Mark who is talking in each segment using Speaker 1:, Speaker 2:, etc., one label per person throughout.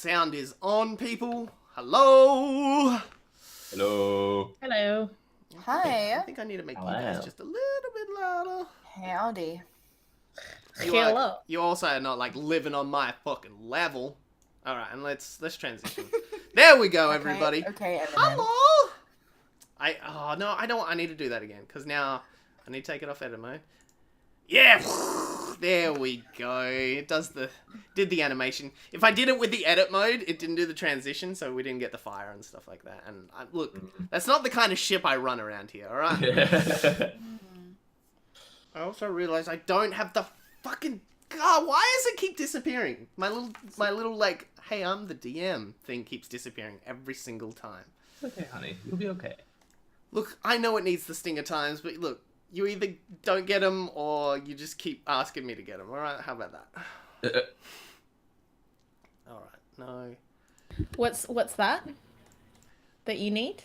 Speaker 1: sound is on, people. Hello.
Speaker 2: Hello.
Speaker 3: Hello.
Speaker 4: Hi.
Speaker 1: I think I need to make you guys just a little bit louder.
Speaker 4: Howdy.
Speaker 1: You also are not like living on my fucking level. All right, and let's transition. There we go, everybody.
Speaker 4: Okay, Eminem.
Speaker 1: Hello. I don't. I need to do that again because now I need to take it off edit mode. Yeah. There we go. It did the animation. If I did it with the edit mode, it didn't do the transition, so we didn't get the fire and stuff like that. And look, that's not the kind of ship I run around here, alright? I also realized I don't have the fucking... God, why does it keep disappearing? My little like, hey, I'm the DM thing keeps disappearing every single time.
Speaker 2: Okay, honey. You'll be okay.
Speaker 1: Look, I know it needs the stinger times, but look, you either don't get them or you just keep asking me to get them. All right, how about that? All right, no.
Speaker 3: What's that you need?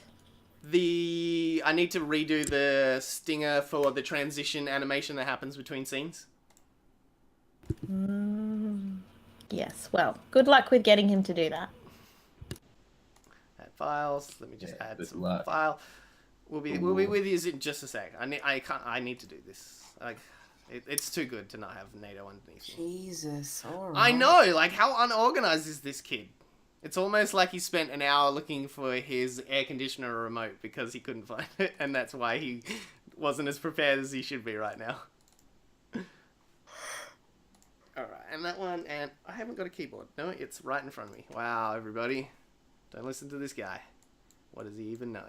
Speaker 1: I need to redo the stinger for the transition animation that happens between scenes.
Speaker 3: Yes. Well, good luck with getting him to do that.
Speaker 1: Add files. Let me just add some
Speaker 2: luck.
Speaker 1: file. We'll be with you in just a sec. I need to do this. Like, it's too good to not have NATO underneath me.
Speaker 4: Jesus. All right.
Speaker 1: I know. Like, how unorganized is this kid? It's almost like he spent an hour looking for his air conditioner remote because he couldn't find it, and that's why he wasn't as prepared as he should be right now. All right, and that one, and I haven't got a keyboard. No, it's right in front of me. Wow, everybody, don't listen to this guy. What does he even know?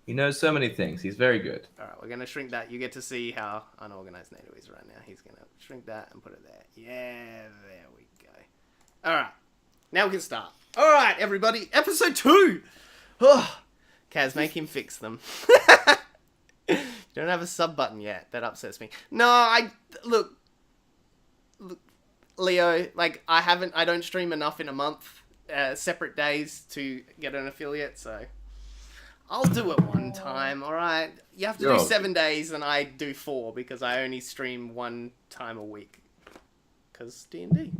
Speaker 2: He knows so many things. He's very good.
Speaker 1: All right, we're going to shrink that. You get to see how unorganized NATO is right now. He's going to shrink that and put it there. Yeah, there we go. All right, now we can start. All right, everybody, episode 2. Oh, Kaz, make him fix them. You don't have a sub button yet. That upsets me. No, look, Leo, like, I don't stream enough in a month, separate days to get an affiliate, so... I'll do it one time, alright? You have to do 7 days, and I do 4, because I only stream 1 time a week. Because D&D.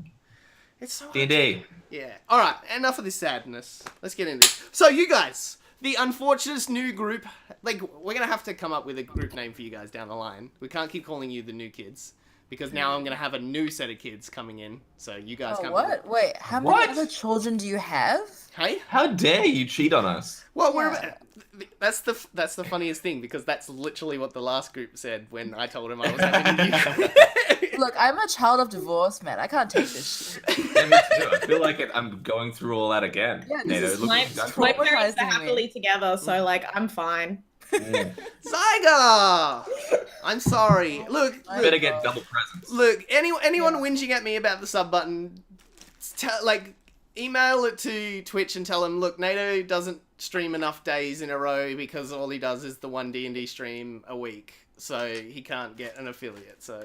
Speaker 1: It's so hard.
Speaker 2: D&D.
Speaker 1: Yeah. Alright, enough of this sadness. Let's get into this. So, you guys, the unfortunate new group, like, we're gonna have to come up with a group name for you guys down the line. We can't keep calling you the new kids. Because now I'm going to have a new set of kids coming in, so you guys can't...
Speaker 4: What? Wait, how many other children do you have?
Speaker 1: Hey?
Speaker 2: How dare you cheat on us?
Speaker 1: Well, that's the funniest thing, because that's literally what the last group said when I told him I was having a new...
Speaker 4: Look, I'm a child of divorce, man. I can't take this shit.
Speaker 2: Yeah, me too. I feel like I'm going through all that again.
Speaker 4: Yeah, this is
Speaker 3: My parents are happily together, so, like, I'm fine.
Speaker 1: Zyga! I'm sorry. Look,
Speaker 2: better get double presents.
Speaker 1: Look, anyone whinging at me about the sub button, email it to Twitch and tell them, look, NATO doesn't stream enough days in a row because all he does is the one D&D stream a week, so he can't get an affiliate. So.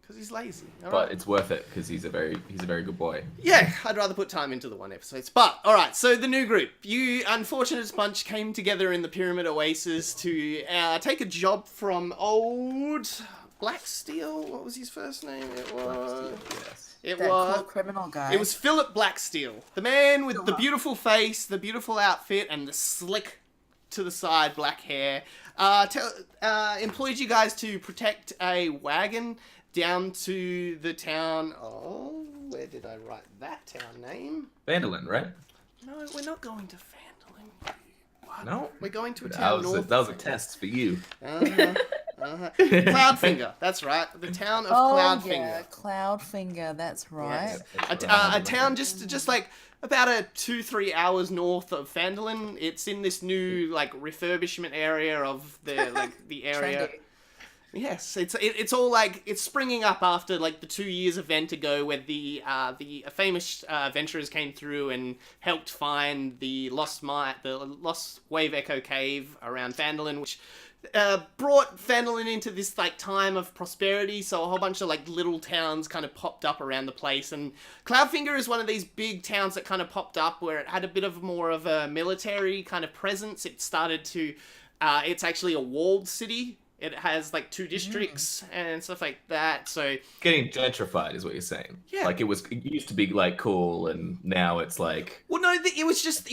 Speaker 1: Because he's lazy.
Speaker 2: But it's worth it because he's a very good boy.
Speaker 1: Yeah, I'd rather put time into the one episodes. But alright, so the new group. You unfortunate bunch came together in the Pyramid Oasis to take a job from old Blacksteel. What was his first name? It was
Speaker 4: Cool criminal guy.
Speaker 1: It was Philip Blacksteel. The man with the beautiful face, the beautiful outfit, and the slick to the side black hair. Employed you guys to protect a wagon down to the town. Oh, where did I write that town name?
Speaker 2: Vandalin, right?
Speaker 1: No, we're not going to Vandalin. What?
Speaker 2: No,
Speaker 1: we're going to a town north.
Speaker 2: That was a test for you.
Speaker 1: Cloudfinger. That's right. The town of Cloudfinger.
Speaker 4: Yeah, Cloudfinger. That's right.
Speaker 1: Yes. A town just like about 2-3 hours north of Vandalin. It's in this new like refurbishment area of the area.
Speaker 4: Trendy.
Speaker 1: Yes, it's all like it's springing up after like the 2 years event ago where the famous adventurers came through and helped find the lost Wave Echo Cave around Vandalin, which brought Vandalin into this like time of prosperity. So a whole bunch of like little towns kind of popped up around the place, and Cloudfinger is one of these big towns that kind of popped up where it had a bit of more of a military kind of presence. It started to, it's actually a walled city. It has like 2 districts and stuff like that. So
Speaker 2: Getting gentrified is what you're saying.
Speaker 1: Yeah.
Speaker 2: Like it used to be like cool, and now it's like.
Speaker 1: well, no, it was just the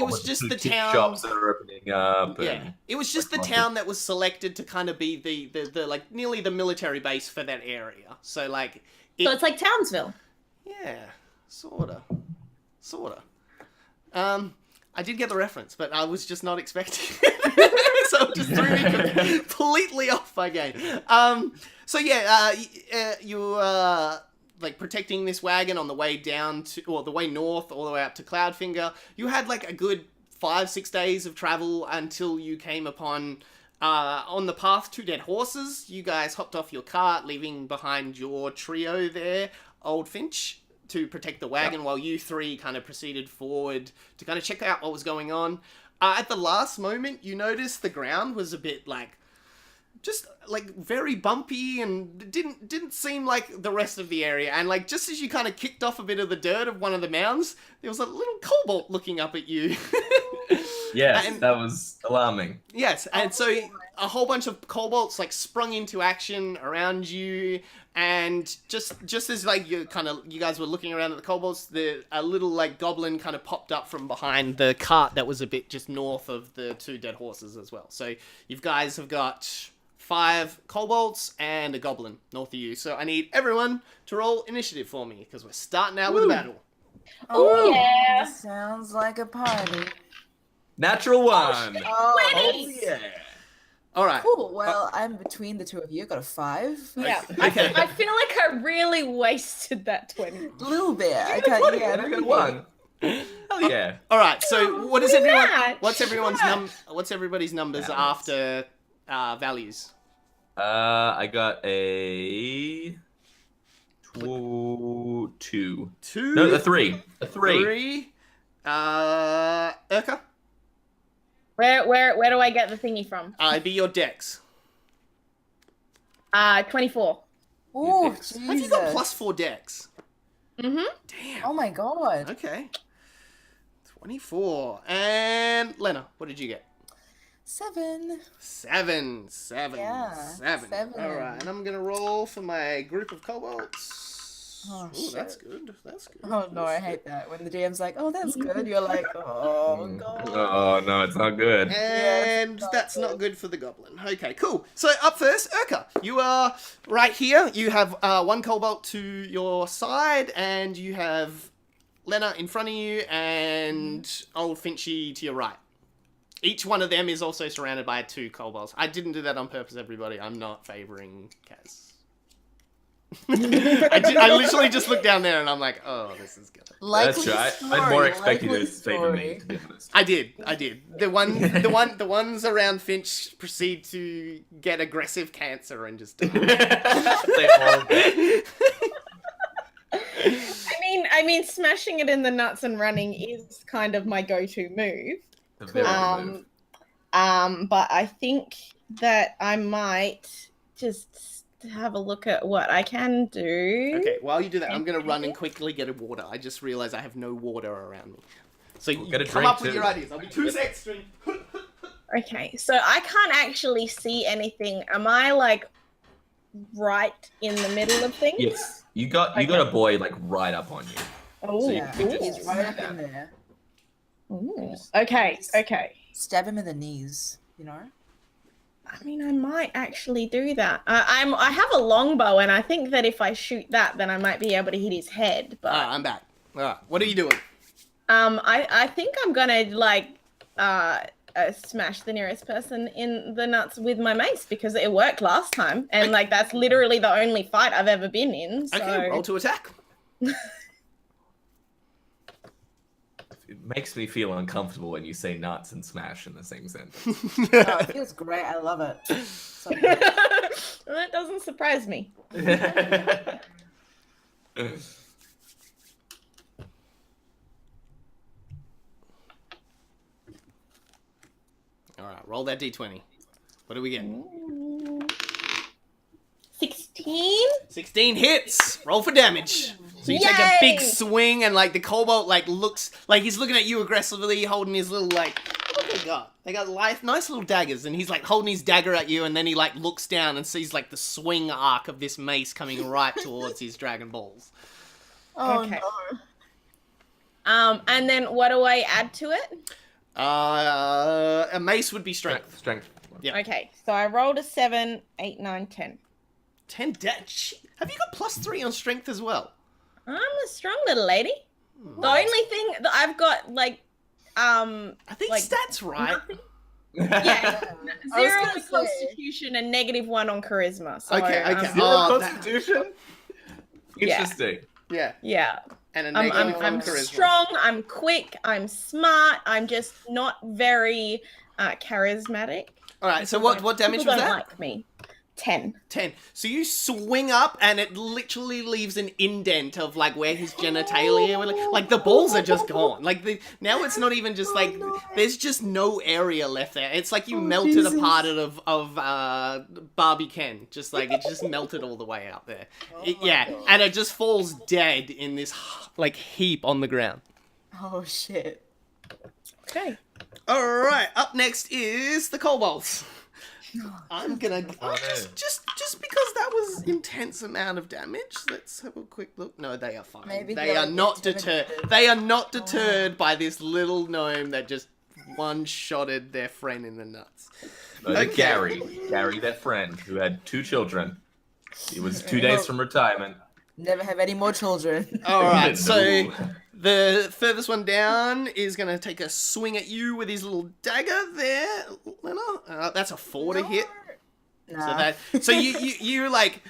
Speaker 2: boutique
Speaker 1: town.
Speaker 2: shops that are opening up.
Speaker 1: Yeah,
Speaker 2: And,
Speaker 1: it was just
Speaker 2: like,
Speaker 1: the town that was selected to kind of be the like nearly the military base for that area. So like,
Speaker 3: So it's like Townsville.
Speaker 1: yeah, sorta. I did get the reference, but I was just not expecting it. So it just threw me completely off my game. So yeah, you like protecting this wagon on the way down to, or the way north, all the way up to Cloudfinger. You had like a good 5-6 days of travel until you came upon, on the path, 2 dead horses. You guys hopped off your cart, leaving behind your trio there, Old Finch, to protect the wagon, while you 3 kind of proceeded forward to kind of check out what was going on. At the last moment, you noticed the ground was a bit like, just like very bumpy, and didn't seem like the rest of the area. And like just as you kind of kicked off a bit of the dirt of one of the mounds, there was a little cobalt looking up at you.
Speaker 2: yes,
Speaker 1: And-
Speaker 2: that was alarming.
Speaker 1: Yes, and so a whole bunch of kobolds like sprung into action around you, and just as like you guys were looking around at the kobolds, a little like goblin kind of popped up from behind the cart that was a bit just north of the 2 dead horses as well. So you guys have got 5 kobolds and a goblin north of you. So I need everyone to roll initiative for me, because we're starting out with a battle.
Speaker 3: Oh, yeah.
Speaker 4: Sounds like a party.
Speaker 2: Natural 1.
Speaker 4: Oh,
Speaker 3: 20.
Speaker 2: Yeah.
Speaker 1: All right.
Speaker 4: cool. Well, I'm between the 2 of you. Got a 5.
Speaker 3: Yeah.
Speaker 1: Okay.
Speaker 3: I feel like I really wasted that 20.
Speaker 4: A little bit. I
Speaker 2: got
Speaker 4: got
Speaker 2: 20,
Speaker 4: yeah.
Speaker 2: and I got 1. Hell yeah.
Speaker 1: All right. So what is
Speaker 3: we
Speaker 1: everyone?
Speaker 3: match.
Speaker 1: What's everybody's numbers
Speaker 2: Balance.
Speaker 1: after values?
Speaker 2: I got a 2.
Speaker 1: 2.
Speaker 2: No, a 3. A 3.
Speaker 1: 3. Urka?
Speaker 3: Where do I get the thingy from?
Speaker 1: It'd be your dex.
Speaker 3: 24.
Speaker 4: Oh,
Speaker 2: Yes.
Speaker 1: Have you
Speaker 4: Jesus.
Speaker 1: got +4 dex?
Speaker 3: Mm-hmm.
Speaker 1: Damn.
Speaker 4: Oh my god.
Speaker 1: Okay. 24. And Lena, what did you get?
Speaker 4: 7.
Speaker 1: 7.
Speaker 4: Yeah,
Speaker 1: 7.
Speaker 4: 7.
Speaker 1: All right, and I'm gonna roll for my group of kobolds.
Speaker 4: Oh,
Speaker 1: Ooh, that's
Speaker 4: shit.
Speaker 1: good. That's good.
Speaker 4: Oh no, I hate that. When the DM's like, oh, that's good, you're like, oh god.
Speaker 2: Oh, no, it's not good.
Speaker 1: And
Speaker 4: not
Speaker 1: that's
Speaker 4: good.
Speaker 1: not good for the goblin. Okay, cool. So up first, Urka. You are right here. You have 1 cobalt to your side, and you have Lena in front of you, and old Finchy to your right. Each one of them is also surrounded by 2 kobolds. I didn't do that on purpose, everybody. I'm not favoring Kaz. I literally just looked down there and I'm like, oh, this is good.
Speaker 2: That's right. I'd more expect you to favor me, to be honest.
Speaker 1: I did. The ones around Finch proceed to get aggressive cancer and just die.
Speaker 2: They all get-
Speaker 3: I mean, smashing it in the nuts and running is kind of my go-to move.
Speaker 2: the very move.
Speaker 3: But I think that I might just have a look at what I can do.
Speaker 1: Okay, while you do that, I'm gonna run and quickly get a water. I just realized I have no water around me. So you
Speaker 2: get a
Speaker 1: come
Speaker 2: drink
Speaker 1: up with
Speaker 2: too.
Speaker 1: your ideas. I'll be 2 seconds.
Speaker 3: Okay, so I can't actually see anything. Am I like right in the middle of things?
Speaker 2: Yes, you got a boy like right up on you.
Speaker 3: Oh,
Speaker 2: So you
Speaker 4: Yeah,
Speaker 2: can just-
Speaker 4: he's right up in there.
Speaker 3: ooh. Okay.
Speaker 4: Stab him in the knees, you know?
Speaker 3: I mean, I might actually do that. I have a longbow, and I think that if I shoot that, then I might be able to hit his head. But
Speaker 1: I'm back. All right, what are you doing?
Speaker 3: I think I'm gonna like smash the nearest person in the nuts with my mace because it worked last time, and like that's literally the only fight I've ever been in. So
Speaker 1: Okay, roll to attack.
Speaker 2: It makes me feel uncomfortable when you say nuts and smash in the same sentence.
Speaker 4: Oh, it feels great. I love it. So good.
Speaker 3: that doesn't surprise me.
Speaker 1: All right, roll that d20. What do we get?
Speaker 3: 16.
Speaker 1: 16 hits. Roll for damage. So you take a big
Speaker 3: Yay!
Speaker 1: swing, and like the kobold like looks like he's looking at you aggressively, holding his little like They got nice little daggers, and he's like holding his dagger at you, and then he like looks down and sees like the swing arc of this mace coming right towards his Dragon Balls.
Speaker 4: Oh
Speaker 3: Okay.
Speaker 4: no.
Speaker 3: And then what do I add to it?
Speaker 1: A mace would be strength.
Speaker 2: Strength.
Speaker 1: Yeah.
Speaker 3: Okay, so I rolled a 7, 8, 9, 10.
Speaker 1: 10 Have you got +3 on strength as well?
Speaker 3: I'm a strong little lady. The only thing that I've got, like,
Speaker 1: I think
Speaker 3: like,
Speaker 1: stats right.
Speaker 3: nothing. Yeah,
Speaker 4: I was
Speaker 3: 0
Speaker 4: gonna
Speaker 3: on
Speaker 4: say-
Speaker 3: Constitution and -1 on Charisma. So,
Speaker 1: Okay.
Speaker 2: Zero
Speaker 1: that-
Speaker 2: Constitution?
Speaker 3: Yeah.
Speaker 2: Interesting.
Speaker 1: Yeah.
Speaker 3: yeah.
Speaker 1: And a
Speaker 3: I'm
Speaker 1: negative on charisma.
Speaker 3: strong, I'm quick, I'm smart, I'm just not very charismatic.
Speaker 1: All right. So what damage
Speaker 3: People
Speaker 1: was
Speaker 3: don't
Speaker 1: that?
Speaker 3: like me. 10.
Speaker 1: 10. So you swing up, and it literally leaves an indent of like where his genitalia were. Like the balls are just gone. Like now it's not even just like there's just no area left there. It's like you melted a part of Barbie Ken. Just like it just melted all the way out there. Yeah, and it just falls dead in this like heap on the ground.
Speaker 4: Oh shit.
Speaker 3: Okay.
Speaker 1: All right. Up next is the kobolds. I'm gonna just because that was intense amount of damage. Let's have a quick look. No, they are fine.
Speaker 4: Maybe
Speaker 1: they
Speaker 4: they're
Speaker 1: are not
Speaker 4: intimidated.
Speaker 1: deterred. They are not deterred by this little gnome that just one-shotted their friend in the nuts. Okay.
Speaker 2: Gary, their friend who had 2 children. He was 2 days from retirement.
Speaker 4: Never have any more children.
Speaker 1: All right, so
Speaker 2: No.
Speaker 1: the furthest one down is gonna take a swing at you with his little dagger there, Lena. That's a 4 to hit.
Speaker 4: Nah.
Speaker 1: So you're like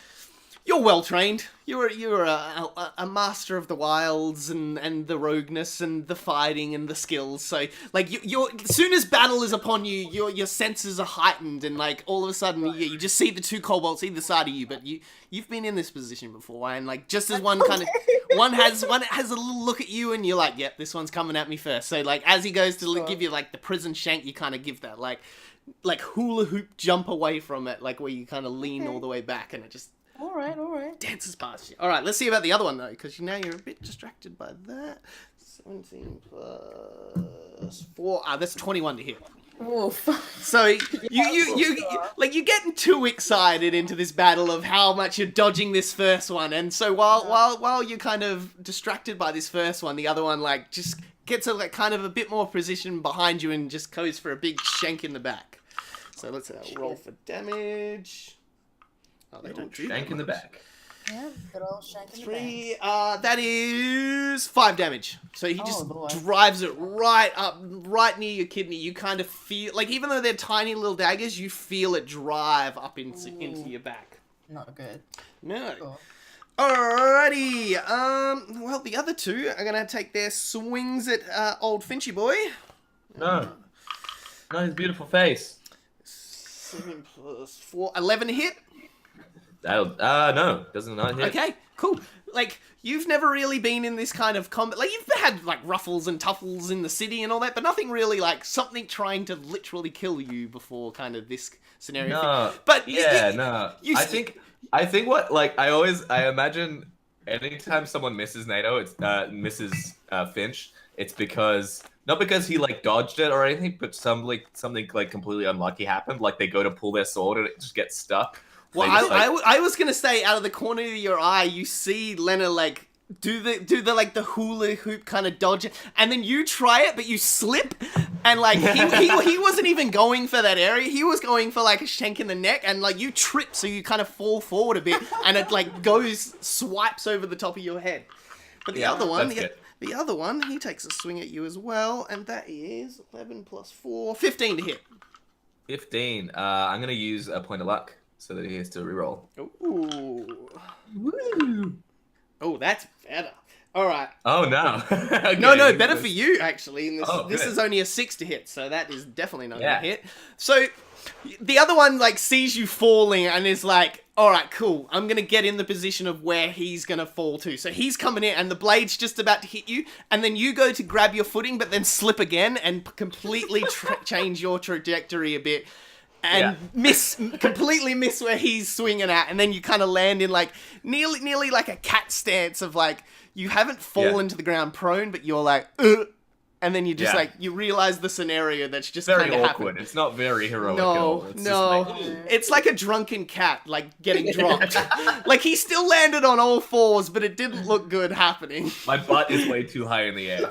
Speaker 1: you're well trained. You're a master of the wilds and the rogueness and the fighting and the skills. So like you're as soon as battle is upon you, your senses are heightened, and like all of a sudden you just see the 2 kobolds either side of you. But you've been in this position before, and like just as one kind of one has a little look at you, and you're like, yep, this one's coming at me first. So like as he goes to give you like the prison shank, you kind of give that like hula hoop jump away from it, like where you kind of lean all the way back, and it just
Speaker 4: All right.
Speaker 1: dances past you. All right, let's see about the other one though, because now you're a bit distracted by that. 17 plus 4. That's 21 to hit.
Speaker 4: Oof.
Speaker 1: So you're getting too excited into this battle of how much you're dodging this first one, and so while you're kind of distracted by this first one, the other one like just gets a like kind of a bit more position behind you and just goes for a big shank in the back. So let's roll for damage. Oh, they don't do
Speaker 2: Shank
Speaker 1: that
Speaker 2: in the
Speaker 1: much.
Speaker 2: back.
Speaker 4: Yeah, good old shank in the back.
Speaker 1: 3, that is 5 damage. So he just
Speaker 4: Lord.
Speaker 1: drives it right up, right near your kidney. You kind of feel, like even though they're tiny little daggers, you feel it drive up into your back.
Speaker 4: Not good.
Speaker 1: No.
Speaker 4: Cool.
Speaker 1: Alrighty. Well, the other 2 are gonna take their swings at old Finchy boy.
Speaker 2: No. Not his beautiful face.
Speaker 1: 7 plus 4, 11 to hit.
Speaker 2: No, doesn't not hit.
Speaker 1: Okay, cool. Like, you've never really been in this kind of combat. Like, you've had, like, ruffles and tuffles in the city and all that, but nothing really, like, something trying to literally kill you before kind of this scenario.
Speaker 2: No,
Speaker 1: But
Speaker 2: yeah, no.
Speaker 1: you
Speaker 2: I
Speaker 1: see-
Speaker 2: think what like I imagine anytime someone misses NATO, it's misses Finch, it's because not because he like dodged it or anything, but something like completely unlucky happened. Like they go to pull their sword and it just gets stuck.
Speaker 1: Well,
Speaker 2: They just,
Speaker 1: I was gonna say, out of the corner of your eye, you see Lena like do the like the hula hoop kind of dodge, and then you try it, but you slip, and like he wasn't even going for that area. He was going for like a shank in the neck, and like you trip, so you kind of fall forward a bit, and it like swipes over the top of your head. But the
Speaker 2: Yeah,
Speaker 1: other one,
Speaker 2: that's good.
Speaker 1: the other one, he takes a swing at you as well, and that is 11 plus 4, 15 to hit.
Speaker 2: 15. I'm gonna use a point of luck so that he has to reroll.
Speaker 1: Ooh.
Speaker 2: Woo!
Speaker 1: Oh, that's better. All right.
Speaker 2: Oh no. Okay,
Speaker 1: No, better for you actually. And this
Speaker 2: good.
Speaker 1: is only a 6 to hit, so that is definitely not
Speaker 2: Yeah.
Speaker 1: gonna hit. So the other one like sees you falling and is like, "All right, cool. I'm gonna get in the position of where he's gonna fall to." So he's coming in, and the blade's just about to hit you, and then you go to grab your footing, but then slip again and completely change your trajectory a bit. And completely miss where he's swinging at, and then you kind of land in like nearly like a cat stance of like you haven't fallen to the ground prone, but you're like and then you just
Speaker 2: Yeah.
Speaker 1: like you realize the scenario that's just
Speaker 2: Very
Speaker 1: kind of
Speaker 2: awkward.
Speaker 1: happened.
Speaker 2: It's not very heroic at
Speaker 1: No,
Speaker 2: all. It's
Speaker 1: no,
Speaker 2: Just like,
Speaker 1: it's like a drunken cat like getting dropped. Like he still landed on all fours, but it didn't look good happening.
Speaker 2: my butt is way too high in the air.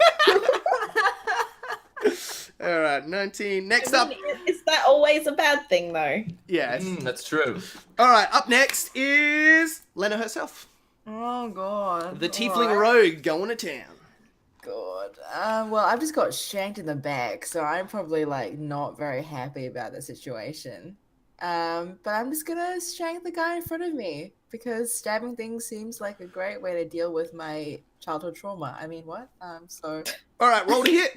Speaker 1: All right, 19. Next
Speaker 3: I
Speaker 1: up,
Speaker 3: mean, is that always a bad thing, though?
Speaker 1: yes.
Speaker 2: That's true.
Speaker 1: All right, up next is Lena herself,
Speaker 4: Oh god.
Speaker 1: the Tiefling
Speaker 4: Alright.
Speaker 1: Rogue going to town.
Speaker 4: God. Well, I've just got shanked in the back, so I'm probably like not very happy about the situation. But I'm just gonna shank the guy in front of me because stabbing things seems like a great way to deal with my childhood trauma. I mean, what? So
Speaker 1: All right, roll to hit.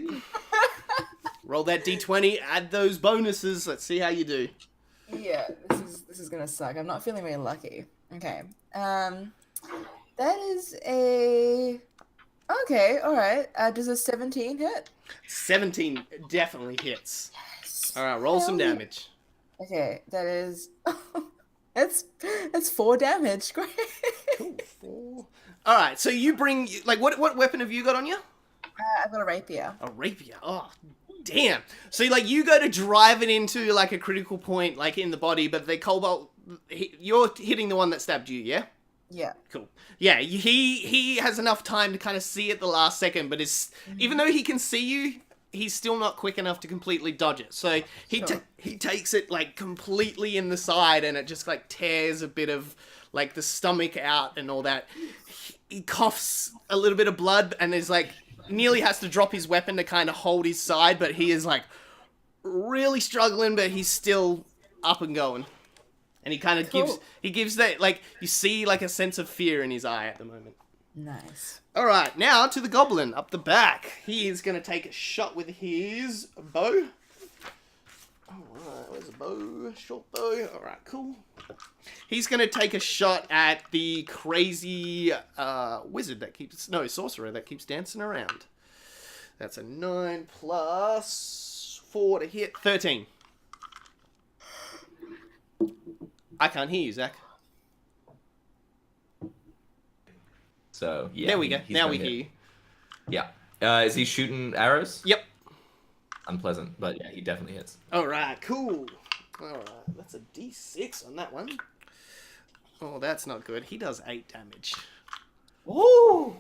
Speaker 1: Roll that d20, add those bonuses. Let's see how you do.
Speaker 4: yeah, this is gonna suck. I'm not feeling very lucky. Okay. That is a okay. All right. Does a 17 hit?
Speaker 1: 17 definitely hits. All right, roll some
Speaker 4: Hell yeah.
Speaker 1: damage.
Speaker 4: Okay, that is. That's 4 damage. Great.
Speaker 1: Cool. 4. All right, so you bring like what weapon have you got on you?
Speaker 4: I've got a rapier.
Speaker 1: A rapier. Oh, damn. So like you go to drive it into like a critical point like in the body, but the cobalt you're hitting the one that stabbed you, yeah?
Speaker 4: Yeah.
Speaker 1: Cool. Yeah, he has enough time to kind of see at the last second, but even though he can see you, he's still not quick enough to completely dodge it. So he
Speaker 4: Sure.
Speaker 1: he takes it like completely in the side, and it just like tears a bit of like the stomach out and all that. He coughs a little bit of blood, and is like nearly has to drop his weapon to kind of hold his side, but he is like really struggling, but he's still up and going. And he kind of
Speaker 4: Cool.
Speaker 1: gives that, like, you see, like, a sense of fear in his eye at the moment.
Speaker 4: Nice.
Speaker 1: All right, now to the goblin up the back. He is going to take a shot with his bow. All right, where's the bow? Short bow. All right, cool. He's going to take a shot at the crazy wizard that keeps... No, sorcerer that keeps dancing around. That's a 9 plus 4 to hit. 13. I can't hear you, Zach.
Speaker 2: So yeah.
Speaker 1: There we go.
Speaker 2: he's
Speaker 1: Now
Speaker 2: gonna
Speaker 1: we
Speaker 2: hit.
Speaker 1: hear you.
Speaker 2: Yeah. Is he shooting arrows?
Speaker 1: Yep.
Speaker 2: Unpleasant, but yeah, he definitely hits.
Speaker 1: All right, cool. All right, that's a D6 on that one. Oh, that's not good. He does 8 damage.
Speaker 2: Oh,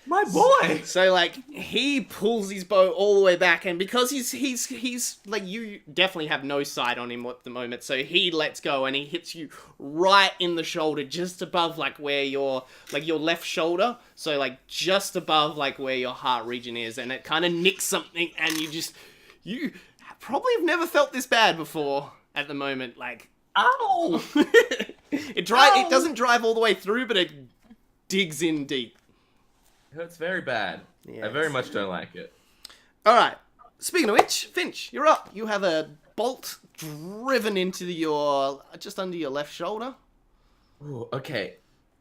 Speaker 2: my boy!
Speaker 1: So like he pulls his bow all the way back, and because he's like, you definitely have no sight on him at the moment, so he lets go and he hits you right in the shoulder, just above like where your left shoulder, so like just above like where your heart region is, and it kind of nicks something, and you probably have never felt this bad before at the moment, like
Speaker 2: Ow!
Speaker 1: it doesn't drive all the way through, but it digs in deep.
Speaker 2: It hurts very bad. I very much don't like it.
Speaker 1: All right. Speaking of which, Finch, you're up. You have a bolt driven into your just under your left shoulder.
Speaker 2: Ooh, okay.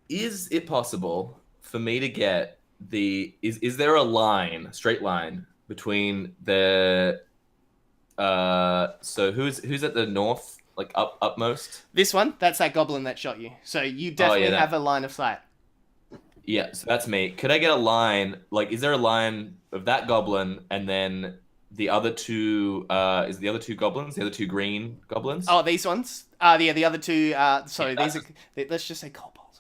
Speaker 2: Is it possible for me to get is there a line, straight line between the so who's at the north, like upmost?
Speaker 1: This one, that's that goblin that shot you. So you definitely
Speaker 2: that-
Speaker 1: have a line of sight.
Speaker 2: Yeah, so that's me. Could I get a line, like is there a line of that goblin and then the other two is the other two goblins, the other two green goblins?
Speaker 1: Oh, these ones? Yeah, the other two, sorry,
Speaker 2: Yeah,
Speaker 1: these are, let's just say kobolds.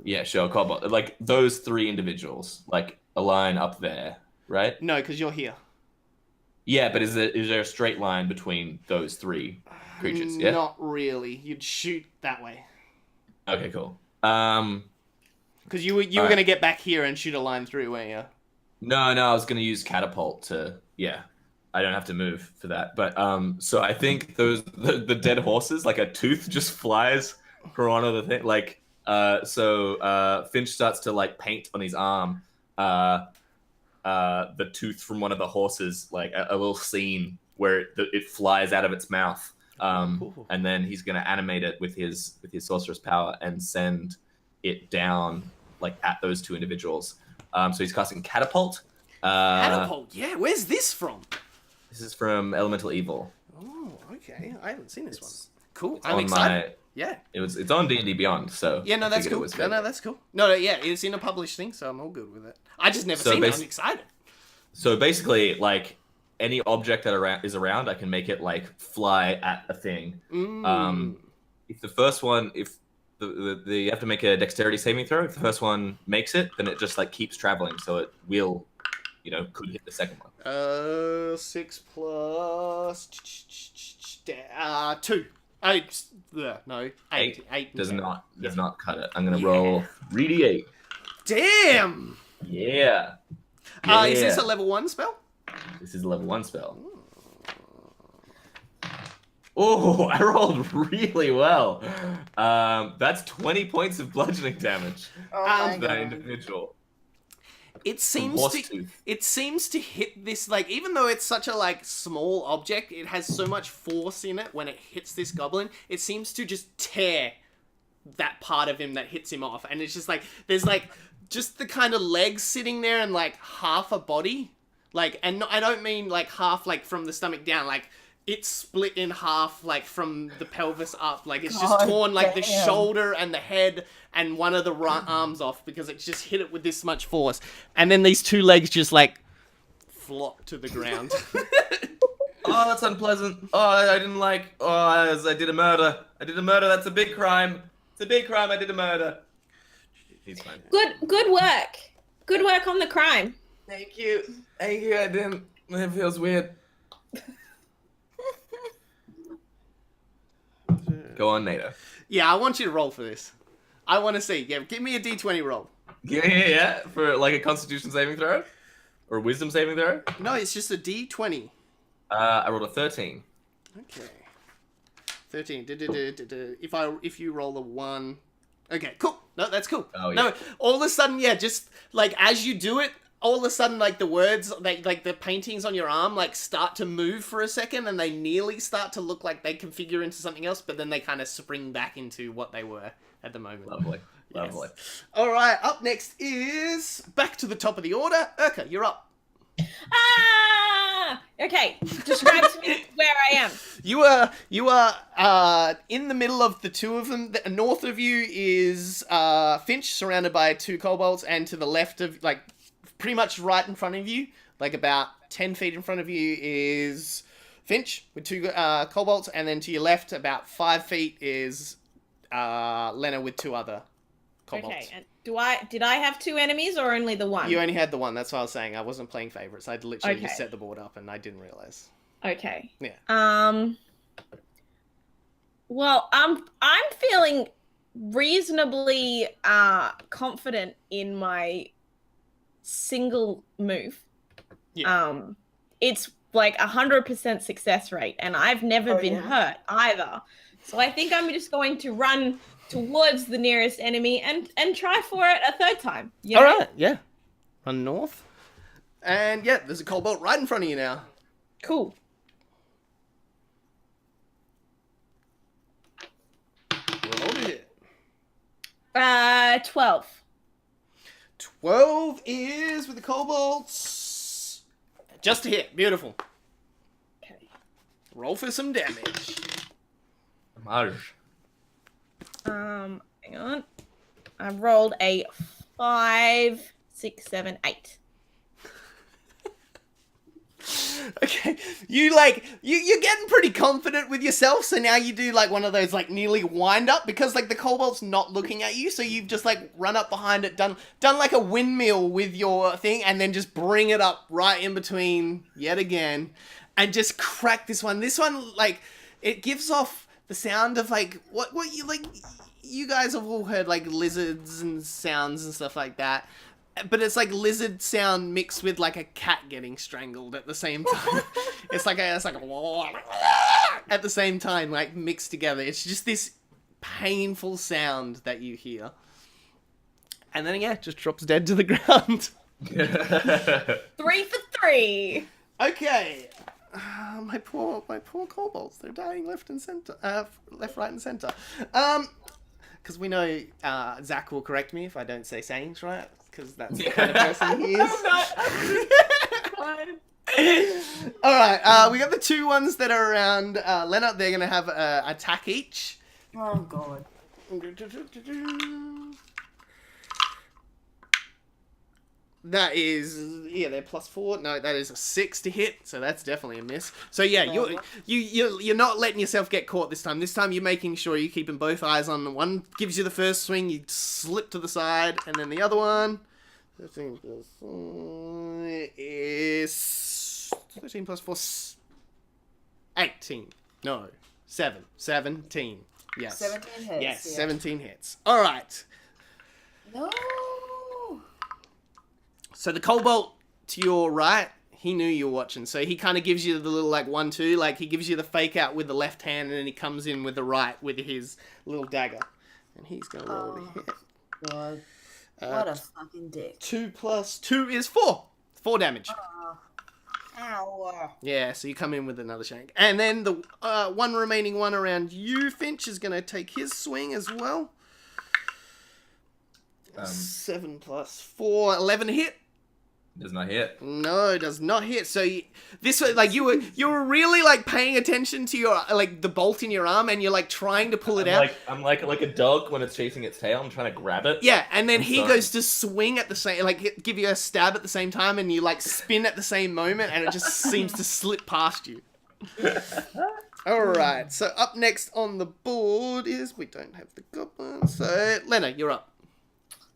Speaker 2: Yeah, sure, cobalt. Like those 3 individuals, like a line up there, right?
Speaker 1: No, because you're here.
Speaker 2: Yeah, but is there a straight line between those 3 creatures? Yeah.
Speaker 1: Not really. You'd shoot that way.
Speaker 2: Okay, cool.
Speaker 1: Because you were going to get back here and shoot a line through, weren't you?
Speaker 2: No, I was gonna use catapult to. Yeah, I don't have to move for that. But so I think the dead horses, like a tooth just flies from one of the thing. Like so Finch starts to like paint on his arm the tooth from one of the horses, like a little scene where it flies out of its mouth. And then he's gonna animate it with his sorcerer's power and send it down like at those 2 individuals. So he's casting catapult.
Speaker 1: Catapult, yeah. Where's this from?
Speaker 2: This is from Elemental Evil.
Speaker 1: Oh, okay. I haven't seen this one. Cool.
Speaker 2: It's
Speaker 1: I'm
Speaker 2: on
Speaker 1: excited. Yeah.
Speaker 2: It's on D&D Beyond. So
Speaker 1: Yeah, no,
Speaker 2: I
Speaker 1: that's
Speaker 2: figured it
Speaker 1: cool.
Speaker 2: was
Speaker 1: No,
Speaker 2: good.
Speaker 1: that's cool. No, yeah, it's in a published thing, so I'm all good with it. I just never
Speaker 2: So
Speaker 1: seen it. I'm excited.
Speaker 2: So basically, like any object that is around, I can make it like fly at a thing. If the first one, if you have to make a dexterity saving throw. If the first one makes it, then it just like keeps traveling, so it will, could hit the second one.
Speaker 1: 6 plus 2. No, 8. 8
Speaker 2: does
Speaker 1: 10.
Speaker 2: not cut it. I'm gonna roll 3d8.
Speaker 1: Damn.
Speaker 2: Yeah.
Speaker 1: Is this a level 1 spell?
Speaker 2: This is a level 1 spell. Oh, I rolled really well. That's 20 points of bludgeoning damage
Speaker 4: Oh
Speaker 2: to that individual.
Speaker 1: It seems to hit this, like, even though it's such a like small object, it has so much force in it when it hits this goblin. It seems to just tear that part of him that hits him off, and it's just like there's like just the kind of legs sitting there and like half a body, like, and I don't mean like half like from the stomach down, like it's split in half like from the pelvis up, like it's just torn like the shoulder and the head and one of the arms off because it just hit it with this much force, and then these 2 legs just like flop to the ground.
Speaker 2: Oh, that's unpleasant. Oh, I didn't like. Oh, I did a murder. That's a big crime. It's a big crime. I did a murder. He's fine.
Speaker 3: Good work. Good work on the crime.
Speaker 2: Thank you. I didn't. It feels weird. Go on, Nato.
Speaker 1: Yeah, I want you to roll for this. I want to see. Yeah, give me a d20 roll.
Speaker 2: Yeah. For like a Constitution saving throw, or Wisdom saving throw.
Speaker 1: No, it's just a d20.
Speaker 2: I rolled a 13.
Speaker 1: Okay. 13. If you roll a 1. Okay, cool. No, that's cool.
Speaker 2: Oh, yeah.
Speaker 1: No, all of a sudden, yeah, just like as you do it, all of a sudden, like the words, like the paintings on your arm, like start to move for a second, and they nearly start to look like they configure into something else, but then they kind of spring back into what they were at the moment.
Speaker 2: Lovely.
Speaker 1: Yes. All right, up next is back to the top of the order. Urka, you're up.
Speaker 3: Okay, describe to me where I am.
Speaker 1: You are in the middle of the 2 of them. North of you is Finch, surrounded by 2 kobolds, and to the left of, like, pretty much right in front of you, like about 10 feet in front of you, is Finch with 2 kobolds, and then to your left, about 5 feet, is Lena with 2 other kobolds.
Speaker 3: Okay, and did I have 2 enemies or only the 1?
Speaker 1: You only had the 1. That's what I was saying. I wasn't playing favorites. I'd literally just set the board up, and I didn't realize.
Speaker 3: Okay.
Speaker 1: Yeah.
Speaker 3: Well, I'm feeling reasonably confident in my single move.
Speaker 1: Yeah.
Speaker 3: It's like 100% success rate, and I've never been hurt either. So I think I'm just going to run towards the nearest enemy and try for it a 3rd time.
Speaker 1: All right, yeah. Run north. And yeah, there's a kobold right in front of you now.
Speaker 3: Cool.
Speaker 1: Roll to hit.
Speaker 3: 12.
Speaker 1: 12 is with the kobolds. Just a hit. Beautiful.
Speaker 3: Okay.
Speaker 1: Roll for some damage.
Speaker 2: Marge.
Speaker 3: Hang on. I rolled a 5, 6, 7, 8.
Speaker 1: Okay, you're getting pretty confident with yourself, so now you do like one of those like nearly wind up because like the kobold's not looking at you, so you've just like run up behind it, done like a windmill with your thing, and then just bring it up right in between yet again, and just crack this one. This one, like, it gives off the sound of like what you like. You guys have all heard like lizards and sounds and stuff like that. But it's like lizard sound mixed with like a cat getting strangled at the same time. it's like at the same time, like mixed together. It's just this painful sound that you hear. And then yeah, just drops dead to the ground.
Speaker 3: 3 for 3.
Speaker 1: Okay. My poor kobolds. They're dying left, right, and center. Because we know Zach will correct me if I don't say sayings right. Because that's the kind of person he is. Alright, we got the 2 ones that are around Lena. They're going to have an attack each.
Speaker 4: Oh, God.
Speaker 1: That is, yeah, they're +4. No, that is a 6 to hit, so that's definitely a miss. So yeah, you're not letting yourself get caught this time. This time you're making sure you're keeping both eyes on the one. Gives you the first swing, you slip to the side, and then the other one. 13 plus 4 is 13 plus 4. 18. No, 7. 17. Yes.
Speaker 4: 17 hits.
Speaker 1: Yes,
Speaker 4: yeah.
Speaker 1: 17 hits. All right.
Speaker 4: No.
Speaker 1: So the Cobalt to your right, he knew you were watching, so he kind of gives you the little like 1-2, like he gives you the fake out with the left hand, and then he comes in with the right with his little dagger, and he's gonna roll to hit.
Speaker 4: God. What a fucking dick.
Speaker 1: 2 plus 2 is 4. 4 damage.
Speaker 4: Ow.
Speaker 1: Yeah, so you come in with another shank, and then the one remaining one around you, Finch, is gonna take his swing as well. 7 plus 4, 11 hit.
Speaker 2: Does not hit.
Speaker 1: No, does not hit. So this way, like you were really like paying attention to your like the bolt in your arm, and you're like trying to pull it out.
Speaker 2: I'm like a dog when it's chasing its tail. I'm trying to grab it.
Speaker 1: Yeah, and then he goes to swing at the same, like give you a stab at the same time, and you like spin at the same moment, and it just seems to slip past you. All right. So up next on the board is we don't have the goblin. So Lena, you're up.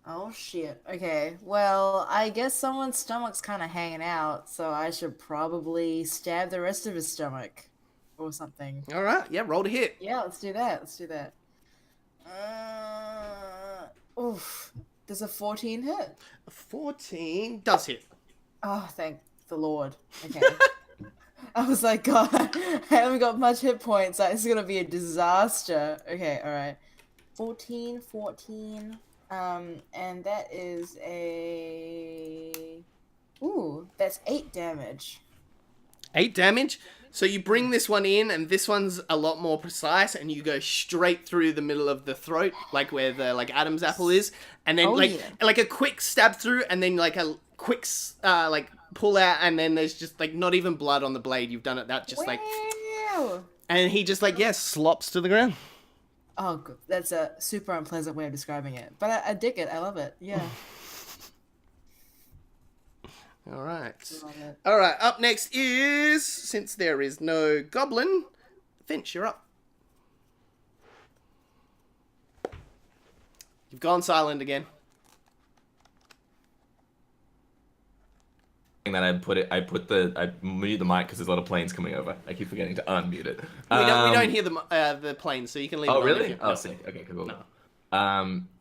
Speaker 4: Oh shit. Okay. Well, I guess someone's stomach's kind of hanging out, so I should probably stab the rest of his stomach or something.
Speaker 1: All right. Yeah. Roll to hit.
Speaker 4: Yeah, let's do that. Let's do that. Oof. Does a 14 hit?
Speaker 1: 14 does hit.
Speaker 4: Oh, thank the Lord. Okay. I was like, God, I haven't got much hit points. It's gonna be a disaster. Okay, alright. 14. And that is that's 8 damage.
Speaker 1: 8 damage. So you bring this one in, and this one's a lot more precise, and you go straight through the middle of the throat, like where the like Adam's apple is, and then like a quick stab through, and then like a quick like pull out, and then there's just like not even blood on the blade. You've done it that just like, and he just like slops to the ground.
Speaker 4: Oh, good. That's a super unpleasant way of describing it, but I dig it. I love it. Yeah.
Speaker 1: All right. All right. Up next is, since there is no goblin, Finch, you're up. You've gone silent again.
Speaker 2: That I mute the mic because there's a lot of planes coming over. I keep forgetting to unmute it.
Speaker 1: We don't hear the planes, so you can leave.
Speaker 2: Oh
Speaker 1: it on
Speaker 2: really?
Speaker 1: if you-
Speaker 2: Oh, sick. Okay, cool. No.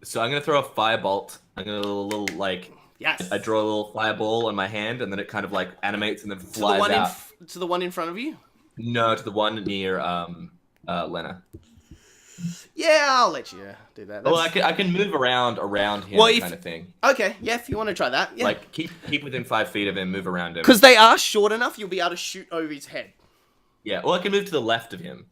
Speaker 2: So I'm gonna throw a firebolt. I'm gonna little like.
Speaker 1: Yes.
Speaker 2: I draw a little fireball on my hand, and then it kind of like animates and then flies out.
Speaker 1: To the one in front of you?
Speaker 2: No, to the one near Lena.
Speaker 1: Yeah, I'll let you do that.
Speaker 2: Well, I can move around him, kind of thing.
Speaker 1: Okay, yeah, if you want to try that, yeah.
Speaker 2: Like keep within 5 feet of him, move around him.
Speaker 1: Because they are short enough, you'll be able to shoot over his head.
Speaker 2: Yeah, well, I can move to the left of him.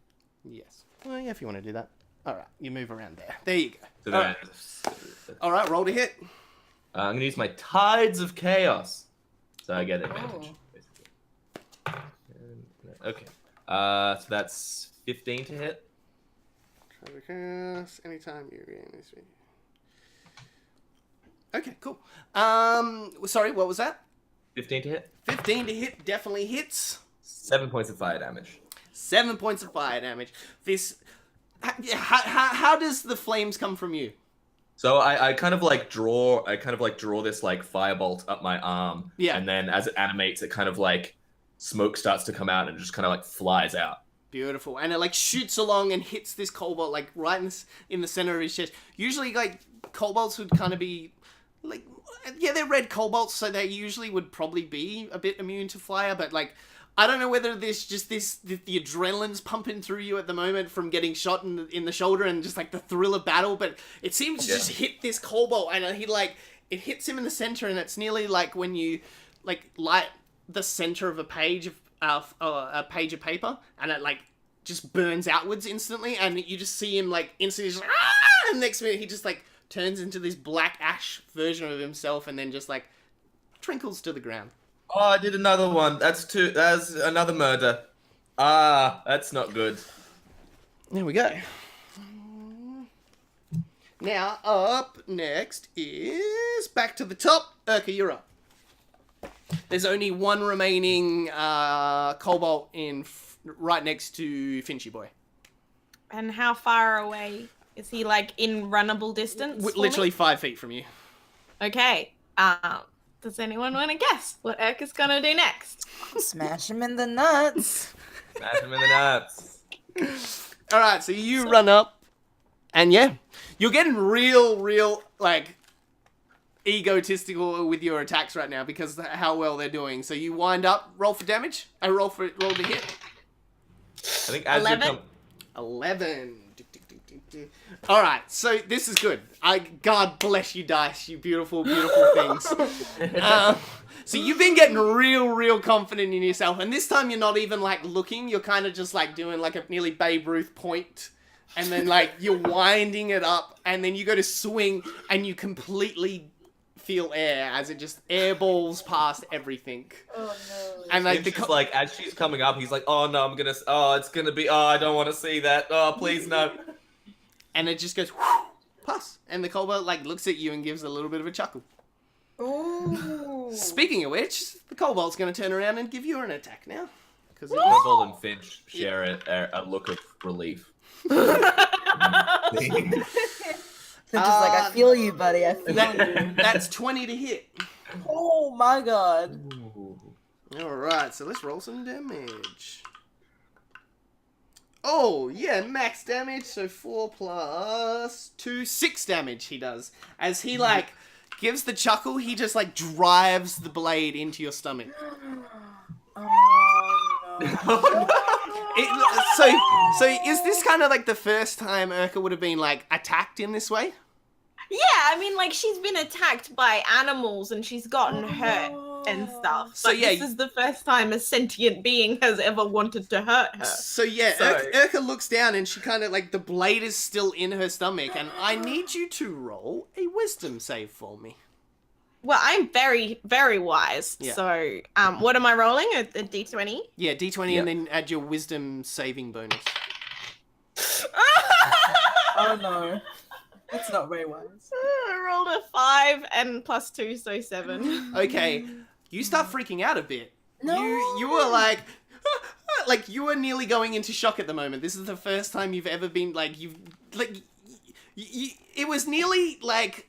Speaker 1: Yes. Well, yeah, if you want to do that. All right, you move around there. There you go.
Speaker 2: So
Speaker 1: All right, roll to hit.
Speaker 2: I'm gonna use my Tides of Chaos, so I get advantage. Basically. Okay. So that's 15 to hit.
Speaker 1: Anytime you gain this. Okay, cool. Sorry, what was that?
Speaker 2: 15 to hit.
Speaker 1: 15 to hit definitely hits.
Speaker 2: 7 points of fire damage.
Speaker 1: 7 points of fire damage. This. How does the flames come from you?
Speaker 2: So I kind of like draw this like firebolt up my arm.
Speaker 1: Yeah.
Speaker 2: And then as it animates, it kind of like smoke starts to come out and it just kind of like flies out.
Speaker 1: Beautiful. And it like shoots along and hits this cobalt like right in the center of his chest. Usually like cobalts would kind of be like, yeah, they're red cobalts, so they usually would probably be a bit immune to fire, but like, I don't know whether there's just the adrenaline's pumping through you at the moment from getting shot in the shoulder and just like the thrill of battle, but it seems to just hit this cobalt, and it hits him in the center, and it's nearly like when you like light the center of a page of paper, and it like just burns outwards instantly, and you just see him like instantly just and next minute he just like turns into this black ash version of himself, and then just like trinkles to the ground.
Speaker 2: Oh, I did another one. That's another murder. That's not good.
Speaker 1: There we go. Now, up next is back to the top. Urka, you're up. There's only one remaining Cobalt right next to Finchy Boy.
Speaker 3: And how far away is he? Like in runnable distance? for
Speaker 1: Literally
Speaker 3: me?
Speaker 1: 5 feet from you.
Speaker 3: Okay. Does anyone want to guess what Urka's gonna do next?
Speaker 4: Smash him in the nuts.
Speaker 2: Smash him in the nuts.
Speaker 1: All right, so you run up, and yeah, you're getting real, like, egotistical with your attacks right now because of how well they're doing. So you wind up, roll for damage. Roll to hit.
Speaker 2: I think as
Speaker 3: 11?
Speaker 2: you come.
Speaker 1: 11. All right, so this is good. God bless you, dice, you beautiful things. So you've been getting real confident in yourself, and this time you're not even like looking. You're kind of just like doing like a nearly Babe Ruth point, and then like you're winding it up, and then you go to swing, and you completely feel air as it just airballs past everything.
Speaker 4: Oh no.
Speaker 1: And like
Speaker 2: Finch is like, as she's coming up, he's like, oh no, it's gonna be, I don't want to see that. Oh, please no.
Speaker 1: and it just goes whoosh, pass, and the Cobalt like looks at you and gives a little bit of a chuckle.
Speaker 4: Ooh.
Speaker 1: Speaking of which, the Cobalt's going to turn around and give you an attack now. Because
Speaker 2: Cobalt and Finch share a look of relief.
Speaker 4: They're just like, I feel you, buddy. I feel you.
Speaker 1: That's 20 to hit.
Speaker 4: Oh my god.
Speaker 1: Alright, so let's roll some damage. Oh, yeah, max damage. So 4 plus 2, 6 damage he does. As he, like, gives the chuckle, he just, like, drives the blade into your stomach.
Speaker 4: Oh no.
Speaker 1: So is this kind of, like, the first time Urka would have been, like, attacked in this way?
Speaker 3: Yeah, I mean, like, she's been attacked by animals and she's gotten hurt and stuff.
Speaker 1: So,
Speaker 3: But
Speaker 1: yeah,
Speaker 3: this is the first time a sentient being has ever wanted to hurt her.
Speaker 1: So yeah,
Speaker 3: So-
Speaker 1: Urka looks down and she kind of like the blade is still in her stomach, and I need you to roll a wisdom save for me.
Speaker 3: Well, I'm very, very wise.
Speaker 1: Yeah.
Speaker 3: So, what am I rolling? A D20?
Speaker 1: Yeah, D20
Speaker 2: Yep.
Speaker 1: and then add your wisdom saving bonus.
Speaker 4: Oh no. That's not very wise.
Speaker 3: I rolled a 5 and plus 2, so 7.
Speaker 1: Okay, you start freaking out a bit.
Speaker 4: No.
Speaker 1: You were like like you were nearly going into shock at the moment. This is the first time you've ever been like it was nearly like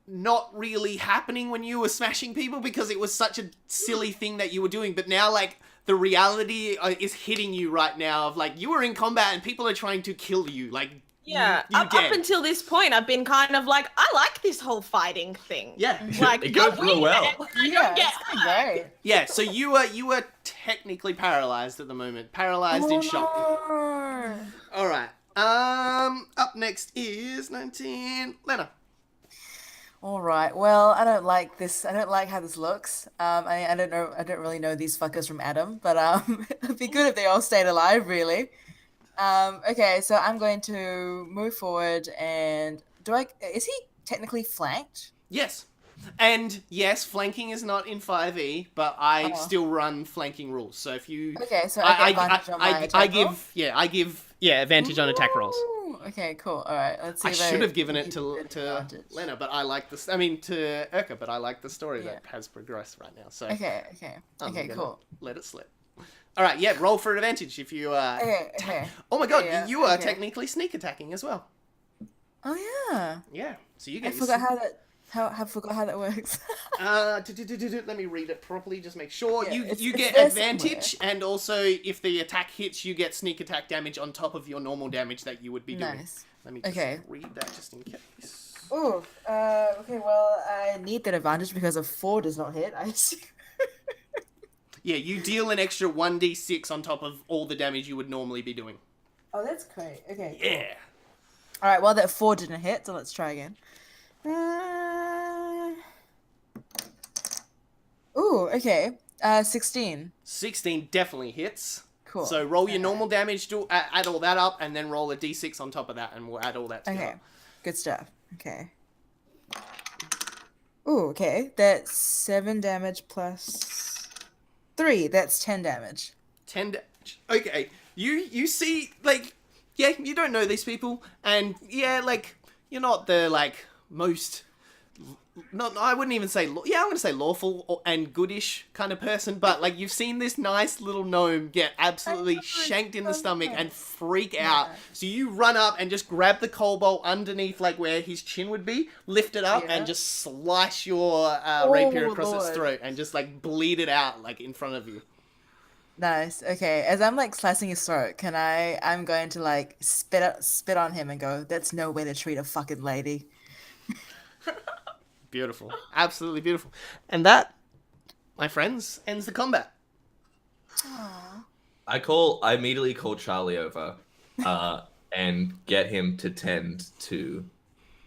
Speaker 1: not really happening when you were smashing people because it was such a silly thing that you were doing, but now like the reality is hitting you right now of like you were in combat and people are trying to kill you, like
Speaker 3: Yeah,
Speaker 1: you
Speaker 3: up
Speaker 1: dead.
Speaker 3: until this point, I've been kind of like, I like this whole fighting thing.
Speaker 1: Yeah.
Speaker 3: Like,
Speaker 2: It goes
Speaker 3: don't
Speaker 2: real
Speaker 3: we-
Speaker 2: well.
Speaker 3: I
Speaker 4: Yeah,
Speaker 3: don't get
Speaker 4: it's kinda great.
Speaker 1: Yeah, so you were technically paralyzed at the moment. Paralyzed in shock.
Speaker 4: no.
Speaker 1: All right. Up next is 19 Lena.
Speaker 4: All right. Well, I don't like this. I don't like how this looks. I don't know. I don't really know these fuckers from Adam, but it'd be good if they all stayed alive, really. Okay, so I'm going to move forward, and is he technically flanked?
Speaker 1: Yes. And yes, flanking is not in 5e, but I
Speaker 4: Oh.
Speaker 1: still run flanking rules. So if you
Speaker 4: Okay, so I get advantage on my attack
Speaker 1: I
Speaker 4: roll?
Speaker 1: give advantage on attack rolls.
Speaker 4: Ooh, okay, cool. All right, let's see.
Speaker 1: I
Speaker 4: if
Speaker 1: should have given it
Speaker 4: give
Speaker 1: to
Speaker 4: advantage.
Speaker 1: Lena, but I like this. I mean to Urka, but I like the story
Speaker 4: Yeah.
Speaker 1: that has progressed right now. So
Speaker 4: Okay,
Speaker 1: I'm
Speaker 4: okay,
Speaker 1: gonna
Speaker 4: cool.
Speaker 1: let it slip. All right, yeah, roll for advantage if you.
Speaker 4: Okay.
Speaker 1: Oh my god,
Speaker 4: Yeah,
Speaker 1: you are
Speaker 4: okay.
Speaker 1: technically sneak attacking as well.
Speaker 4: Oh yeah.
Speaker 1: Yeah, so you
Speaker 4: I
Speaker 1: get.
Speaker 4: forgot I forgot how that works.
Speaker 1: Let me read it properly. Just make sure
Speaker 4: Yeah,
Speaker 1: you
Speaker 4: it's
Speaker 1: get
Speaker 4: there
Speaker 1: advantage, and also if the attack hits, you get sneak attack damage on top of your normal damage that you would be doing.
Speaker 4: Nice.
Speaker 1: Let me just
Speaker 4: Okay.
Speaker 1: read that just in case.
Speaker 4: Oh, okay, well, I need that advantage because a 4 does not hit, I assume.
Speaker 1: Yeah, you deal an extra 1d6 on top of all the damage you would normally be doing.
Speaker 4: Oh, that's great. Okay.
Speaker 1: Yeah.
Speaker 4: Alright, well, that 4 didn't hit, so let's try again. Ooh, okay. 16.
Speaker 1: 16 definitely hits.
Speaker 4: Cool.
Speaker 1: So roll your
Speaker 4: Okay.
Speaker 1: normal damage, add all that up, and then roll a d6 on top of that, and we'll add all that together.
Speaker 4: Okay, good stuff. Okay. Ooh, okay. That's 7 damage plus 3. That's 10 damage.
Speaker 1: 10 damage. Okay. You see, like, yeah, you don't know these people, and yeah, like, you're not the, like, most not I wouldn't even say I'm gonna say lawful and goodish kind of person, but like you've seen this nice little gnome get absolutely shanked in the stomach and freak out. So you run up and just grab the cobalt underneath like where his chin would be, lift it up and just slice your rapier across its throat and just like bleed it out like in front of you.
Speaker 4: Nice. Okay, as I'm like slicing his throat, I'm going to like spit on him and go, "That's no way to treat a fucking lady."
Speaker 1: Beautiful. Absolutely beautiful. And that, my friends, ends the combat.
Speaker 4: Aww.
Speaker 2: I immediately call Charlie over, and get him to tend to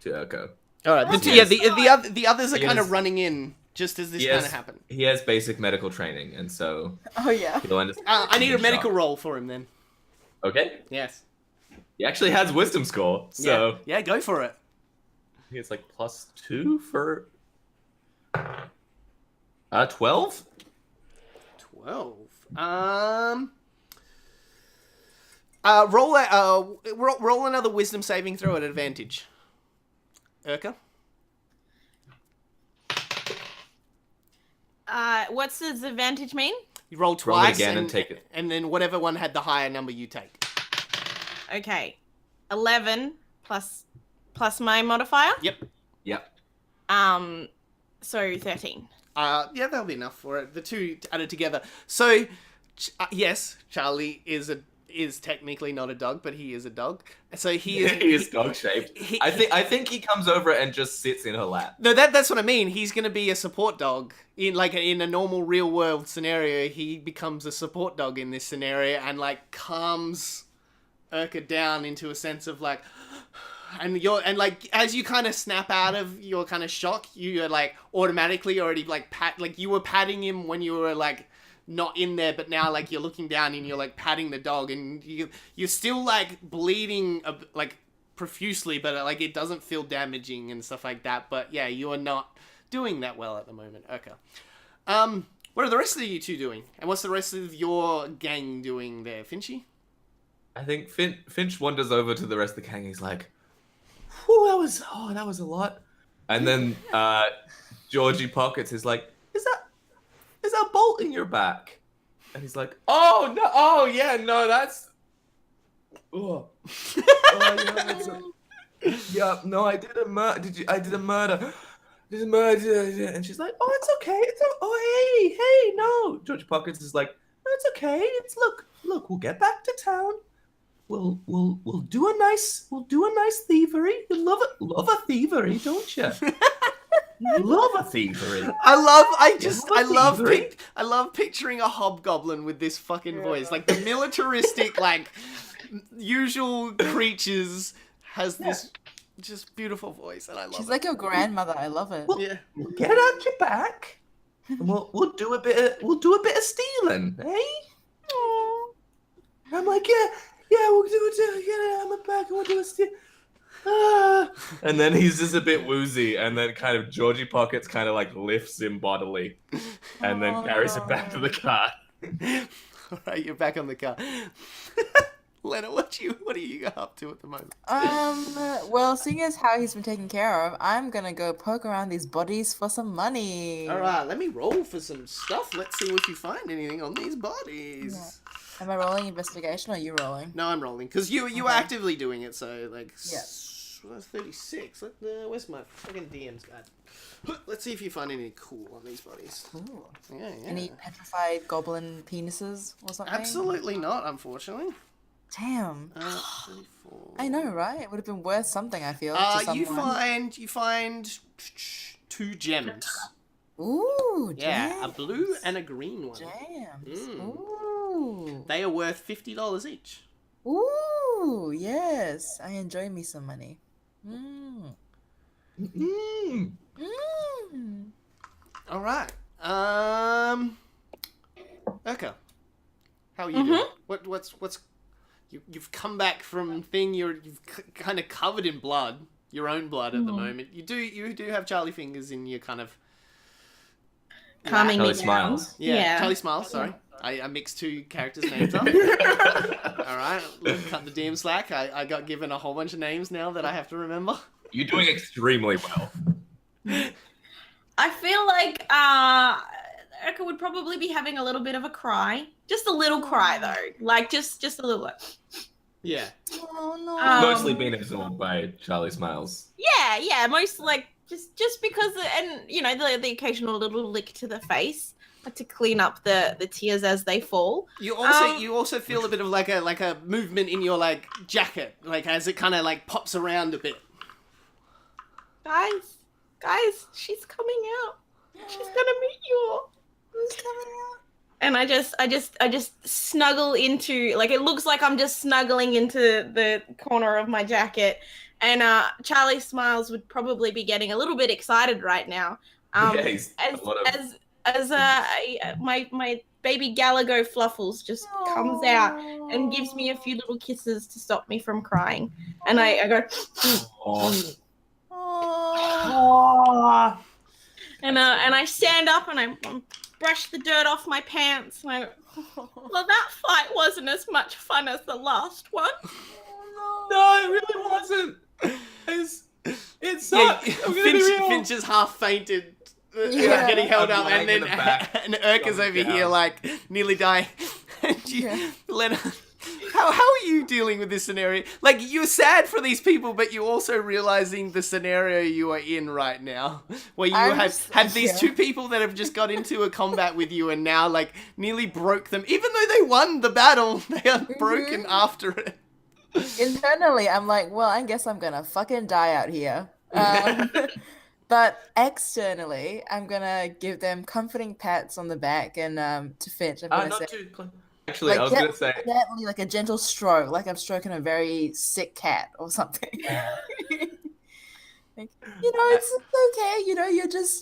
Speaker 2: Urko.
Speaker 1: All right. The others are kind of running in just as this kind of happened.
Speaker 2: He has basic medical training, and so
Speaker 4: Oh yeah.
Speaker 2: he'll understand.
Speaker 1: I need a medical roll for him then.
Speaker 2: Okay.
Speaker 1: Yes.
Speaker 2: He actually has wisdom score, so
Speaker 1: yeah, go for it.
Speaker 2: he has like +2 for 12.
Speaker 1: 12. Roll another wisdom saving throw at advantage. Urka?
Speaker 3: What's the advantage mean?
Speaker 1: You roll
Speaker 2: Roll it
Speaker 1: twice
Speaker 2: again and take it.
Speaker 1: And then whatever one had the higher number you take.
Speaker 3: Okay. 11 plus my modifier.
Speaker 1: Yep.
Speaker 2: Yep.
Speaker 3: So 13.
Speaker 1: Yeah, that'll be enough for it. The two added together. So, yes, Charlie is technically not a dog, but he is a dog. So he is
Speaker 2: dog shaped. I think he comes over and just sits in her lap.
Speaker 1: No, that's what I mean. He's going to be a support dog in a normal real world scenario. He becomes a support dog in this scenario and like calms Urka down into a sense of like, and like as you kind of snap out of your kind of shock, you're like automatically already like you were patting him when you were like not in there, but now like you're looking down and you're like patting the dog and you're still like bleeding like profusely, but like it doesn't feel damaging and stuff like that. But yeah, you are not doing that well at the moment. Okay. What are the rest of you two doing? And what's the rest of your gang doing there, Finchy?
Speaker 2: I think Finch wanders over to the rest of the gang. He's like, "Whew, that was a lot." And then Georgie Pockets is like, "Is that a bolt in your back?" And he's like, "Oh no! Oh yeah, no, that's. Oh, yeah, no, I did a murder. I did a murder. And she's like, "Oh, it's okay. Hey, no." Georgie Pockets is like, "It's okay. Look, we'll get back to town. We'll do a nice thievery. You love a thievery, don't you? Love a thievery."
Speaker 1: I love picturing a hobgoblin with this fucking voice, like the militaristic, like usual creatures has this just beautiful voice, and I love
Speaker 4: She's
Speaker 1: it.
Speaker 4: like your grandmother. I love it.
Speaker 1: Yeah.
Speaker 2: We'll get out your back. And we'll do a bit of stealing, eh? Aww. I'm like, yeah, we'll do it. Get it out my back, and we'll do a steal. And then he's just a bit woozy, and then kind of Georgie Pockets kind of like lifts him bodily, and then carries him back to the car.
Speaker 1: All right, you're back on the car. Lena, what are you up to at the moment?
Speaker 4: Well, seeing as how he's been taken care of, I'm gonna go poke around these bodies for some money.
Speaker 1: All right, let me roll for some stuff. Let's see if you find anything on these bodies.
Speaker 4: Yeah. Am I rolling investigation or are you rolling?
Speaker 1: No, I'm rolling because you were actively doing it. So like,
Speaker 4: yeah.
Speaker 1: That's 36. Where's my fucking DM's guide? Let's see if you find anything cool on these bodies.
Speaker 4: Ooh.
Speaker 1: Yeah.
Speaker 4: Any petrified goblin penises or something?
Speaker 1: Absolutely not, unfortunately.
Speaker 4: Damn.
Speaker 1: 34.
Speaker 4: I know, right? It would have been worth something, I feel.
Speaker 1: You find 2 gems.
Speaker 4: Ooh,
Speaker 1: Yeah,
Speaker 4: gems.
Speaker 1: a blue and a green one.
Speaker 4: Gems.
Speaker 1: Mm.
Speaker 4: Ooh.
Speaker 1: They are worth $50 each.
Speaker 4: Ooh, yes. I enjoy me some money. Mm.
Speaker 1: All right. Okay. How are you doing? What's you've come back from thing you've kind of covered in blood, your own blood at the moment. You do have Charlie fingers in your kind of
Speaker 3: Calming me
Speaker 2: Charlie
Speaker 3: down.
Speaker 2: smiles.
Speaker 1: Yeah, Charlie smiles. Sorry, I mixed 2 characters' names up. All right, cut the DM slack. I got given a whole bunch of names now that I have to remember.
Speaker 2: You're doing extremely well.
Speaker 3: I feel like Erica would probably be having a little bit of a cry. Just a little cry though. Like just a little like,
Speaker 1: Yeah.
Speaker 4: Oh no.
Speaker 2: Mostly being absorbed by Charlie Smiles.
Speaker 3: yeah, most like just because and you know the occasional little lick to the face to clean up the tears as they fall.
Speaker 1: You also feel a bit of like a movement in your like jacket, like as it kind of like pops around a bit.
Speaker 3: Guys, she's coming out. She's gonna meet you all.
Speaker 4: Who's coming out?
Speaker 3: And I just snuggle into, like, it looks like I'm just snuggling into the corner of my jacket. And Charlie Smiles would probably be getting a little bit excited right now. My baby Galago Fluffles just comes out and gives me a few little kisses to stop me from crying. And I go, and I stand up and I brush the dirt off my pants. And I go, well, that fight wasn't as much fun as the last one.
Speaker 2: No, it really wasn't. It sucked.
Speaker 1: Finch is half fainted, getting held up, and then and Urka's over here like nearly dying. And Lena, how are you dealing with this scenario? Like, you're sad for these people, but you're also realizing the scenario you are in right now, where you have these two people that have just got into a combat with you and now like nearly broke them, even though they won the battle. They are broken after it.
Speaker 4: Internally, I'm like, well, I guess I'm gonna fucking die out here. But externally, I'm gonna give them comforting pats on the back, and to Finch, I'm gonna say,
Speaker 2: actually,
Speaker 4: like,
Speaker 2: I was gonna say,
Speaker 4: gently, like a gentle stroke, like I'm stroking a very sick cat or something. Like, it's okay.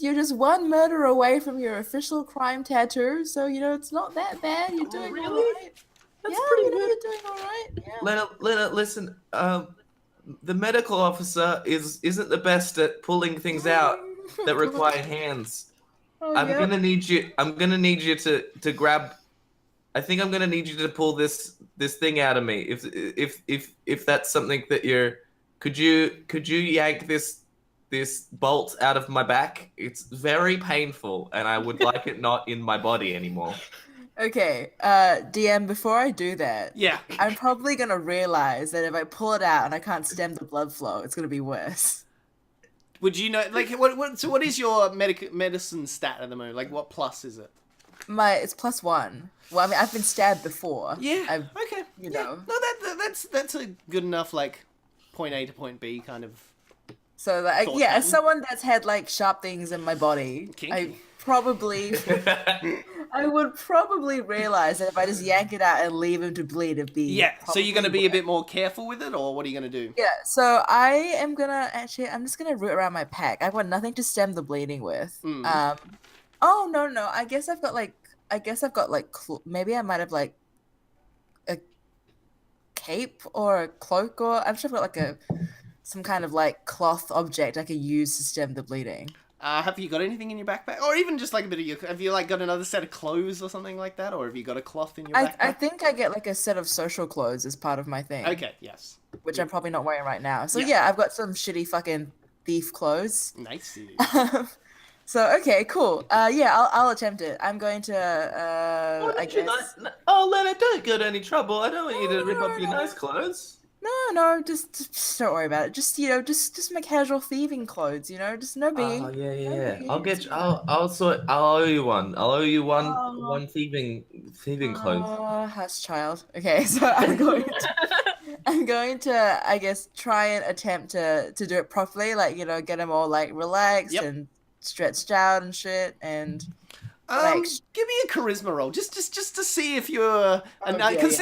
Speaker 4: You're just one murder away from your official crime tattoo, so it's not that bad. You're doing all right.
Speaker 2: That's pretty good.
Speaker 4: You're doing all right. Yeah.
Speaker 2: Lena, listen. The medical officer isn't the best at pulling things out that require hands. I'm gonna need you to grab. I think I'm gonna need you to pull this thing out of me. If that's something that you're, could you yank this bolt out of my back? It's very painful, and I would like it not in my body anymore.
Speaker 4: Okay, DM, before I do that, I'm probably gonna realize that if I pull it out and I can't stem the blood flow, it's gonna be worse.
Speaker 1: Would you know, like, what is your medicine stat at the moment? Like, what plus is it?
Speaker 4: It's +1. Well, I mean, I've been stabbed before.
Speaker 1: Yeah. Okay.
Speaker 4: No,
Speaker 1: that's a good enough, like, point A to point B kind of.
Speaker 4: So, like, as someone that's had like sharp things in my body,
Speaker 1: Kinky.
Speaker 4: I would probably realize that if I just yank it out and leave him to bleed, it'd be...
Speaker 1: Yeah, so you're going to be a bit more careful with it, or what are you going to do?
Speaker 4: Yeah, so I'm just going to root around my pack. I've got nothing to stem the bleeding with. Oh, no, I guess I've got maybe I might have like a cape or a cloak, or I'm sure I've got like some kind of like cloth object I could use to stem the bleeding.
Speaker 1: Have you got anything in your backpack? Or even just like a bit of have you like got another set of clothes or something like that? Or have you got a cloth in your backpack?
Speaker 4: I think I get like a set of social clothes as part of my thing.
Speaker 1: Okay, yes.
Speaker 4: Which I'm probably not wearing right now. So yeah, I've got some shitty fucking thief clothes.
Speaker 1: Nice.
Speaker 4: So, okay, cool. I'll attempt it. I'm going to, I guess...
Speaker 2: Lena, don't get any trouble. I don't want you to rip up your nice clothes.
Speaker 4: No, just don't worry about it. Just just my casual thieving clothes. Just no biggie.
Speaker 2: Oh yeah. I'll get you. I'll owe you one. I'll owe you one thieving clothes.
Speaker 4: Oh, hush, child. Okay, so I'm going to, I guess, try and attempt to do it properly. Like, get them all like relaxed and stretched out and shit, and.
Speaker 1: Give me a charisma roll, just to see if you're because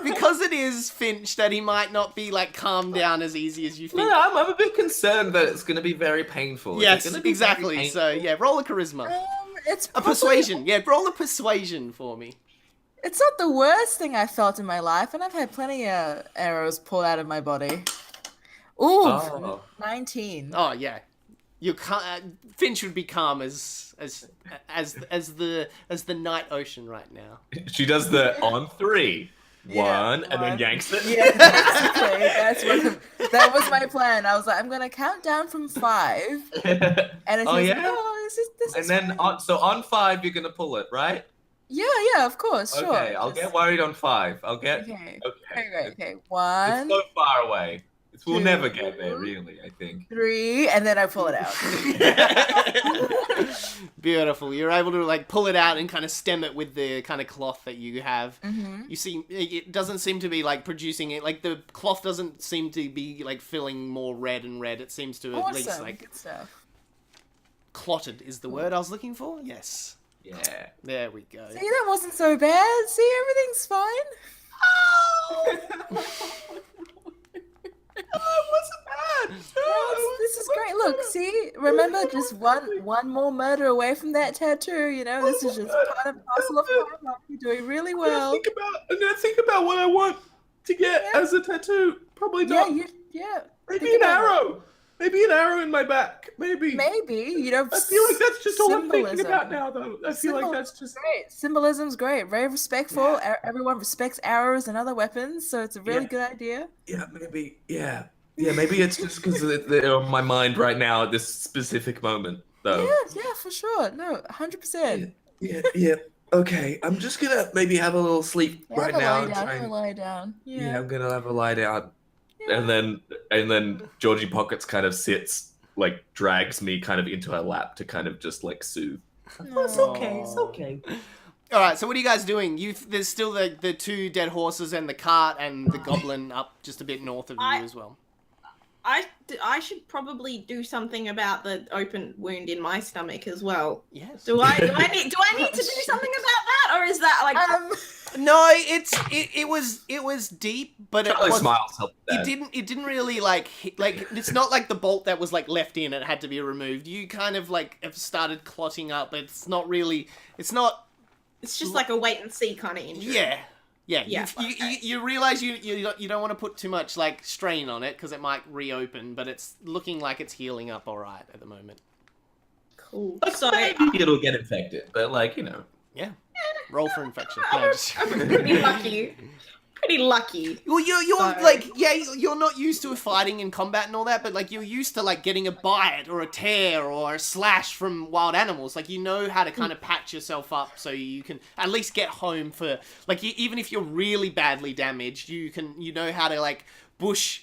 Speaker 1: because it is Finch that he might not be like calmed down as easy as you think.
Speaker 2: No, I'm a bit concerned that it's going to be very painful.
Speaker 1: Yes, exactly. So roll a charisma.
Speaker 4: It's
Speaker 1: a persuasion. Yeah, roll a persuasion for me.
Speaker 4: It's not the worst thing I've felt in my life, and I've had plenty of arrows pulled out of my body. Ooh, 19.
Speaker 1: Oh yeah. Finch would be calm as the night ocean right now.
Speaker 2: She does the on 3. one, and then yanks it.
Speaker 4: Yeah, basically, that was my plan. I was like, I'm gonna count down from 5, and if
Speaker 2: Oh,
Speaker 4: he's
Speaker 2: yeah?
Speaker 4: like, oh, this
Speaker 2: And
Speaker 4: is
Speaker 2: then
Speaker 4: fine.
Speaker 2: on 5 you're gonna pull it, right?
Speaker 4: Yeah, of course, sure.
Speaker 2: Okay, I'll get worried on 5. I'll get
Speaker 4: Okay,
Speaker 2: okay.
Speaker 4: okay.
Speaker 2: It's
Speaker 4: 1,
Speaker 2: so far away. We'll never
Speaker 4: two,
Speaker 2: get there, really. I think.
Speaker 4: 3, and then I pull it out.
Speaker 1: Beautiful. You're able to like pull it out and kind of stem it with the kind of cloth that you have.
Speaker 4: Mm-hmm.
Speaker 1: You see, it doesn't seem to be like producing it. Like the cloth doesn't seem to be like filling more red and red. It seems to at least like
Speaker 4: Good stuff.
Speaker 1: clotted is the word I was looking for. Yes.
Speaker 2: Yeah.
Speaker 1: There we go.
Speaker 4: See, that wasn't so bad. See, everything's fine.
Speaker 2: Oh, it wasn't bad.
Speaker 4: This is great. Look, see, remember, just one more murder away from that tattoo. You know, this is just part and parcel of life. You're doing really well.
Speaker 2: I'm gonna think about what I want to get as a tattoo. Probably not.
Speaker 4: Yeah.
Speaker 2: Maybe
Speaker 4: Think
Speaker 2: an
Speaker 4: about it.
Speaker 2: arrow. Maybe an arrow in my back. Maybe.
Speaker 4: You know.
Speaker 2: I feel like that's just all I'm thinking
Speaker 4: symbolism.
Speaker 2: about now, though. I feel like that's just.
Speaker 4: Great. Symbolism's great. Very respectful. Everyone respects arrows and other weapons, so it's a really good idea.
Speaker 2: Yeah, maybe. Yeah, maybe it's just because they're on my mind right now at this specific moment, though.
Speaker 4: Yeah, for sure. No, 100%.
Speaker 2: Yeah. Okay, I'm just gonna maybe have a little sleep right now.
Speaker 4: Have a lie down.
Speaker 2: Yeah, I'm gonna have a lie down. And then Georgie Pockets kind of sits, like drags me kind of into her lap to kind of just like soothe.
Speaker 4: Oh,
Speaker 2: It's okay.
Speaker 1: All right. So what are you guys doing? There's still the 2 dead horses and the cart and the goblin up just a bit north of you as well.
Speaker 3: I should probably do something about the open wound in my stomach as well.
Speaker 1: Yes.
Speaker 3: Do I need to do something about that, or is that like?
Speaker 1: No, it was deep, but
Speaker 2: Charlie
Speaker 1: it was,
Speaker 2: smiles. Help with that.
Speaker 1: it didn't really like hit, like it's not like the bolt that was like left in and had to be removed. You kind of like have started clotting up. It's not
Speaker 3: It's just like a wait and see kind of injury.
Speaker 1: Yeah. You realize you don't want to put too much like strain on it because it might reopen, but it's looking like it's healing up all right at the moment.
Speaker 3: Cool.
Speaker 2: Like,
Speaker 3: So
Speaker 2: maybe it'll get infected, but like
Speaker 1: Yeah. Roll for infection. No, just...
Speaker 3: I'm pretty lucky. Pretty lucky.
Speaker 1: Well, you're
Speaker 3: So-
Speaker 1: like, you're not used to fighting in combat and all that, but like you're used to like getting a bite or a tear or a slash from wild animals. Like you know how to kind of patch yourself up so you can at least get home for like even if you're really badly damaged, you know how to like bush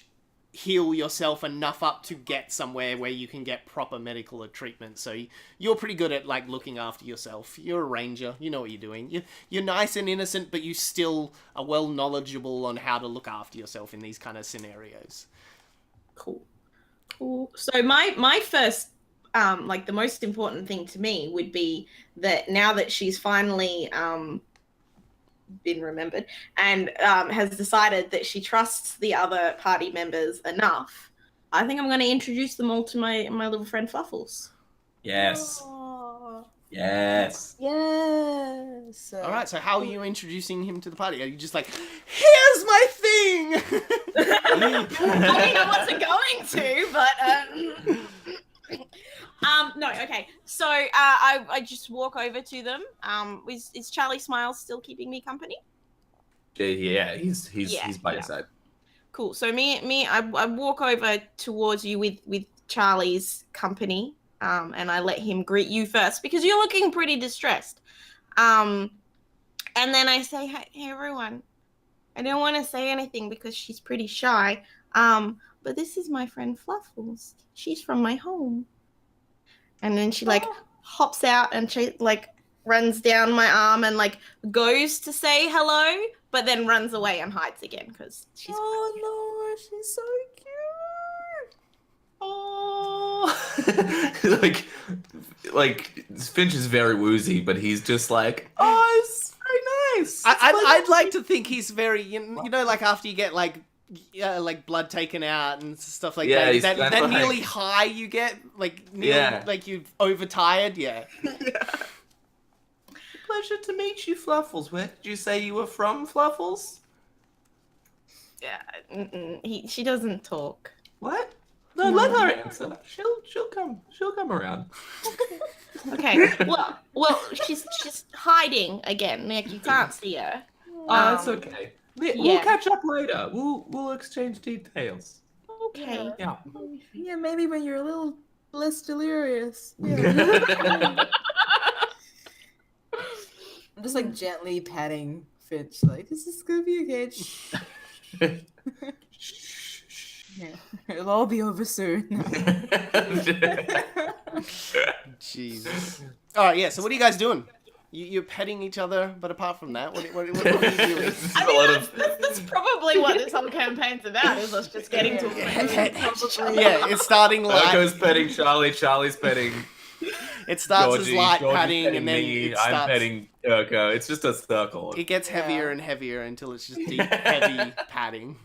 Speaker 1: heal yourself enough up to get somewhere where you can get proper medical treatment. So you're pretty good at like looking after yourself. You're a ranger. You know what you're doing. You're nice and innocent, but you still are well knowledgeable on how to look after yourself in these kind of scenarios.
Speaker 3: Cool. So my first, like the most important thing to me would be that now that she's finally been remembered and has decided that she trusts the other party members enough, I think I'm going to introduce them all to my little friend Fluffles.
Speaker 2: yes.
Speaker 4: Aw.
Speaker 2: Yes.
Speaker 4: Yes.
Speaker 1: All right, so how are you introducing him to the party? Are you just like, here's my thing?
Speaker 3: I mean, I wasn't going to, but no, okay. So I just walk over to them. Is Charlie Smiles still keeping me company?
Speaker 2: Yeah, he's by your side.
Speaker 3: Cool. So I walk over towards you with Charlie's company, and I let him greet you first because you're looking pretty distressed. And then I say, hey everyone, I don't want to say anything because she's pretty shy. But this is my friend Fluffles. She's from my home. And then she like hops out and she like runs down my arm and like goes to say hello, but then runs away and hides again because she's.
Speaker 4: Oh no, she's so cute.
Speaker 2: Oh, like Finch is very woozy, but he's just like, oh, it's very nice.
Speaker 1: I'd like to think he's very, you know, like after you get like blood taken out and stuff like
Speaker 2: Yeah,
Speaker 1: that.
Speaker 2: he's
Speaker 1: That
Speaker 2: kind of
Speaker 1: nearly
Speaker 2: like-
Speaker 1: high you get, like
Speaker 2: Yeah.
Speaker 1: like you've overtired. Yeah.
Speaker 2: Pleasure to meet you, Fluffles. Where did you say you were from, Fluffles?
Speaker 3: Yeah, she doesn't talk.
Speaker 2: What? No, let her answer. She'll come around.
Speaker 3: Okay. Well, she's hiding again. Like you can't see her.
Speaker 2: Oh, that's okay. We'll
Speaker 3: Yeah.
Speaker 2: catch up later. We'll exchange details.
Speaker 3: Okay.
Speaker 2: Yeah.
Speaker 4: Yeah, maybe when you're a little less delirious. Yeah. I'm just like gently patting Finch, like, this is gonna be okay. Shh. Yeah. It'll all be over soon.
Speaker 1: Jesus. All right, yeah. So what are you guys doing? You're petting each other, but apart from that, what are you doing?
Speaker 2: This is
Speaker 3: I
Speaker 2: a
Speaker 3: mean,
Speaker 2: lot of.
Speaker 3: that's probably what this whole campaign's about, is us just getting to
Speaker 1: Yeah, it's starting light.
Speaker 2: Urko's petting Charlie. Charlie's petting
Speaker 1: It starts
Speaker 2: Georgie.
Speaker 1: as light
Speaker 2: Georgie's
Speaker 1: patting,
Speaker 2: petting
Speaker 1: and then
Speaker 2: me.
Speaker 1: it
Speaker 2: I'm
Speaker 1: starts.
Speaker 2: petting Urko. It's just a circle.
Speaker 1: It gets heavier and heavier until it's just deep, heavy patting.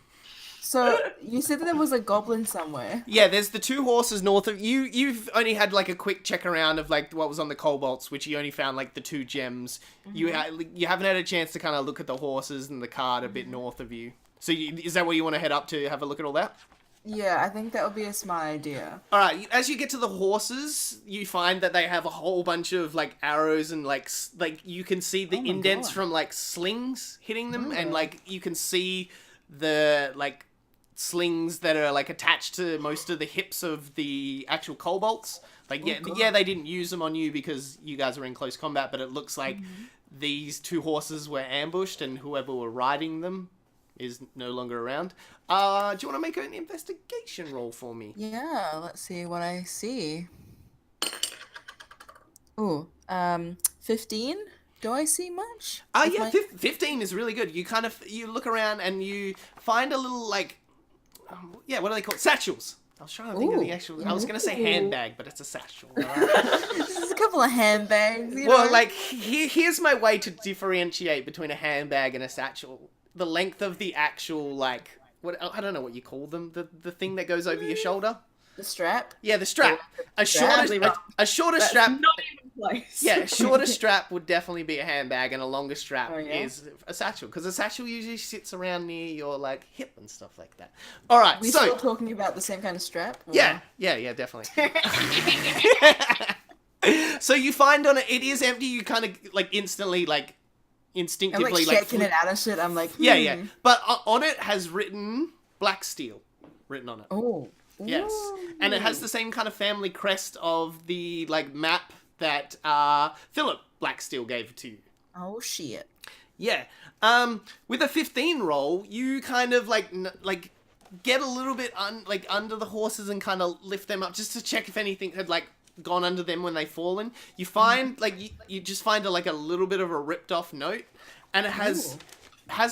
Speaker 4: So you said that there was a goblin somewhere.
Speaker 1: Yeah, there's the two horses north of you. You've only had like a quick check around of like what was on the kobolds, which you only found like the 2 gems. You haven't had a chance to kind of look at the horses and the cart a bit north of you. So is that where you want to head up to have a look at all that?
Speaker 4: Yeah, I think that would be a smart idea.
Speaker 1: All right. As you get to the horses, you find that they have a whole bunch of like arrows and like you can see the
Speaker 4: my
Speaker 1: indents
Speaker 4: God.
Speaker 1: from like slings hitting them, and like you can see the like slings that are like attached to most of the hips of the actual kobolds. Like yeah, they didn't use them on you because you guys were in close combat, but it looks like these 2 horses were ambushed, and whoever were riding them is no longer around. Do you want to make an investigation roll for me?
Speaker 4: Yeah, let's see what I see. Ooh, 15? Do I see much? With
Speaker 1: Yeah,
Speaker 4: my-
Speaker 1: 15 is really good. You look around and you find a little like, what are they called? Satchels. I was trying to think of the actual. I was gonna say handbag, but it's a satchel. All right?
Speaker 4: Just a couple of handbags. You
Speaker 1: Well,
Speaker 4: know?
Speaker 1: like here's my way to differentiate between a handbag and a satchel. The length of the actual like I don't know what you call them. The thing that goes over your shoulder.
Speaker 4: the strap.
Speaker 1: Yeah, the strap. A shorter strap.
Speaker 3: Not even close.
Speaker 1: Yeah, a shorter strap would definitely be a handbag, and a longer strap
Speaker 4: Oh, yeah?
Speaker 1: is a satchel, because a satchel usually sits around near your like hip and stuff like that. All right,
Speaker 4: We
Speaker 1: so
Speaker 4: still talking about the same kind of strap? Or-
Speaker 1: yeah, definitely. So you find on it is empty. You kind of like instantly like
Speaker 4: I'm
Speaker 1: instinctively
Speaker 4: like shaking it out and shit. I'm like,
Speaker 1: Yeah, but on it has written Black Steel written on it.
Speaker 4: Oh.
Speaker 1: Yes, and it has the same kind of family crest of the like map that Philip Blacksteel gave to you.
Speaker 4: Oh shit.
Speaker 1: Yeah. With a 15 roll, you kind of like get a little bit under the horses and kind of lift them up just to check if anything had like gone under them when they fallen. You find like you just find a little bit of a ripped off note, and it has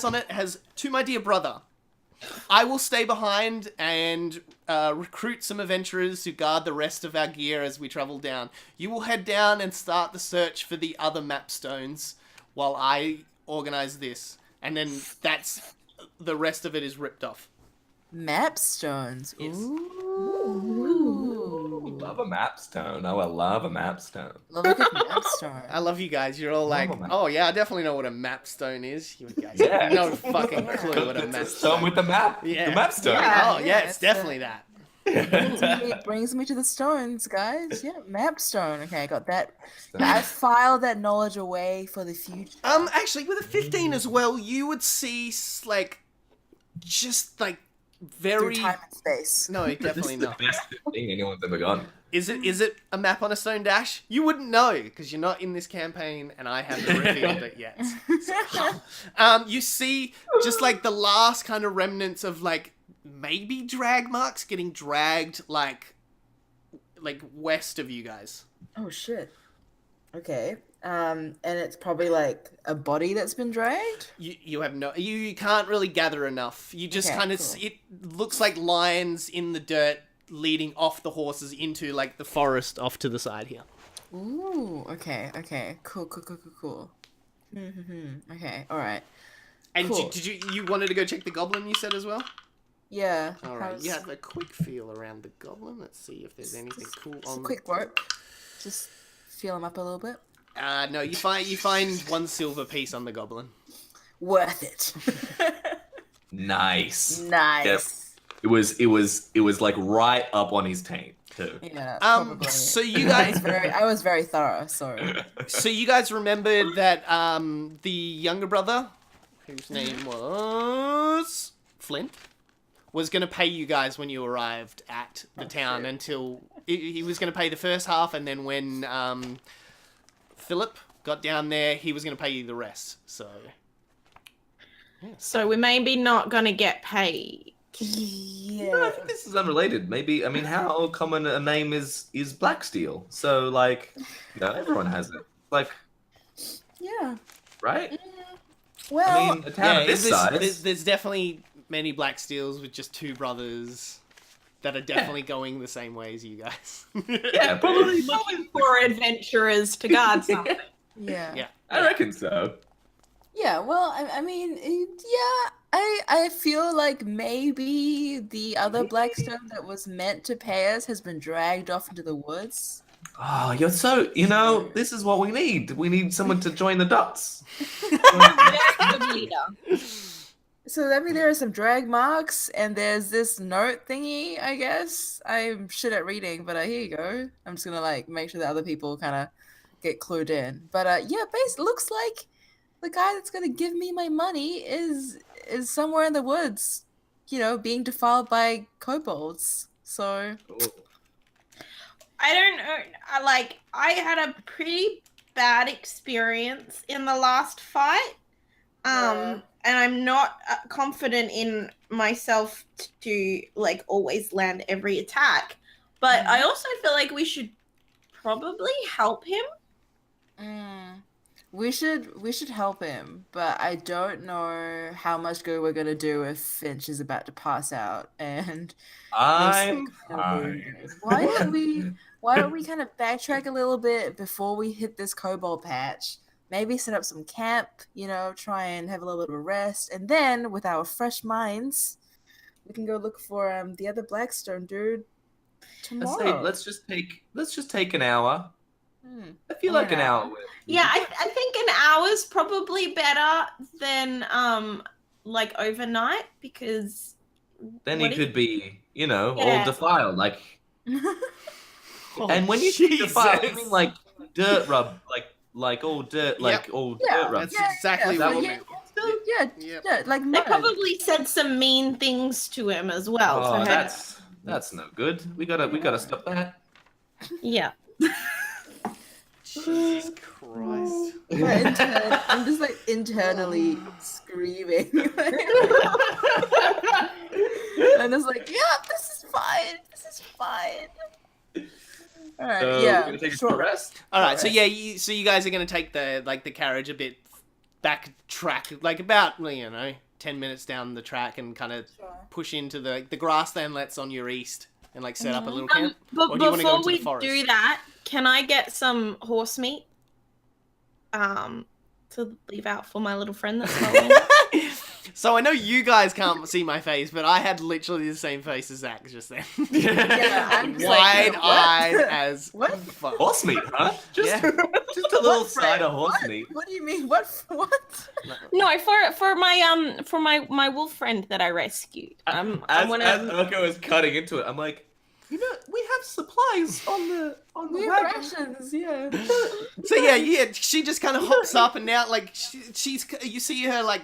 Speaker 1: on it to my dear brother. I will stay behind and recruit some adventurers who guard the rest of our gear as we travel down. You will head down and start the search for the other map stones while I organize this. And then the rest of it is ripped off.
Speaker 4: Map stones.
Speaker 1: Yes.
Speaker 4: Ooh.
Speaker 2: Love a map stone. Oh, I love a map stone.
Speaker 4: Love a good map stone.
Speaker 1: I love you guys. You're all like,
Speaker 2: Love a map.
Speaker 1: oh yeah, I definitely know what a map stone is. You guys
Speaker 2: Yeah.
Speaker 1: have no fucking clue what a
Speaker 2: It's
Speaker 1: map
Speaker 2: a stone with the map.
Speaker 1: Yeah.
Speaker 2: The map stone.
Speaker 1: Yeah. Oh
Speaker 4: Yeah,
Speaker 1: yeah, it's
Speaker 4: it's
Speaker 1: definitely that.
Speaker 4: It brings me to the stones, guys. Yeah, map stone. Okay, I got that. I filed that knowledge away for the future.
Speaker 1: Actually, with a 15 as well, you would see just like
Speaker 4: Through
Speaker 1: very.
Speaker 4: time and space.
Speaker 1: No,
Speaker 2: This
Speaker 1: definitely
Speaker 2: is the
Speaker 1: not.
Speaker 2: best thing anyone's ever gotten.
Speaker 1: Is it a map on a stone dash? You wouldn't know because you're not in this campaign, and I haven't revealed it yet. You see just like the last kind of remnants of like maybe drag marks getting dragged like west of you guys.
Speaker 4: Oh shit. Okay. And it's probably like a body that's been dragged.
Speaker 1: You have no you can't really gather enough. You just
Speaker 4: Okay,
Speaker 1: kind of
Speaker 4: cool.
Speaker 1: it looks like lines in the dirt leading off the horses into like the forest off to the side here.
Speaker 4: Ooh. Okay. Okay. Cool. Okay. All right.
Speaker 1: And
Speaker 4: Cool.
Speaker 1: did you wanted to go check the goblin? You said as well.
Speaker 4: Yeah.
Speaker 1: All right,
Speaker 4: how's-
Speaker 1: you have a quick feel around the goblin. Let's see if there's anything cool
Speaker 4: Just a
Speaker 1: on.
Speaker 4: quick rope. Just feel him up a little bit.
Speaker 1: No, you find 1 silver piece on the goblin.
Speaker 4: Worth it.
Speaker 2: Nice.
Speaker 4: Nice.
Speaker 2: It was like right up on his taint too.
Speaker 4: Yeah. Probably.
Speaker 1: So you guys,
Speaker 4: I was very thorough. So.
Speaker 1: so you guys remembered that the younger brother whose name was Flint, was going to pay you guys when you arrived at the town
Speaker 4: shit.
Speaker 1: until he was going to pay the first half, and then when Philip got down there, he was going to pay you the rest. So
Speaker 3: So we're maybe not gonna get paid.
Speaker 2: No, I
Speaker 4: Yeah.
Speaker 2: think this is unrelated. Maybe, I mean, how common a name is Blacksteel? So, like, everyone has it. Like,
Speaker 4: Yeah.
Speaker 2: right?
Speaker 4: Well,
Speaker 2: I mean, a town of this size.
Speaker 1: there's definitely many Black Steels with just two brothers that are definitely going the same way as you guys.
Speaker 2: Yeah,
Speaker 3: Probably looking for adventurers to guard something.
Speaker 4: yeah.
Speaker 1: Yeah.
Speaker 2: I reckon so.
Speaker 4: Yeah, well, I mean, I feel like maybe the other Blackstone that was meant to pay us has been dragged off into the woods.
Speaker 2: Oh, you're so, this is what we need. We need someone to join the dots.
Speaker 3: Very good leader.
Speaker 4: So I mean, there are some drag marks, and there's this note thingy. I guess I'm shit at reading, but here you go. I'm just gonna like make sure that other people kind of get clued in. But yeah, looks like the guy that's gonna give me my money is somewhere in the woods, being defiled by kobolds. So
Speaker 2: Cool.
Speaker 3: I don't know. I had a pretty bad experience in the last fight.
Speaker 4: Yeah.
Speaker 3: And I'm not confident in myself to like always land every attack. But I also feel like we should probably help him.
Speaker 4: we should help him, but I don't know how much good we're gonna do if Finch is about to pass out and
Speaker 2: I'm
Speaker 4: fine.
Speaker 2: fine.
Speaker 4: Why don't we kind of backtrack a little bit before we hit this kobold patch? Maybe set up some camp, try and have a little bit of a rest, and then with our fresh minds, we can go look for the other Blackstone dude tomorrow.
Speaker 2: Let's just take an hour. I feel
Speaker 4: Yeah.
Speaker 2: like an hour.
Speaker 3: Yeah, I think an hour's probably better than like overnight because
Speaker 2: Then
Speaker 3: what
Speaker 2: he could be, all
Speaker 3: Yeah.
Speaker 2: defiled, like.
Speaker 1: Oh,
Speaker 2: And when you say defiled, you
Speaker 1: Jesus.
Speaker 2: mean like dirt rub, like all dirt, like all
Speaker 4: Yeah,
Speaker 2: dirt rub.
Speaker 1: That's exactly
Speaker 2: that
Speaker 1: what
Speaker 2: would
Speaker 1: we
Speaker 4: yeah,
Speaker 1: Yep.
Speaker 4: yeah, like
Speaker 3: they
Speaker 4: mud.
Speaker 3: probably said some mean things to him as well.
Speaker 2: Oh,
Speaker 3: so
Speaker 2: that's no good. We gotta stop that.
Speaker 3: yeah.
Speaker 1: Jesus Christ.
Speaker 4: I'm just like internally screaming. I'm just like, yeah, this is fine. This is fine. All right,
Speaker 2: So
Speaker 4: yeah.
Speaker 2: we're gonna take a
Speaker 4: short
Speaker 2: short rest.
Speaker 1: All right, so
Speaker 4: Alright.
Speaker 1: yeah, so you guys are gonna take the carriage a bit backtrack, like about 10 minutes down the track, and kind of push into the grasslandlets on your east, and like set up a little camp.
Speaker 3: But
Speaker 1: Or do you wanna go
Speaker 3: before
Speaker 1: into the
Speaker 3: we
Speaker 1: forest?
Speaker 3: do that, can I get some horse meat? To leave out for my little friend that's following.
Speaker 1: So I know you guys can't see my face, but I had literally the same face as Zach just then.
Speaker 4: Yeah, I'm just like,
Speaker 1: Wide-eyed
Speaker 4: what?
Speaker 1: as
Speaker 4: What?
Speaker 1: fuck.
Speaker 2: Horse meat, huh? Just,
Speaker 1: Yeah.
Speaker 2: just a little
Speaker 4: What,
Speaker 2: side of
Speaker 4: Fred?
Speaker 2: horse
Speaker 4: What?
Speaker 2: meat.
Speaker 4: What do you mean? What?
Speaker 3: No, for my wolf friend that I rescued. I
Speaker 2: As
Speaker 3: wanna.
Speaker 2: Urko was cutting into it, I'm like, we have supplies on the
Speaker 4: We have
Speaker 2: wagon.
Speaker 4: rations, yeah.
Speaker 1: So yeah, she just kind of hops up, and now like she's you see her like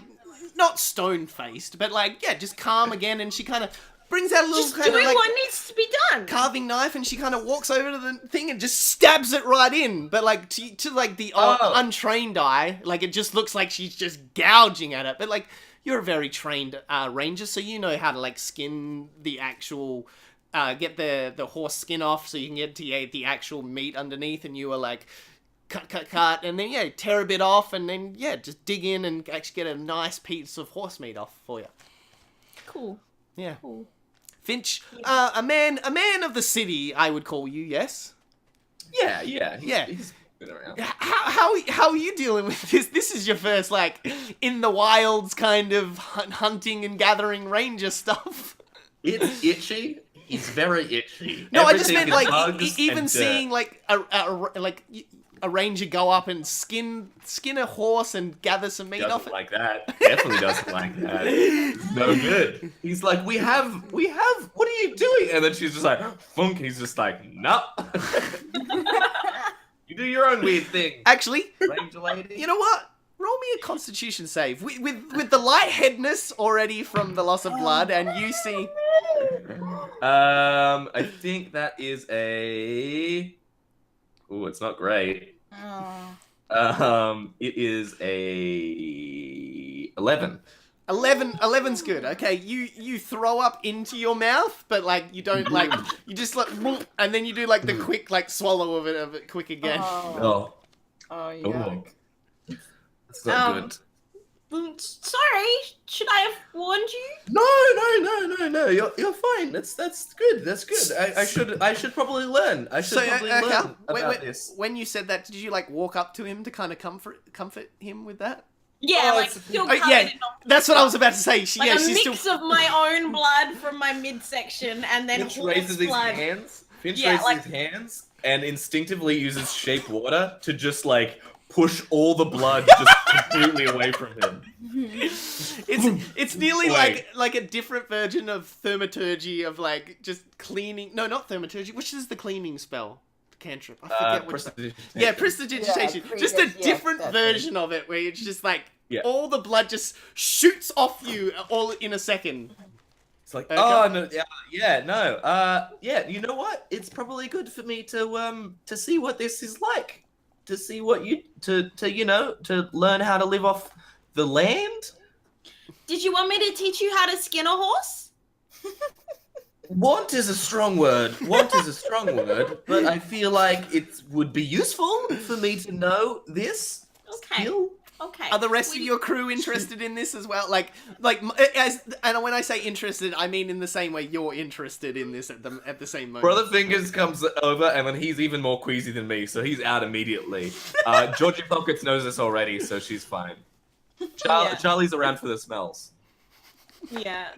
Speaker 1: not stone faced, but like just calm again, and she kind of brings out a little
Speaker 3: Just
Speaker 1: kind of
Speaker 3: doing
Speaker 1: like
Speaker 3: what needs to be done.
Speaker 1: carving knife, and she kind of walks over to the thing and just stabs it right in. But like to like the
Speaker 2: Oh.
Speaker 1: untrained eye, like it just looks like she's just gouging at it. But like you're a very trained ranger, so you know how to like skin the actual. Get the horse skin off so you can get to the actual meat underneath, and you were like cut, and then tear a bit off, and then just dig in and actually get a nice piece of horse meat off for you.
Speaker 3: Cool.
Speaker 1: Yeah,
Speaker 3: Cool.
Speaker 1: Finch, a man of the city, I would call you. Yes.
Speaker 2: Yeah. He's been around.
Speaker 1: How are you dealing with this? This is your first like in the wilds kind of hunting and gathering ranger stuff.
Speaker 2: It's itchy. He's very itchy.
Speaker 1: No, I just
Speaker 2: Everything
Speaker 1: meant
Speaker 2: is
Speaker 1: like
Speaker 2: bugs
Speaker 1: even
Speaker 2: and
Speaker 1: seeing
Speaker 2: dirt.
Speaker 1: like a ranger go up and skin a horse and gather some meat off
Speaker 2: Doesn't
Speaker 1: it.
Speaker 2: like that. Definitely doesn't like that. No good. He's like, we have. What are you doing? And then she's just like, funk. He's just like, no. You do your own weird thing,
Speaker 1: Actually,
Speaker 2: ranger lady.
Speaker 1: you know what? roll me a Constitution save with the lightheadedness already from the loss of blood, and you see.
Speaker 2: I think that is a. Ooh, it's not great. It is a 11.
Speaker 1: 11's good. Okay, you throw up into your mouth, but like you don't like you just like whoop, and then you do like the quick like swallow of it quick again.
Speaker 2: Oh,
Speaker 4: Yuck.
Speaker 2: that's not good.
Speaker 3: Sorry, should I have warned you?
Speaker 2: No. You're fine. That's good. That's good. I should probably learn. I should probably learn about this.
Speaker 1: When you said that, did you like walk up to him to kind of comfort him with that?
Speaker 3: Yeah,
Speaker 2: Oh,
Speaker 3: like
Speaker 2: it's-
Speaker 3: still
Speaker 1: Oh,
Speaker 3: covered
Speaker 1: yeah,
Speaker 3: in
Speaker 1: that's what I was about to say.
Speaker 3: like
Speaker 1: She's
Speaker 3: a mix
Speaker 1: still.
Speaker 3: of my own blood from my midsection and then
Speaker 2: Finch
Speaker 3: horse
Speaker 2: raises his
Speaker 3: blood.
Speaker 2: hands. Finch
Speaker 3: Yeah,
Speaker 2: raises
Speaker 3: like-
Speaker 2: his hands and instinctively uses shape water to just like push all the blood just completely away from him.
Speaker 1: It's nearly
Speaker 2: Wait.
Speaker 1: like a different version of thaumaturgy of like just cleaning. No, not thaumaturgy. Which is the cleaning spell? Cantrip. I forget what.
Speaker 2: Prestidigitation.
Speaker 1: Yeah, prestidigitation.
Speaker 4: Yeah,
Speaker 1: Just a
Speaker 4: yeah,
Speaker 1: different
Speaker 4: that
Speaker 1: version of it where it's just like
Speaker 2: Yeah.
Speaker 1: all the blood just shoots off you all in a second.
Speaker 2: It's like,
Speaker 1: Okay.
Speaker 2: oh no, yeah. You know what? It's probably good for me to see what this is like, to see what you to learn how to live off the land.
Speaker 3: Did you want me to teach you how to skin a horse?
Speaker 2: Want is a strong word. Want is a strong word, but I feel like it would be useful for me to know this
Speaker 3: Okay.
Speaker 2: skill.
Speaker 3: Okay.
Speaker 1: Are the rest of your crew interested in this as well? And when I say interested, I mean in the same way you're interested in this at the same moment.
Speaker 2: Brother Fingers comes over, and then he's even more queasy than me, so he's out immediately. Georgie Pockets knows this already, so she's fine.
Speaker 3: Yeah.
Speaker 2: Charlie's around for the smells.
Speaker 3: Yeah.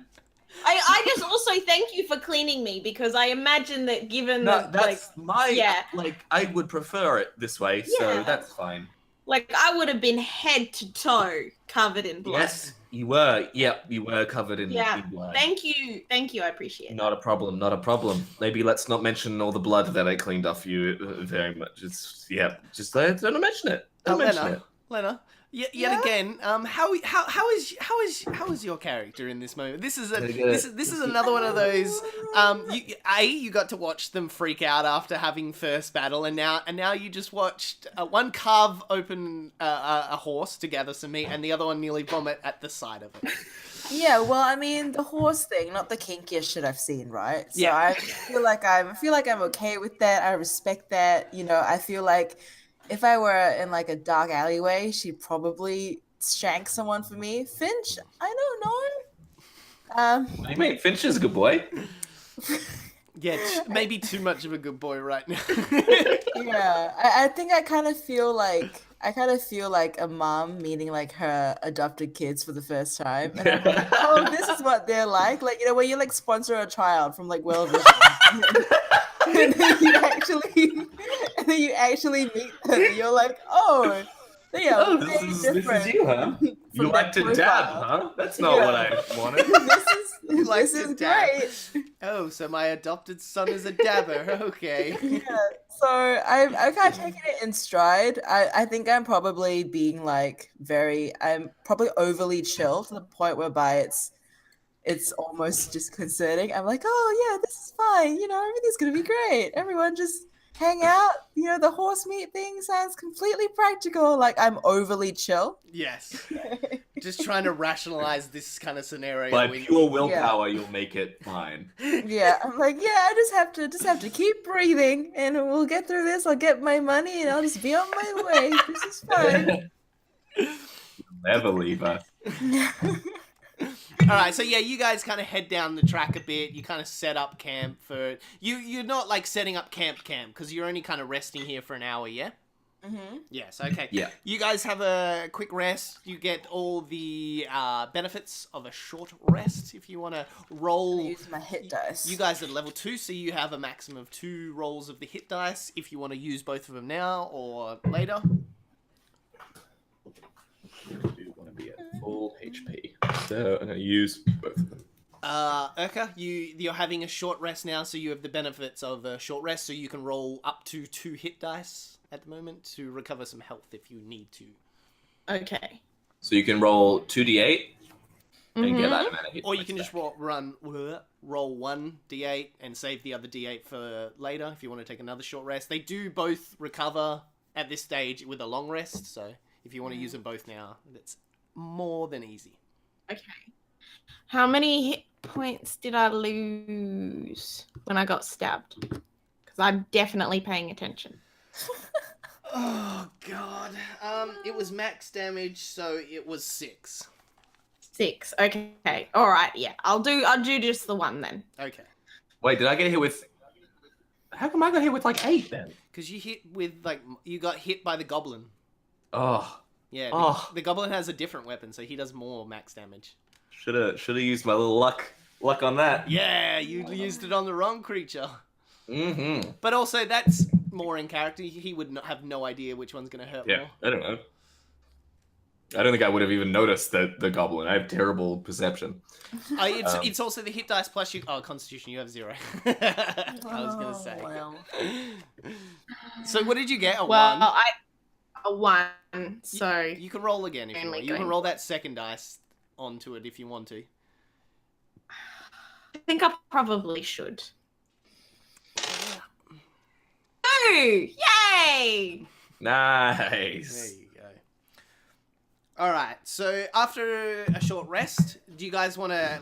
Speaker 3: I just also thank you for cleaning me because I imagine that given
Speaker 2: No,
Speaker 3: the
Speaker 2: that's
Speaker 3: yeah.
Speaker 2: I would prefer it this way, so
Speaker 3: Yeah.
Speaker 2: that's fine.
Speaker 3: like I would have been head to toe covered in blood.
Speaker 2: Yes, you were. Yep, you were covered in,
Speaker 3: Yeah.
Speaker 2: in blood.
Speaker 3: Thank you. I appreciate it.
Speaker 2: Not a problem. Not a problem. Maybe let's not mention all the blood that I cleaned off you very much. Just don't mention it. Don't mention it.
Speaker 1: Lena, yet again, how is your character in this moment? This is another one of those. You got to watch them freak out after having first battle, and now you just watched one carve open a horse to gather some meat, and the other one nearly vomit at the sight of it.
Speaker 4: Yeah, well, I mean, the horse thing, not the kinkiest shit I've seen, right? So
Speaker 1: Yeah.
Speaker 4: I feel like I'm okay with that. I respect that. You know, I feel like if I were in like a dark alleyway, she'd probably shank someone for me. Finch, I don't know.
Speaker 2: What do you mean? Finch is a good boy.
Speaker 1: Yeah, maybe too much of a good boy right now.
Speaker 4: Yeah, I think I kind of feel like a mom meeting like her adopted kids for the first time. And I'm like, oh, this is what they're like. Like, you know, where you like sponsor a child from like World Vision. and then you actually meet them. You're like, oh, they are
Speaker 2: Oh,
Speaker 4: very
Speaker 2: this
Speaker 4: different.
Speaker 2: is you, huh? You
Speaker 4: from
Speaker 2: like
Speaker 4: that
Speaker 2: to dab,
Speaker 4: profile.
Speaker 2: huh? That's not
Speaker 4: Yeah.
Speaker 2: what I wanted.
Speaker 1: Like
Speaker 4: this
Speaker 1: to
Speaker 4: is
Speaker 1: dab.
Speaker 4: great.
Speaker 1: Oh, so my adopted son is a dabber. Okay.
Speaker 4: Yeah, so I'm kind of taking it in stride. I think I'm probably being like I'm probably overly chill to the point whereby it's almost disconcerting. I'm like, oh yeah, this is fine. You know, everything's gonna be great. Everyone just hang out. You know, the horse meat thing sounds completely practical. Like I'm overly chill.
Speaker 1: Yes. Just trying to rationalize this kind of scenario.
Speaker 2: By
Speaker 1: in-
Speaker 2: pure willpower, you'll make it fine.
Speaker 4: Yeah, I'm like, yeah, I just have to keep breathing, and we'll get through this. I'll get my money, and I'll just be on my way. This is fine.
Speaker 2: Never leave us.
Speaker 1: All right, so yeah, you guys kind of head down the track a bit. You kind of set up camp for you're not like setting up camp because you're only kind of resting here for an hour, yeah?
Speaker 4: Mm-hmm.
Speaker 1: Yes, okay.
Speaker 2: Yeah.
Speaker 1: You guys have a quick rest. You get all the benefits of a short rest if you want to roll.
Speaker 4: Use my hit dice.
Speaker 1: You guys are level 2, so you have a maximum of 2 rolls of the hit dice if you want to use both of them now or later.
Speaker 2: I do want to be at full HP, so I'm going to use both of them.
Speaker 1: Urka, you're having a short rest now, so you have the benefits of a short rest, so you can roll up to 2 hit dice at the moment to recover some health if you need to.
Speaker 3: Okay.
Speaker 2: So you can roll 2d8 and get
Speaker 3: Mhm.
Speaker 2: that amount of hit
Speaker 1: Or you
Speaker 2: points
Speaker 1: can just
Speaker 2: back.
Speaker 1: roll one d8 and save the other d8 for later if you want to take another short rest. They do both recover at this stage with a long rest, so if you want to use them both now, that's more than easy.
Speaker 3: Okay. How many hit points did I lose when I got stabbed? Because I'm definitely paying attention.
Speaker 1: Oh god. It was max damage, so it was 6.
Speaker 3: 6. Okay. All right. Yeah. I'll do just the one then.
Speaker 1: Okay.
Speaker 2: Wait, did I get hit with... How come I got hit with like 8 then?
Speaker 1: Because you got hit by the goblin.
Speaker 2: Oh,
Speaker 1: Yeah,
Speaker 2: Oh.
Speaker 1: the goblin has a different weapon, so he does more max damage.
Speaker 2: should have used my little luck on that.
Speaker 1: Yeah, you used it on the wrong creature.
Speaker 2: Mm-hmm.
Speaker 1: But also, that's more in character. He would not have no idea which one's going to hurt
Speaker 2: Yeah,
Speaker 1: more.
Speaker 2: I don't know. I don't think I would have even noticed the goblin. I have terrible perception.
Speaker 1: It's also the hit dice plus Constitution. You have 0. I was going to say.
Speaker 4: Well.
Speaker 1: So what did you get? A
Speaker 3: Well,
Speaker 1: 1.
Speaker 3: a 1. So
Speaker 1: You can roll again if you
Speaker 3: Only
Speaker 1: want. You can
Speaker 3: going
Speaker 1: roll that second dice onto it if you want to.
Speaker 3: I think I probably should. Oh! Yay!
Speaker 2: Nice.
Speaker 1: There you go. All right. So after a short rest, do you guys want to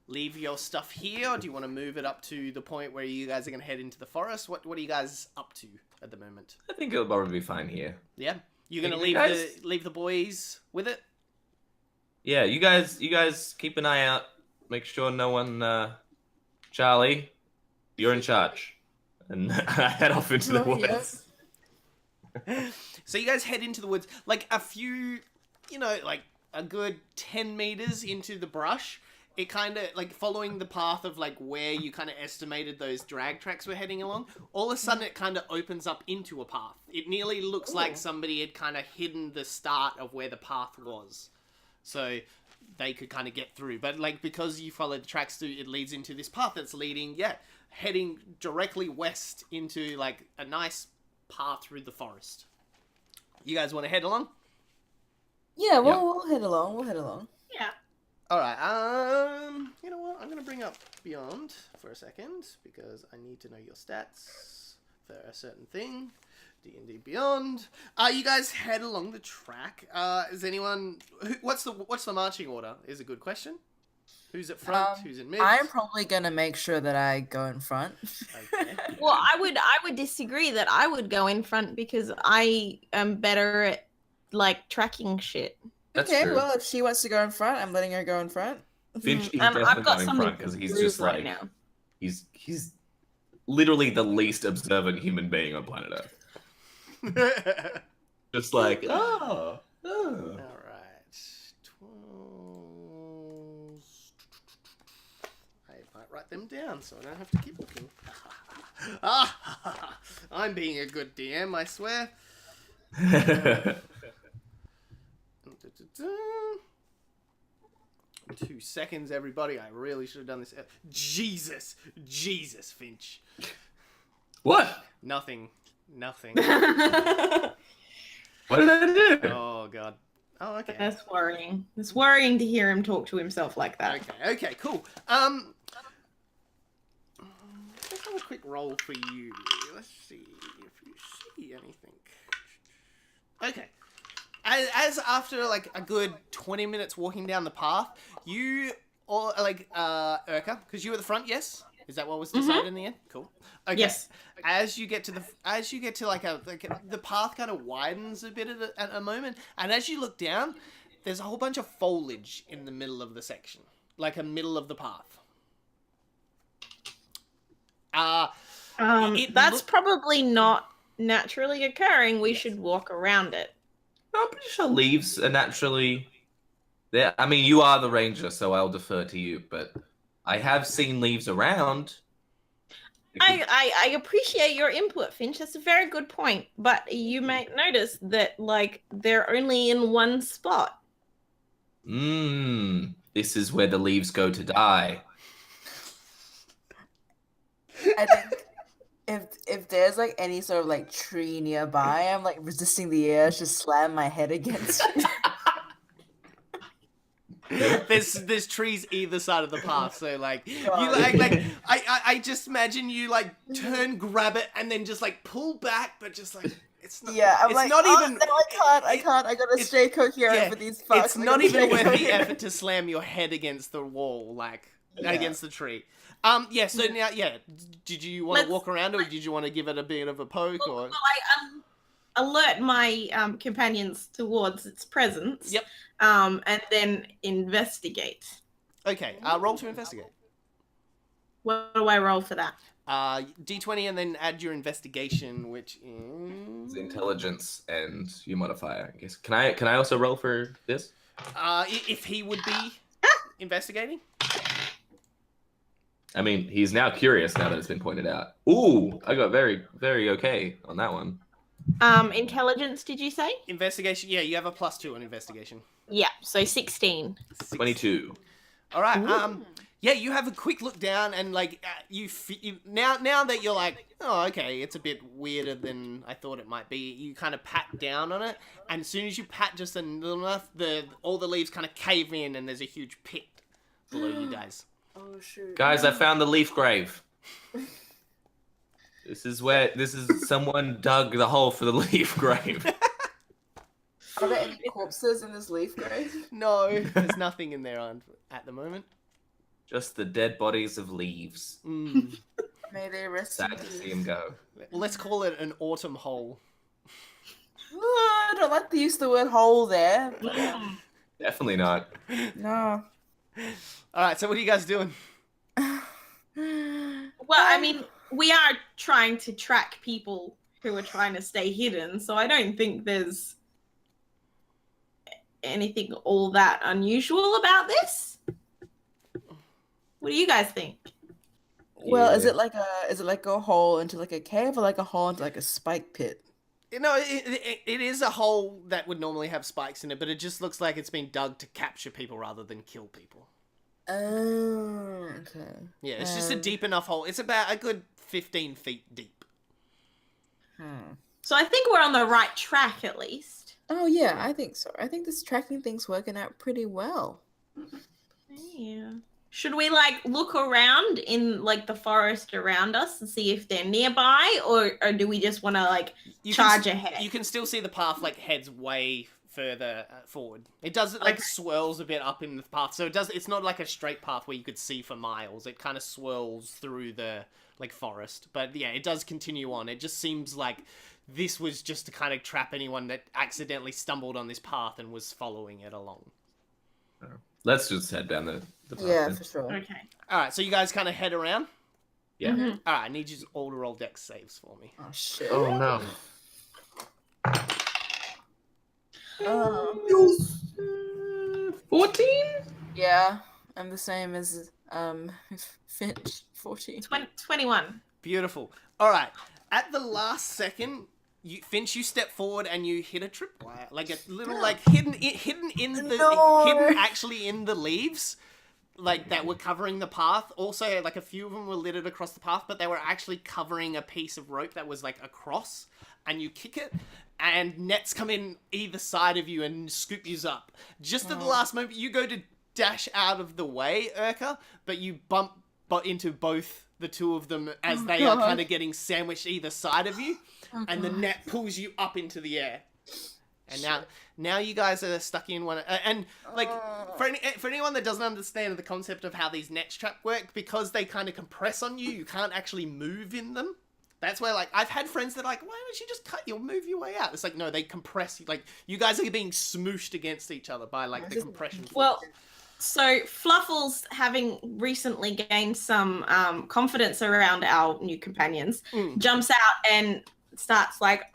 Speaker 1: leave your stuff here, or do you want to move it up to the point where you guys are going to head into the forest? What are you guys up to at the moment?
Speaker 2: I think it'll probably be fine here.
Speaker 1: Yeah, you're going to
Speaker 2: You guys-
Speaker 1: leave the boys with it.
Speaker 2: Yeah, you guys keep an eye out. Make sure no one. Charlie, you're in charge, and I head off into the
Speaker 4: Oh,
Speaker 2: woods.
Speaker 4: yes.
Speaker 1: So you guys head into the woods, like a few, a good 10 meters into the brush. It kind of, following the path of, where you kind of estimated those drag tracks were heading along, all of a sudden it kind of opens up into a path. It nearly looks like somebody had kind of hidden the start of where the path was. So they could kind of get through. But, because you follow the tracks through, it leads into this path that's heading directly west into, a nice path through the forest. You guys want to head along?
Speaker 4: Yeah, we'll head along. We'll head along.
Speaker 3: Yeah.
Speaker 1: All right. You know what? I'm gonna bring up Beyond for a second because I need to know your stats for a certain thing. D&D Beyond. You guys head along the track. Is anyone? What's the marching order? Is a good question. Who's at front? Who's in mid?
Speaker 4: I'm probably gonna make sure that I go in front.
Speaker 1: Okay.
Speaker 3: Well, I would disagree that I would go in front because I am better at tracking shit.
Speaker 2: That's
Speaker 4: Okay,
Speaker 2: true.
Speaker 4: well, if she wants to go in front, I'm letting her go in front.
Speaker 2: Finch is
Speaker 3: And
Speaker 2: definitely
Speaker 3: I've got
Speaker 2: going in
Speaker 3: something
Speaker 2: front because he's
Speaker 3: to
Speaker 2: just
Speaker 3: prove right now.
Speaker 2: he's literally the least observant human being on planet Earth. Just like
Speaker 1: All right. 12. I might write them down so I don't have to keep looking. I'm being a good DM, I swear. 2 seconds, everybody. I really should have done this. Jesus, Finch.
Speaker 2: What?
Speaker 1: Nothing.
Speaker 2: What did I do?
Speaker 1: Oh god. Oh, okay.
Speaker 3: That's worrying. It's worrying to hear him talk to himself like that.
Speaker 1: Okay, cool. Let's have a quick roll for you. Let's see if you see anything. Okay. As after a good 20 minutes walking down the path, you or Urka, because you were at the front, yes? Is that what was decided in the end? Cool. Okay.
Speaker 3: Yes.
Speaker 1: As you get to the path kind of widens a bit at a moment, and as you look down, there's a whole bunch of foliage in the middle of the section, a middle of the path.
Speaker 3: That's probably not naturally occurring. We should walk around it.
Speaker 2: I'm pretty sure leaves are naturally there. I mean, you are the ranger, so I'll defer to you, but I have seen leaves around.
Speaker 3: I appreciate your input, Finch. That's a very good point. But you might notice that they're only in one spot.
Speaker 2: This is where the leaves go to die.
Speaker 4: I think if there's like any sort of like tree nearby, I'm like resisting the urge to slam my head against it.
Speaker 1: There's trees either side of the path, so like you
Speaker 4: God.
Speaker 1: like I just imagine you like turn, grab it, and then just like pull back, but just like it's not.
Speaker 4: Yeah, I'm
Speaker 1: it's
Speaker 4: like,
Speaker 1: not
Speaker 4: oh,
Speaker 1: even.
Speaker 4: no, I can't. I gotta stay coherent
Speaker 1: Yeah,
Speaker 4: for these fucks.
Speaker 1: it's
Speaker 4: I
Speaker 1: not
Speaker 4: gotta
Speaker 1: even
Speaker 4: stay
Speaker 1: worth the
Speaker 4: coherent.
Speaker 1: effort to slam your head against the wall, like
Speaker 4: Yeah.
Speaker 1: against the tree. Yeah. So now, yeah. Did you want to
Speaker 3: Let's-
Speaker 1: walk around, or did you want to give it a bit of a poke, or?
Speaker 3: Well, I alert my companions towards its presence.
Speaker 1: Yep.
Speaker 3: And then investigate.
Speaker 1: Okay. Roll to investigate.
Speaker 3: What do I roll for that?
Speaker 1: D20 and then add your investigation, which
Speaker 2: It's
Speaker 1: is
Speaker 2: intelligence and your modifier, I guess. Can I also roll for this?
Speaker 1: if he would be investigating.
Speaker 2: I mean, he's now curious now that it's been pointed out. Ooh, I got very, very okay on that one.
Speaker 3: Intelligence, did you say?
Speaker 1: Investigation. Yeah, you have a +2 on investigation.
Speaker 3: Yeah, so 16.
Speaker 2: 22.
Speaker 1: All right. Yeah, you have a quick look down, and like now that you're like, oh, okay, it's a bit weirder than I thought it might be. You kind of pat down on it, and as soon as you pat just enough, all the leaves kind of cave in, and there's a huge pit below you guys.
Speaker 4: Oh shoot.
Speaker 2: Guys, I found the leaf grave. This is someone dug the hole for the leaf grave.
Speaker 4: Are there any corpses in this leaf grave?
Speaker 1: No, there's nothing in there at the moment.
Speaker 2: Just the dead bodies of leaves.
Speaker 1: Mm.
Speaker 4: May they rest in
Speaker 2: Sad to
Speaker 4: peace.
Speaker 2: see him go.
Speaker 1: Well, let's call it an autumn hole.
Speaker 4: Oh, I don't like to use the word hole there. But,
Speaker 2: Definitely not.
Speaker 4: no.
Speaker 1: All right, so what are you guys doing?
Speaker 3: Well, I mean, we are trying to track people who are trying to stay hidden, so I don't think there's anything all that unusual about this. What do you guys think?
Speaker 4: Well, is
Speaker 2: Yeah.
Speaker 4: it like a hole into like a cave or like a hole into like a spike pit?
Speaker 1: You know, it is a hole that would normally have spikes in it, but it just looks like it's been dug to capture people rather than kill people.
Speaker 4: Oh, okay.
Speaker 1: Yeah, it's just a deep enough hole. It's about a good 15 feet deep.
Speaker 3: So I think we're on the right track at least.
Speaker 4: Oh yeah, I think so. I think this tracking thing's working out pretty well.
Speaker 3: Yeah. Should we like look around in like the forest around us and see if they're nearby, or do we just want to like charge ahead?
Speaker 1: You can still see the path like heads way further forward. It does like swirls a bit up in the path, so it's not like a straight path where you could see for miles. It kind of swirls through the like forest, but yeah, it does continue on. It just seems like this was just to kind of trap anyone that accidentally stumbled on this path and was following it along.
Speaker 2: Let's just head down the path.
Speaker 4: Yeah,
Speaker 2: then.
Speaker 4: for sure.
Speaker 3: Okay.
Speaker 1: All right, so you guys kind of head around.
Speaker 2: Yeah.
Speaker 3: Mhm.
Speaker 1: All right, I need you all to roll dex saves for me.
Speaker 4: Oh shit.
Speaker 2: Oh no.
Speaker 4: Um,
Speaker 2: 14?
Speaker 4: yeah, I'm the same as Finch. 14.
Speaker 3: 21.
Speaker 1: Beautiful. All right, at the last second, Finch, you step forward and you hit a tripwire, like a little like hidden actually in the leaves, like that were covering the path. Also, like a few of them were littered across the path, but they were actually covering a piece of rope that was like across. And you kick it, and nets come in either side of you and scoop you up. Just at the last moment, you go to dash out of the way, Urka, but you bump into both the two of them as they are kind of getting sandwiched either side of you, and the net pulls you up into the air. And now you guys are stuck in one. And like for anyone that doesn't understand the concept of how these net trap work, because they kind of compress on you, you can't actually move in them. That's where, like, I've had friends that are like, why don't you just move your way out? It's like, no, they compress. Like, you guys are being smooshed against each other by, like, the compression force.
Speaker 3: Well, so Fluffles, having recently gained some confidence around our new companions, jumps out and starts, like,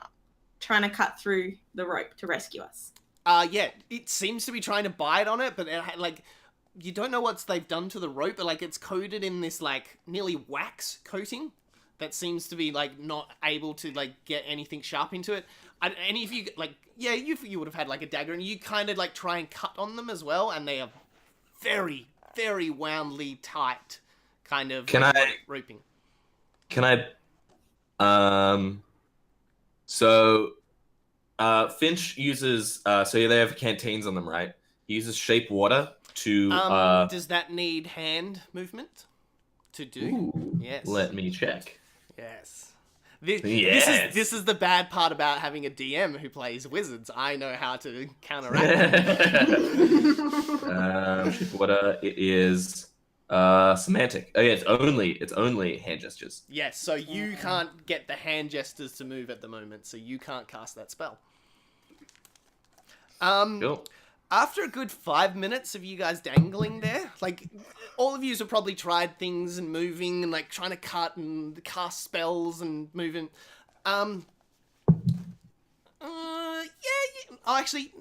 Speaker 3: trying to cut through the rope to rescue us.
Speaker 1: Yeah, it seems to be trying to bite on it, but, like, you don't know what they've done to the rope, but, like, it's coated in this, like, nearly wax coating that seems to be, like, not able to, like, get anything sharp into it. Any of you, like, yeah, you would have had, like, a dagger, and you kind of, like, try and cut on them as well, and they are very, very woundly tight kind of
Speaker 2: Can
Speaker 1: like,
Speaker 2: I-
Speaker 1: roping.
Speaker 2: Can I Um, so Finch uses so they have canteens on them, right? He uses shape water to
Speaker 1: Does that need hand movement to do?
Speaker 2: ooh,
Speaker 1: Yes.
Speaker 2: let me check.
Speaker 1: Yes. This
Speaker 2: Yes.
Speaker 1: this is the bad part about having a DM who plays wizards. I know how to counteract them.
Speaker 2: Shape water. It is semantic. Oh yeah, it's only hand gestures.
Speaker 1: Yes, so you can't get the hand gestures to move at the moment, so you can't cast that spell.
Speaker 2: Cool.
Speaker 1: After a good 5 minutes of you guys dangling there, like, all of you have probably tried things and moving and, like, trying to cut and cast spells and moving. Oh, actually,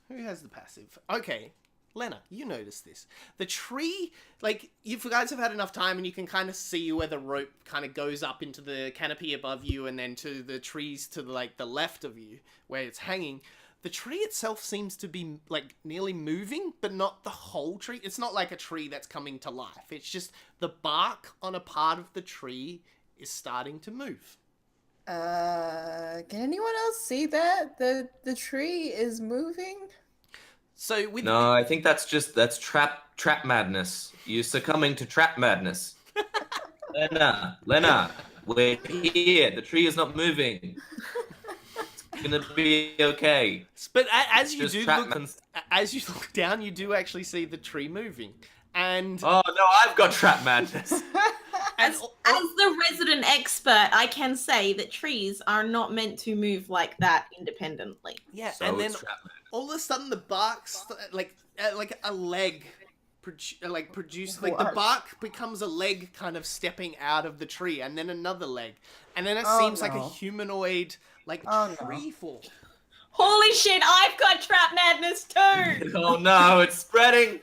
Speaker 1: who has the passive? Okay, Lena, you notice this. The tree, like, you guys have had enough time and you can kind of see where the rope kind of goes up into the canopy above you and then to the trees to, the left of you, where it's hanging. The tree itself seems to be, like, nearly moving, but not the whole tree. It's not like a tree that's coming to life. It's just the bark on a part of the tree is starting to move.
Speaker 4: Can anyone else see that? The tree is moving?
Speaker 1: So with
Speaker 2: No, I think that's trap madness. You're succumbing to trap madness. Lena, we're here. The tree is not moving. It's gonna be okay.
Speaker 1: But as
Speaker 2: Just
Speaker 1: you look down, you do actually see the tree moving, and
Speaker 2: Oh no, I've got trap madness.
Speaker 1: and
Speaker 3: As the resident expert, I can say that trees are not meant to move like that independently.
Speaker 1: yeah,
Speaker 2: So
Speaker 1: and then
Speaker 2: it's trap madness.
Speaker 1: all of a sudden the bark like a leg produce like the
Speaker 4: What?
Speaker 1: bark becomes a leg kind of stepping out of the tree, and then another leg, and then it
Speaker 4: Oh,
Speaker 1: seems like a
Speaker 4: no.
Speaker 1: humanoid
Speaker 4: Oh, no.
Speaker 1: tree form.
Speaker 3: Holy shit, I've got trap madness too!
Speaker 2: Oh no, it's spreading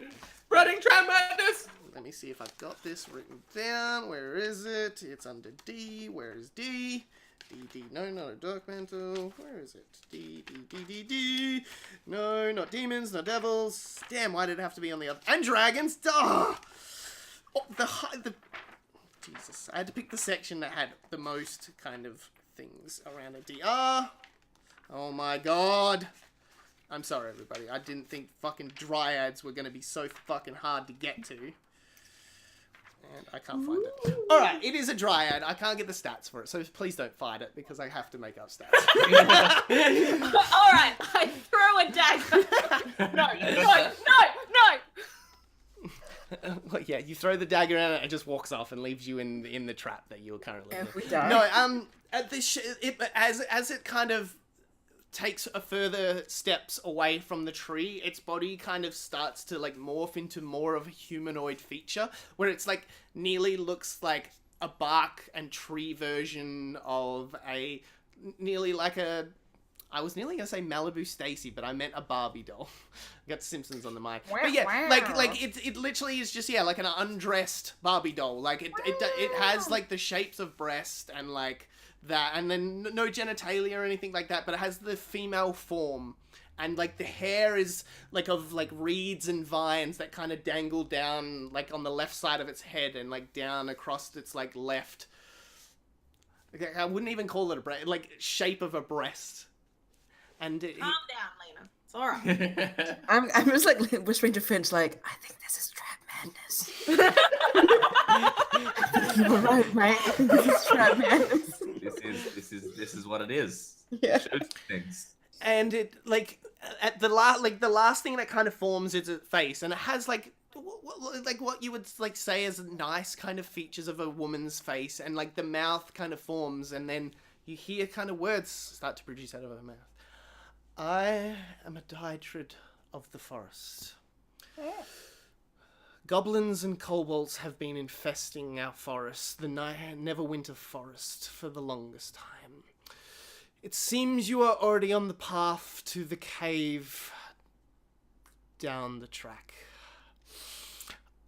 Speaker 2: trap madness.
Speaker 1: Let me see if I've got this written down. Where is it? It's under D. Where is D? D. No, not a dark mantle. Where is it? D. No, not demons, not devils. Damn, why did it have to be on the other? And dragons. Duh! Oh, the Jesus. I had to pick the section that had the most kind of things around a D. Oh my god. I'm sorry, everybody. I didn't think fucking dryads were gonna be so fucking hard to get to. And I can't find it. Alright, it is a dryad. I can't get the stats for it, so please don't fight it, because I have to make up stats.
Speaker 3: Alright, I throw a dagger. No.
Speaker 1: Well, yeah, you throw the dagger at it and it just walks off and leaves you in the trap that you're currently in.
Speaker 4: If we die.
Speaker 1: No, at this as it kind of takes a further steps away from the tree, its body kind of starts to like morph into more of a humanoid feature, where it's like nearly looks like a bark and tree version of a nearly like a. I was nearly gonna say Malibu Stacy, but I meant a Barbie doll. Got Simpsons on the mic. But yeah, like it literally is just like an undressed Barbie doll. Like it has like the shapes of breast and like that, and then no genitalia or anything like that, but it has the female form, and like the hair is like of like reeds and vines that kind of dangle down like on the left side of its head and like down across its like left. I wouldn't even call it a breast, like shape of a breast. And
Speaker 3: Calm down, Lena. It's alright.
Speaker 4: I'm just like whispering to Finch, like, I think this is trap madness. You were right, mate. I think this is trap madness.
Speaker 2: This is what it is.
Speaker 4: Yeah.
Speaker 2: It shows things.
Speaker 1: and it like at the last thing that kind of forms is its face, and it has like what you would like say as nice kind of features of a woman's face, and like the mouth kind of forms, and then you hear kind of words start to produce out of her mouth. I am a Daedrid of the forest. Goblins and kobolds have been infesting our forest, the Neverwinter Forest, for the longest time. It seems you are already on the path to the cave down the track.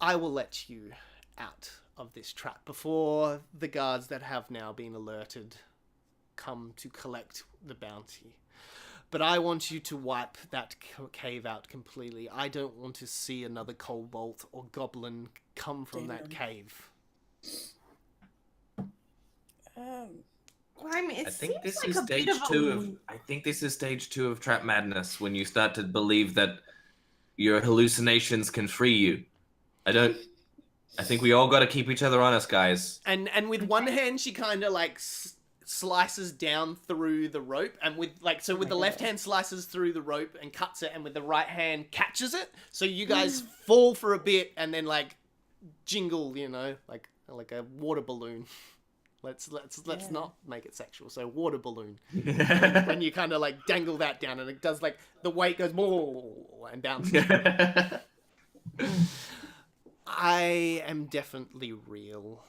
Speaker 1: I will let you out of this trap before the guards that have now been alerted come to collect the bounty. But I want you to wipe that cave out completely. I don't want to see another kobold or goblin come from that cave.
Speaker 3: Well, I mean, it
Speaker 2: I think
Speaker 3: seems
Speaker 2: this
Speaker 3: like
Speaker 2: is
Speaker 3: a bit
Speaker 2: stage
Speaker 3: of a...
Speaker 2: 2 of. I think this is stage 2 of trap madness when you start to believe that your hallucinations can free you. I think we all got to keep each other honest, guys.
Speaker 1: And with one hand, she kind of like slices down through the rope, and with like so with the left hand slices through the rope and cuts it, and with the right hand catches it. So you guys fall for a bit, and then like jingle, you know, like a water balloon. Let's not make it sexual. So water balloon. When you kind of like dangle that down, and it does like the weight goes more and bounces. I am definitely real.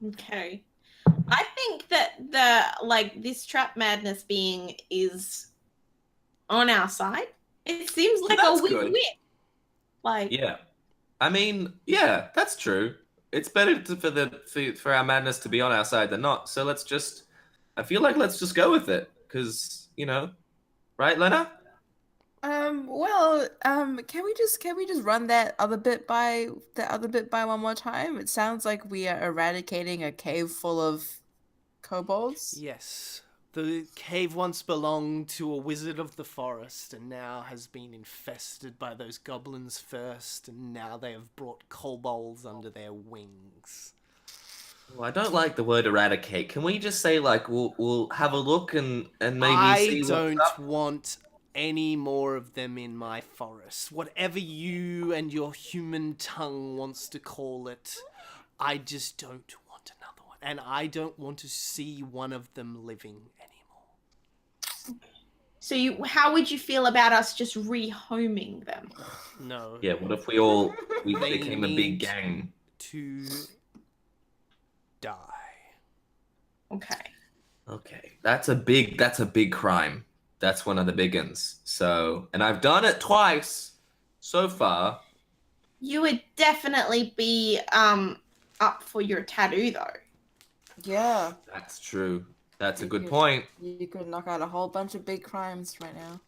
Speaker 3: Okay. I think that this trap madness being is on our side. It seems like
Speaker 2: That's
Speaker 3: a win-win.
Speaker 2: good.
Speaker 3: Like,
Speaker 2: Yeah. I mean, yeah, that's true. It's better for our madness to be on our side than not. So let's just go with it. Because, you know, right, Lena?
Speaker 4: Can we just run that other bit by one more time? It sounds like we are eradicating a cave full of kobolds.
Speaker 1: Yes. The cave once belonged to a wizard of the forest, and now has been infested by those goblins first, and now they have brought kobolds under their wings.
Speaker 2: Well, I don't like the word eradicate. Can we just say like we'll have a look and maybe see what's
Speaker 1: I
Speaker 2: up?
Speaker 1: don't want any more of them in my forest. Whatever you and your human tongue wants to call it, I just don't want another one. And I don't want to see one of them living anymore.
Speaker 3: so how would you feel about us just rehoming them?
Speaker 1: No.
Speaker 2: Yeah, what if we
Speaker 1: They
Speaker 2: became a big
Speaker 1: need
Speaker 2: gang?
Speaker 1: to die.
Speaker 3: Okay.
Speaker 2: Okay, that's a big crime. That's one of the big ones. So, and I've done it twice so far.
Speaker 3: You would definitely be up for your tattoo though.
Speaker 4: Yeah,
Speaker 2: That's true. That's a good
Speaker 4: could-
Speaker 2: point.
Speaker 4: you could knock out a whole bunch of big crimes right now.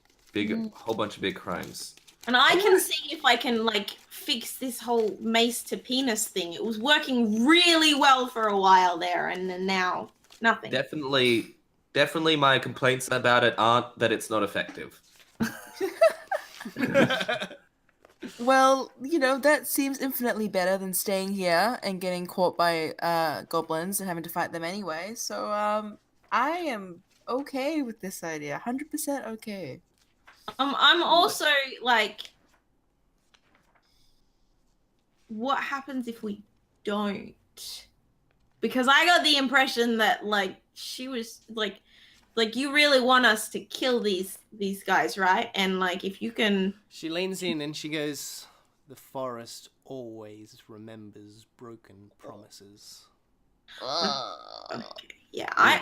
Speaker 2: Whole bunch of big crimes.
Speaker 3: And I can see if I can like fix this whole mace to penis thing. It was working really well for a while there, and then now nothing.
Speaker 2: Definitely my complaints about it aren't that it's not effective.
Speaker 4: Well, you know, that seems infinitely better than staying here and getting caught by goblins and having to fight them anyway. So, I am okay with this idea. 100% okay.
Speaker 3: I'm also like, what happens if we don't? Because I got the impression that like she was like you really want us to kill these guys, right? And like if you can...
Speaker 1: She leans in and she goes, "The forest always remembers broken promises."
Speaker 3: Okay. Yeah, I'm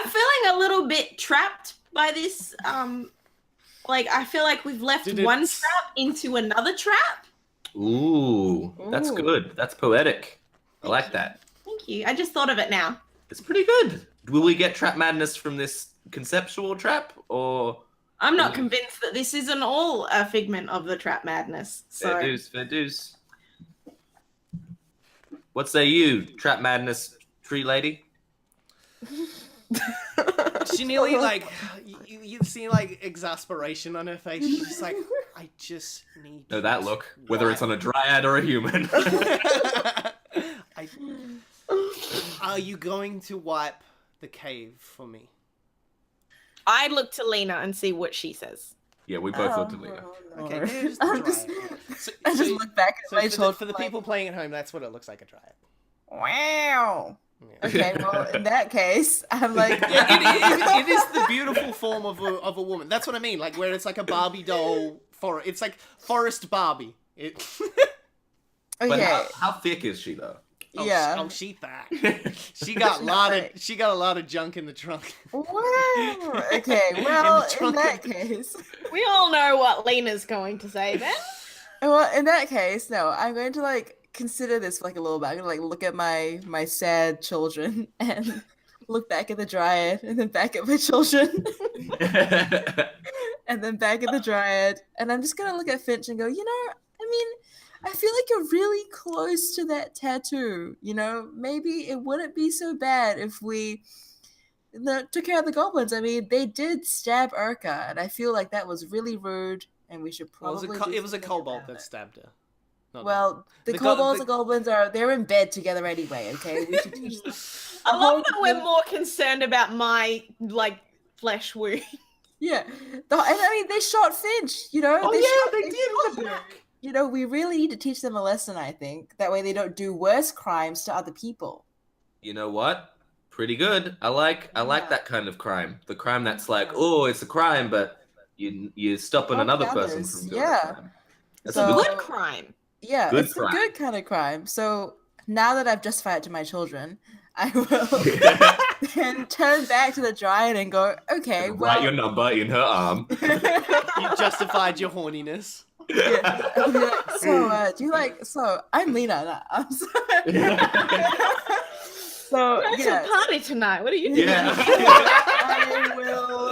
Speaker 3: feeling a little bit trapped by this. Like I feel like we've left one trap into another trap.
Speaker 2: Ooh, that's good. That's poetic. I like that.
Speaker 3: Thank you. I just thought of it now.
Speaker 2: It's pretty good. Will we get trap madness from this conceptual trap, or?
Speaker 3: I'm not convinced that this isn't all a figment of the trap madness. So.
Speaker 2: Fair dues. What say you, trap madness tree lady?
Speaker 1: She nearly like you see like exasperation on her face. She's just like, "I just need."
Speaker 2: No, that look. Whether it's on a dryad or a human.
Speaker 1: Are you going to wipe the cave for me?
Speaker 3: I look to Lena and see what she says.
Speaker 2: Yeah, we both looked at Lena.
Speaker 1: Okay, yeah, just
Speaker 4: I
Speaker 1: a
Speaker 4: just,
Speaker 1: dryad. So,
Speaker 4: I just look back at my children.
Speaker 1: for the people playing at home, that's what it looks like, a dryad.
Speaker 4: Wow.
Speaker 1: Yeah.
Speaker 4: Okay, well, in that case, I'm like...
Speaker 1: Yeah, it is the beautiful form of a woman. That's what I mean, like where it's like a Barbie doll forest. It's like forest Barbie.
Speaker 2: But
Speaker 4: Okay.
Speaker 2: how thick is she though?
Speaker 4: Yeah.
Speaker 1: She fat. She got a lot of junk in the trunk.
Speaker 4: Wow. Okay, well, in that case...
Speaker 3: We all know what Lena's going to say then.
Speaker 4: Well, in that case, no, I'm going to, like, consider this for, like, a little bit. I'm going to, like, look at my sad children and look back at the dryad and then back at my children. And then back at the dryad. And I'm just going to look at Finch and go, you know, I mean, I feel like you're really close to that tattoo. You know, maybe it wouldn't be so bad if we took care of the goblins. I mean, they did stab Urka, and I feel like that was really rude, and we should probably.
Speaker 1: It was a
Speaker 4: do something
Speaker 1: kobold
Speaker 4: about
Speaker 1: that
Speaker 4: it.
Speaker 1: stabbed her. Not
Speaker 4: Well, the
Speaker 1: The
Speaker 4: kobolds
Speaker 1: go-
Speaker 4: and goblins they're in bed together anyway. Okay, we should teach them.
Speaker 3: I love that we're more concerned about my like flesh wound.
Speaker 4: Yeah, and I mean they shot Finch. You know.
Speaker 1: Oh,
Speaker 4: they
Speaker 1: yeah,
Speaker 4: shot
Speaker 1: they did. What a
Speaker 4: Finch.
Speaker 1: back.
Speaker 4: You know, we really need to teach them a lesson. I think that way they don't do worse crimes to other people.
Speaker 2: You know what? Pretty good. I like
Speaker 4: Yeah.
Speaker 2: that kind of crime. The crime that's like, oh, it's a crime, but you're stopping
Speaker 4: Helping
Speaker 2: another person
Speaker 4: others,
Speaker 2: from doing
Speaker 4: yeah.
Speaker 2: a crime. That's
Speaker 4: So-
Speaker 2: a good
Speaker 3: Good crime.
Speaker 4: Yeah,
Speaker 2: Good
Speaker 4: it's
Speaker 2: crime.
Speaker 4: a good kind of crime. So now that I've justified it to my children, I will then turn back to the Dryad and go, okay,
Speaker 2: Write
Speaker 4: well,
Speaker 2: your number in her arm.
Speaker 1: You justified your horniness.
Speaker 4: yeah. I'll be like, so do you like? So I'm Lena. No, I'm sorry. So
Speaker 3: We're at
Speaker 4: yeah,
Speaker 3: a party tonight. What are you doing?
Speaker 2: Yeah.
Speaker 4: I will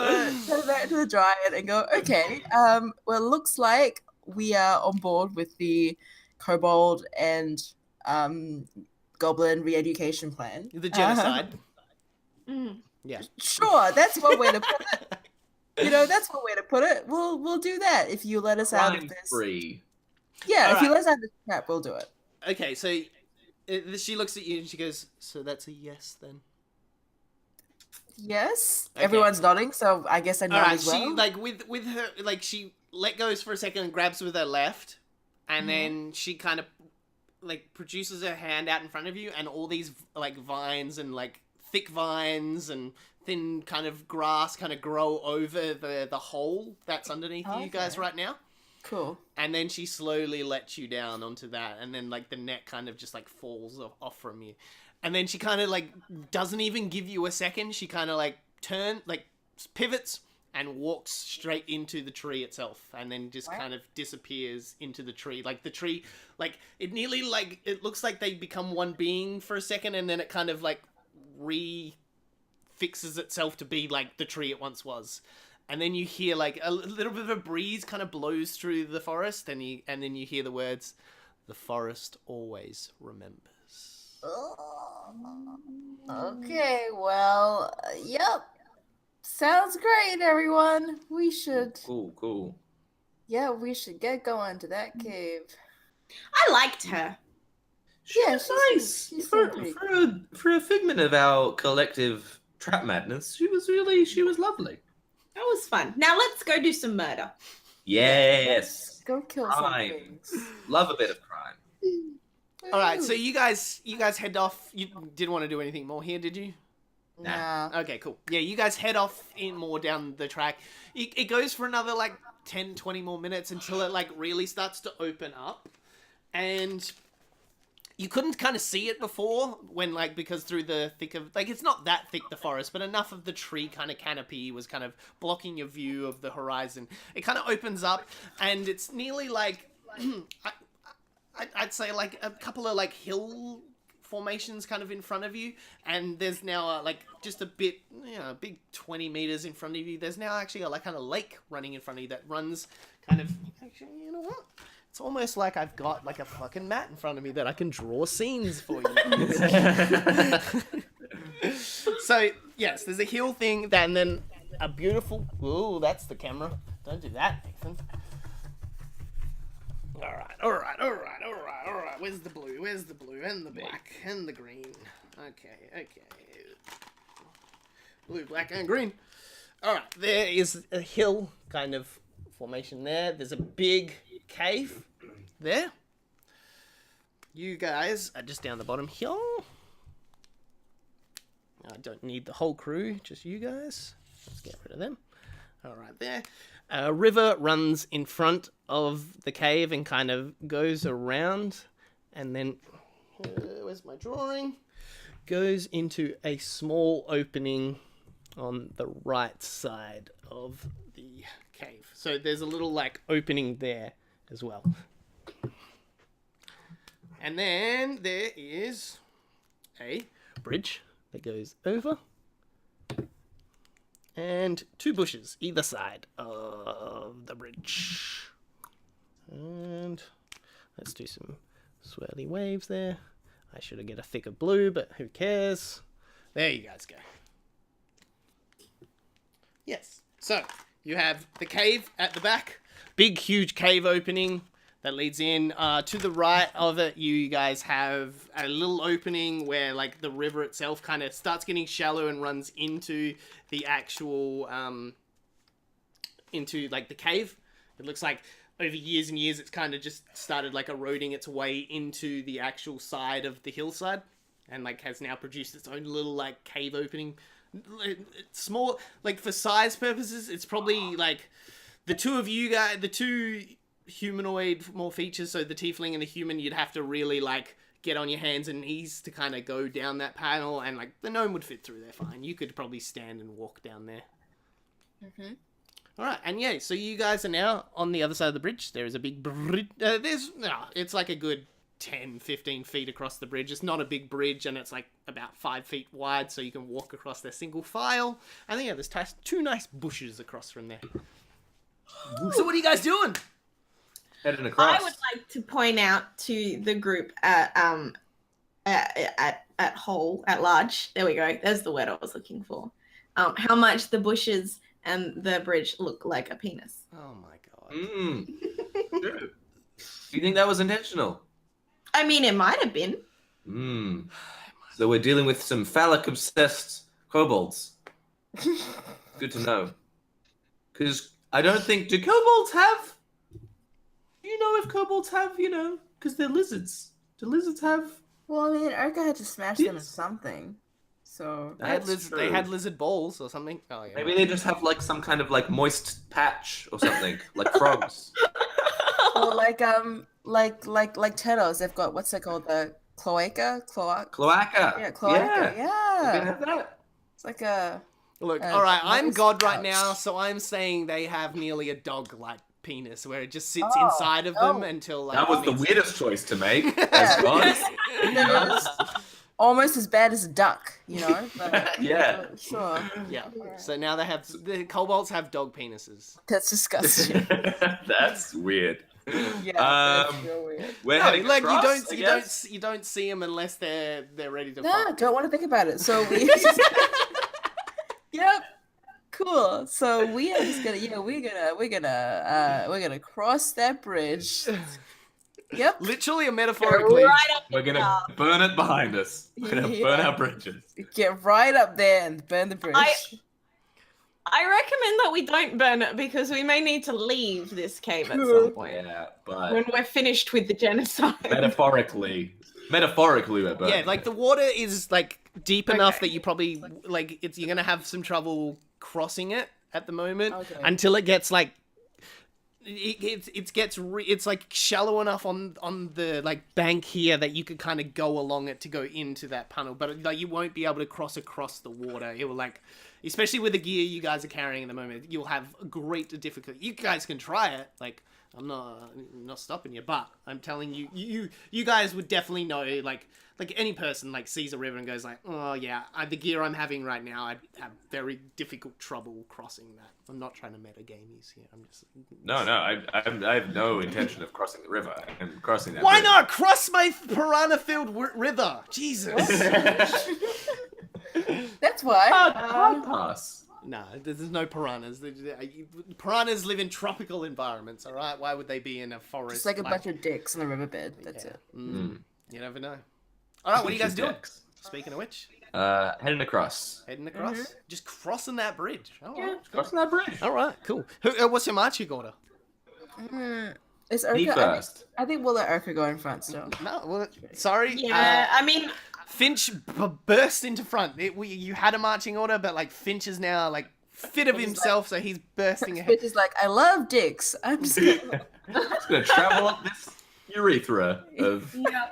Speaker 4: turn back to the Dryad and go, okay. Well, it looks like we are on board with the kobold and goblin re-education plan.
Speaker 1: The genocide.
Speaker 3: Mm.
Speaker 1: Yeah.
Speaker 4: Sure, that's one way to put it. You know, that's one way to put it. We'll do that if you let us out of
Speaker 2: Crime
Speaker 4: this.
Speaker 2: free.
Speaker 4: Yeah,
Speaker 1: All
Speaker 4: if you
Speaker 1: right.
Speaker 4: let us out of this trap, we'll do it.
Speaker 1: Okay, so she looks at you and she goes, so that's a yes then?
Speaker 4: Yes,
Speaker 1: Okay.
Speaker 4: everyone's nodding, so I guess I nod
Speaker 1: Alright,
Speaker 4: as well.
Speaker 1: she, like, with her, like, she let goes for a second and grabs with her left, and then she kind of, like, produces her hand out in front of you, and all these, like, vines and, like, thick vines and thin kind of grass kind of grow over the hole that's underneath you guys
Speaker 4: Okay.
Speaker 1: right now.
Speaker 4: Cool.
Speaker 1: And then she slowly lets you down onto that, and then, like, the net kind of just, like, falls off from you. And then she kind of, like, doesn't even give you a second. She kind of, like, pivots and walks straight into the tree itself, and then just
Speaker 4: What?
Speaker 1: kind of disappears into the tree. Like, the tree, like, it nearly, like, it looks like they become one being for a second, and then it kind of, like, fixes itself to be, like, the tree it once was. And then you hear, like, a little bit of a breeze kind of blows through the forest, and then you hear the words, "The forest always remembers."
Speaker 4: Okay, well, yep. Sounds great, everyone. We should,
Speaker 2: Cool.
Speaker 4: we should get going to that cave.
Speaker 3: I liked her.
Speaker 4: Yeah,
Speaker 2: She's
Speaker 4: she's-
Speaker 2: nice.
Speaker 4: she's
Speaker 2: for,
Speaker 4: pretty.
Speaker 2: for a figment of our collective trap madness, she was lovely.
Speaker 3: That was fun. Now let's go do some murder.
Speaker 2: Yes.
Speaker 4: Go kill
Speaker 2: Crime.
Speaker 4: some things.
Speaker 2: Love a bit of crime.
Speaker 1: All right, so you guys head off. You didn't want to do anything more here, did you?
Speaker 4: Nah.
Speaker 1: Okay, cool. Yeah, you guys head off in more down the track. It goes for another, like, 10, 20 more minutes until it, like, really starts to open up. And you couldn't kind of see it before when, like, because through the thick of, like, it's not that thick, the forest, but enough of the tree kind of canopy was kind of blocking your view of the horizon. It kind of opens up, and it's nearly like, I'd say, like, a couple of, like, hill formations kind of in front of you, and there's now, like, just a bit, a big 20 meters in front of you, there's now actually a, like, kind of lake running in front of you that runs kind of, actually, you know what? It's almost like I've got, like, a fucking mat in front of me that I can draw scenes for you. So, yes, there's a hill thing, and then a beautiful... Ooh, that's the camera. Don't do that, Nathan. All right. Where's the blue? And the black, and the green. Okay. Blue, black, and green. All right, there is a hill kind of formation there. There's a big cave there. You guys are just down the bottom here. I don't need the whole crew, just you guys. Let's get rid of them. All right, there. A river runs in front of the cave and kind of goes around, and then where's my drawing? Goes into a small opening on the right side of the cave. So there's a little, like, opening there as well. And then there is a bridge that goes over, and two bushes either side of the bridge. And Let's do some swirly waves there. I should have get a thicker blue, but who cares? There you guys go. Yes. So, you have the cave at the back. Big, huge cave opening that leads in. To the right of it, you guys have a little opening where, like, the river itself kind of starts getting shallow and runs into the actual, into, like, the cave. It looks like over years and years, it's kind of just started, like, eroding its way into the actual side of the hillside. And, like, has now produced its own little, like, cave opening. It's small, like, for size purposes, it's probably, like, the two of you guys, the two humanoid more features, so the tiefling and the human, you'd have to really, like, get on your hands and knees to kind of go down that panel, and, like, the gnome would fit through there fine. You could probably stand and walk down there.
Speaker 4: Mm-hmm.
Speaker 1: Alright, and yeah, so you guys are now on the other side of the bridge. There is a big bridge. It's like a good 10, 15 feet across the bridge. It's not a big bridge, and it's like about 5 feet wide, so you can walk across there single file. And then, yeah, there's two nice bushes across from there. So what are you guys doing?
Speaker 2: Heading across.
Speaker 3: I would like to point out to the group at large. There we go. There's the word I was looking for. How much the bushes and the bridge look like a penis.
Speaker 1: Oh my god.
Speaker 2: Do you think that was intentional?
Speaker 3: I mean, it might have been.
Speaker 2: So we're dealing with some phallic-obsessed kobolds. Good to know. Because I don't think... Do kobolds have... Do you know if kobolds have, because they're lizards. Do lizards have...
Speaker 4: Well, I mean, Urka had to smash them with something. So...
Speaker 1: They had lizard balls or something. Oh, yeah.
Speaker 2: Maybe they just have, like, some kind of, like, moist patch or something. Like frogs.
Speaker 4: Or like turtles, they've got, what's it called? The cloaca?
Speaker 2: Cloaca.
Speaker 4: Yeah, cloaca.
Speaker 2: They
Speaker 4: Yeah.
Speaker 2: have that.
Speaker 4: It's like a...
Speaker 1: Look,
Speaker 4: a
Speaker 1: alright, I'm
Speaker 4: moist
Speaker 1: God right
Speaker 4: pouch.
Speaker 1: now, so I'm saying they have nearly a dog-like penis where it just sits inside of them until, like...
Speaker 2: That was the
Speaker 1: it's-
Speaker 2: weirdest choice to make. As God.
Speaker 4: Almost as bad as a duck, But,
Speaker 2: Yeah.
Speaker 4: Sure.
Speaker 1: Yeah. So now the kobolds have dog penises.
Speaker 4: That's disgusting.
Speaker 2: That's weird.
Speaker 4: Yeah, that's real weird.
Speaker 2: We're
Speaker 1: No,
Speaker 2: heading
Speaker 1: like
Speaker 2: across, I
Speaker 1: you
Speaker 2: guess?
Speaker 1: don't see them unless they're ready to
Speaker 4: No,
Speaker 1: fuck.
Speaker 4: don't want to think about it. So we... Yep. Cool. So we are just gonna, we're gonna cross that bridge. Yep.
Speaker 1: Literally or metaphorically.
Speaker 3: Right up
Speaker 2: We're gonna burn it behind us. We're gonna burn our bridges.
Speaker 4: Get right up there and burn the bridge.
Speaker 3: I recommend that we don't burn it because we may need to leave this cave at some point.
Speaker 2: Yeah, but
Speaker 3: When we're finished with the genocide.
Speaker 2: metaphorically we're burning.
Speaker 1: Yeah, like the water is like deep enough that you probably like you're gonna have some trouble crossing it at the moment until it gets like it's like shallow enough on the like bank here that you could kind of go along it to go into that tunnel, but like you won't be able to cross across the water. It will like, especially with the gear you guys are carrying at the moment, you'll have great difficulty. You guys can try it, like I'm not stopping you, but I'm telling you, you guys would definitely know, like any person like sees a river and goes like, oh yeah, the gear I'm having right now, I'd have very difficult trouble crossing that. I'm not trying to metagame these here. I'm just
Speaker 2: No, I have no intention of crossing the river. I'm crossing that.
Speaker 1: Why
Speaker 2: bridge.
Speaker 1: not cross my piranha-filled river? Jesus.
Speaker 4: That's why.
Speaker 2: Hard pass.
Speaker 1: No, there's no piranhas. Piranhas live in tropical environments, all right? Why would they be in a forest?
Speaker 4: Just like a bunch of dicks on the riverbed. That's it.
Speaker 1: You never know. All right, what are you guys doing? Speaking of which,
Speaker 2: Heading across.
Speaker 1: heading across, just crossing that bridge. All right,
Speaker 2: Crossing that bridge.
Speaker 1: all right, cool. What's your marching order?
Speaker 4: Is
Speaker 2: Me
Speaker 4: Urka?
Speaker 2: first.
Speaker 4: I think we'll let Urka go in front still.
Speaker 1: No, well, sorry.
Speaker 3: Yeah, I mean,
Speaker 1: Finch burst into front. You had a marching order, but like Finch is now like fit of himself, so he's bursting ahead.
Speaker 4: Bitch is like, I love dicks. I'm just gonna...
Speaker 2: Just gonna travel up this urethra of.
Speaker 3: yeah.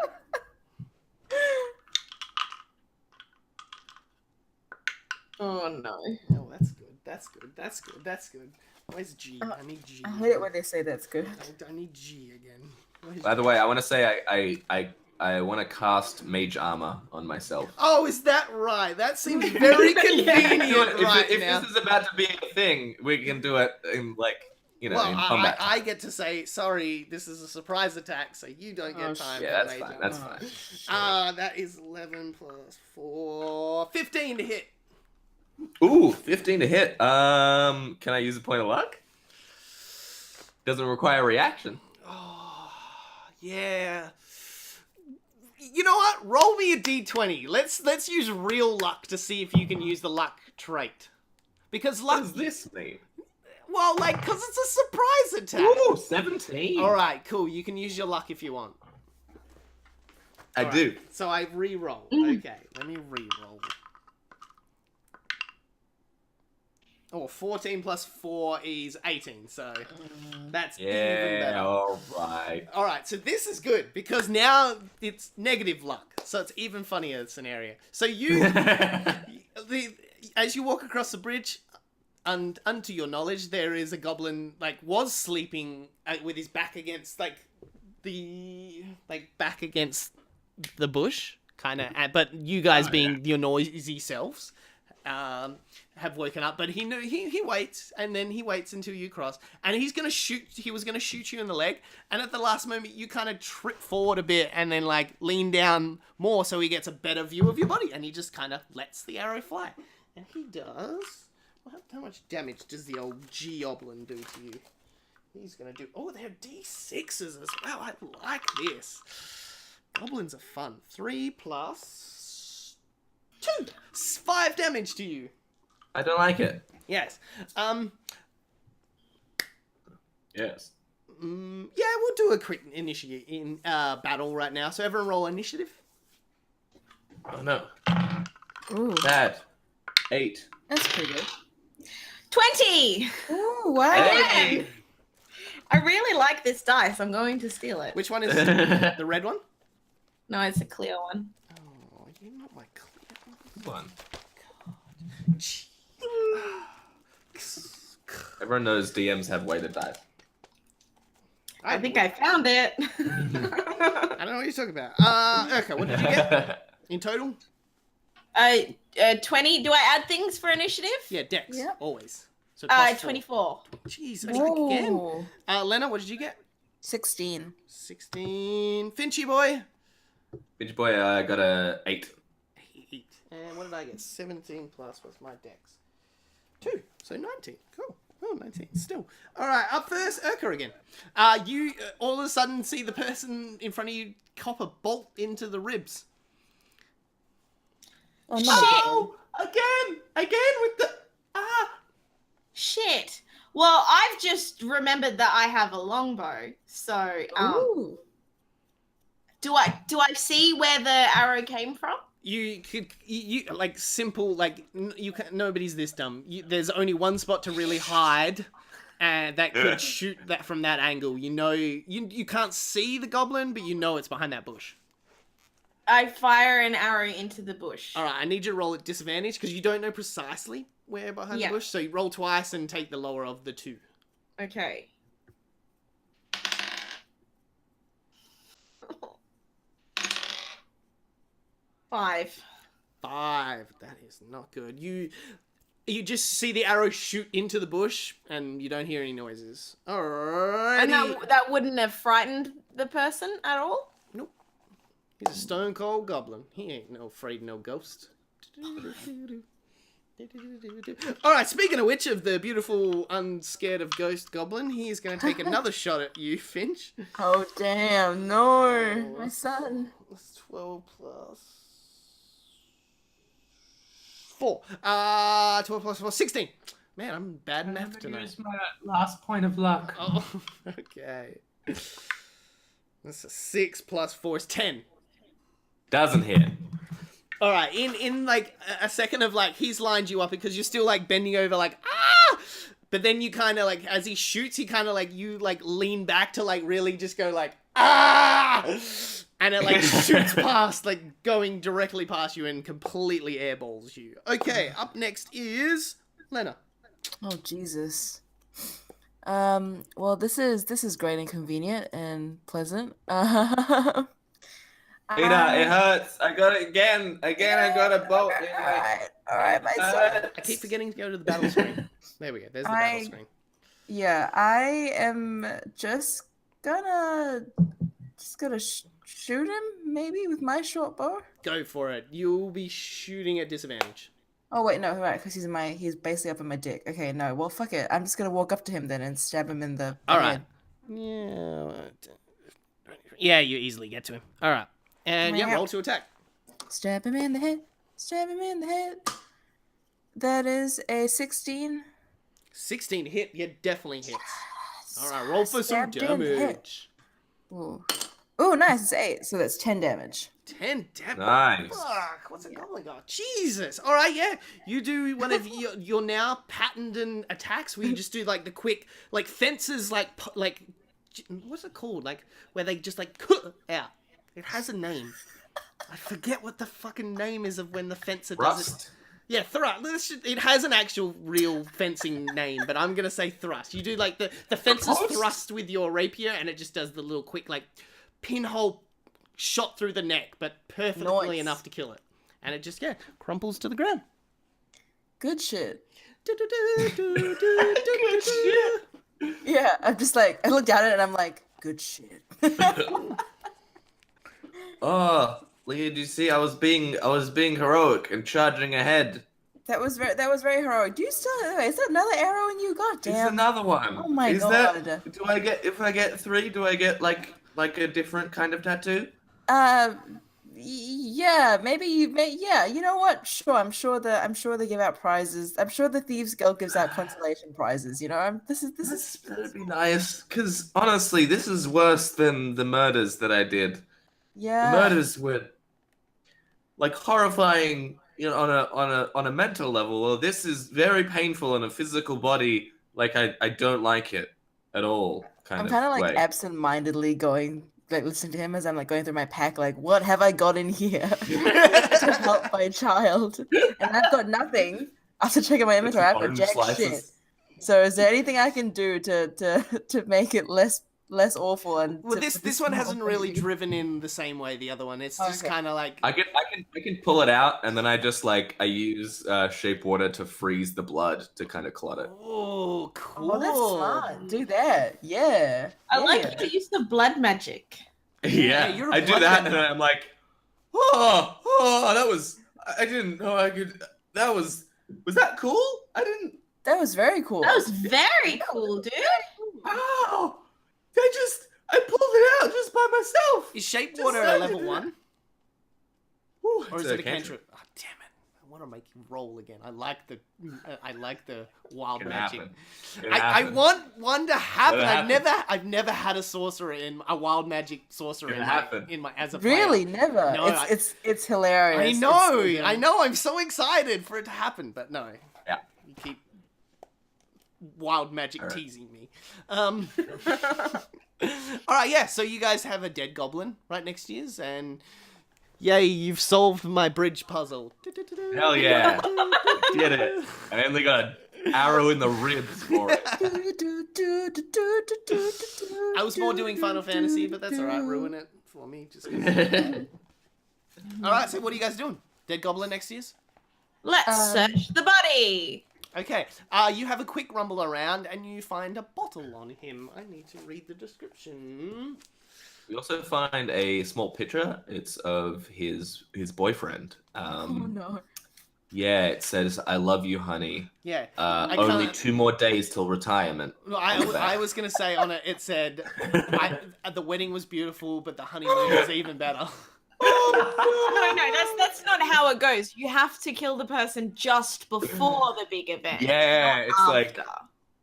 Speaker 3: Oh no.
Speaker 1: Oh, that's good. That's good. That's good. That's good. Where's G? I need G.
Speaker 4: I hate it when they say that's good.
Speaker 1: I need G again. Where's
Speaker 2: By the way, I want to say I want to cast mage armor on myself.
Speaker 1: Oh, is that right? That seems very convenient
Speaker 2: If
Speaker 1: right
Speaker 2: if
Speaker 1: now.
Speaker 2: this is about to be a thing, we can do it in like in
Speaker 1: Well,
Speaker 2: combat.
Speaker 1: I get to say, sorry, this is a surprise attack, so you don't get time.
Speaker 2: Yeah,
Speaker 1: for
Speaker 2: that's
Speaker 1: major.
Speaker 2: fine. That's fine.
Speaker 1: That is 11 plus 4. 15 to hit.
Speaker 2: Ooh, 15 to hit. Can I use a point of luck? Doesn't require a reaction.
Speaker 1: Oh, yeah. You know what? Roll me a d20. Let's use real luck to see if you can use the luck trait. Because luck...
Speaker 2: What does this mean?
Speaker 1: Well, like, because it's a surprise attack.
Speaker 2: Ooh, 17.
Speaker 1: All right, cool. You can use your luck if you want.
Speaker 2: I
Speaker 1: All
Speaker 2: do.
Speaker 1: right, so I re-roll. Okay, let me re-roll. Oh, 14 plus 4 is 18, so that's even better.
Speaker 2: All right.
Speaker 1: All right, so this is good because now it's negative luck, so it's even funnier scenario. So as you walk across the bridge, and unto your knowledge, there is a goblin was sleeping with his back against back against the bush, kind of. But you guys, being your noisy selves, have woken up. But he waits, and then he waits until you cross, and he's gonna shoot. He was gonna shoot you in the leg, and at the last moment, you kind of trip forward a bit, and then lean down more, so he gets a better view of your body, and he just kind of lets the arrow fly, and he does. How much damage does the old Goblin do to you? He's gonna do. Oh, they're D6s as well. I like this. Goblins are fun. 3 plus 2. 5 damage to you.
Speaker 2: I don't like it.
Speaker 1: Yes.
Speaker 2: Yes.
Speaker 1: Yeah, we'll do a quick initiate in battle right now. So everyone roll initiative.
Speaker 2: Oh no.
Speaker 4: Ooh,
Speaker 2: Bad. 8.
Speaker 4: that's pretty good.
Speaker 3: 20.
Speaker 4: Ooh, wow.
Speaker 2: Hey.
Speaker 3: I really like this dice. I'm going to steal it.
Speaker 1: Which one is the red one?
Speaker 3: No, it's a clear one.
Speaker 1: Oh, you're not my clear
Speaker 2: One.
Speaker 1: one.
Speaker 2: Everyone knows DMs have weighted dice.
Speaker 3: I think I found it.
Speaker 1: I don't know what you're talking about. Okay, what did you get in total?
Speaker 3: 20. Do I add things for initiative?
Speaker 1: Yeah, Dex.
Speaker 4: Yep.
Speaker 1: Always. So plus 4.
Speaker 3: 24.
Speaker 1: Jeez, I think again.
Speaker 4: Ooh.
Speaker 1: Lena, what did you get?
Speaker 4: 16.
Speaker 1: 16. Finchy boy.
Speaker 2: Bitch boy, I got a 8.
Speaker 1: 8. And what did I get? 17 plus what's my Dex? 2. So 19. Cool. Oh, 19. Still. All right, up first, Urka again. You all of a sudden see the person in front of you cop a bolt into the ribs.
Speaker 4: Oh, no.
Speaker 1: Again with the...
Speaker 3: Shit. Well, I've just remembered that I have a longbow. So,
Speaker 4: Ooh.
Speaker 3: do I see where the arrow came from?
Speaker 1: You could, like, simple, like, nobody's this dumb. There's only one spot to really hide, and that could shoot that from that angle. You know, you can't see the goblin, but you know it's behind that bush.
Speaker 3: I fire an arrow into the bush.
Speaker 1: All right, I need you to roll at disadvantage, because you don't know precisely where behind the bush, so you roll twice and take the lower of the 2.
Speaker 3: Okay. Five.
Speaker 1: That is not good. You just see the arrow shoot into the bush, and you don't hear any noises. Alrighty.
Speaker 3: And that wouldn't have frightened the person at all?
Speaker 1: Nope. He's a stone cold goblin. He ain't no afraid no ghost. Alright, speaking of which, of the beautiful, unscared of ghost goblin, he's going to take another shot at you, Finch.
Speaker 4: Oh, damn. No. My son.
Speaker 1: That's 12 plus 4. 12 plus 4, 16. Man, I'm bad in math tonight.
Speaker 5: Use my last point of luck.
Speaker 1: Oh, okay. That's a 6 plus 4 is 10.
Speaker 2: Doesn't hit.
Speaker 1: All right, in like a second of like he's lined you up because you're still like bending over like ah, but then you kind of like as he shoots, he kind of like you like lean back to like really just go like ah, and it like shoots past like going directly past you and completely airballs you. Okay, up next is Lena.
Speaker 4: Oh, Jesus. Well, this is great and convenient and pleasant.
Speaker 2: Peter, it hurts. I got it again. I got a bolt.
Speaker 4: All right, my son.
Speaker 1: I keep forgetting to go to the battle screen. There we go. There's the battle screen.
Speaker 4: Yeah, I am gonna shoot him maybe with my short bow.
Speaker 1: Go for it. You'll be shooting at disadvantage.
Speaker 4: Oh wait, no, right, because he's basically up in my dick. Okay, no, well fuck it. I'm just gonna walk up to him then and stab him in the
Speaker 1: All right.
Speaker 4: head.
Speaker 1: Yeah. Yeah, you easily get to him. All right. And yeah, roll to attack.
Speaker 4: Stab him in the head. Stab him in the head. That is a 16.
Speaker 1: 16 hit. Yeah, definitely hits. All right, roll for some
Speaker 4: Stabbed in the head.
Speaker 1: damage.
Speaker 4: Ooh. Ooh, nice. It's 8, so that's 10 damage.
Speaker 1: 10 damage.
Speaker 2: Nice.
Speaker 1: Fuck, what's a goblin got? Jesus. All right, yeah. You do one of your now patterned attacks where you just do like the quick, like fences, like what's it called? Like where they just like cut out. It has a name. I forget what the fucking name is of when the fencer does it.
Speaker 2: Thrust.
Speaker 1: Yeah, thrust. It has an actual real fencing name, but I'm gonna say thrust. You do like the fencer's thrust with your rapier, and it just does the little quick like pinhole shot through the neck, but perfectly
Speaker 4: Nice.
Speaker 1: enough to kill it. And it just crumples to the ground.
Speaker 4: Good shit.
Speaker 1: Good
Speaker 4: Yeah, I'm just like, I looked at it and I'm like, good shit.
Speaker 2: Oh, Leah, did you see? I was being heroic and charging ahead.
Speaker 4: That was very heroic. Do you still? Is that another arrow in you? God
Speaker 2: It's
Speaker 4: damn.
Speaker 2: another one.
Speaker 4: Oh my
Speaker 2: Is
Speaker 4: God.
Speaker 2: That, do I get if I get 3? Do I get like a different kind of tattoo?
Speaker 4: Yeah, maybe yeah, you know what? Sure, I'm sure they give out prizes. I'm sure the Thieves Guild gives out consolation prizes, you know? This is
Speaker 2: That'd be nice, because honestly, this is worse than the murders that I did.
Speaker 4: yeah.
Speaker 2: The murders were like horrifying, you know, on a mental level. Well, this is very painful on a physical body. Like I don't like it at all.
Speaker 4: I'm kind of like
Speaker 2: way.
Speaker 4: absent-mindedly going, like listening to him as I'm like going through my pack, like, what have I got in here to help my child? And I've got nothing. After checking my inventory, I've got
Speaker 2: Orange
Speaker 4: jack
Speaker 2: slices.
Speaker 4: shit. So is there anything I can do to make it less awful? And
Speaker 1: Well,
Speaker 4: to-
Speaker 1: this one hasn't really driven in the same way the other one. It's just
Speaker 4: Okay.
Speaker 1: kind of like
Speaker 2: I can pull it out, and then I use shape water to freeze the blood to kind of clot it.
Speaker 1: oh, cool.
Speaker 4: Oh, that's smart. Do that. Yeah.
Speaker 5: I
Speaker 4: yeah.
Speaker 5: like your use of blood magic.
Speaker 1: Yeah, you're a
Speaker 2: I do
Speaker 1: blood
Speaker 2: that,
Speaker 1: bender.
Speaker 2: and I'm like, oh, that was. I didn't know I could. That was that cool? I didn't.
Speaker 4: That was very cool.
Speaker 5: That was very cool, dude.
Speaker 2: Wow! I pulled it out just by myself.
Speaker 1: Is shape
Speaker 2: Just
Speaker 1: water a
Speaker 2: like
Speaker 1: level
Speaker 2: it.
Speaker 1: 1?
Speaker 2: Ooh,
Speaker 1: Or
Speaker 2: it's
Speaker 1: is it a
Speaker 2: cantrip.
Speaker 1: cantrip? Oh, damn it. I want to make you roll again. I like the wild
Speaker 2: Can
Speaker 1: magic.
Speaker 2: happen. Can
Speaker 1: I
Speaker 2: happen.
Speaker 1: want one to happen.
Speaker 2: Let it happen.
Speaker 1: I've never had a sorcerer a wild magic sorcerer
Speaker 2: Can happen.
Speaker 1: in my as a player.
Speaker 4: Really, never.
Speaker 1: No,
Speaker 4: it's hilarious.
Speaker 1: I
Speaker 4: It's
Speaker 1: know,
Speaker 4: so good.
Speaker 1: I know. I'm so excited for it to happen, but no.
Speaker 2: Yeah.
Speaker 1: You keep wild magic
Speaker 2: Alright.
Speaker 1: teasing me. All right, yeah. So you guys have a dead goblin right next to you, and yay, you've solved my bridge puzzle.
Speaker 2: Hell yeah! Did it. I only got an arrow in the ribs for it.
Speaker 1: I was more doing Final Fantasy, but that's all right. Ruin it for me. Just 'cause. All right. So what are you guys doing? Dead goblin next to you?
Speaker 5: Let's search the body.
Speaker 1: Okay. You have a quick rumble around, and you find a bottle on him. I need to read the description.
Speaker 2: We also find a small picture. It's of his boyfriend.
Speaker 4: Oh no.
Speaker 2: Yeah, it says, "I love you, honey."
Speaker 1: Yeah.
Speaker 2: Only
Speaker 1: can't-
Speaker 2: 2 more days till retirement.
Speaker 1: Well,
Speaker 2: on the back.
Speaker 1: I was gonna say on it. It said, "The wedding was beautiful, but the honeymoon was even better."
Speaker 5: No, that's not how it goes. You have to kill the person just before the big event.
Speaker 2: Yeah,
Speaker 5: not
Speaker 2: it's like,
Speaker 5: after.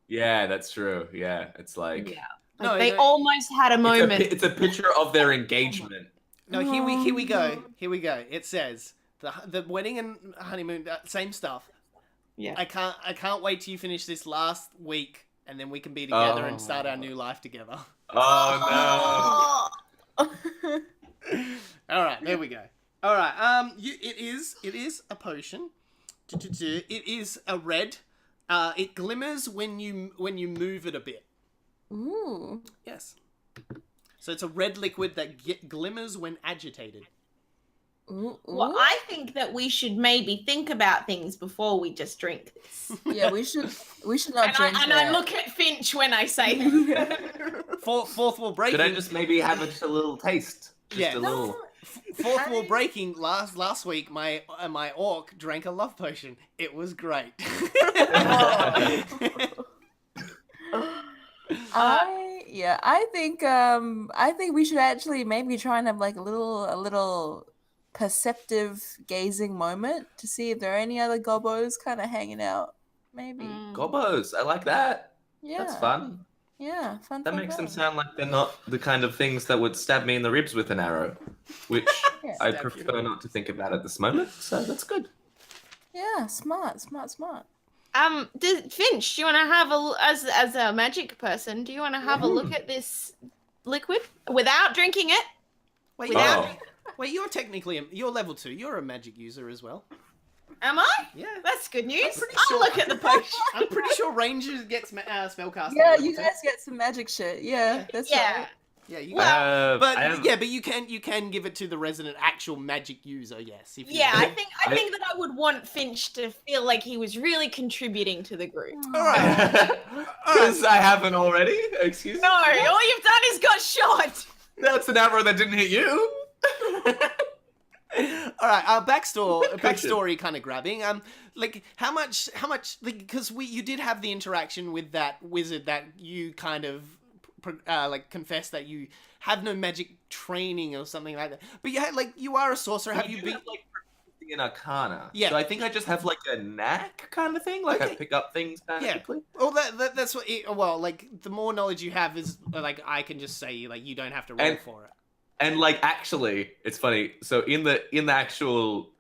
Speaker 2: yeah, that's true. Yeah, it's like,
Speaker 5: Yeah.
Speaker 1: No,
Speaker 5: Like, they
Speaker 1: no.
Speaker 5: almost had a moment.
Speaker 2: it's a picture of their engagement.
Speaker 1: No, here we go. Here we go. It says the wedding and honeymoon, same stuff.
Speaker 5: Yeah.
Speaker 1: I can't wait till you finish this last week, and then we can be together and start our
Speaker 2: Oh.
Speaker 1: new life together.
Speaker 2: Oh
Speaker 1: All right, there we go. All right, it is a potion. It is a red. It glimmers when you move it a bit.
Speaker 4: Ooh.
Speaker 1: Yes. So it's a red liquid that glimmers when agitated.
Speaker 4: Ooh,
Speaker 5: Well,
Speaker 4: ooh.
Speaker 5: I think that we should maybe think about things before we just drink this.
Speaker 4: Yeah, we should not
Speaker 5: And
Speaker 4: drink
Speaker 5: I
Speaker 4: that.
Speaker 5: look at Finch when I say that.
Speaker 1: Fourth wall breaking.
Speaker 2: Could I just maybe have just a little taste? Just
Speaker 1: Yeah.
Speaker 2: a little.
Speaker 1: Fourth wall breaking. Last week, my orc drank a love potion. It was great.
Speaker 4: I think we should actually maybe try and have like a little perceptive gazing moment to see if there are any other gobbos kind of hanging out. Maybe.
Speaker 2: Gobbos, I like that.
Speaker 4: Yeah.
Speaker 2: That's fun.
Speaker 4: Yeah, fun.
Speaker 2: That
Speaker 4: fun,
Speaker 2: makes them
Speaker 4: fun.
Speaker 2: sound like they're not the kind of things that would stab me in the ribs with an arrow, which
Speaker 4: Yeah.
Speaker 2: I
Speaker 1: Stab you.
Speaker 2: prefer not to think about at this moment. So that's good.
Speaker 4: Yeah, smart.
Speaker 5: Finch, do you want to have as a magic person? Do you want to have a look at this liquid without drinking it?
Speaker 1: Wait,
Speaker 5: Without-
Speaker 1: wait, you're level 2. You're a magic user as well.
Speaker 5: Am I?
Speaker 1: Yeah.
Speaker 5: That's good news.
Speaker 1: pretty
Speaker 5: I'll
Speaker 1: sure-
Speaker 5: look at the potion.
Speaker 1: I'm pretty sure Rangers gets spellcasting.
Speaker 4: Yeah,
Speaker 1: level
Speaker 4: you
Speaker 1: 2.
Speaker 4: guys get some magic shit. Yeah, that's
Speaker 5: Yeah.
Speaker 4: right.
Speaker 1: Yeah, you
Speaker 5: Well,
Speaker 1: but
Speaker 2: I am-
Speaker 1: yeah, but you can give it to the resident actual magic user. Yes. If you
Speaker 5: Yeah, I think that I would want Finch to feel like he was really contributing to the group.
Speaker 1: All right.
Speaker 2: Because I haven't already. Excuse me.
Speaker 5: No, all you've done is got shot.
Speaker 2: That's an arrow that didn't hit you.
Speaker 1: All right, backstory kind of grabbing. Like how much, because you did have the interaction with that wizard that you kind of like confessed that you have no magic training or something like that. But you are a sorcerer. Have you been?
Speaker 2: like proficiency in Arcana?
Speaker 1: Yeah.
Speaker 2: So I think I just have like a knack kind of thing. Like I
Speaker 1: Okay.
Speaker 2: pick up things magically.
Speaker 1: Well, that's what. Well, like the more knowledge you have is like I can just say like you don't have to roll
Speaker 2: And-
Speaker 1: for it.
Speaker 2: And like actually, it's funny. So in the actual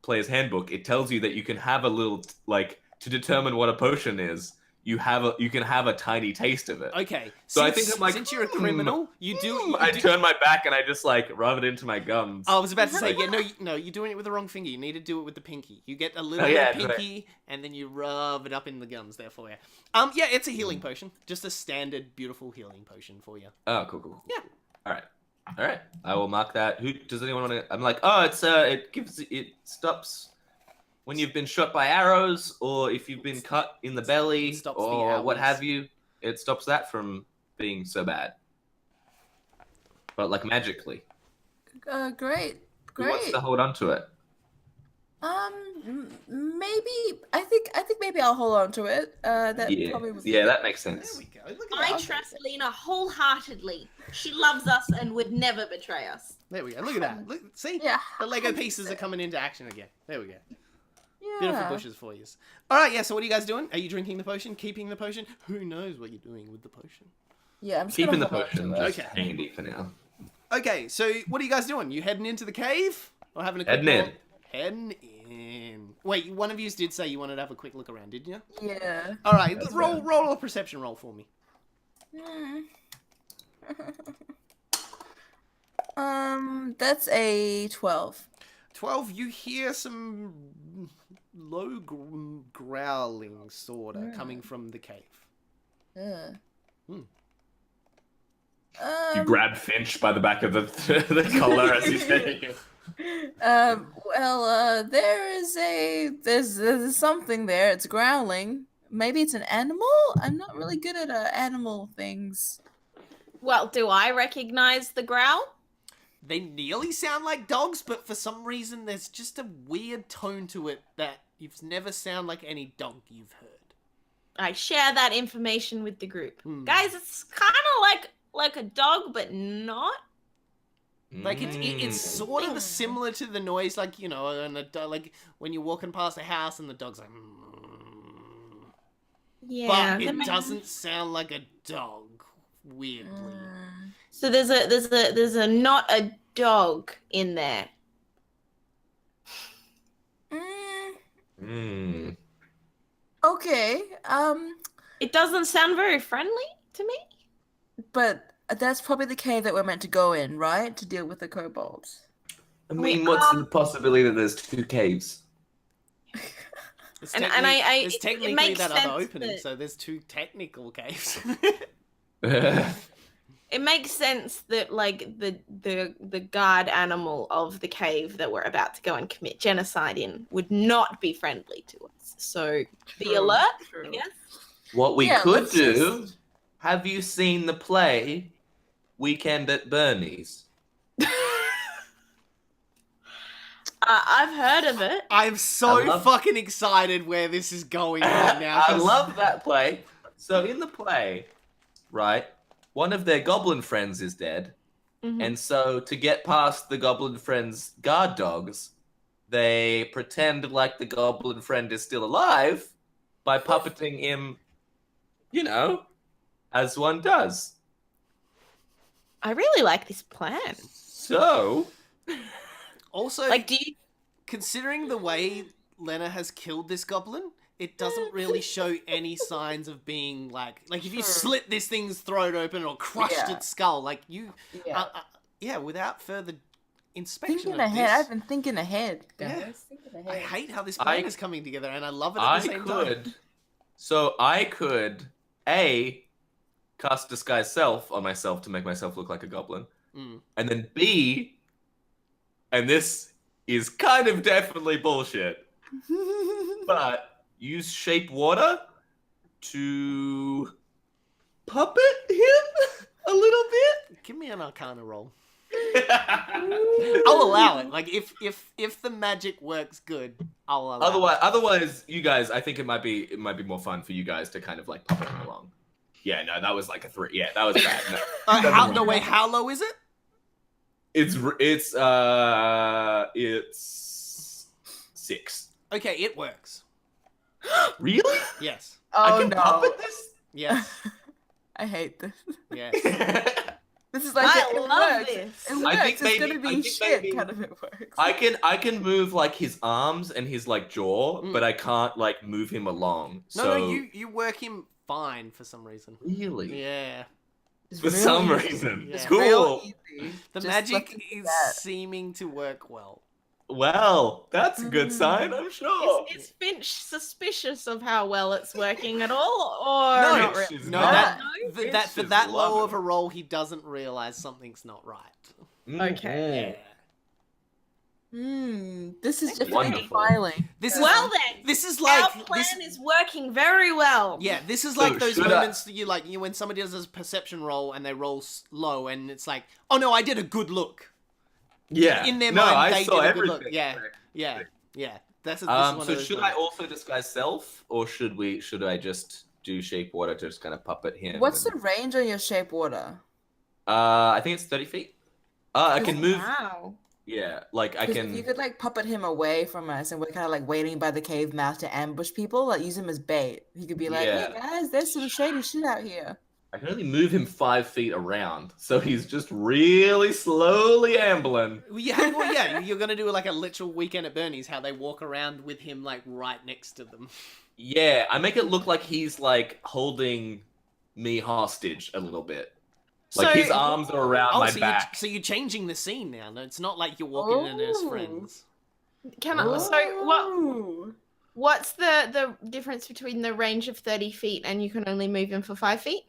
Speaker 2: player's handbook, it tells you that you can have a little like to determine what a potion is. You can have a tiny taste of it.
Speaker 1: Okay.
Speaker 2: So I think I'm like,
Speaker 1: since you're a criminal, you do.
Speaker 2: I turn my back and I just like rub it into my gums.
Speaker 1: I was about to say, no, you're doing it with the wrong finger. You need to do it with the pinky. You get a little
Speaker 2: Oh,
Speaker 1: bit
Speaker 2: yeah,
Speaker 1: of pinky, and then you rub it up in the gums there for you. Yeah, it's a healing potion. Just a standard, beautiful healing potion for you.
Speaker 2: Oh, cool.
Speaker 1: Yeah.
Speaker 2: All right. I will mark that. Who does anyone want to? I'm like, oh, it stops when you've been shot by arrows, or if you've been cut in the belly,
Speaker 1: Stops the
Speaker 2: or what
Speaker 1: hours.
Speaker 2: have you. It stops that from being so bad. But like magically.
Speaker 4: Great.
Speaker 2: Who wants to hold on to it?
Speaker 4: Maybe I think maybe I'll hold on to it. That
Speaker 2: Yeah.
Speaker 4: probably would be
Speaker 2: Yeah,
Speaker 4: good.
Speaker 2: that makes
Speaker 1: There
Speaker 2: sense.
Speaker 1: we go. Look at
Speaker 5: I
Speaker 1: that.
Speaker 5: trust Lena wholeheartedly. She loves us and would never betray us.
Speaker 1: There we go. Look at that. Look, see?
Speaker 4: Yeah.
Speaker 1: The Lego pieces are coming into action again. There we go.
Speaker 4: Yeah.
Speaker 1: Beautiful bushes for you. All right, yeah, so what are you guys doing? Are you drinking the potion? Keeping the potion? Who knows what you're doing with the potion?
Speaker 4: Yeah, I'm just
Speaker 2: Keeping
Speaker 4: gonna
Speaker 2: the
Speaker 4: hold on to
Speaker 2: potion
Speaker 4: it.
Speaker 2: just
Speaker 1: Okay.
Speaker 2: handy for now.
Speaker 1: Okay, so what are you guys doing? You heading into the cave? Or having a quick
Speaker 2: Heading in.
Speaker 1: walk? Heading in. Wait, one of you did say you wanted to have a quick look around, didn't you?
Speaker 4: Yeah.
Speaker 1: All right,
Speaker 2: That's
Speaker 1: roll a perception roll for me.
Speaker 4: That's a 12.
Speaker 1: 12, you hear some low growling sorta coming from the cave.
Speaker 4: Yeah.
Speaker 1: Hmm.
Speaker 2: You grab Finch by the back of the collar as he's hitting you.
Speaker 4: There's something there. It's growling. Maybe it's an animal? I'm not really good at animal things.
Speaker 5: Well, do I recognize the growl?
Speaker 1: They nearly sound like dogs, but for some reason there's just a weird tone to it that you've never sound like any dog you've heard.
Speaker 5: I share that information with the group.
Speaker 1: Hmm.
Speaker 5: Guys, it's kind of like a dog, but not.
Speaker 1: Like it's sort of similar to the noise, like you know, and like when you're walking past a house and the dog's like,
Speaker 5: Yeah.
Speaker 1: but
Speaker 5: that
Speaker 1: it
Speaker 5: makes-
Speaker 1: doesn't sound like a dog. Weirdly,
Speaker 5: So there's a not a dog in there.
Speaker 4: Okay.
Speaker 5: It doesn't sound very friendly to me.
Speaker 4: But that's probably the cave that we're meant to go in, right? To deal with the kobolds.
Speaker 2: I mean, what's the possibility that there's two caves?
Speaker 1: There's
Speaker 5: And
Speaker 1: technically-
Speaker 5: I-
Speaker 1: there's
Speaker 5: it
Speaker 1: technically
Speaker 5: makes
Speaker 1: that other
Speaker 5: sense
Speaker 1: opening,
Speaker 5: that-
Speaker 1: so there's two technical caves.
Speaker 5: It makes sense that like the guard animal of the cave that we're about to go and commit genocide in would not be friendly to us. So be
Speaker 4: True,
Speaker 5: alert, I
Speaker 4: true.
Speaker 5: guess.
Speaker 2: What we
Speaker 4: Yeah,
Speaker 2: could
Speaker 4: let's
Speaker 2: do,
Speaker 4: just-
Speaker 2: have you seen the play Weekend at Bernie's?
Speaker 5: I've heard of it.
Speaker 1: I'm so
Speaker 2: I love-
Speaker 1: fucking excited where this is going right now.
Speaker 2: I
Speaker 1: 'cause-
Speaker 2: love that play. So in the play, right, one of their goblin friends is dead.
Speaker 5: Mhm.
Speaker 2: And so to get past the goblin friend's guard dogs, they pretend like the goblin friend is still alive by puppeting him, you know, as one does.
Speaker 5: I really like this plan.
Speaker 2: So,
Speaker 1: Also,
Speaker 5: Like, do you?
Speaker 1: considering the way Lena has killed this goblin, it doesn't really show any signs of being like if you
Speaker 4: True.
Speaker 1: slit this thing's throat open or crushed
Speaker 4: Yeah.
Speaker 1: its skull, like you,
Speaker 4: Yeah.
Speaker 1: without further inspection
Speaker 4: Thinking
Speaker 1: of
Speaker 4: ahead.
Speaker 1: this,
Speaker 4: I've been thinking ahead,
Speaker 1: Yeah.
Speaker 4: guys. Thinking
Speaker 1: I
Speaker 4: ahead.
Speaker 1: hate how this plan
Speaker 2: I-
Speaker 1: is coming together, and I love it at
Speaker 2: I
Speaker 1: the same time.
Speaker 2: could. So I could A, cast disguise self on myself to make myself look like a goblin,
Speaker 1: Mm.
Speaker 2: and then B, and this is kind of definitely bullshit, but use shape water to puppet him a little bit.
Speaker 1: Give me an Arcana roll. I'll allow it. Like if the magic works good, I'll allow it.
Speaker 2: Otherwise, you guys, I think it might be more fun for you guys to kind of like puppet him along. Yeah, no, that was like a 3. Yeah, that was bad. No.
Speaker 1: How low is it?
Speaker 2: It's 6.
Speaker 1: Okay, it works.
Speaker 2: Really?
Speaker 1: Yes.
Speaker 2: I
Speaker 4: Oh
Speaker 2: can
Speaker 4: no.
Speaker 2: puppet this?
Speaker 1: Yes.
Speaker 4: I hate this.
Speaker 1: Yes.
Speaker 4: This is like
Speaker 5: I
Speaker 4: it
Speaker 5: love
Speaker 4: works.
Speaker 5: this.
Speaker 4: It
Speaker 2: I
Speaker 4: works.
Speaker 2: think
Speaker 4: It's
Speaker 2: maybe-
Speaker 4: gonna
Speaker 2: I
Speaker 4: be
Speaker 2: think
Speaker 4: shit.
Speaker 2: maybe-
Speaker 4: Kind of it works.
Speaker 2: I can move like his arms and his like jaw,
Speaker 1: Mm.
Speaker 2: but I can't like move him along.
Speaker 1: No,
Speaker 2: So
Speaker 1: no, you work him fine for some reason.
Speaker 2: really,
Speaker 1: Yeah.
Speaker 4: It's
Speaker 2: for
Speaker 4: real
Speaker 2: some
Speaker 4: easy.
Speaker 2: reason,
Speaker 1: It's
Speaker 2: cool.
Speaker 4: Real easy.
Speaker 1: The
Speaker 4: Just
Speaker 1: magic
Speaker 4: let them do
Speaker 1: is
Speaker 4: that.
Speaker 1: seeming to work well.
Speaker 2: Well, that's a good sign, I'm sure.
Speaker 5: Is Finch suspicious of how well it's working at all, or
Speaker 1: No,
Speaker 5: not
Speaker 2: Finch
Speaker 5: really?
Speaker 2: is
Speaker 1: No,
Speaker 2: not.
Speaker 1: that
Speaker 5: No?
Speaker 1: th-
Speaker 2: It's
Speaker 1: that for
Speaker 2: just
Speaker 1: that low
Speaker 2: loving
Speaker 1: of a roll, he doesn't realize something's not right.
Speaker 5: Okay.
Speaker 4: This is just
Speaker 2: Wonderful.
Speaker 4: filing.
Speaker 1: This is
Speaker 5: Well then,
Speaker 1: this is
Speaker 5: our
Speaker 1: like
Speaker 5: plan
Speaker 1: this.
Speaker 5: is working very well.
Speaker 1: Yeah, this is
Speaker 2: So
Speaker 1: like those
Speaker 2: should I-
Speaker 1: moments that you when somebody does a perception roll and they roll low, and it's like, oh no, I did a good look.
Speaker 2: Yeah.
Speaker 1: In their
Speaker 2: no,
Speaker 1: mind,
Speaker 2: I
Speaker 1: they
Speaker 2: saw
Speaker 1: did a good
Speaker 2: everything.
Speaker 1: look. Yeah. This is one of
Speaker 2: So
Speaker 1: those
Speaker 2: should I
Speaker 1: moments.
Speaker 2: also disguise self, or should I just do shape water to just kind of puppet him?
Speaker 4: What's
Speaker 2: and-
Speaker 4: the range on your shape water?
Speaker 2: I think it's 30 feet. I can move.
Speaker 5: Wow.
Speaker 2: Yeah, like I
Speaker 4: 'Cause
Speaker 2: can.
Speaker 4: If you could like puppet him away from us, and we're kind of like waiting by the cave mouth to ambush people, like use him as bait. He could be like,
Speaker 2: Yeah.
Speaker 4: "Hey guys, there's some shady shit out here."
Speaker 2: I can only move him 5 feet around, so he's just really slowly ambling.
Speaker 1: Yeah, you're gonna do like a literal Weekend at Bernie's, how they walk around with him like right next to them.
Speaker 2: Yeah, I make it look like he's like holding me hostage a little bit. Like
Speaker 5: So-
Speaker 2: his arms are around my
Speaker 1: so
Speaker 2: back.
Speaker 1: you're changing the scene now. No, it's not like you're walking in as
Speaker 4: Oh.
Speaker 1: friends.
Speaker 5: Can I, so what?
Speaker 4: Ooh.
Speaker 5: What's the difference between the range of 30 feet and you can only move him for 5 feet?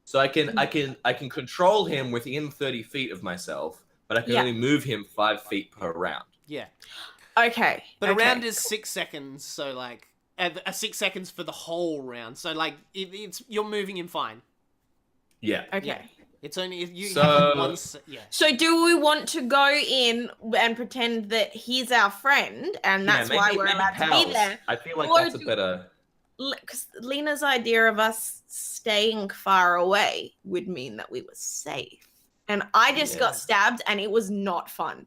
Speaker 2: So I can control him within 30 feet of myself, but I can
Speaker 5: Yeah.
Speaker 2: only move him 5 feet per round.
Speaker 1: Yeah,
Speaker 5: Okay.
Speaker 1: but
Speaker 5: okay.
Speaker 1: a round is 6 seconds, so like 6 seconds for the whole round. So like it's you're moving him fine.
Speaker 2: Yeah.
Speaker 5: Okay.
Speaker 1: Yeah. It's only if you
Speaker 2: So-
Speaker 1: have like one. Yeah.
Speaker 5: So do we want to go in and pretend that he's our friend and that's
Speaker 2: Yeah,
Speaker 5: why
Speaker 2: maybe-
Speaker 5: we're
Speaker 2: maybe
Speaker 5: allowed to
Speaker 2: pals.
Speaker 5: be there?
Speaker 2: I feel like
Speaker 5: Or
Speaker 2: that's a
Speaker 5: do-
Speaker 2: better.
Speaker 5: Because Lena's idea of us staying far away would mean that we were safe. And I just
Speaker 2: Yeah.
Speaker 5: got stabbed and it was not fun.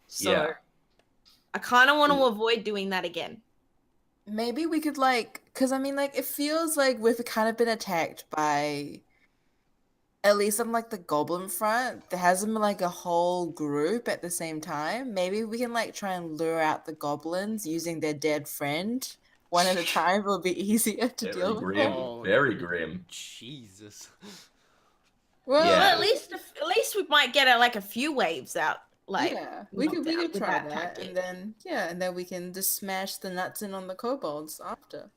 Speaker 5: So
Speaker 2: Yeah.
Speaker 5: I kind of want to avoid doing that again.
Speaker 4: Maybe we could like, because I mean, like, it feels like we've kind of been attacked by, at least on like the goblin front, there hasn't been like a whole group at the same time. Maybe we can like try and lure out the goblins using their dead friend one at a time. It'll be easier to
Speaker 2: Very
Speaker 4: deal with.
Speaker 2: grim.
Speaker 1: Oh.
Speaker 2: Very grim.
Speaker 1: Jesus.
Speaker 4: Well,
Speaker 2: Yeah.
Speaker 5: Well, at least we might get like a few waves out. Like
Speaker 4: yeah, we
Speaker 5: knocked
Speaker 4: could
Speaker 5: out with
Speaker 4: try that,
Speaker 5: tactic.
Speaker 4: and then we can just smash the nuts in on the kobolds after.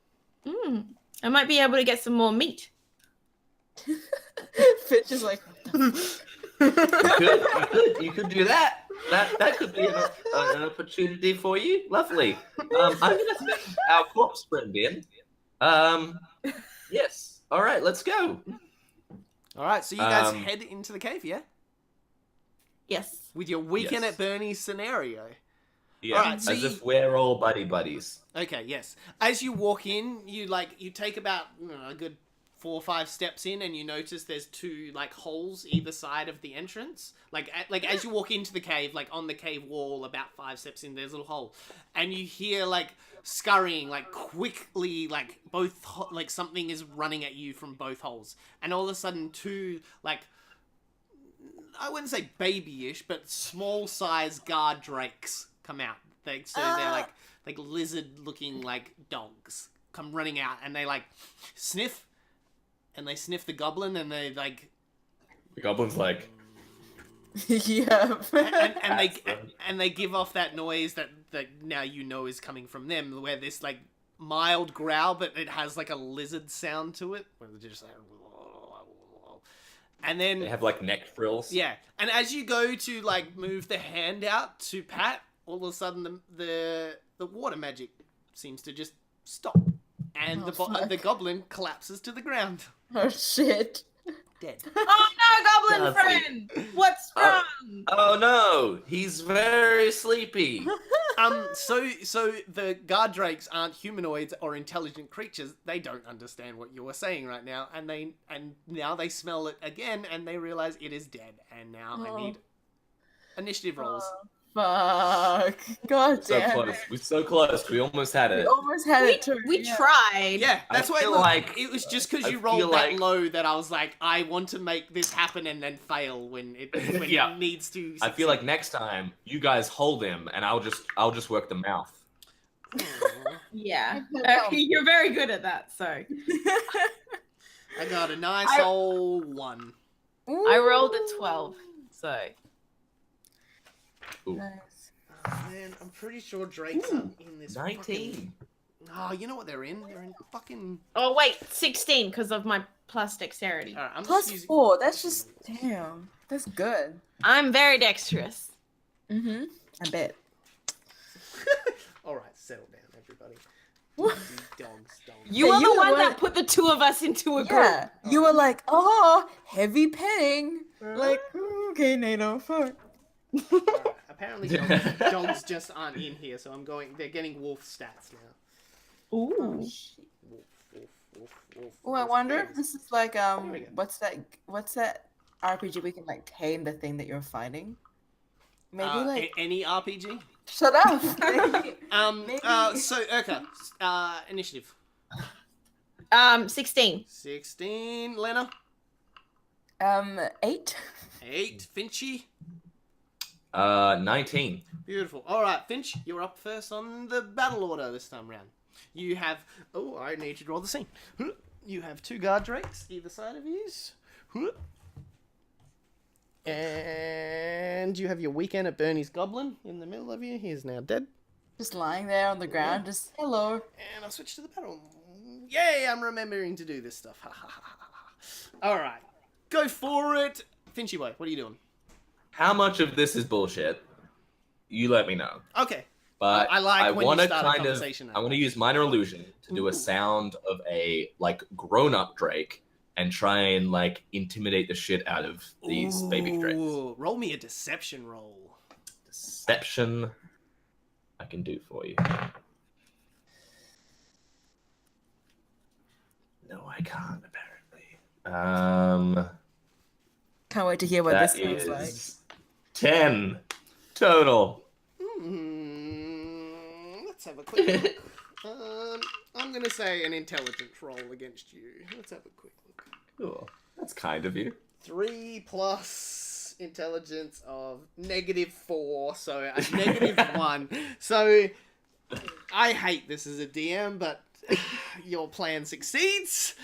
Speaker 5: I might be able to get some more meat.
Speaker 4: Fitch is like,
Speaker 2: You could do that. That could be an opportunity for you. Lovely. I'm gonna send our corpse friend in. Yes. All right, let's go.
Speaker 1: All right, so you guys
Speaker 2: Um,
Speaker 1: head into the cave, yeah?
Speaker 5: Yes.
Speaker 1: With your weekend
Speaker 2: Yes.
Speaker 1: at Bernie's scenario.
Speaker 2: Yeah,
Speaker 1: Alright, so
Speaker 2: as
Speaker 1: you-
Speaker 2: if we're all buddies.
Speaker 1: Okay, yes. As you walk in, you take about a good 4 or 5 steps in, and you notice there's 2 holes either side of the entrance. As you walk into the cave, on the cave wall, about 5 steps in, there's a little hole, and you hear scurrying, quickly, something is running at you from both holes, and all of a sudden 2 I wouldn't say babyish, but small size guard drakes come out. They're lizard-looking dogs come running out, and they sniff, and they sniff the goblin, and they
Speaker 2: The goblin's like,
Speaker 4: Yeah.
Speaker 1: and they give off that noise that now you know is coming from them, where this mild growl, but it has a lizard sound to it, where they're just and then
Speaker 2: they have neck frills.
Speaker 1: yeah, and as you go to move the hand out to pat, all of a sudden the water magic seems to just stop, and
Speaker 4: Oh, fuck.
Speaker 1: the goblin collapses to the ground,
Speaker 4: Oh shit.
Speaker 1: dead.
Speaker 5: Oh no, Goblin
Speaker 2: Lovely.
Speaker 5: friend! What's
Speaker 2: Oh.
Speaker 5: wrong?
Speaker 2: Oh no, he's very sleepy.
Speaker 1: So the guard drakes aren't humanoids or intelligent creatures. They don't understand what you are saying right now, and now they smell it again, and they realize it is dead. And now I need initiative rolls.
Speaker 4: Fuck. God
Speaker 2: So
Speaker 4: damn.
Speaker 2: close. We're so close. We almost had
Speaker 4: We
Speaker 2: it.
Speaker 4: almost had it too.
Speaker 5: We
Speaker 4: yeah.
Speaker 5: tried.
Speaker 1: Yeah, that's
Speaker 2: I
Speaker 1: why.
Speaker 2: feel
Speaker 1: Look,
Speaker 2: like-
Speaker 1: it was just because
Speaker 2: I
Speaker 1: you
Speaker 2: feel
Speaker 1: rolled that
Speaker 2: like-
Speaker 1: low that I was like, I want to make this happen and then fail when it
Speaker 2: Yeah.
Speaker 1: it needs to.
Speaker 2: I feel like next time you guys hold him, and I'll just work the mouth.
Speaker 5: Yeah.
Speaker 4: No.
Speaker 5: You're very good at that, so.
Speaker 1: I got a nice
Speaker 5: I-
Speaker 1: old 1.
Speaker 5: I rolled a 12, so.
Speaker 2: Ooh.
Speaker 4: Nice.
Speaker 1: Man, I'm pretty sure Drakes are in this.
Speaker 2: 19.
Speaker 1: Oh, you know what they're in? They're in fucking.
Speaker 5: Oh, wait, 16 because of my plus dexterity.
Speaker 1: All right, I'm
Speaker 4: Plus
Speaker 1: just using...
Speaker 4: 4. That's just damn. That's good.
Speaker 5: I'm very dexterous.
Speaker 4: Mm-hmm. I bet.
Speaker 1: All right, settle down, everybody.
Speaker 4: What?
Speaker 1: You dogs.
Speaker 5: You
Speaker 4: Yeah,
Speaker 5: are
Speaker 4: you
Speaker 5: the
Speaker 4: were
Speaker 5: one
Speaker 4: the
Speaker 5: that
Speaker 4: one-
Speaker 5: put the 2 of us into a group.
Speaker 4: Yeah. You were like, oh, heavy petting. Like, okay, NATO, fuck.
Speaker 1: All right, apparently dogs just aren't in here, so they're getting wolf stats now.
Speaker 5: Ooh.
Speaker 1: Wolf, wolf, wolf.
Speaker 4: Oh, I
Speaker 1: wolf.
Speaker 4: wonder
Speaker 1: There
Speaker 4: if
Speaker 1: it is.
Speaker 4: this is like
Speaker 1: There we go.
Speaker 4: what's that RPG we can tame the thing that you're fighting? Maybe
Speaker 1: Any RPG.
Speaker 4: shut up. Maybe. Maybe.
Speaker 1: So Urka, initiative
Speaker 5: 16.
Speaker 1: 16. Lena
Speaker 4: 8.
Speaker 1: 8. Finchy.
Speaker 2: 19.
Speaker 1: Beautiful. All right, Finch, you're up first on the battle order this time round. You have. Oh, I need you to roll the scene. You have 2 guard drakes either side of you. And you have your weekend at Bernie's goblin in the middle of you. He is now dead.
Speaker 4: Just lying there on the ground, just hello.
Speaker 1: And I'll switch to the battle. Yay, I'm remembering to do this stuff. All right, go for it. Finchy boy, what are you doing?
Speaker 2: How much of this is bullshit? You let me know.
Speaker 1: Okay.
Speaker 2: But
Speaker 1: I like when you
Speaker 2: wanna
Speaker 1: start a
Speaker 2: kind of.
Speaker 1: conversation.
Speaker 2: I want to use minor illusion to do a sound of a grown-up Drake and try and intimidate the shit out of these baby Drakes.
Speaker 1: Ooh, roll me a deception roll.
Speaker 2: Deception, I can do for you. No, I can't apparently.
Speaker 4: Can't wait to hear what
Speaker 2: That
Speaker 4: this sounds like.
Speaker 2: is 10 total.
Speaker 1: Let's have a quick look. I'm gonna say an intelligence roll against you. Let's have a quick look.
Speaker 2: Cool. That's kind of you.
Speaker 1: 3 plus intelligence of -4, so a -1. So I hate this as a DM, but your plan succeeds.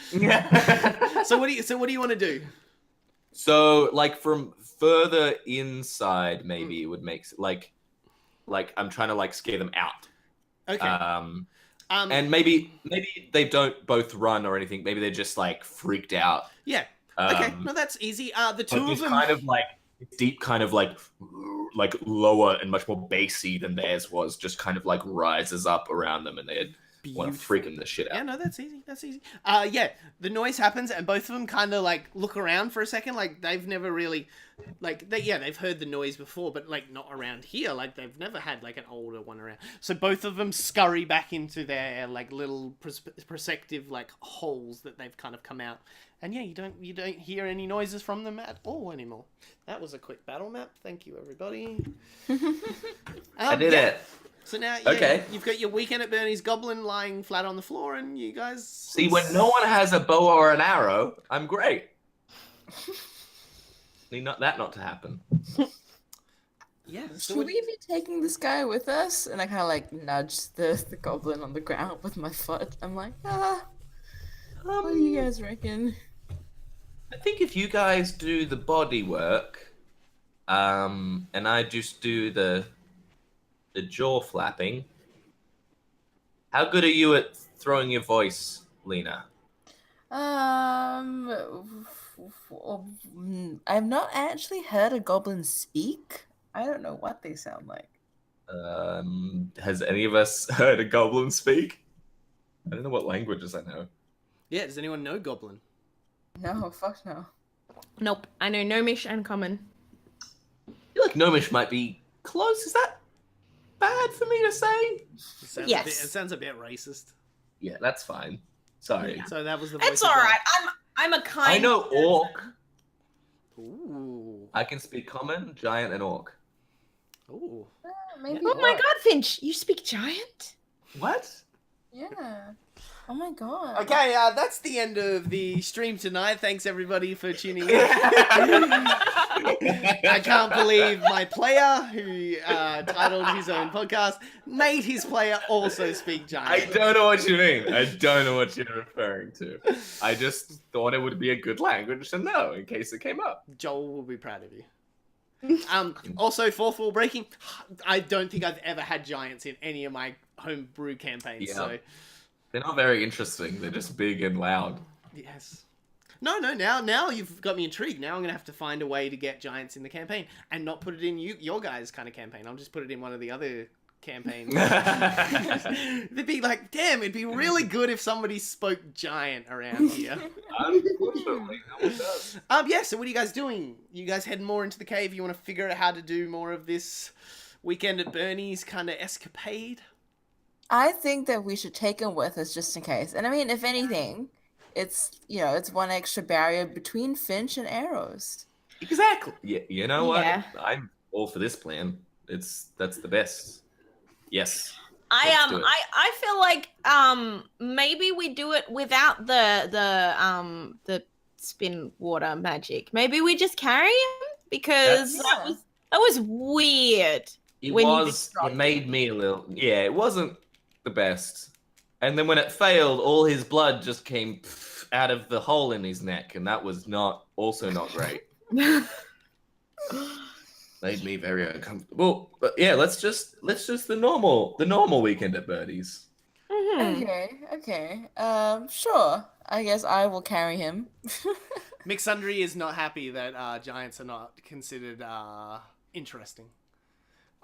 Speaker 1: So what do you want to do?
Speaker 2: So, from further inside, maybe it would make I'm trying to scare them out.
Speaker 1: Okay.
Speaker 2: And maybe they don't both run or anything. Maybe they're just freaked out.
Speaker 1: Yeah. Okay, no, that's easy. The two
Speaker 2: But
Speaker 1: of
Speaker 2: it's
Speaker 1: them.
Speaker 2: kind of like deep, kind of like lower and much more bassy than theirs was. Just kind of like rises up around them, and they want to
Speaker 1: Beautiful.
Speaker 2: freaking the shit out.
Speaker 1: Yeah, no, that's easy. That's easy. Yeah, the noise happens, and both of them kind of like look around for a second. Like they've never really, they've heard the noise before, but like not around here. Like they've never had like an older one around. So both of them scurry back into their like little perspective like holes that they've kind of come out. And yeah, you don't hear any noises from them at all anymore. That was a quick battle map. Thank you, everybody.
Speaker 2: I did it.
Speaker 1: So now,
Speaker 2: Okay.
Speaker 1: you've got your Weekend at Bernie's goblin lying flat on the floor, and you guys...
Speaker 2: See, when no one has a bow or an arrow, I'm great. Need not to happen.
Speaker 1: Yeah. So
Speaker 4: Should we be taking this guy with us? And I kind of like nudge the goblin on the ground with my foot. I'm like, what do you guys reckon?
Speaker 2: I think if you guys do the body work, and I just do the jaw flapping. How good are you at throwing your voice, Lena?
Speaker 4: I've not actually heard a goblin speak. I don't know what they sound like.
Speaker 2: Has any of us heard a goblin speak? I don't know what languages I know.
Speaker 1: Yeah, does anyone know goblin?
Speaker 4: No, fuck no.
Speaker 5: Nope. I know Gnomish and Common.
Speaker 2: I feel like Gnomish might be close. Is that bad for me to say?
Speaker 5: Yes.
Speaker 1: It sounds a bit racist.
Speaker 2: Yeah, that's fine. Sorry.
Speaker 5: Yeah.
Speaker 1: So that was the voice
Speaker 5: It's
Speaker 1: of
Speaker 5: all
Speaker 1: God.
Speaker 5: right. I'm a kind.
Speaker 2: I know orc.
Speaker 1: Ooh.
Speaker 2: I can speak common, giant, and orc.
Speaker 1: Ooh.
Speaker 4: Maybe.
Speaker 5: Oh my
Speaker 4: orc.
Speaker 5: God, Finch! You speak giant?
Speaker 2: What?
Speaker 4: Yeah. Oh my god.
Speaker 1: Okay, that's the end of the stream tonight. Thanks everybody for tuning in. I can't believe my player, who titled his own podcast, made his player also speak
Speaker 2: I
Speaker 1: giant.
Speaker 2: don't know what you mean. I don't know what you're referring to. I just thought it would be a good language to know in case it came up.
Speaker 1: Joel will be proud of you. Also, fourth wall breaking. I don't think I've ever had giants in any of my homebrew campaigns.
Speaker 2: Yeah.
Speaker 1: So
Speaker 2: They're not very interesting. They're just big and loud.
Speaker 1: yes. No. Now you've got me intrigued. Now I'm gonna have to find a way to get giants in the campaign and not put it in your guys' kind of campaign. I'll just put it in one of the other campaigns. They'd be like, damn, it'd be really good if somebody spoke giant around here.
Speaker 2: Unfortunately, no one does.
Speaker 1: Yeah. So what are you guys doing? You guys heading more into the cave? You want to figure out how to do more of this Weekend at Bernie's kind of escapade?
Speaker 4: I think that we should take him with us just in case. And I mean, if anything, it's it's one extra barrier between Finch and arrows.
Speaker 2: Exactly. Yeah, you know what?
Speaker 5: Yeah.
Speaker 2: I'm all for this plan. That's the best. Yes.
Speaker 5: I
Speaker 2: Let's do it.
Speaker 5: I feel like maybe we do it without the spin water magic. Maybe we just carry him because
Speaker 2: That's-
Speaker 5: that was weird.
Speaker 2: It
Speaker 5: when you
Speaker 2: was.
Speaker 5: just dropped
Speaker 2: It made me a little. Yeah, it wasn't the best. And then when it failed, all his blood just came out of the hole in his neck, and that was also not great. Made me very uncomfortable. But yeah, let's just the normal Weekend at Birdie's.
Speaker 5: Mhm.
Speaker 4: Okay. Sure. I guess I will carry him.
Speaker 1: Mixundry is not happy that giants are not considered interesting.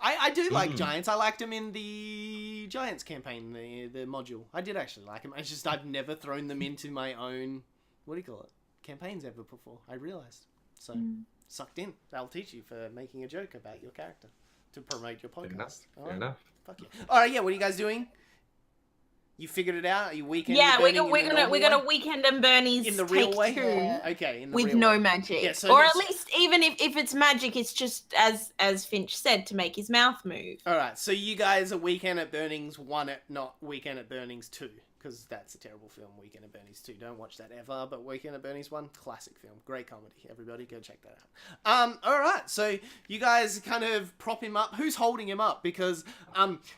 Speaker 1: I do like giants. I liked them in the Giants campaign, the module. I did actually like them. It's just I've never thrown them into my own, what do you call it, campaigns ever before. I realised. So, sucked in. That'll teach you for making a joke about your character to promote your podcast.
Speaker 2: Fair enough.
Speaker 1: Fuck yeah. All right, yeah, what are you guys doing? You figured it out? Are you weekend?
Speaker 5: Yeah, we're
Speaker 1: burning in the
Speaker 5: gonna
Speaker 1: normal way?
Speaker 5: Weekend and Bernie's
Speaker 1: In the real
Speaker 5: take
Speaker 1: way?
Speaker 5: two
Speaker 4: Yeah.
Speaker 1: Okay, in the
Speaker 5: with
Speaker 1: real
Speaker 5: no
Speaker 1: way.
Speaker 5: magic,
Speaker 1: Yeah, so
Speaker 5: or
Speaker 1: let's-
Speaker 5: at least even if it's magic, it's just as Finch said, to make his mouth move.
Speaker 1: All right, so you guys are Weekend at Burnings 1, not Weekend at Burnings 2, because that's a terrible film, Weekend at Burnings 2. Don't watch that ever, but Weekend at Burnings 1, classic film. Great comedy. Everybody go check that out. All right, so you guys kind of prop him up. Who's holding him up? Because,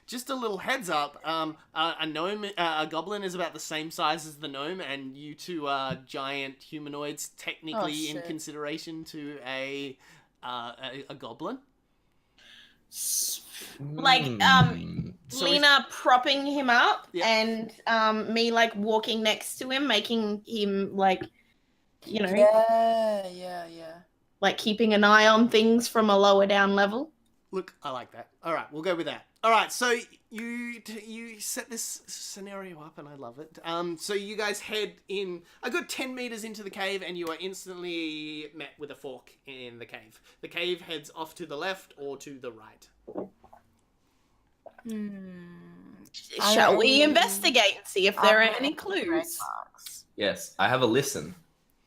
Speaker 1: just a little heads up, a gnome, a goblin is about the same size as the gnome, and you two are giant humanoids, technically in
Speaker 4: shit.
Speaker 1: consideration to a goblin.
Speaker 5: Like,
Speaker 1: So
Speaker 5: Lena propping him up
Speaker 1: Yeah.
Speaker 5: and me like walking next to him, making him like you know,
Speaker 4: Yeah.
Speaker 5: like keeping an eye on things from a lower down level.
Speaker 1: Look, I like that. All right, we'll go with that. All right, so you set this scenario up, and I love it. So you guys head in a good 10 meters into the cave, and you are instantly met with a fork in the cave. The cave heads off to the left or to the right.
Speaker 5: Shall we investigate and see if there are any clues?
Speaker 2: Yes, I have a listen.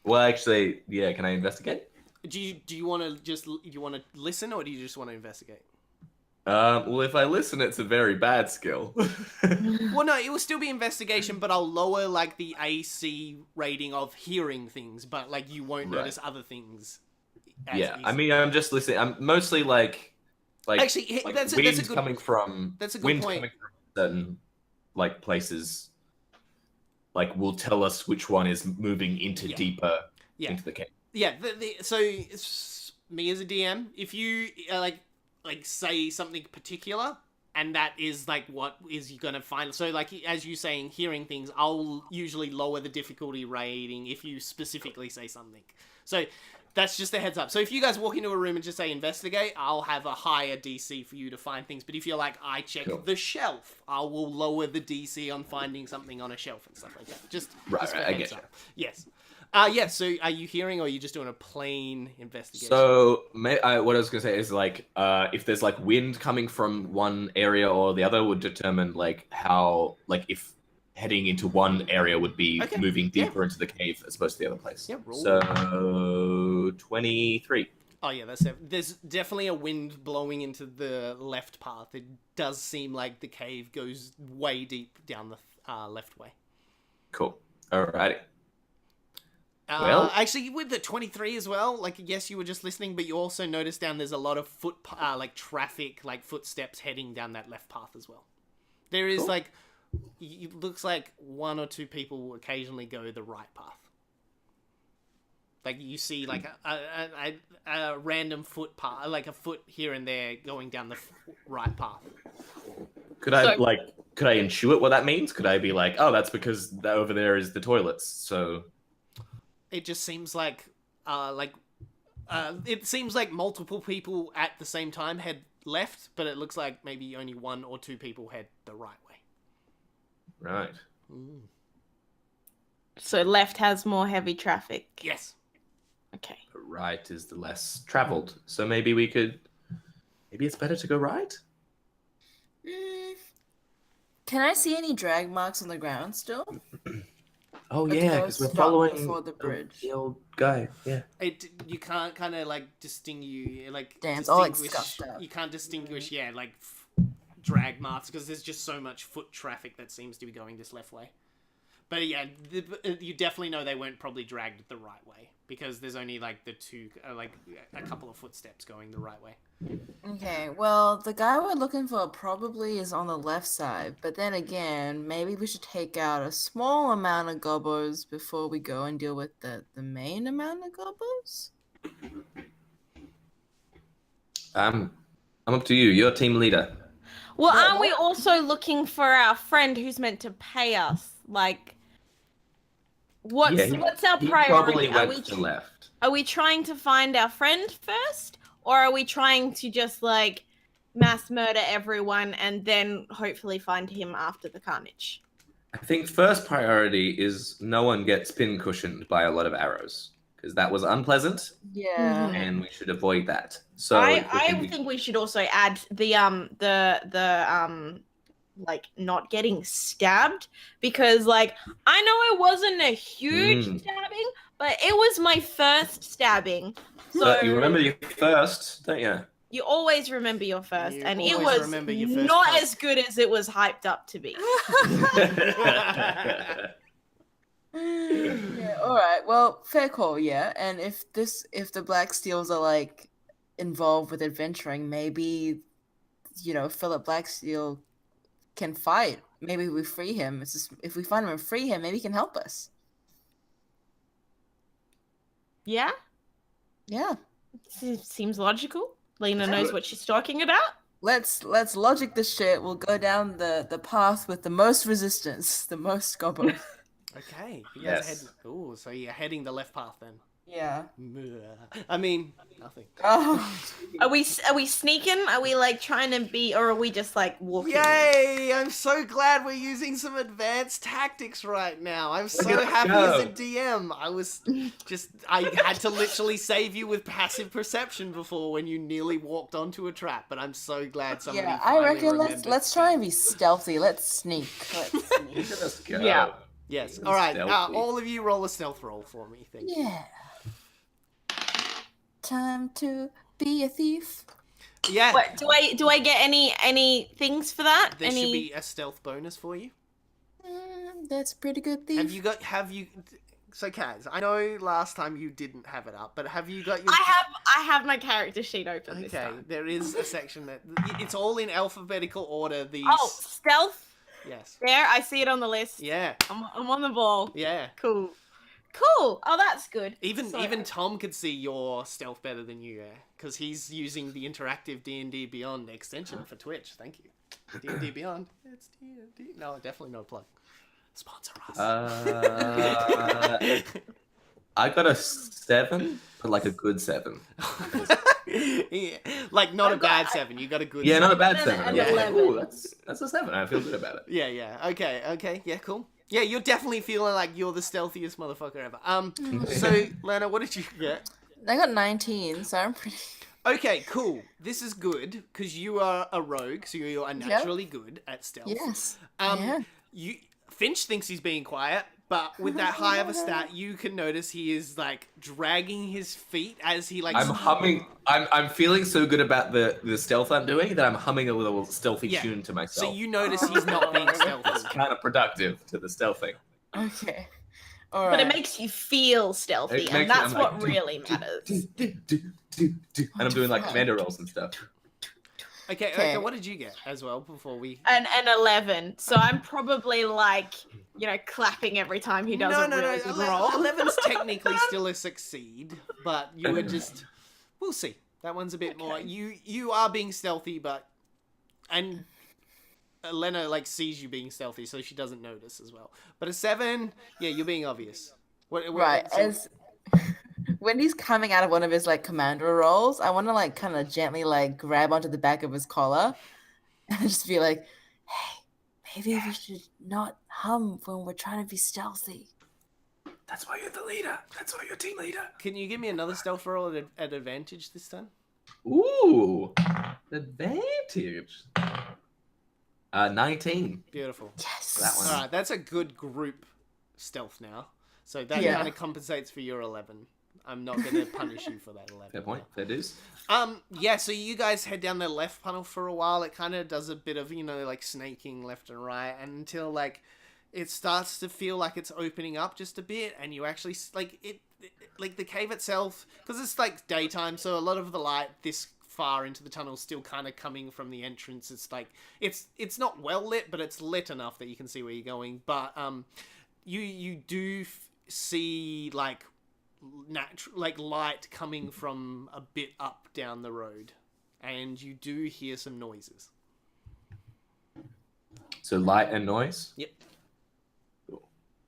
Speaker 2: Well, actually, yeah. Can I investigate?
Speaker 1: Do you want to listen, or do you just want to investigate?
Speaker 2: Well, if I listen, it's a very bad skill.
Speaker 1: Well, no, it will still be investigation, but I'll lower like the AC rating of hearing things, but like you won't notice other things.
Speaker 2: Yeah,
Speaker 1: easy.
Speaker 2: I mean, I'm just listening. I'm mostly like
Speaker 1: actually,
Speaker 2: like
Speaker 1: that's a
Speaker 2: wind
Speaker 1: good
Speaker 2: coming from
Speaker 1: that's a good
Speaker 2: wind
Speaker 1: point.
Speaker 2: coming from certain like places. Like will tell us which one is moving into deeper into the cave.
Speaker 1: Yeah, so it's me as a DM, if you like say something particular, and that is like what is you gonna find. So like as you saying hearing things, I'll usually lower the difficulty rating if you specifically say something. So that's just a heads up. So if you guys walk into a room and just say investigate, I'll have a higher DC for you to find things. But if you're like I check the shelf, I will lower the DC on finding something on a shelf and stuff like that. Just for
Speaker 2: I
Speaker 1: heads
Speaker 2: get you.
Speaker 1: up. Yes. So are you hearing, or are you just doing a plain investigation?
Speaker 2: So what I was gonna say is like if there's like wind coming from one area or the other would determine like how like if heading into one area would be moving deeper into the cave as opposed to the other place.
Speaker 1: Yeah,
Speaker 2: so 23.
Speaker 1: Oh yeah, there's definitely a wind blowing into the left path. It does seem like the cave goes way deep down the left way.
Speaker 2: Cool. Alrighty. Well,
Speaker 1: actually, with the 23 as well, like, yes, you were just listening, but you also noticed there's a lot of traffic, like, footsteps heading down that left path as well. There is, like, it looks like one or two people occasionally go the right path. Like, you see, like, a random foot path, like, a foot here and there going down the right path.
Speaker 2: Could I intuit what that means? Could I be like, oh, that's because over there is the toilets, so...
Speaker 1: It just seems like it seems like multiple people at the same time head left, but it looks like maybe only one or two people head the right way.
Speaker 2: Right.
Speaker 5: So left has more heavy traffic.
Speaker 1: Yes.
Speaker 5: Okay.
Speaker 2: Right is the less traveled. So maybe it's better to go right?
Speaker 4: Can I see any drag marks on the ground still?
Speaker 2: Oh
Speaker 4: Like
Speaker 2: yeah,
Speaker 4: those
Speaker 2: because we're
Speaker 4: stopped
Speaker 2: following
Speaker 4: before the bridge.
Speaker 2: the old guy. Yeah.
Speaker 1: You can't kind of like distinguish
Speaker 4: Damn, it's all, like,
Speaker 1: distinguish.
Speaker 4: scuffed up.
Speaker 1: You can't distinguish, drag marks because there's just so much foot traffic that seems to be going this left way. But yeah, you definitely know they weren't probably dragged the right way because there's only like the two, a couple of footsteps going the right way.
Speaker 4: Okay, well, the guy we're looking for probably is on the left side, but then again, maybe we should take out a small amount of gobos before we go and deal with the main amount of gobos?
Speaker 2: I'm up to you. You're team leader.
Speaker 5: Well, aren't we also looking for our friend who's meant to pay us? Like, what's our
Speaker 2: He
Speaker 5: priority?
Speaker 2: probably went to the left.
Speaker 5: Are we trying to find our friend first? Or are we trying to just, like, mass murder everyone and then hopefully find him after the carnage?
Speaker 2: I think first priority is no one gets pincushioned by a lot of arrows. Because that was unpleasant.
Speaker 4: Yeah.
Speaker 2: And we should avoid that. So
Speaker 5: I think we should also add the not getting stabbed, because like I know it wasn't a huge stabbing, but it was my first stabbing. So
Speaker 2: but you remember your first, don't you?
Speaker 5: You always remember your first, and it
Speaker 1: always
Speaker 5: was
Speaker 1: remember your first
Speaker 5: not
Speaker 1: fight.
Speaker 5: as good as it was hyped up to be.
Speaker 4: Yeah, all right. Well, fair call, yeah. And if the Black Steels are like involved with adventuring, maybe Philip Blacksteel can fight. Maybe we free him. It's just, if we find him and free him, maybe he can help us.
Speaker 5: Yeah,
Speaker 4: Yeah.
Speaker 5: seems logical. Lena knows what she's talking about.
Speaker 4: Let's logic this shit. We'll go down the path with the most resistance, the most gobbo.
Speaker 1: Okay. You guys
Speaker 2: Yes.
Speaker 1: Ooh, so you're heading the left path then.
Speaker 4: Yeah.
Speaker 1: I mean, nothing.
Speaker 4: Oh.
Speaker 5: Are we sneaking? Are we like trying to be, or are we just like walking?
Speaker 1: Yay! I'm so glad we're using some advanced tactics right now. I'm so
Speaker 2: Let's
Speaker 1: happy
Speaker 2: go.
Speaker 1: as a DM. I had to literally save you with passive perception before when you nearly walked onto a trap, but I'm so glad somebody
Speaker 4: Yeah, I
Speaker 1: finally
Speaker 4: reckon
Speaker 1: remembered.
Speaker 4: let's try and be stealthy. Let's sneak. Let's sneak.
Speaker 2: Let's go.
Speaker 5: Yeah.
Speaker 1: Yes. All right.
Speaker 2: Stealthy.
Speaker 1: All of you roll a stealth roll for me. Thank you.
Speaker 4: Yeah. Time to be a thief.
Speaker 1: Yeah.
Speaker 5: What do I get any things for that?
Speaker 1: There
Speaker 5: any
Speaker 1: should be a stealth bonus for you.
Speaker 4: That's a pretty good thief.
Speaker 1: Have you? So, Kaz, I know last time you didn't have it up, but have you got your?
Speaker 5: I have my character sheet open this
Speaker 1: Okay,
Speaker 5: time.
Speaker 1: there is a section that it's all in alphabetical order. These.
Speaker 5: Oh, stealth.
Speaker 1: Yes.
Speaker 5: There, I see it on the list.
Speaker 1: Yeah.
Speaker 5: I'm on the ball.
Speaker 1: Yeah.
Speaker 5: Cool. Oh, that's good.
Speaker 1: Even Tom could see your stealth better than you, because he's using the interactive D&D Beyond extension for Twitch. Thank you. D&D Beyond. It's D&D. No, definitely no plug. Sponsor us.
Speaker 2: I got a 7, but like a good 7.
Speaker 1: Yeah, like not a bad 7. You got a good.
Speaker 2: Yeah,
Speaker 1: 7.
Speaker 2: not a bad
Speaker 5: And
Speaker 2: 7.
Speaker 5: an
Speaker 2: I'm like,
Speaker 5: 11.
Speaker 2: ooh, that's a 7. I feel good about it.
Speaker 1: Yeah. Okay. Yeah, cool. Yeah, you're definitely feeling like you're the stealthiest motherfucker ever. So Lana, what did you get?
Speaker 4: I got 19, so I'm pretty.
Speaker 1: Okay, cool. This is good because you are a rogue, so you're naturally good at stealth.
Speaker 4: Yes.
Speaker 1: Um, Finch thinks he's being quiet, but with that high of a stat, you can notice he is like dragging his feet as he like.
Speaker 2: I'm humming. I'm feeling so good about the stealth I'm doing that I'm humming a little stealthy
Speaker 1: Yeah.
Speaker 2: tune to myself.
Speaker 1: So you notice he's not being stealthy.
Speaker 2: It's kind of productive to the stealthing.
Speaker 4: Okay. All right.
Speaker 5: But it makes you feel stealthy,
Speaker 2: It
Speaker 5: and
Speaker 2: makes-
Speaker 5: that's
Speaker 2: I'm
Speaker 5: what
Speaker 2: like,
Speaker 5: really matters.
Speaker 2: And I'm doing like commander rolls and stuff.
Speaker 1: Okay, what did you get as well before we?
Speaker 5: An 11. So I'm probably like, clapping every time he does a really good roll.
Speaker 1: 11's technically still a succeed, but you were just. We'll see. That one's a bit more. You are being stealthy, and Elena like sees you being stealthy, so she doesn't notice as well. But a 7, yeah, you're being obvious.
Speaker 4: Right. As when he's coming out of one of his like commander rolls, I want to like kind of gently like grab onto the back of his collar and just be like, "Hey, maybe we should not hum when we're trying to be stealthy."
Speaker 2: That's why you're the leader. That's why you're team leader.
Speaker 1: Can you give me another stealth roll at advantage this time?
Speaker 2: Ooh, advantage. 19.
Speaker 1: Beautiful.
Speaker 4: Yes.
Speaker 2: That one.
Speaker 1: All right, that's a good group stealth now. So that
Speaker 4: Yeah.
Speaker 1: kind of compensates for your 11. I'm not going to punish you for that 11.
Speaker 2: Fair point. Fair dues.
Speaker 1: Yeah, so you guys head down the left panel for a while. It kind of does a bit of, like snaking left and right until like it starts to feel like it's opening up just a bit, and you actually like the cave itself, because it's like daytime, so a lot of the light this far into the tunnel is still kind of coming from the entrance. It's like it's not well lit, but it's lit enough that you can see where you're going. But you do see like light coming from a bit up down the road, and you do hear some noises.
Speaker 2: So light and noise.
Speaker 1: Yep.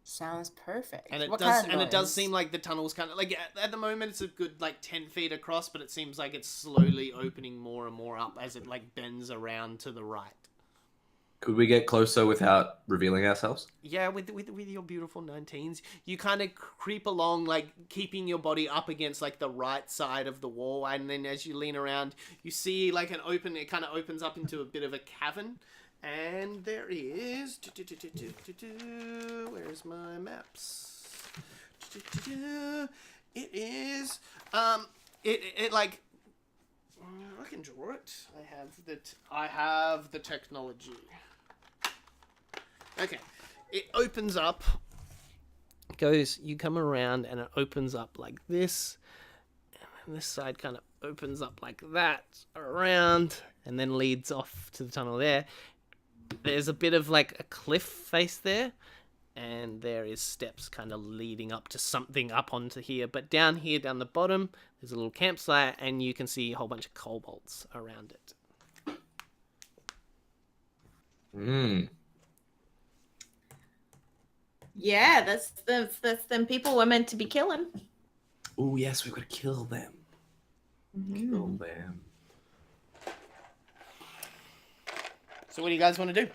Speaker 4: Sounds perfect.
Speaker 1: And it
Speaker 4: What
Speaker 1: does,
Speaker 4: kind of
Speaker 1: and it does
Speaker 4: noise?
Speaker 1: seem like the tunnel's kind of like at the moment it's a good like 10 feet across, but it seems like it's slowly opening more and more up as it like bends around to the right.
Speaker 2: Could we get closer without revealing ourselves?
Speaker 1: Yeah, with your beautiful 19s, you kind of creep along, like keeping your body up against like the right side of the wall, and then as you lean around, you see like it kind of opens up into a bit of a cavern, and there is where's my maps? It is it like I can draw it. I have the technology. Okay, it opens up. You come around and it opens up like this, and this side kind of opens up like that around, and then leads off to the tunnel there. There's a bit of like a cliff face there, and there is steps kind of leading up to something up onto here. But down here, down the bottom, there's a little campsite, and you can see a whole bunch of kobolds around it.
Speaker 5: Yeah, that's them people we're meant to be killing.
Speaker 2: Oh yes, we've got to kill them. Kill them.
Speaker 1: So what do you guys want to do?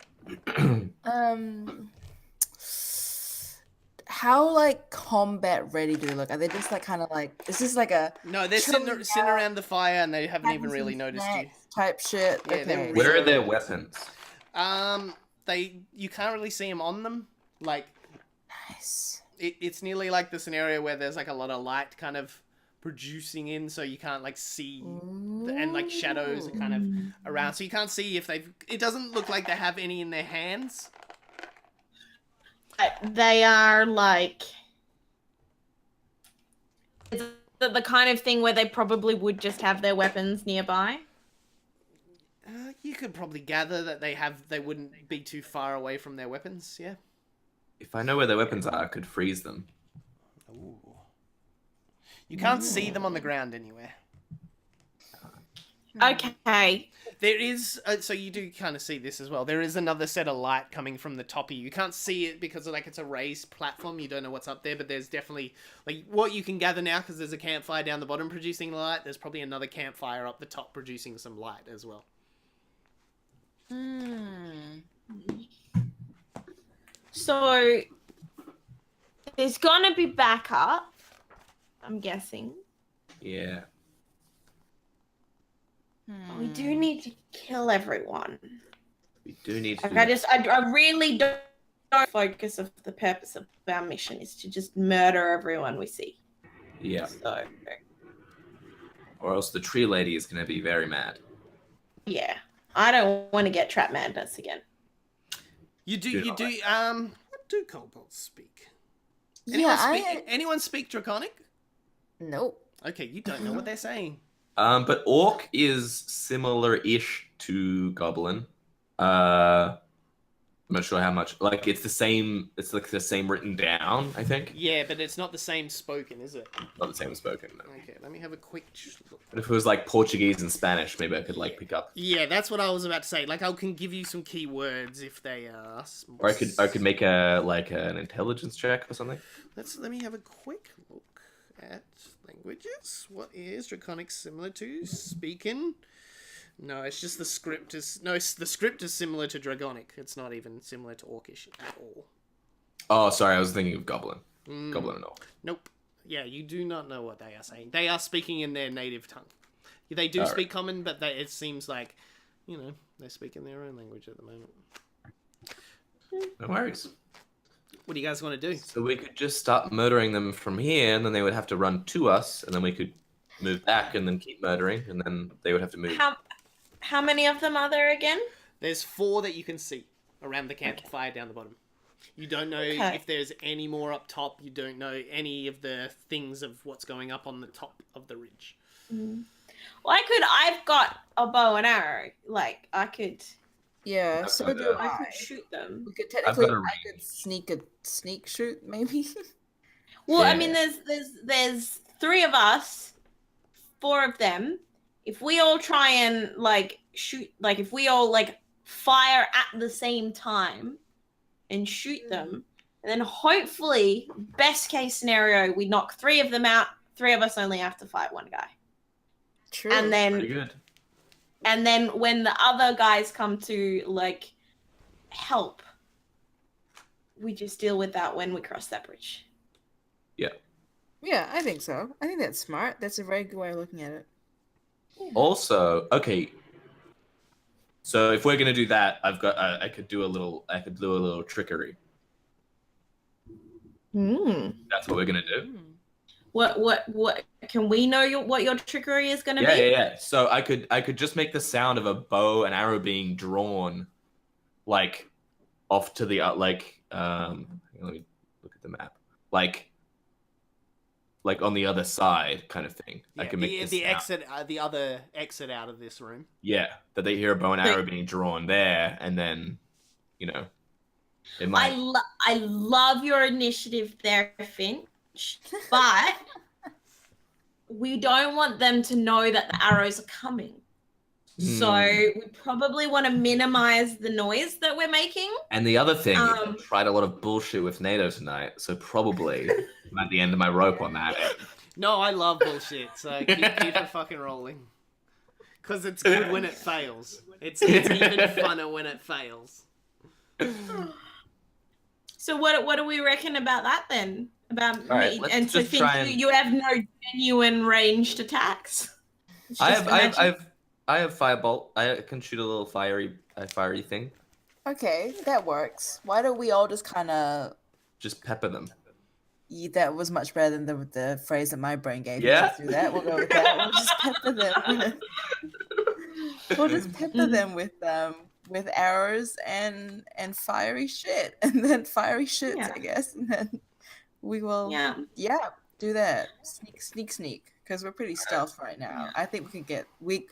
Speaker 4: How like combat ready do they look? Are they just like kind of like? Is this like a
Speaker 1: No, they're
Speaker 4: chilling
Speaker 1: sitting
Speaker 4: out,
Speaker 1: around the fire and they haven't
Speaker 4: having
Speaker 1: even
Speaker 4: some
Speaker 1: really noticed you.
Speaker 4: snacks type shit?
Speaker 1: Yeah, they're
Speaker 4: Okay.
Speaker 1: really-
Speaker 2: Where are their weapons?
Speaker 1: You can't really see them on them. Like
Speaker 4: Nice.
Speaker 1: it's nearly like the scenario where there's like a lot of light kind of producing in, so you can't like see, and like shadows are kind of around, so you can't see if they've. It doesn't look like they have any in their hands.
Speaker 5: They are like it's the kind of thing where they probably would just have their weapons nearby.
Speaker 1: You could probably gather that they wouldn't be too far away from their weapons. Yeah.
Speaker 2: If I know where their weapons are, I could freeze them.
Speaker 1: Ooh. You can't see them on the ground anywhere.
Speaker 5: Okay.
Speaker 1: There is, so you do kind of see this as well. There is another set of light coming from the top of you. You can't see it because like it's a raised platform. You don't know what's up there, but there's definitely like what you can gather now because there's a campfire down the bottom producing light. There's probably another campfire up the top producing some light as well.
Speaker 5: So there's gonna be backup, I'm guessing.
Speaker 2: Yeah.
Speaker 5: We do need to kill everyone.
Speaker 2: We do need to.
Speaker 5: Like, I really don't focus of the purpose of our mission is to just murder everyone we see.
Speaker 2: Yeah.
Speaker 5: So
Speaker 2: Or else the tree lady is going to be very mad.
Speaker 5: yeah, I don't want to get trap madness again.
Speaker 1: You do.
Speaker 2: Good
Speaker 1: You do. What do kobolds speak?
Speaker 4: Yeah,
Speaker 1: Anyone speak Draconic?
Speaker 4: Nope.
Speaker 1: Okay, you don't know what they're saying.
Speaker 2: But orc is similar-ish to goblin. I'm not sure how much. Like it's the same. It's like the same written down. I think.
Speaker 1: Yeah, but it's not the same spoken, is it?
Speaker 2: Not the same as spoken. No.
Speaker 1: Okay, let me have a quick look.
Speaker 2: But if it was like Portuguese and Spanish, maybe I could like pick up.
Speaker 1: Yeah, that's what I was about to say. Like, I can give you some key words if they are.
Speaker 2: Or I could make a like an intelligence check or something.
Speaker 1: Let me have a quick look at languages. What is Draconic similar to? Speaking? No, it's just the script is the script is similar to Dragonic. It's not even similar to Orcish at all.
Speaker 2: Oh, sorry, I was thinking of goblin. Goblin and orc.
Speaker 1: Nope. Yeah, you do not know what they are saying. They are speaking in their native tongue. They do speak common, but it seems like, they're speaking their own language at the moment.
Speaker 2: No worries.
Speaker 1: What do you guys want to do?
Speaker 2: So we could just start murdering them from here, and then they would have to run to us, and then we could move back and then keep murdering, and then they would have to move.
Speaker 5: How many of them are there again?
Speaker 1: There's 4 that you can see around the campfire down the bottom. You don't know if there's any more up top. You don't know any of the things of what's going up on the top of the ridge.
Speaker 5: Well, I've got a bow and arrow. Like, I could
Speaker 4: Yeah, so do
Speaker 5: I
Speaker 4: I.
Speaker 5: could shoot them.
Speaker 4: We could technically,
Speaker 2: got a
Speaker 4: I could sneak shoot maybe.
Speaker 5: Well, I
Speaker 2: Yeah.
Speaker 5: mean, there's 3 of us, 4 of them. If we all try and like shoot, like if we all like fire at the same time and shoot them, and then hopefully, best case scenario, we knock 3 of them out. 3 of us only have to fight 1 guy,
Speaker 4: True.
Speaker 5: and
Speaker 2: Pretty good.
Speaker 5: then when the other guys come to like help, we just deal with that when we cross that bridge.
Speaker 4: Yeah, I think so. I think that's smart. That's a very good way of looking at it.
Speaker 2: Also, okay. So if we're gonna do that, I could do a little trickery. That's what we're gonna do.
Speaker 5: What can we know what your trickery is going to be?
Speaker 2: Yeah. So I could just make the sound of a bow and arrow being drawn, like off to the like let me look at the map, like on the other side, kind of thing.
Speaker 1: Yeah,
Speaker 2: I can make
Speaker 1: the
Speaker 2: sound.
Speaker 1: exit, the other exit out of this room.
Speaker 2: Yeah, that they hear a bow and arrow being drawn there, and then, it might.
Speaker 5: I love your initiative there, Finch, but we don't want them to know that the arrows are coming. So we probably want to minimize the noise that we're making.
Speaker 2: And the other thing is I tried a lot of bullshit with NATO tonight, so probably I'm at the end of my rope on that.
Speaker 1: No, I love bullshit, so keep it fucking rolling. Because it's good when it fails. It's even funner when it fails.
Speaker 5: So what do we reckon about that then? About
Speaker 2: All right,
Speaker 5: me?
Speaker 2: let's
Speaker 5: And so
Speaker 2: just
Speaker 5: think
Speaker 2: try and-
Speaker 5: you have no genuine ranged attacks? It's just
Speaker 2: I have firebolt. I can shoot a little fiery thing.
Speaker 4: Okay, that works. Why don't we all just kind of?
Speaker 2: Just pepper them.
Speaker 4: That was much better than the phrase that my brain gave.
Speaker 2: Yeah?
Speaker 4: Let's do that. We'll go with that. We'll just pepper them. We'll just pepper them with arrows and fiery shit, and then fiery shits,
Speaker 5: Yeah.
Speaker 4: I guess, and then we will.
Speaker 5: Yeah.
Speaker 4: Do that. Sneak. Because we're pretty stealth right now. I think we can get we'd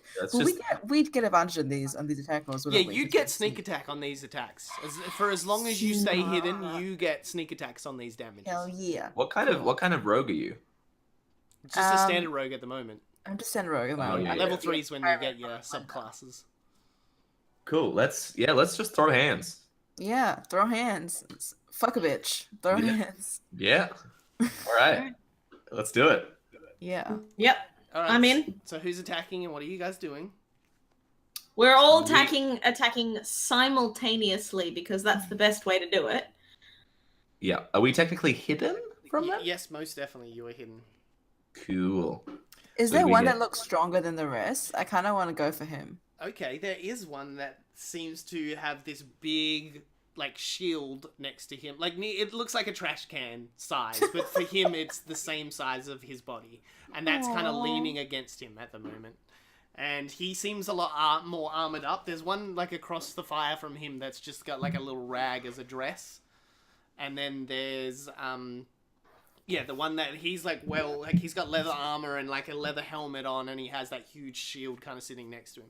Speaker 4: get advantage on these attack rolls.
Speaker 1: Yeah, you get sneak attack on these attacks. For as long as you stay hidden, you get sneak attacks on these damages.
Speaker 4: Hell yeah!
Speaker 2: What kind of rogue are you?
Speaker 1: Just a standard rogue at the moment.
Speaker 4: I'm just standard rogue.
Speaker 2: yeah,
Speaker 1: Level 3 is when you get your subclasses.
Speaker 2: Cool. Let's just throw hands.
Speaker 4: Yeah, throw hands. Fuck a bitch. Throw hands.
Speaker 2: Yeah. All right. Let's do it.
Speaker 4: Yeah.
Speaker 5: Yep.
Speaker 1: All right,
Speaker 5: I'm in.
Speaker 1: So who's attacking and what are you guys doing?
Speaker 5: We're all attacking simultaneously because that's the best way to do it.
Speaker 2: Yeah. Are we technically hidden from them?
Speaker 1: Yes, most definitely you are hidden.
Speaker 2: Cool.
Speaker 4: Is
Speaker 2: So
Speaker 4: there
Speaker 2: we
Speaker 4: one
Speaker 2: get-
Speaker 4: that looks stronger than the rest? I kind of want to go for him.
Speaker 1: Okay, there is one that seems to have this big, like, shield next to him. Like, it looks like a trash can size, but for him it's the same size of his body. And that's kind of leaning against him at the moment. And he seems a lot more armored up. There's one, like, across the fire from him that's just got, like, a little rag as a dress. And then there's, the one that he's, like, he's got leather armor and, like, a leather helmet on, and he has that huge shield kind of sitting next to him.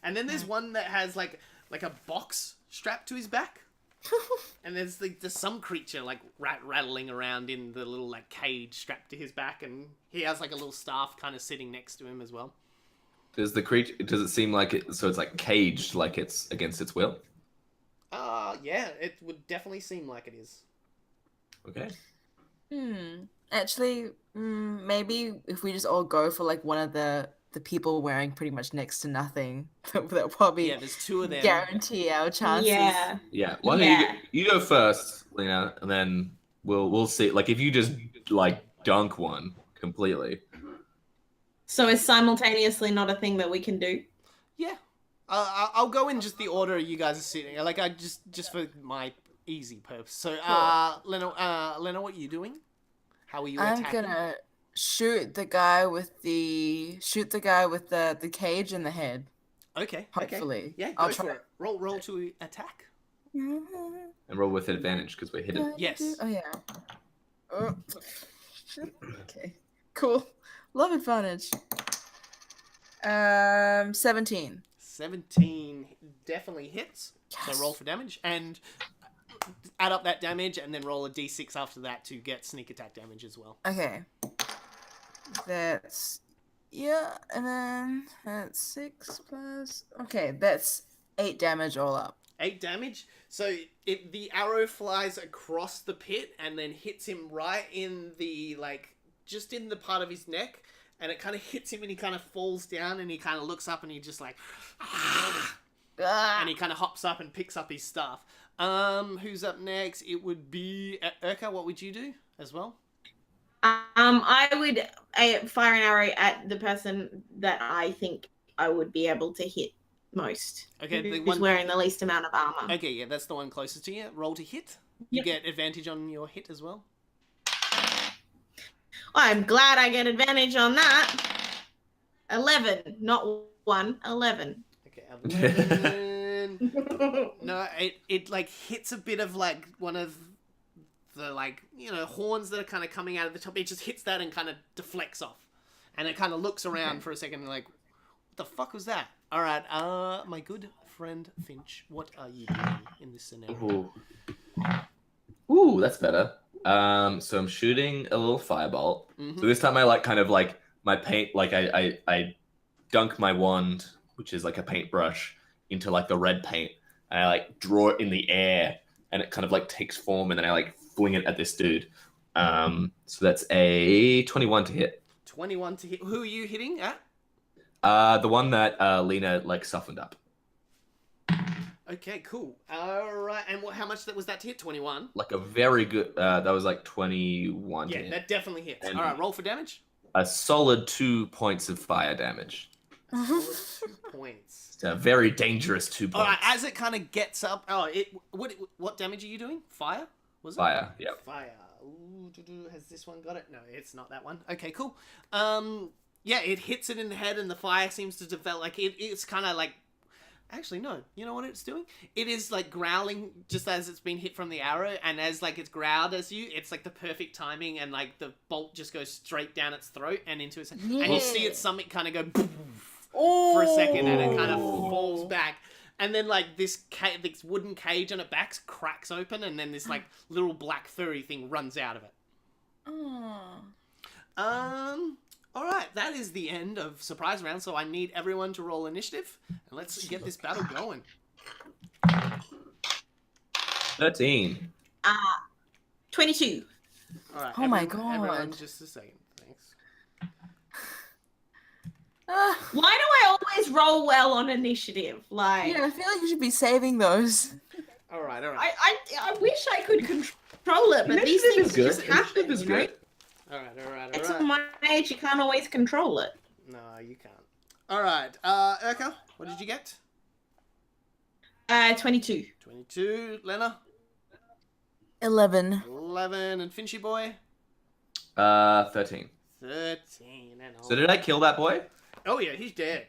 Speaker 1: And then there's one that has, like a box strapped to his back. And there's some creature, like, rattling around in the little, like, cage strapped to his back, and he has, like, a little staff kind of sitting next to him as well.
Speaker 2: Does it seem like it? So it's like caged, like it's against its will?
Speaker 1: Yeah, it would definitely seem like it is.
Speaker 2: Okay.
Speaker 4: Actually, maybe if we just all go for like one of the people wearing pretty much next to nothing, that'll probably
Speaker 1: there's two of them.
Speaker 4: guarantee our chances.
Speaker 5: Yeah.
Speaker 2: Yeah. Why don't you go first, Lena, and then we'll see. Like if you just like dunk one completely.
Speaker 5: So is simultaneously not a thing that we can do?
Speaker 1: Yeah. I'll go in just the order you guys are sitting. Like, I just for my easy purpose. So, Lena, what are you doing? How are you attacking?
Speaker 4: I'm gonna shoot the guy with the cage in the head.
Speaker 1: Okay.
Speaker 4: Hopefully.
Speaker 1: Okay. Yeah,
Speaker 4: I'll
Speaker 1: go
Speaker 4: try.
Speaker 1: for it. Roll to attack.
Speaker 2: And roll with advantage because we're hidden.
Speaker 1: Yes.
Speaker 4: Oh yeah. Oh. Okay. Cool. Love advantage. 17.
Speaker 1: 17 definitely hits. So roll for damage and add up that damage and then roll a d6 after that to get sneak attack damage as well.
Speaker 4: Okay. And then that's 6 plus. Okay, that's 8 damage all up.
Speaker 1: 8 damage. So the arrow flies across the pit and then hits him right in the, like, just in the part of his neck, and it kind of hits him and he kind of falls down and he kind of looks up and he just like, and he kind of hops up and picks up his stuff. Who's up next? It would be Urka. What would you do as well?
Speaker 5: I would fire an arrow at the person that I think I would be able to hit most.
Speaker 1: Okay, the
Speaker 5: who's
Speaker 1: one
Speaker 5: wearing the least amount of armor.
Speaker 1: Okay, yeah, that's the one closest to you. Roll to hit. You get advantage on your hit as well.
Speaker 5: I'm glad I get advantage on that. 11, not 1, 11.
Speaker 1: Okay, 11. No, it like hits a bit of like one of the like, horns that are kind of coming out of the top. It just hits that and kind of deflects off. And it kind of looks around for a second and like, what the fuck was that? All right, my good friend Finch, what are you doing in this scenario?
Speaker 2: Ooh, that's better. So I'm shooting a little firebolt.
Speaker 1: Mm-hmm.
Speaker 2: So this time I like kind of like my paint, like I dunk my wand which is like a paintbrush, into like the red paint, and I like draw it in the air, and it kind of like takes form, and then I like fling it at this dude. So that's a 21 to hit.
Speaker 1: 21 to hit. Who are you hitting at?
Speaker 2: The one that Lena like softened up.
Speaker 1: Okay, cool. All right, and how much was that to hit? 21.
Speaker 2: Like a very good. That was like 21 to
Speaker 1: Yeah,
Speaker 2: hit.
Speaker 1: that definitely hits.
Speaker 2: And-
Speaker 1: All right, roll for damage.
Speaker 2: A solid 2 points of fire damage.
Speaker 1: A solid 2 points.
Speaker 2: It's a very dangerous 2 points.
Speaker 1: All right, as it kind of gets up. Oh, what damage are you doing? Fire? Was it?
Speaker 2: Fire. Yep.
Speaker 1: Fire. Ooh, has this one got it? No, it's not that one. Okay, cool. Yeah, it hits it in the head, and the fire seems to develop. Like it's kind of like. Actually, no. You know what it's doing? It is like growling just as it's been hit from the arrow, and as like it's growled as you, it's like the perfect timing, and like the bolt just goes straight down its throat and into its. And you see its stomach kind of go for a second, and it kind of falls back. And then like this wooden cage on its back cracks open, and then this like little black furry thing runs out of it. All right, that is the end of surprise round. So I need everyone to roll initiative, and let's get this battle going.
Speaker 2: 13.
Speaker 5: 22.
Speaker 1: All right.
Speaker 4: Oh my
Speaker 1: everyone,
Speaker 4: God.
Speaker 1: just a second, thanks.
Speaker 5: Why do I always roll well on initiative? Like,
Speaker 4: Yeah, I feel like you should be saving those.
Speaker 1: All right.
Speaker 5: I wish I could control it, but these things just happen.
Speaker 2: Initiative is
Speaker 5: you know?
Speaker 2: good.
Speaker 1: All right.
Speaker 5: It's my age, you can't always control it.
Speaker 1: No, you can't. All right, Urka, what did you get?
Speaker 5: 22.
Speaker 1: 22. Lena,
Speaker 4: 11.
Speaker 1: 11, and Finchy boy,
Speaker 2: 13.
Speaker 1: 13. And
Speaker 2: So did I kill that boy?
Speaker 1: Oh yeah, he's dead.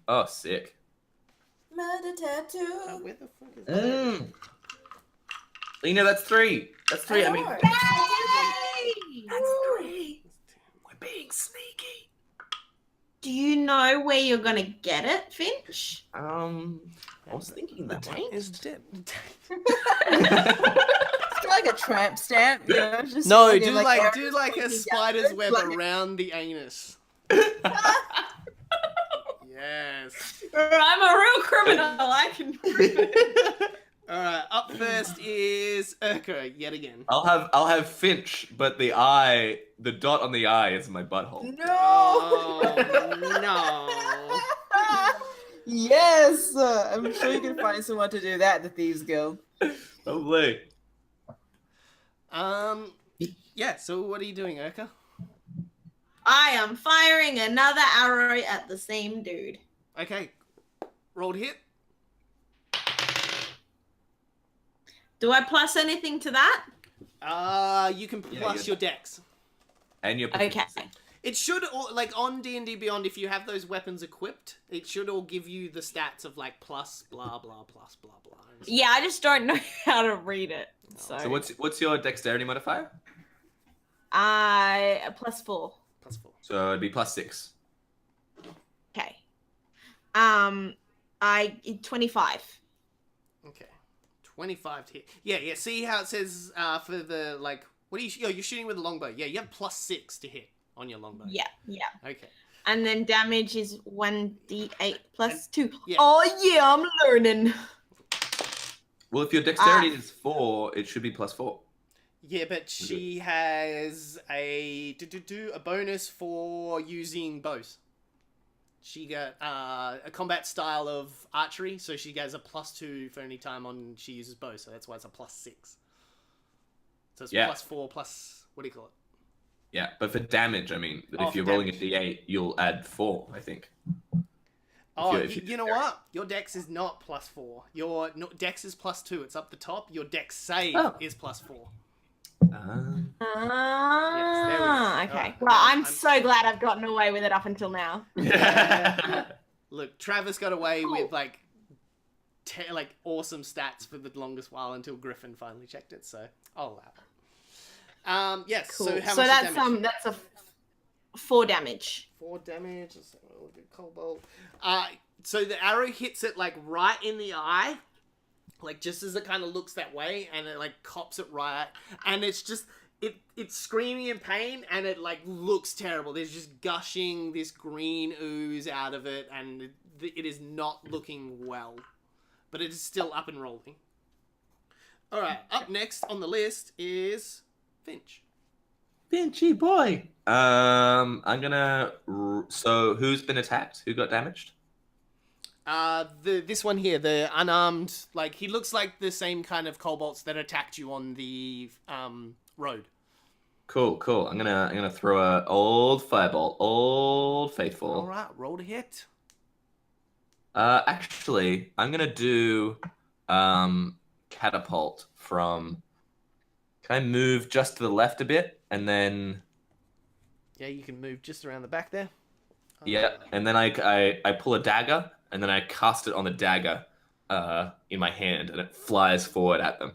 Speaker 2: Oh, sick.
Speaker 4: Murder tattoo.
Speaker 1: Oh, where the fuck is that?
Speaker 2: Lena, that's 3. That's 3. I mean,
Speaker 4: That's 3.
Speaker 2: we're being sneaky.
Speaker 5: Do you know where you're gonna get it, Finch?
Speaker 2: I was thinking that way.
Speaker 1: Is dead.
Speaker 4: It's like a tramp stamp. You know, just
Speaker 1: No,
Speaker 4: fucking,
Speaker 1: do like
Speaker 4: everything
Speaker 1: a
Speaker 4: together.
Speaker 1: spider's web
Speaker 4: Like-
Speaker 1: around the anus. Yes.
Speaker 5: I'm a real criminal. I can.
Speaker 1: All right. Up first is Urka yet again.
Speaker 2: I'll have Finch, but the dot on the eye is my butthole.
Speaker 4: No.
Speaker 1: Oh no.
Speaker 4: Yes, I'm sure you can find someone to do that. The Thieves Guild.
Speaker 2: Lovely.
Speaker 1: Yeah. So what are you doing, Urka?
Speaker 5: I am firing another arrow at the same dude.
Speaker 1: Okay. Roll to hit.
Speaker 5: Do I plus anything to that?
Speaker 1: You can
Speaker 2: Yeah,
Speaker 1: plus
Speaker 2: you're-
Speaker 1: your dex.
Speaker 2: And your
Speaker 5: Okay.
Speaker 2: proficiency.
Speaker 1: It should all like on D&D Beyond, if you have those weapons equipped, it should all give you the stats of like plus blah blah plus blah blah.
Speaker 5: Yeah, I just don't know how to read it. So,
Speaker 2: So what's your dexterity modifier?
Speaker 5: I plus 4.
Speaker 1: Plus 4.
Speaker 2: So it'd be plus 6.
Speaker 5: Okay. I 25.
Speaker 1: Okay. 25 to hit. Yeah. See how it says for the like what are you? Oh, you're shooting with a longbow. Yeah, you have plus 6 to hit on your longbow.
Speaker 5: Yeah.
Speaker 1: Okay.
Speaker 5: And then damage is 1d8 plus 2.
Speaker 1: Yeah.
Speaker 5: Oh yeah, I'm learning.
Speaker 2: Well, if your dexterity is 4, it should be plus 4.
Speaker 1: Yeah, but she has a bonus for using bows. She got a combat style of archery, so she gets a +2 for any time she uses bows. So that's why it's a +6. So it's
Speaker 2: Yeah.
Speaker 1: plus 4 plus what do you call it?
Speaker 2: Yeah, but for damage, I mean,
Speaker 1: Oh,
Speaker 2: if you're
Speaker 1: for
Speaker 2: rolling a
Speaker 1: damage.
Speaker 2: d8, you'll add 4, I think.
Speaker 1: Oh,
Speaker 2: if
Speaker 1: you know what? Your dex is not +4. Your dex is +2. It's up the top. Your dex save is +4.
Speaker 2: Um,
Speaker 1: Yes, there we go.
Speaker 5: Okay.
Speaker 1: Alright,
Speaker 5: Well,
Speaker 1: now
Speaker 5: I'm so glad I've gotten away with it up until now.
Speaker 1: Look, Travis got away with like awesome stats for the longest while until Griffin finally checked it. So I'll allow it. Yes.
Speaker 5: Cool.
Speaker 1: So how
Speaker 5: So
Speaker 1: much
Speaker 5: that's
Speaker 1: damage?
Speaker 5: that's a 4 damage.
Speaker 1: 4 damage. Let's have a look at Cobalt. So the arrow hits it like right in the eye, like just as it kind of looks that way, and it like cops it right, and it's just it's screaming in pain, and it like looks terrible. There's just gushing this green ooze out of it, and it is not looking well. But it is still up and rolling. All right, up next on the list is Finch.
Speaker 2: Finchy boy. I'm gonna. So who's been attacked? Who got damaged?
Speaker 1: This one here, the unarmed, like he looks like the same kind of kobolds that attacked you on the road.
Speaker 2: Cool. I'm gonna throw a old firebolt, old faithful.
Speaker 1: All right, roll to hit.
Speaker 2: Actually, I'm gonna do catapult from. Can I move just to the left a bit, and then?
Speaker 1: Yeah, you can move just around the back there.
Speaker 2: Yeah, and then I pull a dagger, and then I cast it on the dagger, in my hand, and it flies forward at them.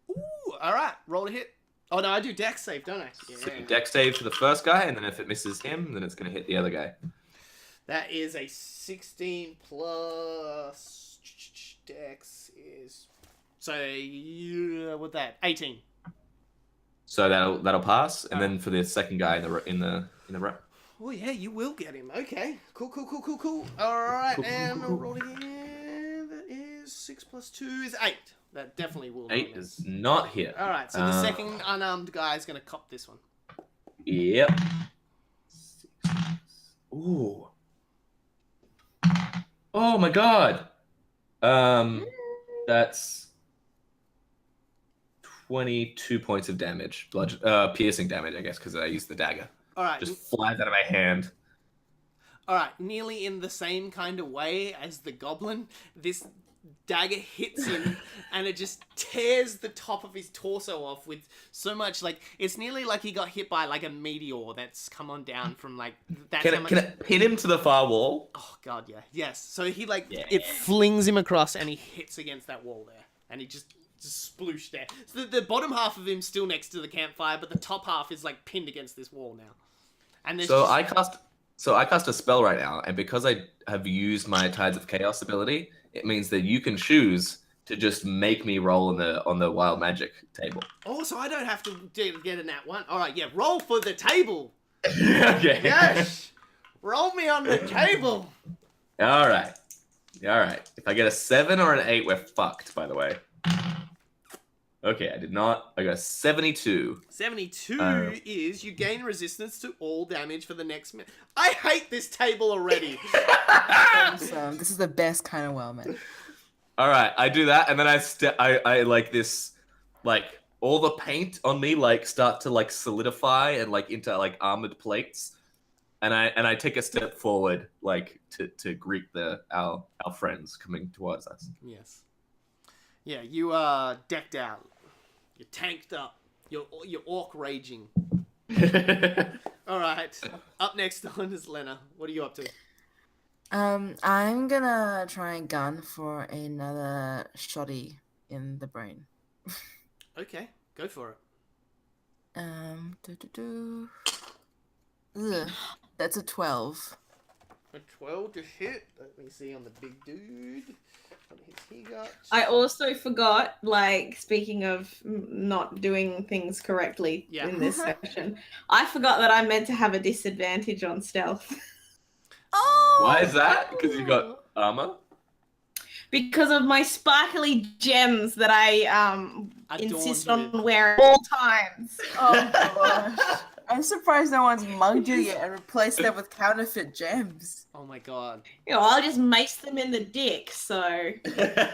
Speaker 1: Ooh, all right, roll to hit. Oh no, I do dex save, don't I? Yeah.
Speaker 2: So dex save for the first guy, and then if it misses him, then it's gonna hit the other guy.
Speaker 1: That is a 16 plus dex is so what that 18.
Speaker 2: So that'll pass, and then for the second guy in the row.
Speaker 1: Oh yeah, you will get him. Okay, cool. All right, and roll again. That is 6 plus 2 is 8. That definitely will.
Speaker 2: 8 is not hit.
Speaker 1: All right, so the second unarmed guy is gonna cop this one.
Speaker 2: Yep. Ooh. Oh my god. That's 22 points of damage, piercing damage, I guess, because I used the dagger.
Speaker 1: All right,
Speaker 2: Just flies out of my hand.
Speaker 1: all right, nearly in the same kind of way as the goblin. This dagger hits him, and it just tears the top of his torso off with so much, like, it's nearly like he got hit by, like, a meteor that's come on down from, like, that's how much...
Speaker 2: Can it pin him to the far wall?
Speaker 1: Oh, God, yeah. Yes. So he, like,
Speaker 2: Yeah.
Speaker 1: it flings him across, and he hits against that wall there. And he just splooshed there. So the bottom half of him's still next to the campfire, but the top half is, like, pinned against this wall now. And
Speaker 2: So I cast a spell right now, and because I have used my Tides of Chaos ability, it means that you can choose to just make me roll on the wild magic table.
Speaker 1: Oh, so I don't have to get a nat 1. All right, yeah, roll for the table.
Speaker 2: Okay.
Speaker 1: Yes! Roll me on the table.
Speaker 2: All right. If I get a 7 or an 8, we're fucked, by the way. Okay, I did not. I got a 72.
Speaker 1: 72 is you gain resistance to all damage for the next minute. I hate this table already.
Speaker 4: So this is the best kind of wellman.
Speaker 2: All right, I do that, and then I like this, like all the paint on me like start to like solidify and like into like armored plates, and I take a step forward like to greet our friends coming towards us.
Speaker 1: Yes. Yeah, you are decked out. You're tanked up. You're orc raging. All right. Up next on is Lena. What are you up to?
Speaker 4: I'm gonna try and gun for another shotty in the brain.
Speaker 1: Okay, go for it.
Speaker 4: Ugh, that's a 12.
Speaker 1: A 12 to hit. Let me see on the big dude. What has he got?
Speaker 5: I also forgot, like, speaking of not doing things correctly in this section, I forgot that I meant to have a disadvantage on stealth.
Speaker 4: Oh!
Speaker 2: Why is that? Because you got armor?
Speaker 5: Because of my sparkly gems that I insist on wearing all times.
Speaker 4: Oh gosh. I'm surprised no one's mugged you yet and replaced them with counterfeit gems.
Speaker 1: Oh my god.
Speaker 5: You know, I'll just mace them in the dick, so...
Speaker 1: They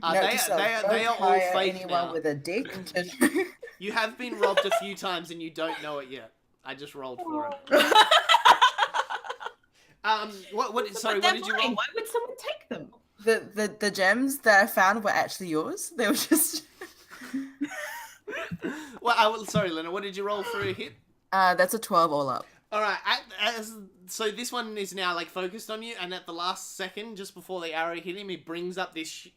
Speaker 1: are all fake
Speaker 4: anyone
Speaker 1: now.
Speaker 4: with a dick.
Speaker 1: You have been robbed a few times and you don't know it yet. I just rolled for it. Sorry, what did you roll?
Speaker 5: Why would someone take them?
Speaker 4: The gems that I found were actually yours. They were just...
Speaker 1: Well, sorry, Lena. What did you roll for a hit?
Speaker 4: That's a 12 all up.
Speaker 1: All right. So this one is now like focused on you, and at the last second, just before the arrow hit him, he brings up this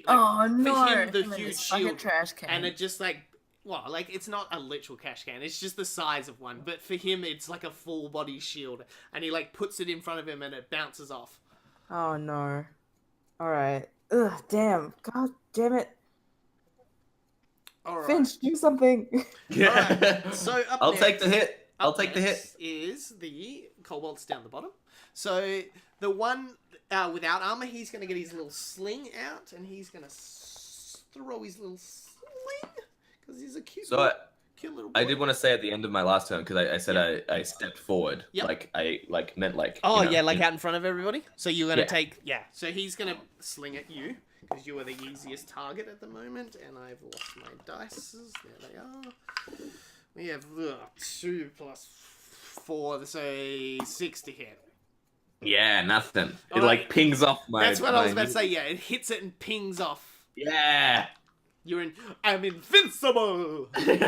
Speaker 4: oh no!
Speaker 1: For him, the
Speaker 4: And then
Speaker 1: huge
Speaker 4: this fucking
Speaker 1: shield,
Speaker 4: trash can.
Speaker 1: and it just like it's not a literal cash can. It's just the size of one, but for him, it's like a full body shield, and he like puts it in front of him, and it bounces off.
Speaker 4: Oh no! All right. Ugh! Damn! God damn it!
Speaker 1: All right.
Speaker 4: Finch, do something.
Speaker 1: Alright, so up
Speaker 2: I'll
Speaker 1: next,
Speaker 2: take the hit. I'll
Speaker 1: up
Speaker 2: take the hit.
Speaker 1: next is the kobolds down the bottom. So the one without armor, he's going to get his little sling out, and he's going to throw his little sling because he's a cute,
Speaker 2: So
Speaker 1: cute little boy.
Speaker 2: I did want to say at the end of my last turn because I said I stepped forward.
Speaker 1: Yep.
Speaker 2: Like I meant like.
Speaker 1: Oh,
Speaker 2: you know,
Speaker 1: yeah, like out in front of everybody. So you're going to
Speaker 2: Yeah.
Speaker 1: take... Yeah, so he's going to sling at you because you are the easiest target at the moment, and I've lost my dices. There they are. We have 2 plus 4, so 6 to hit.
Speaker 2: Yeah, nothing. It
Speaker 1: Alright.
Speaker 2: like pings off my.
Speaker 1: That's what I was
Speaker 2: my-
Speaker 1: about to say, yeah. It hits it and pings off.
Speaker 2: Yeah.
Speaker 1: I'm invincible!
Speaker 5: Nice.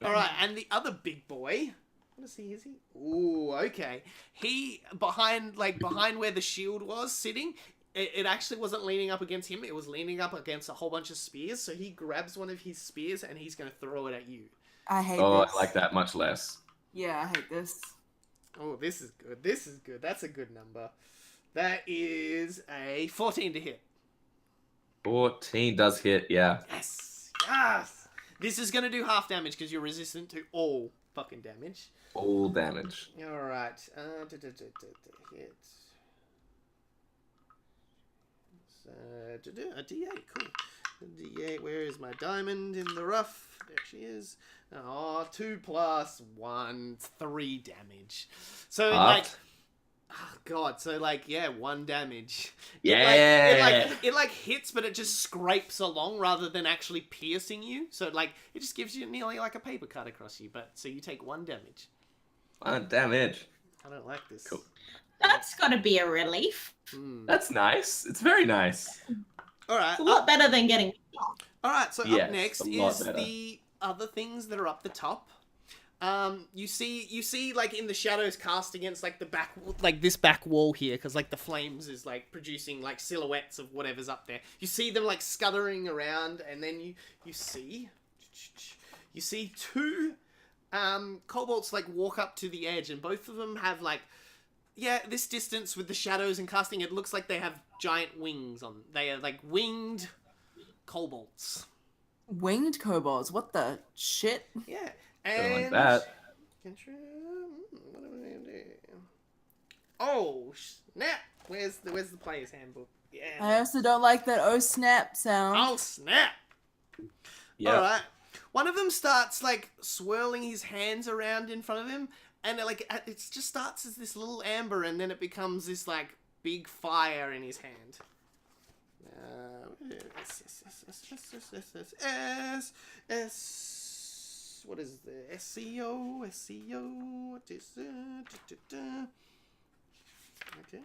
Speaker 1: Alright, and the other big boy... What is he? Ooh, okay. He, behind where the shield was sitting, it actually wasn't leaning up against him, it was leaning up against a whole bunch of spears, so he grabs one of his spears and he's going to throw it at you.
Speaker 4: I hate
Speaker 2: Oh,
Speaker 4: this.
Speaker 2: I like that much less.
Speaker 4: Yeah, I hate this.
Speaker 1: Oh, this is good. This is good. That's a good number. That is a 14 to hit.
Speaker 2: 14 does hit. Yeah.
Speaker 1: Yes! Yes! This is going to do half damage because you're resistant to all fucking damage.
Speaker 2: All damage.
Speaker 1: Alright. Hit. A D8, cool. A D8, where is my diamond in the rough? There she is. Oh, 2 plus 1, 3 damage. So, like...
Speaker 2: Halved?
Speaker 1: Oh, God. So, like, yeah, 1 damage.
Speaker 2: Yeah.
Speaker 1: It hits, but it just scrapes along rather than actually piercing you. So, like, it just gives you nearly like a paper cut across you. But, so you take 1 damage.
Speaker 2: 1 damage.
Speaker 1: I don't like this.
Speaker 2: Cool.
Speaker 5: That's got to be a relief.
Speaker 1: Hmm.
Speaker 2: That's nice. It's very nice.
Speaker 1: Alright.
Speaker 5: It's a lot better than getting shot.
Speaker 1: Alright, so
Speaker 2: Yes,
Speaker 1: up next
Speaker 2: a lot
Speaker 1: is
Speaker 2: better.
Speaker 1: the other things that are up the top. You see, like in the shadows cast against like the back, like this back wall here, because like the flames is like producing like silhouettes of whatever's up there. You see them like scuttering around, and then you see 2 kobolds like walk up to the edge, and both of them have like, yeah, this distance with the shadows and casting, it looks like they have giant wings on. They are like winged kobolds.
Speaker 4: Winged kobolds. What the shit?
Speaker 1: Yeah.
Speaker 2: Don't
Speaker 1: And
Speaker 2: like that.
Speaker 1: Control. What am I gonna do? Oh snap! Where's the player's handbook?
Speaker 4: I
Speaker 1: Yeah.
Speaker 4: also don't like that oh snap sound.
Speaker 1: Oh snap!
Speaker 2: Yeah.
Speaker 1: All right. One of them starts like swirling his hands around in front of him, and it just starts as this little amber, and then it becomes this like big fire in his hand. What is the SEO? What is it? Okay.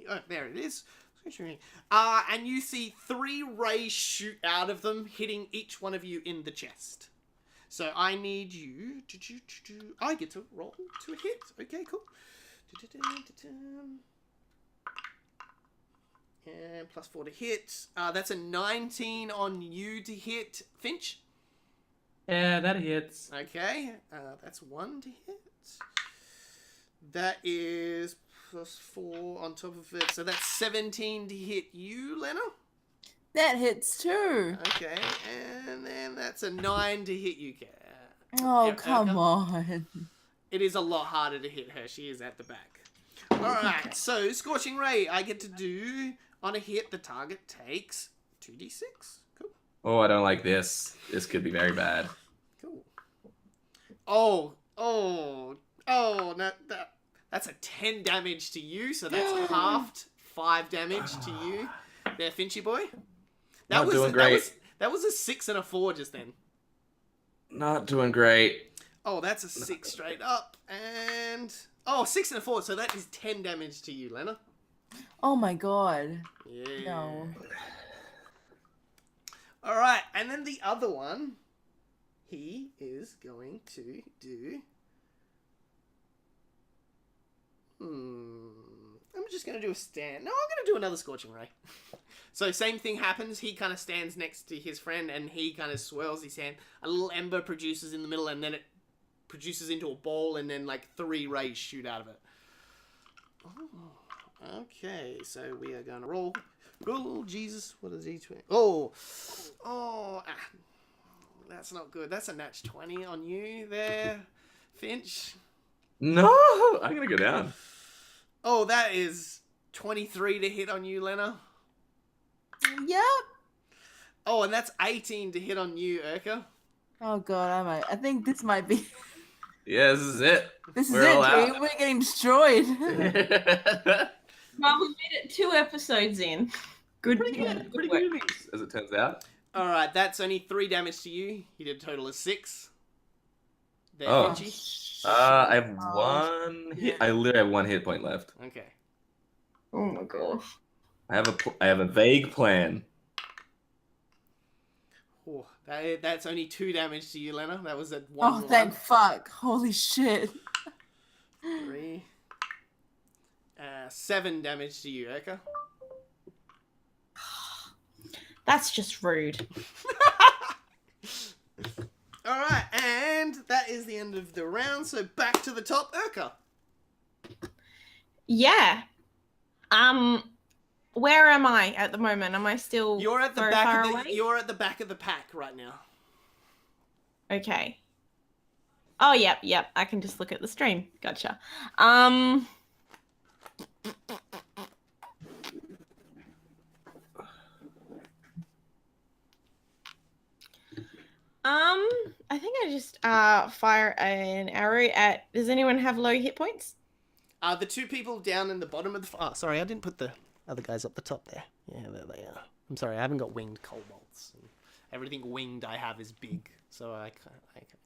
Speaker 1: Oh, there it is. And you see 3 rays shoot out of them, hitting each one of you in the chest. So I need you to... I get to roll to hit. Okay, cool. And plus 4 to hit. That's a 19 on you to hit, Finch.
Speaker 2: Yeah, that hits.
Speaker 1: Okay, that's 1 to hit. That is plus 4 on top of it, so that's 17 to hit you, Lena.
Speaker 4: That hits too.
Speaker 1: Okay, and then that's a 9 to hit you, Kat.
Speaker 4: Oh,
Speaker 1: Yeah,
Speaker 4: come
Speaker 1: okay.
Speaker 4: on.
Speaker 1: It is a lot harder to hit her. She is at the back. Alright, so Scorching Ray, I get to do, on a hit, the target takes 2d6. Cool.
Speaker 2: Oh, I don't like this. This could be very bad.
Speaker 1: Cool. No, that's a 10 damage to you, so that's halved 5 damage to you. There, Finchy boy.
Speaker 2: Not doing great.
Speaker 1: That was a 6 and a 4 just then.
Speaker 2: Not doing great.
Speaker 1: Oh, that's a 6 straight up, and... Oh, 6 and a 4, so that is 10 damage to you, Lena.
Speaker 4: Oh my god.
Speaker 1: Yeah.
Speaker 4: No.
Speaker 1: Alright, and then the other one, he is going to do... I'm just going to do a stand. No, I'm going to do another Scorching Ray. So same thing happens. He kind of stands next to his friend, and he kind of swirls his hand. A little ember produces in the middle, and then it produces into a ball, and then like 3 rays shoot out of it. Okay, so we are gonna roll. Oh Jesus, what is he? Oh, that's not good. That's a natch 20 on you there, Finch.
Speaker 2: No, I'm gonna go down.
Speaker 1: Oh, that is 23 to hit on you, Lena.
Speaker 4: Yep.
Speaker 1: Oh, and that's 18 to hit on you, Urka.
Speaker 4: Oh god, I think this might be.
Speaker 2: Yeah, this is it.
Speaker 4: This is
Speaker 2: We're all
Speaker 4: it,
Speaker 2: out.
Speaker 4: dude. We're getting destroyed.
Speaker 5: Well, we made it 2 episodes in. Good.
Speaker 2: Pretty
Speaker 5: work.
Speaker 2: good innings, as it turns out.
Speaker 1: All right, that's only 3 damage to you. You did a total of 6. There,
Speaker 2: Oh.
Speaker 1: Finchy.
Speaker 2: I have 1 hit. I literally have 1 hit point left.
Speaker 1: Okay.
Speaker 5: Oh my gosh.
Speaker 2: I have a vague plan.
Speaker 1: Oh, that's only 2 damage to you, Lena. That was at 1.
Speaker 4: Oh, thank fuck. Holy shit.
Speaker 1: 3. 7 damage to you, Urka.
Speaker 5: That's just rude.
Speaker 1: All right, and that is the end of the round. So back to the top, Urka.
Speaker 5: Yeah. Where am I at the moment? Am I still
Speaker 1: You're at the
Speaker 5: very
Speaker 1: back
Speaker 5: far
Speaker 1: of the.
Speaker 5: away?
Speaker 1: You're at the back of the pack right now.
Speaker 5: Okay. Oh, yep. I can just look at the stream. Gotcha. I think I just fire an arrow at. Does anyone have low hit points?
Speaker 1: The 2 people down in the bottom of the. Oh, sorry, I didn't put the other guys up the top there. Yeah, there they are. I'm sorry, I haven't got winged kobolds. Everything winged I have is big, so I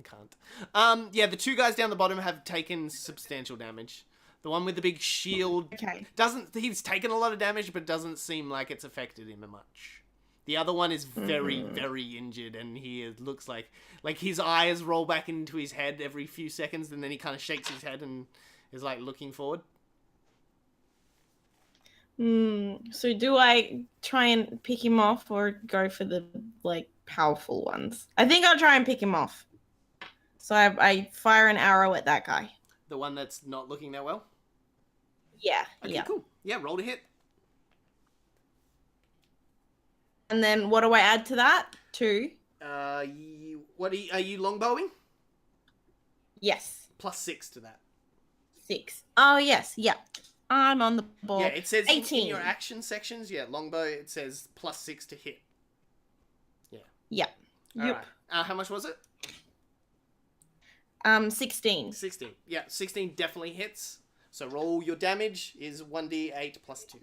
Speaker 1: can't. Yeah, the 2 guys down the bottom have taken substantial damage. The one with the big shield
Speaker 5: Okay.
Speaker 1: he's taken a lot of damage, but doesn't seem like it's affected him much. The other one is very, very injured, and looks like his eyes roll back into his head every few seconds, and then he kind of shakes his head and is like looking forward.
Speaker 5: So do I try and pick him off or go for the powerful ones? I think I'll try and pick him off. So I fire an arrow at that guy.
Speaker 1: The one that's not looking that well?
Speaker 5: Yeah.
Speaker 1: Okay,
Speaker 5: yeah.
Speaker 1: cool. Yeah, roll to hit.
Speaker 5: And then what do I add to that? 2.
Speaker 1: Are you longbowing?
Speaker 5: Yes.
Speaker 1: Plus 6 to that.
Speaker 5: 6. Oh yes. Yeah. I'm on the board.
Speaker 1: Yeah, it says in
Speaker 5: 18.
Speaker 1: your action sections, longbow, it says plus 6 to hit.
Speaker 5: Yeah.
Speaker 1: All
Speaker 5: Yep.
Speaker 1: right. How much was it?
Speaker 5: 16.
Speaker 1: 16. Yeah, 16 definitely hits. So roll your damage is 1d8 plus 2.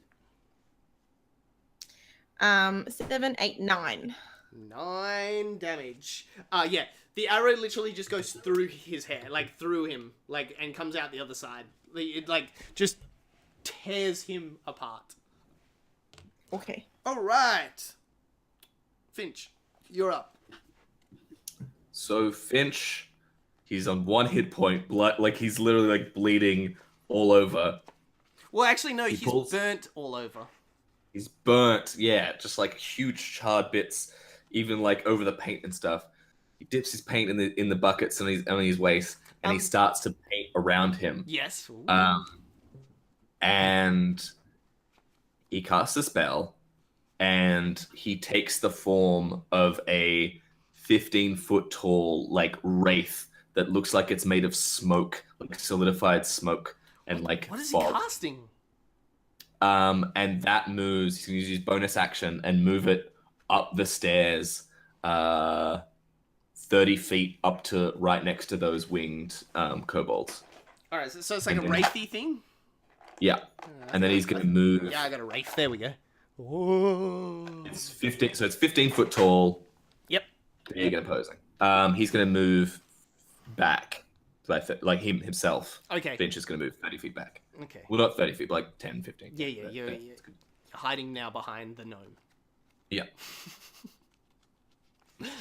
Speaker 5: 7, 8, 9.
Speaker 1: 9 damage. Yeah, the arrow literally just goes through his hair, through him, and comes out the other side. It just tears him apart.
Speaker 5: Okay.
Speaker 1: All right, Finch, you're up.
Speaker 2: So Finch, he's on 1 hit point, blood, he's literally bleeding all over.
Speaker 1: Well, actually, no,
Speaker 2: He
Speaker 1: he's
Speaker 2: pulls-
Speaker 1: burnt all over.
Speaker 2: He's burnt, yeah, just huge charred bits, even over the paint and stuff. He dips his paint in the buckets on his waist, and he starts to paint around him.
Speaker 1: Yes. Ooh.
Speaker 2: And he casts a spell, and he takes the form of a 15-foot tall wraith that looks like it's made of smoke, solidified smoke, and
Speaker 1: What is
Speaker 2: fog.
Speaker 1: he casting?
Speaker 2: And that moves. He's gonna use his bonus action and move it up the stairs, 30 feet up to right next to those winged kobolds.
Speaker 1: All right, so it's like a
Speaker 2: And then-
Speaker 1: wraithy thing.
Speaker 2: Yeah, and then he's gonna move.
Speaker 1: Yeah, I got a wraith. There we go. Whoa.
Speaker 2: It's 15. So it's 15 foot tall.
Speaker 1: Yep.
Speaker 2: Big and opposing. He's gonna move back, him himself.
Speaker 1: Okay.
Speaker 2: Finch is gonna move 30 feet back.
Speaker 1: Okay.
Speaker 2: Well, not 30 feet, but 10, 15.
Speaker 1: Yeah,
Speaker 2: But,
Speaker 1: you're
Speaker 2: it's good.
Speaker 1: hiding now behind the gnome.
Speaker 2: Yeah.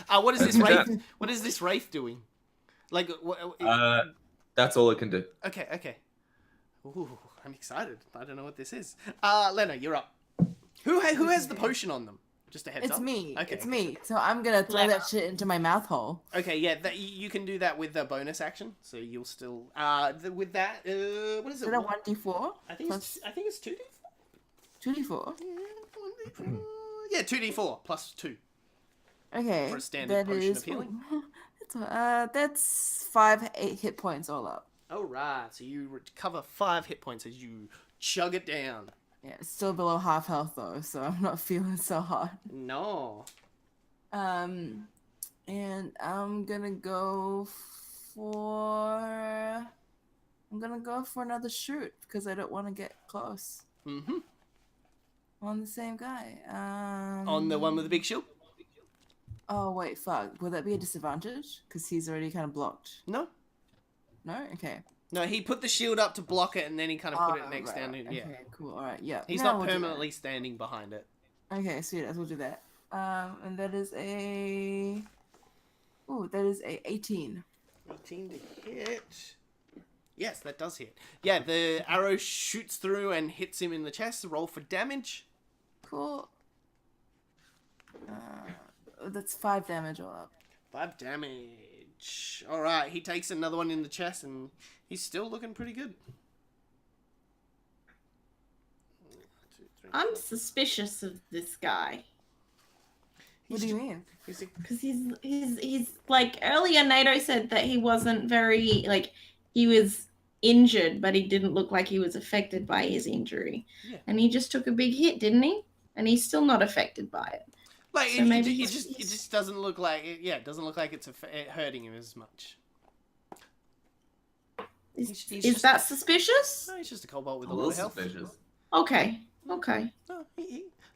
Speaker 1: What is this
Speaker 2: That's
Speaker 1: wraith?
Speaker 2: that.
Speaker 1: What is this wraith doing?
Speaker 2: That's all it can do.
Speaker 1: Okay. Ooh, I'm excited. I don't know what this is. Lena, you're up. Who has the potion on them? Just a heads up.
Speaker 4: It's me.
Speaker 1: Okay.
Speaker 4: It's me. So I'm gonna throw that shit into my mouth hole.
Speaker 1: Okay, yeah, you can do that with the bonus action. So you'll still with that. What is
Speaker 4: Is
Speaker 1: it?
Speaker 4: it a 1d4?
Speaker 1: I think it's 2d4.
Speaker 4: 2d4.
Speaker 1: Yeah, 2d4 plus 2
Speaker 4: Okay.
Speaker 1: for a standard potion of healing.
Speaker 4: That's 5 hit points all up.
Speaker 1: Alright, so you recover 5 hit points as you chug it down.
Speaker 4: Yeah, it's still below half health though, so I'm not feeling so hot.
Speaker 1: No.
Speaker 4: And I'm gonna go for another shoot because I don't want to get close.
Speaker 1: Mm-hmm.
Speaker 4: On the same guy.
Speaker 1: On the one with the big shield?
Speaker 4: Oh wait, fuck. Would that be a disadvantage? Because he's already kind of blocked.
Speaker 1: No.
Speaker 4: No? Okay.
Speaker 1: No, he put the shield up to block it, and then he kind of put it next
Speaker 4: right,
Speaker 1: down.
Speaker 4: right.
Speaker 1: Yeah.
Speaker 4: Okay, cool. All right, yeah.
Speaker 1: He's
Speaker 4: No,
Speaker 1: not
Speaker 4: we'll do that.
Speaker 1: permanently standing behind it.
Speaker 4: Okay, sweet. We'll do that. And that is a. Ooh, that is a 18.
Speaker 1: 18 to hit. Yes, that does hit. Yeah, the arrow shoots through and hits him in the chest. Roll for damage.
Speaker 4: Cool. That's 5 damage all up.
Speaker 1: 5 damage. Alright, he takes another one in the chest and he's still looking pretty good. 1, 2, 3,
Speaker 5: I'm suspicious of this guy.
Speaker 4: What do you mean?
Speaker 5: Because he's like earlier NATO said that he wasn't very like he was injured, but he didn't look like he was affected by his injury.
Speaker 1: Yeah.
Speaker 5: And he just took a big hit, didn't he? And he's still not affected by it.
Speaker 1: Like,
Speaker 5: So
Speaker 1: it
Speaker 5: maybe
Speaker 1: just doesn't look like it. Yeah, it doesn't look like it's hurting him as much.
Speaker 5: Is
Speaker 1: just-
Speaker 5: that suspicious?
Speaker 1: No, he's just a cobalt with
Speaker 2: A
Speaker 1: a lot
Speaker 2: little
Speaker 1: of health.
Speaker 2: suspicious.
Speaker 5: Okay.
Speaker 1: No,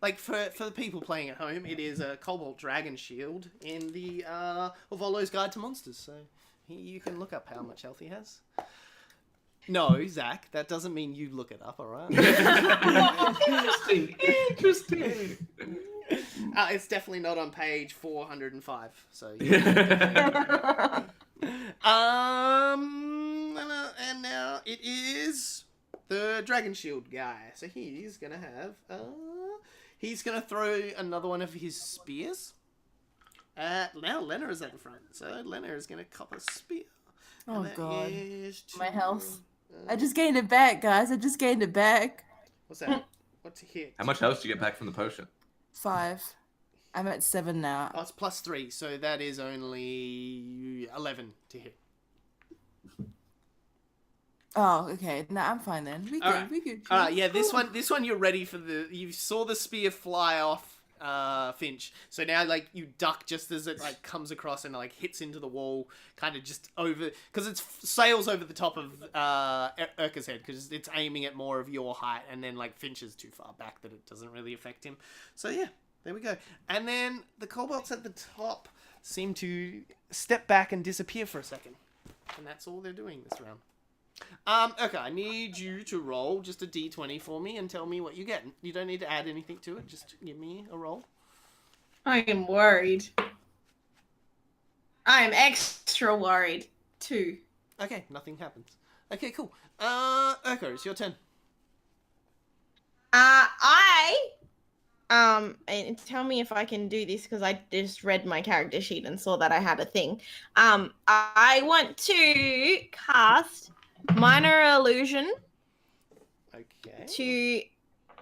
Speaker 1: like for the people playing at home, it is a Cobalt Dragon Shield in the Ovolo's Guide to Monsters. So you can look up how much health he has. No, Zach, that doesn't mean you look it up. All right.
Speaker 2: Interesting.
Speaker 1: It's definitely not on page 405. So. And now it is the Dragon Shield guy. So he's gonna have he's gonna throw another one of his spears. Now Lena is at the front, so Lena is gonna cop a spear.
Speaker 4: Oh
Speaker 1: And that
Speaker 4: god.
Speaker 1: is
Speaker 4: My health.
Speaker 1: uh,
Speaker 4: I just gained it back, guys. I just gained it back.
Speaker 1: What's that? What's a hit?
Speaker 2: How much health did you get back from the potion?
Speaker 4: 5. I'm at 7 now.
Speaker 1: Oh, it's +3, so that is only 11 to hit.
Speaker 4: Oh, okay. No, I'm fine then. We good.
Speaker 1: Alright.
Speaker 4: We good.
Speaker 1: All right, yeah, this one you're ready for the. You saw the spear fly off, Finch. So now like you duck just as it like comes across and like hits into the wall, kind of just over because it sails over the top of Urka's head because it's aiming at more of your height, and then like Finch is too far back that it doesn't really affect him. So yeah, there we go. And then the kobolds at the top seem to step back and disappear for a second, and that's all they're doing this round. Okay, I need you to roll just a d20 for me and tell me what you get. You don't need to add anything to it, just give me a roll.
Speaker 5: I am worried. I am extra worried too.
Speaker 1: Okay, nothing happens. Okay, cool. Urko, it's your turn.
Speaker 3: And tell me if I can do this because I just read my character sheet and saw that I had a thing. I want to cast Minor Illusion
Speaker 1: Okay.
Speaker 3: to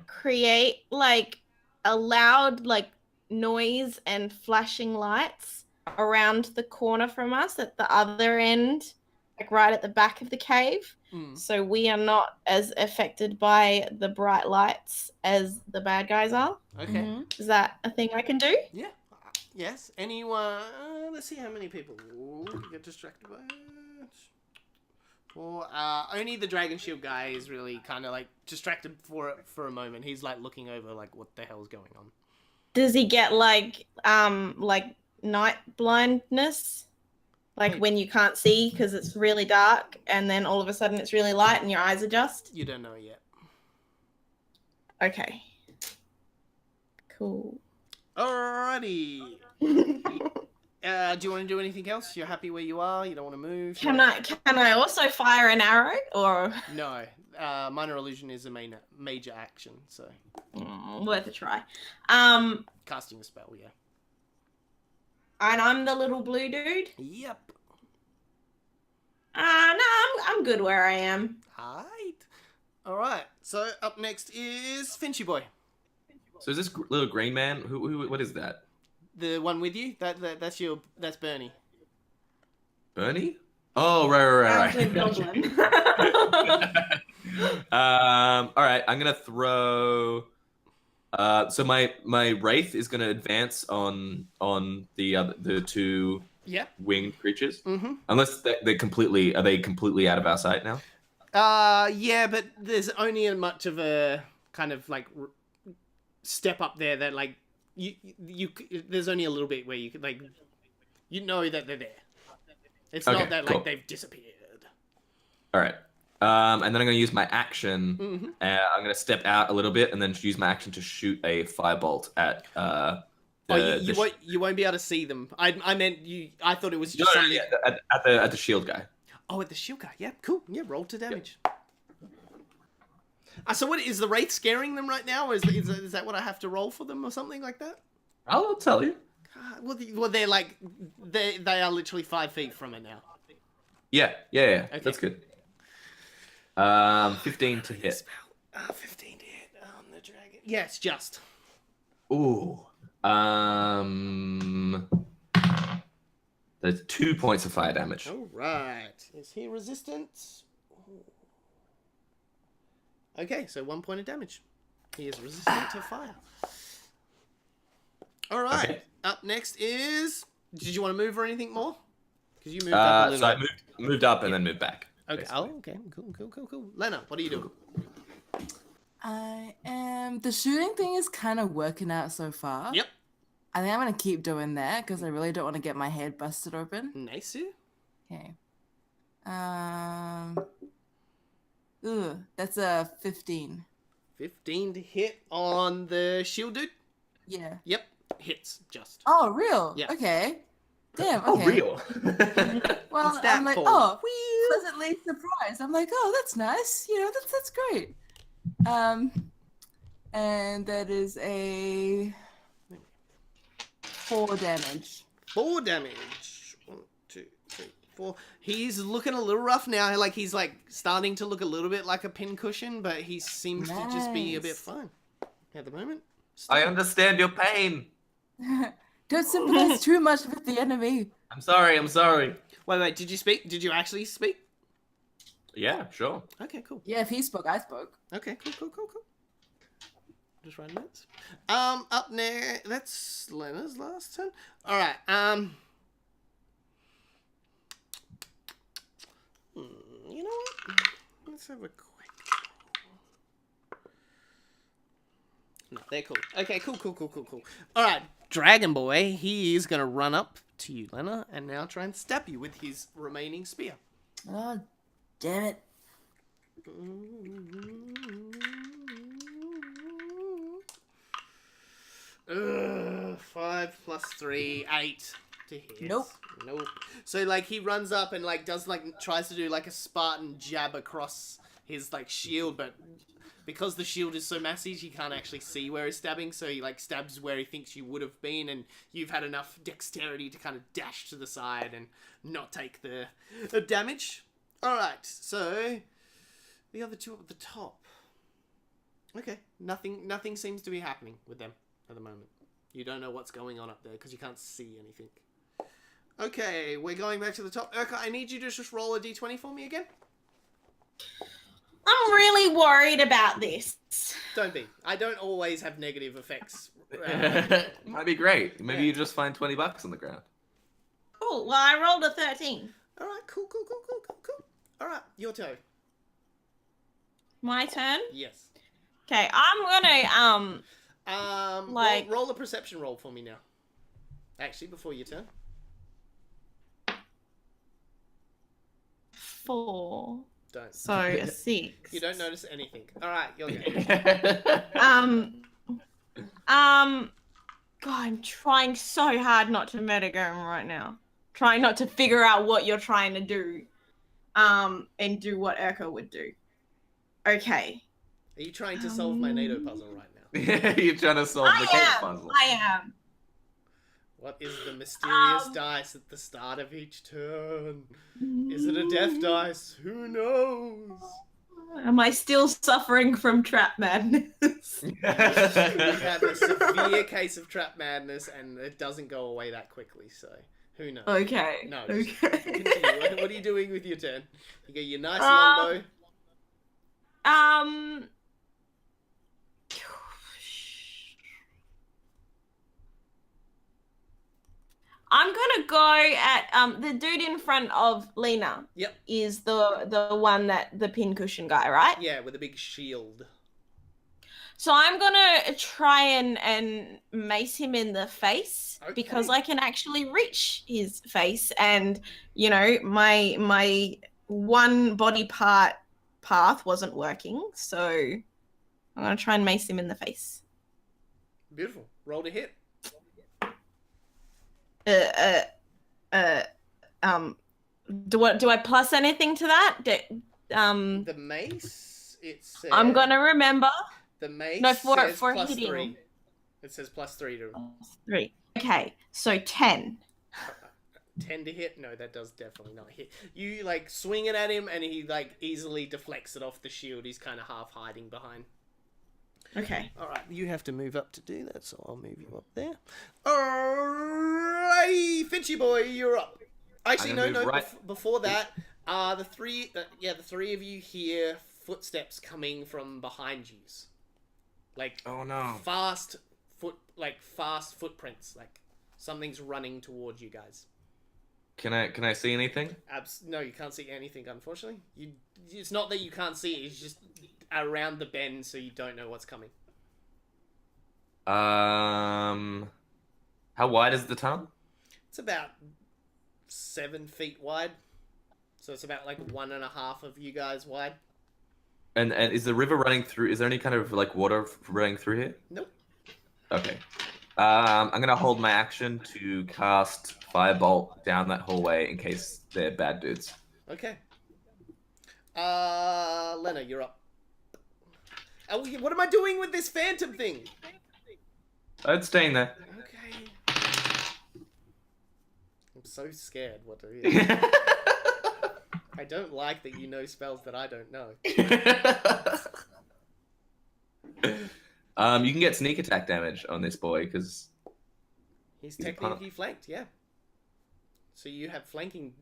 Speaker 3: create like a loud like noise and flashing lights around the corner from us at the other end, like right at the back of the cave.
Speaker 1: Mm.
Speaker 3: So we are not as affected by the bright lights as the bad guys are.
Speaker 1: Okay.
Speaker 4: Mhm.
Speaker 3: Is that a thing I can do?
Speaker 1: Yeah. Yes. Anyone? Let's see how many people get distracted by it. Well, only the Dragon Shield guy is really kind of like distracted for a moment. He's like looking over, like what the hell's going on.
Speaker 3: Does he get like night blindness? Like when you can't see because it's really dark and then all of a sudden it's really light and your eyes adjust?
Speaker 1: You don't know yet.
Speaker 3: Okay. Cool.
Speaker 1: Alrighty. Do you want to do anything else? You're happy where you are? You don't want to move?
Speaker 3: Can I also fire an arrow or
Speaker 1: No. Minor Illusion is a major action, so
Speaker 3: worth a try?
Speaker 1: casting a spell, yeah.
Speaker 3: And I'm the little blue dude.
Speaker 1: Yep.
Speaker 3: No, I'm good where I am.
Speaker 1: Alright. Alright. So up next is Finchy Boy.
Speaker 2: So is this little green man? Who? What is that?
Speaker 1: The one with you? That's Bernie.
Speaker 2: Bernie? Oh, right.
Speaker 5: Absolute goblin.
Speaker 2: All right, I'm gonna throw. So my wraith is gonna advance on the two
Speaker 1: Yeah.
Speaker 2: winged creatures,
Speaker 1: Mm-hmm.
Speaker 2: unless they're completely out of our sight now.
Speaker 1: Yeah, but there's only a much of a kind of like step up there that like you there's only a little bit where you could like you know that they're there. It's
Speaker 2: Okay,
Speaker 1: not that
Speaker 2: cool.
Speaker 1: like they've disappeared.
Speaker 2: All right. And then I'm gonna use my action.
Speaker 1: Mm-hmm.
Speaker 2: I'm gonna step out a little bit and then use my action to shoot a firebolt at
Speaker 1: You won't be able to see them. I meant you. I thought it was just
Speaker 2: No,
Speaker 1: something.
Speaker 2: yeah, at the shield guy.
Speaker 1: Oh, at the shield guy. Yeah, cool. Yeah, roll to damage. So what is the wraith scaring them right now? Or is that what I have to roll for them or something like that?
Speaker 2: I'll tell you.
Speaker 1: Well, they're like they are literally 5 feet from it now.
Speaker 2: Yeah.
Speaker 1: Okay.
Speaker 2: That's good. 15 to hit.
Speaker 1: 15 to hit on the dragon. Yes, just.
Speaker 2: Ooh. There's 2 points of fire damage.
Speaker 1: All right. Is he resistant? Okay, so 1 point of damage. He is resistant to fire. All right.
Speaker 2: Okay.
Speaker 1: Up next is. Did you want to move or anything more? Because you moved up a little.
Speaker 2: So I moved up and then moved back.
Speaker 1: Okay.
Speaker 2: basically.
Speaker 1: Oh, okay. Cool. Lena, what are you doing?
Speaker 4: I am. The shooting thing is kind of working out so far.
Speaker 1: Yep.
Speaker 4: I think I'm gonna keep doing that because I really don't want to get my head busted open.
Speaker 1: Nice.
Speaker 4: Okay. That's a 15.
Speaker 1: 15 to hit on the shield dude.
Speaker 4: Yeah.
Speaker 1: Yep. Hits just.
Speaker 4: Oh, real?
Speaker 1: Yeah.
Speaker 4: Okay. Damn.
Speaker 2: Oh,
Speaker 4: Okay.
Speaker 2: real.
Speaker 4: Well,
Speaker 1: What's that
Speaker 4: I'm like,
Speaker 1: for?
Speaker 4: oh, pleasantly surprised. I'm like, oh, that's nice. That's great. And that is a 4 damage.
Speaker 1: 4 damage. 1, 2, 3, 4. He's looking a little rough now. Like he's like starting to look a little bit like a pincushion, but he seems to just be a bit
Speaker 4: Nice.
Speaker 1: fine at the moment.
Speaker 2: I understand your pain.
Speaker 4: Don't sympathize too much with the enemy.
Speaker 2: I'm sorry.
Speaker 1: Wait. Did you speak? Did you actually speak?
Speaker 2: Yeah, sure.
Speaker 1: Okay, cool.
Speaker 4: Yeah, if he spoke, I spoke.
Speaker 1: Okay, cool. Just writing notes. Up next, that's Lena's last turn. All right. You know what? Let's have a quick. No, they're cool. Okay, cool. All right, Dragon Boy. He is gonna run up to you, Lena, and now try and stab you with his remaining spear.
Speaker 4: Oh, damn it.
Speaker 1: 5 plus 3, 8 to hit.
Speaker 4: Nope.
Speaker 1: So like he runs up and like does like tries to do like a Spartan jab across his like shield, but because the shield is so massive, he can't actually see where he's stabbing. So he like stabs where he thinks you would have been, and you've had enough dexterity to kind of dash to the side and not take the damage. All right, so the other two up at the top. Okay, nothing seems to be happening with them at the moment. You don't know what's going on up there because you can't see anything. Okay, we're going back to the top. Urka, I need you to just roll a d20 for me again.
Speaker 5: I'm really worried about this.
Speaker 1: Don't be. I don't always have negative effects.
Speaker 2: Might be great. Maybe
Speaker 1: Yeah.
Speaker 2: you just find $20 on the ground.
Speaker 5: Cool. Well, I rolled a 13.
Speaker 1: All right, cool. All right, your turn.
Speaker 5: My turn.
Speaker 1: Yes.
Speaker 5: Okay, I'm gonna like-
Speaker 1: roll a perception roll for me now. Actually, before your turn.
Speaker 5: 4.
Speaker 1: Don't.
Speaker 5: So a 6.
Speaker 1: You don't notice anything. All right, your turn.
Speaker 5: God, I'm trying so hard not to metagame right now. Trying not to figure out what you're trying to do. And do what Urko would do. Okay.
Speaker 1: Are you trying to solve my NATO puzzle right now?
Speaker 2: You're trying to solve the cake puzzle.
Speaker 5: I am.
Speaker 1: What is the mysterious dice at the start of each turn? Is it a death dice? Who knows?
Speaker 5: Am I still suffering from trap madness?
Speaker 1: You have a severe case of trap madness, and it doesn't go away that quickly. So who knows?
Speaker 5: Okay.
Speaker 1: No. Just
Speaker 5: Okay.
Speaker 1: continue. What are you doing with your turn? You get your nice long bow.
Speaker 5: I'm gonna go at the dude in front of Lena.
Speaker 1: Yep.
Speaker 5: Is the one that the pincushion guy, right?
Speaker 1: Yeah, with a big shield.
Speaker 5: So I'm gonna try and mace him in the face because I can actually reach his face, and you know my one body part path wasn't working, so I'm gonna try and mace him in the face.
Speaker 1: Beautiful. Roll to hit.
Speaker 5: Do I plus anything to that?
Speaker 1: The mace. It says.
Speaker 5: I'm gonna remember.
Speaker 1: The mace
Speaker 5: No,
Speaker 1: says
Speaker 5: for
Speaker 1: plus
Speaker 5: hitting.
Speaker 1: 3. It says plus 3 to
Speaker 5: 3. Okay, so 10.
Speaker 1: 10 to hit. No, that does definitely not hit. You like swing it at him, and he like easily deflects it off the shield. He's kind of half hiding behind.
Speaker 5: Okay.
Speaker 1: All right, you have to move up to do that, so I'll move you up there. Alrighty, Finchy boy, you're up. Actually,
Speaker 2: I'm gonna
Speaker 1: no.
Speaker 2: move right-
Speaker 1: Before that, the three of you hear footsteps coming from behind you. Like
Speaker 2: Oh no.
Speaker 1: fast footprints. Like something's running towards you guys.
Speaker 2: Can I see anything?
Speaker 1: No, you can't see anything, unfortunately. It's not that you can't see it, it's just around the bend, so you don't know what's coming.
Speaker 2: How wide is the tunnel?
Speaker 1: It's about 7 feet wide. So it's about like 1.5 of you guys wide.
Speaker 2: And is the river running through? Is there any kind of like water running through here?
Speaker 1: Nope.
Speaker 2: Okay. I'm gonna hold my action to cast Firebolt down that hallway in case they're bad dudes.
Speaker 1: Okay. Lena, you're up. Oh, what am I doing with this phantom thing?
Speaker 2: It's staying there.
Speaker 1: Okay. I'm so scared what it is. I don't like that you know spells that I don't know.
Speaker 2: You can get sneak attack damage on this boy because
Speaker 1: He's
Speaker 2: He's a
Speaker 1: technically flanked, yeah. So you have flanking,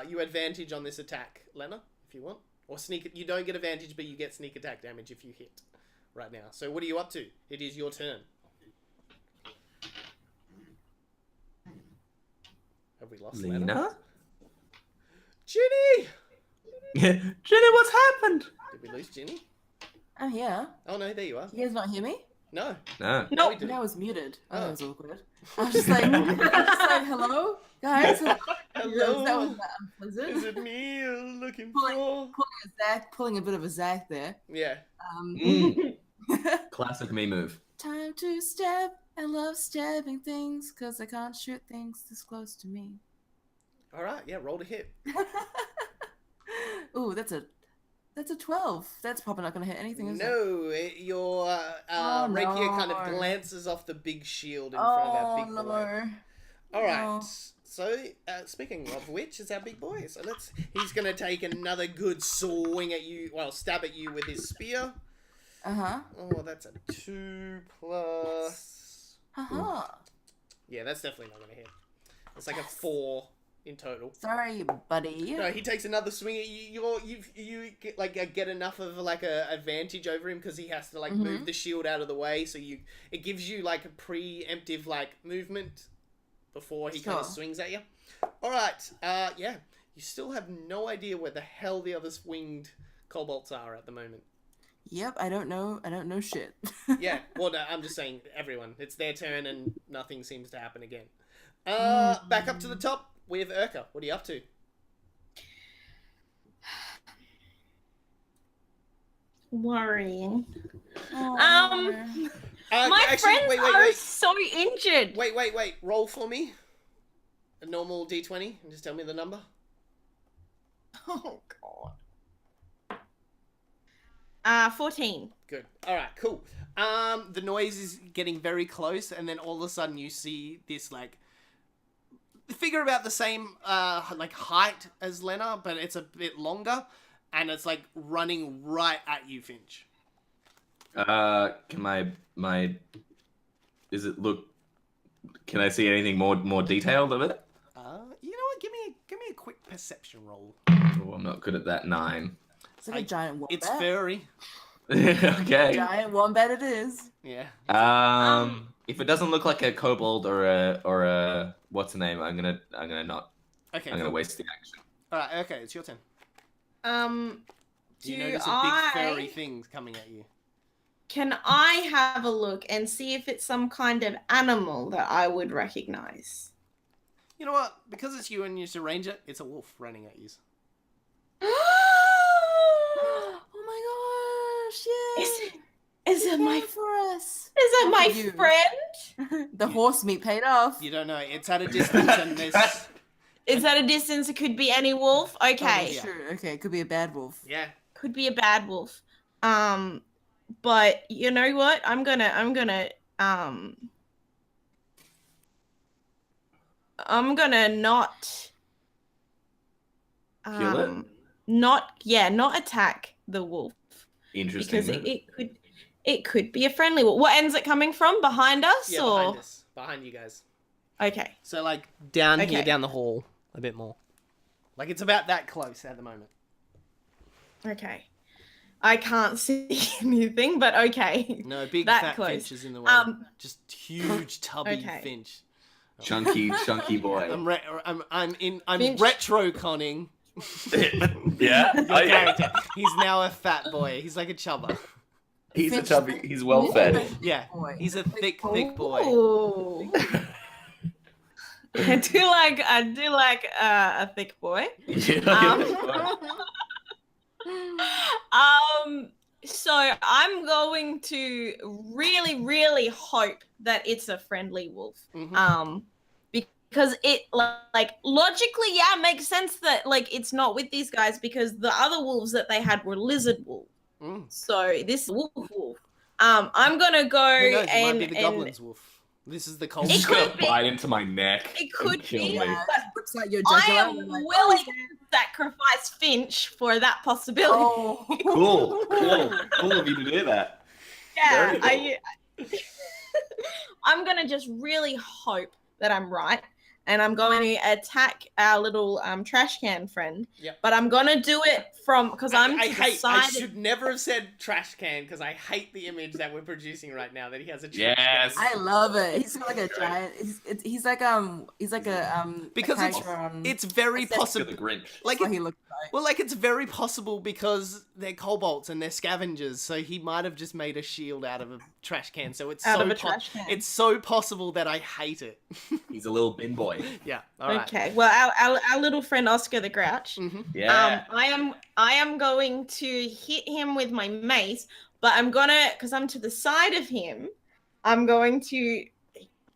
Speaker 1: you advantage on this attack, Lena, if you want. Or sneak, you don't get advantage, but you get sneak attack damage if you hit right now. So what are you up to? It is your turn. Have we lost Lena?
Speaker 2: Lena.
Speaker 1: Ginny!
Speaker 2: Jenny, what's happened?
Speaker 1: Did we lose Ginny?
Speaker 4: I'm here.
Speaker 1: Oh no, there you are.
Speaker 4: You guys not hear me?
Speaker 1: No.
Speaker 2: No.
Speaker 1: No, we do.
Speaker 4: I was muted. Oh,
Speaker 1: Oh.
Speaker 4: that was awkward. I was just like, hello, guys.
Speaker 1: Hello.
Speaker 4: That was unpleasant.
Speaker 1: Is it me you're looking
Speaker 4: Pulling-
Speaker 1: for?
Speaker 4: Pulling a bit of a Zach there.
Speaker 1: Yeah.
Speaker 2: Mm. Classic me move.
Speaker 4: Time to stab. I love stabbing things because I can't shoot things this close to me.
Speaker 1: Alright, yeah, roll to hit.
Speaker 4: Ooh, that's a 12. That's probably not going to hit anything, is it?
Speaker 1: No, your rapier kind of
Speaker 4: no.
Speaker 1: glances off the big shield in front of our big boy.
Speaker 4: no.
Speaker 1: Alright,
Speaker 4: No.
Speaker 1: so speaking of which, is our big boy. So he's gonna take another good swing at you, well, stab at you with his spear.
Speaker 4: Uh-huh.
Speaker 1: Oh, that's a 2 plus.
Speaker 4: Uh-huh.
Speaker 1: Yeah, that's definitely not gonna hit. It's like a 4 in total.
Speaker 4: Sorry, buddy.
Speaker 1: No, he takes another swing at you. You get enough of like a advantage over him because he has to like move the shield out of the way. So it gives you like a preemptive like movement before he kind of
Speaker 4: Sure.
Speaker 1: swings at you. All right, yeah. You still have no idea where the hell the other winged kobolds are at the moment.
Speaker 4: Yep, I don't know shit.
Speaker 1: Yeah, well, no, I'm just saying everyone. It's their turn and nothing seems to happen again. Back up to the top. We have Urka. What are you up to?
Speaker 5: Worrying.
Speaker 4: Oh,
Speaker 5: My friends are so injured.
Speaker 1: Wait. Roll for me. A normal D20 and just tell me the number.
Speaker 4: Oh, God.
Speaker 5: 14.
Speaker 1: Good. All right, cool. The noise is getting very close, and then all of a sudden you see this like figure about the same like height as Lena, but it's a bit longer. and it's like running right at you, Finch.
Speaker 2: Can my is it look? Can I see anything more detailed of it?
Speaker 1: You know what? Give me a quick perception roll.
Speaker 2: Oh, I'm not good at that. 9.
Speaker 4: It's like a giant wombat.
Speaker 1: It's furry.
Speaker 2: Okay.
Speaker 4: Giant wombat it is.
Speaker 1: Yeah.
Speaker 2: If it doesn't look like a kobold or a what's the name, I'm gonna not.
Speaker 1: Okay.
Speaker 2: I'm gonna
Speaker 1: Cool.
Speaker 2: waste the action.
Speaker 1: All right. Okay, it's your turn.
Speaker 3: Do
Speaker 1: You notice a big furry thing coming at you.
Speaker 3: Can I have a look and see if it's some kind of animal that I would recognize?
Speaker 1: You know what? Because it's you and you're a ranger, it's a wolf running at you.
Speaker 4: Oh my gosh! Yeah.
Speaker 3: Is it my
Speaker 4: for us?
Speaker 3: is it my
Speaker 4: You.
Speaker 3: friend?
Speaker 4: The horse meat paid off.
Speaker 1: You don't know. It's at a distance, and there's
Speaker 3: Is that a distance? It could be any wolf. Okay,
Speaker 1: Yeah.
Speaker 4: Sure. Okay, it could be a bad wolf.
Speaker 1: yeah.
Speaker 3: could be a bad wolf. But you know what? I'm gonna not
Speaker 2: Kill it?
Speaker 3: not attack the wolf
Speaker 2: Interesting.
Speaker 3: because it could be a friendly wolf. What end's it coming from? Behind us
Speaker 1: Yeah,
Speaker 3: or
Speaker 1: behind us, behind you guys.
Speaker 3: okay?
Speaker 1: So like down here,
Speaker 3: Okay.
Speaker 1: down the hall, a bit more. Like it's about that close at the moment.
Speaker 3: Okay. I can't see anything, but okay.
Speaker 1: No, big
Speaker 3: That
Speaker 1: fat
Speaker 3: close.
Speaker 1: finch is in the way. Just huge tubby
Speaker 3: Okay.
Speaker 1: finch.
Speaker 2: chunky boy.
Speaker 1: I'm
Speaker 3: Finch.
Speaker 1: retro-conning
Speaker 2: Yeah.
Speaker 1: your
Speaker 2: Oh, yeah.
Speaker 1: character. He's now a fat boy. He's like a chubber.
Speaker 2: He's a
Speaker 4: Finch-
Speaker 2: chubby. He's well fed.
Speaker 1: Yeah,
Speaker 4: Boy.
Speaker 1: he's a thick boy.
Speaker 3: Ooh. I do like a thick boy. So I'm going to really, really hope that it's a friendly wolf.
Speaker 1: Mhm.
Speaker 3: Because it like logically, yeah, makes sense that like it's not with these guys because the other wolves that they had were lizard wolves.
Speaker 1: Mm.
Speaker 3: So this is wolf. I'm gonna go
Speaker 1: Who knows? It
Speaker 3: and
Speaker 1: might be the
Speaker 3: and
Speaker 1: goblin's wolf. This is the cold.
Speaker 3: It
Speaker 2: He's
Speaker 3: could
Speaker 2: gonna
Speaker 3: be.
Speaker 2: bite into my neck.
Speaker 3: it
Speaker 2: and
Speaker 3: could
Speaker 2: kill
Speaker 3: be.
Speaker 2: me.
Speaker 3: But
Speaker 4: Looks like your
Speaker 3: I
Speaker 4: jugular.
Speaker 3: am
Speaker 4: You're like,
Speaker 3: willing to sacrifice Finch for that possibility.
Speaker 4: Oh.
Speaker 2: Cool of you to do that.
Speaker 3: Yeah,
Speaker 2: Very
Speaker 3: I'm gonna just really hope that I'm right, and I'm going to attack our little trash can friend.
Speaker 1: Yep.
Speaker 3: But I'm gonna do it from because I'm to the
Speaker 1: I
Speaker 3: side.
Speaker 1: should never have said trash can because I hate the image that we're producing right now that he has a trash
Speaker 2: Yes.
Speaker 1: can.
Speaker 4: I love it. He's got like a giant. He's like a
Speaker 1: Because
Speaker 4: a character on-
Speaker 1: It's very
Speaker 4: That's
Speaker 2: To
Speaker 1: possible.
Speaker 2: the Grinch.
Speaker 1: Like
Speaker 4: that's what he looks like.
Speaker 1: well, like it's very possible because they're kobolds and they're scavengers, so he might have just made a shield out of a trash can. So it's
Speaker 3: Out
Speaker 1: so
Speaker 3: of a trash can.
Speaker 1: it's so possible that I hate it.
Speaker 2: He's a little bin boy.
Speaker 1: Yeah. All right.
Speaker 3: Okay. Well, our little friend Oscar the Grouch.
Speaker 1: Mhm.
Speaker 2: Yeah.
Speaker 3: I am going to hit him with my mace, but I'm gonna because I'm to the side of him. I'm going to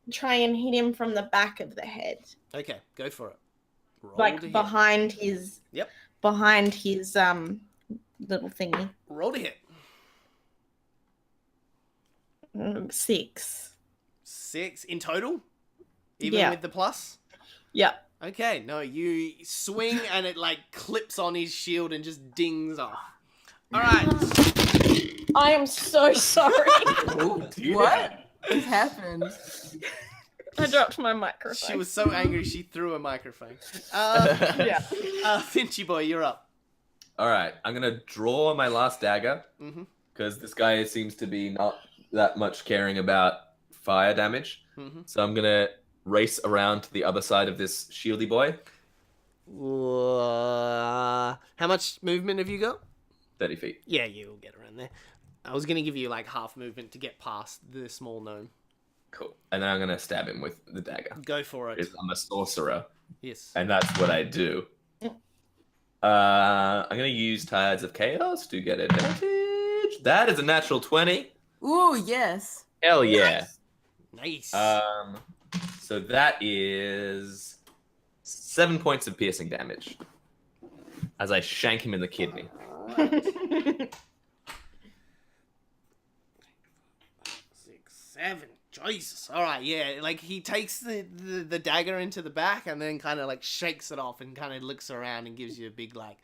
Speaker 3: try and hit him from the back of the head,
Speaker 1: Okay, go for it. Roll
Speaker 3: like
Speaker 1: to hit.
Speaker 3: behind his.
Speaker 1: Yep.
Speaker 3: Behind his little thingy.
Speaker 1: Roll to hit.
Speaker 3: 6.
Speaker 1: 6 in total, even
Speaker 3: Yeah.
Speaker 1: with the plus.
Speaker 3: Yep.
Speaker 1: Okay, no, you swing and it like clips on his shield and just dings off. All right.
Speaker 3: I am so sorry.
Speaker 2: Oh, dear.
Speaker 4: What? What happened?
Speaker 3: I dropped my microphone.
Speaker 1: She was so angry she threw a microphone.
Speaker 3: Yeah.
Speaker 1: Finchy boy, you're up.
Speaker 2: All right, I'm gonna draw my last dagger
Speaker 1: Mhm.
Speaker 2: because this guy seems to be not that much caring about fire damage.
Speaker 1: Mhm.
Speaker 2: So I'm gonna race around to the other side of this shieldy boy.
Speaker 1: How much movement have you got?
Speaker 2: 30 feet.
Speaker 1: Yeah, you'll get around there. I was gonna give you like half movement to get past the small gnome.
Speaker 2: Cool. And then I'm gonna stab him with the dagger.
Speaker 1: Go for it.
Speaker 2: Because I'm a sorcerer,
Speaker 1: Yes.
Speaker 2: and that's what I do. I'm gonna use Tides of Chaos to get advantage. That is a natural 20.
Speaker 4: Ooh, yes.
Speaker 2: Hell yeah.
Speaker 1: Nice.
Speaker 2: So that is 7 points of piercing damage as I shank him in the kidney.
Speaker 1: 6, 7. Jesus. All right. Yeah. Like he takes the dagger into the back and then kind of like shakes it off and kind of looks around and gives you a big like.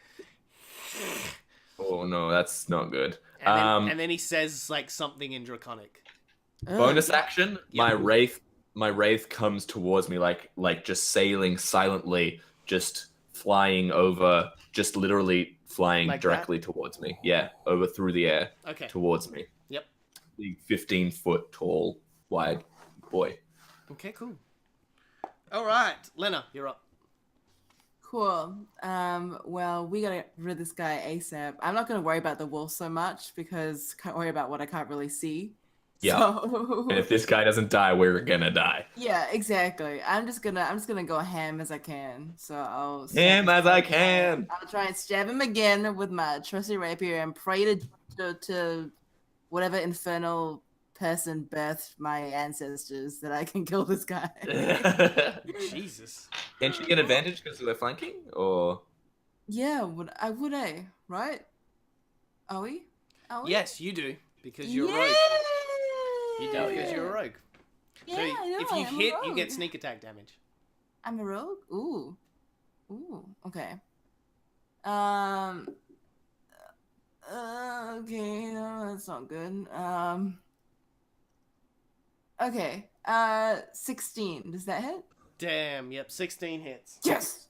Speaker 2: Oh no, that's not good.
Speaker 1: And then he says like something in Draconic.
Speaker 2: Bonus action.
Speaker 1: Yeah.
Speaker 2: My wraith comes towards me like just sailing silently, just flying over, just literally flying
Speaker 1: Like
Speaker 2: directly towards me. Yeah, over through the air
Speaker 1: Okay.
Speaker 2: towards me.
Speaker 1: Yep.
Speaker 2: The 15-foot tall, wide boy.
Speaker 1: Okay, cool. All right, Lena, you're up.
Speaker 6: Cool. Well, we gotta get rid of this guy ASAP. I'm not gonna worry about the wolf so much because can't worry about what I can't really see.
Speaker 2: Yeah.
Speaker 6: So...
Speaker 2: And if this guy doesn't die, we're gonna die.
Speaker 6: Yeah, exactly. I'm just gonna go ham as I can. So I'll
Speaker 2: Ham as I can.
Speaker 6: I'll try and stab him again with my trusty rapier and pray to whatever infernal person birthed my ancestors that I can kill this guy.
Speaker 1: Jesus.
Speaker 2: Can she get advantage because they're flanking, or?
Speaker 6: Yeah, would I? Right? Are we?
Speaker 1: Yes, you do because you're a rogue. You do because you're a rogue.
Speaker 6: Yeah,
Speaker 1: So
Speaker 6: I know,
Speaker 1: if you
Speaker 6: I'm a
Speaker 1: hit, you
Speaker 6: rogue.
Speaker 1: get sneak attack damage.
Speaker 6: I'm a rogue? Ooh. Okay. Okay, no, that's not good. Okay. 16. Does that hit?
Speaker 1: Damn. Yep. 16 hits.
Speaker 6: Yes!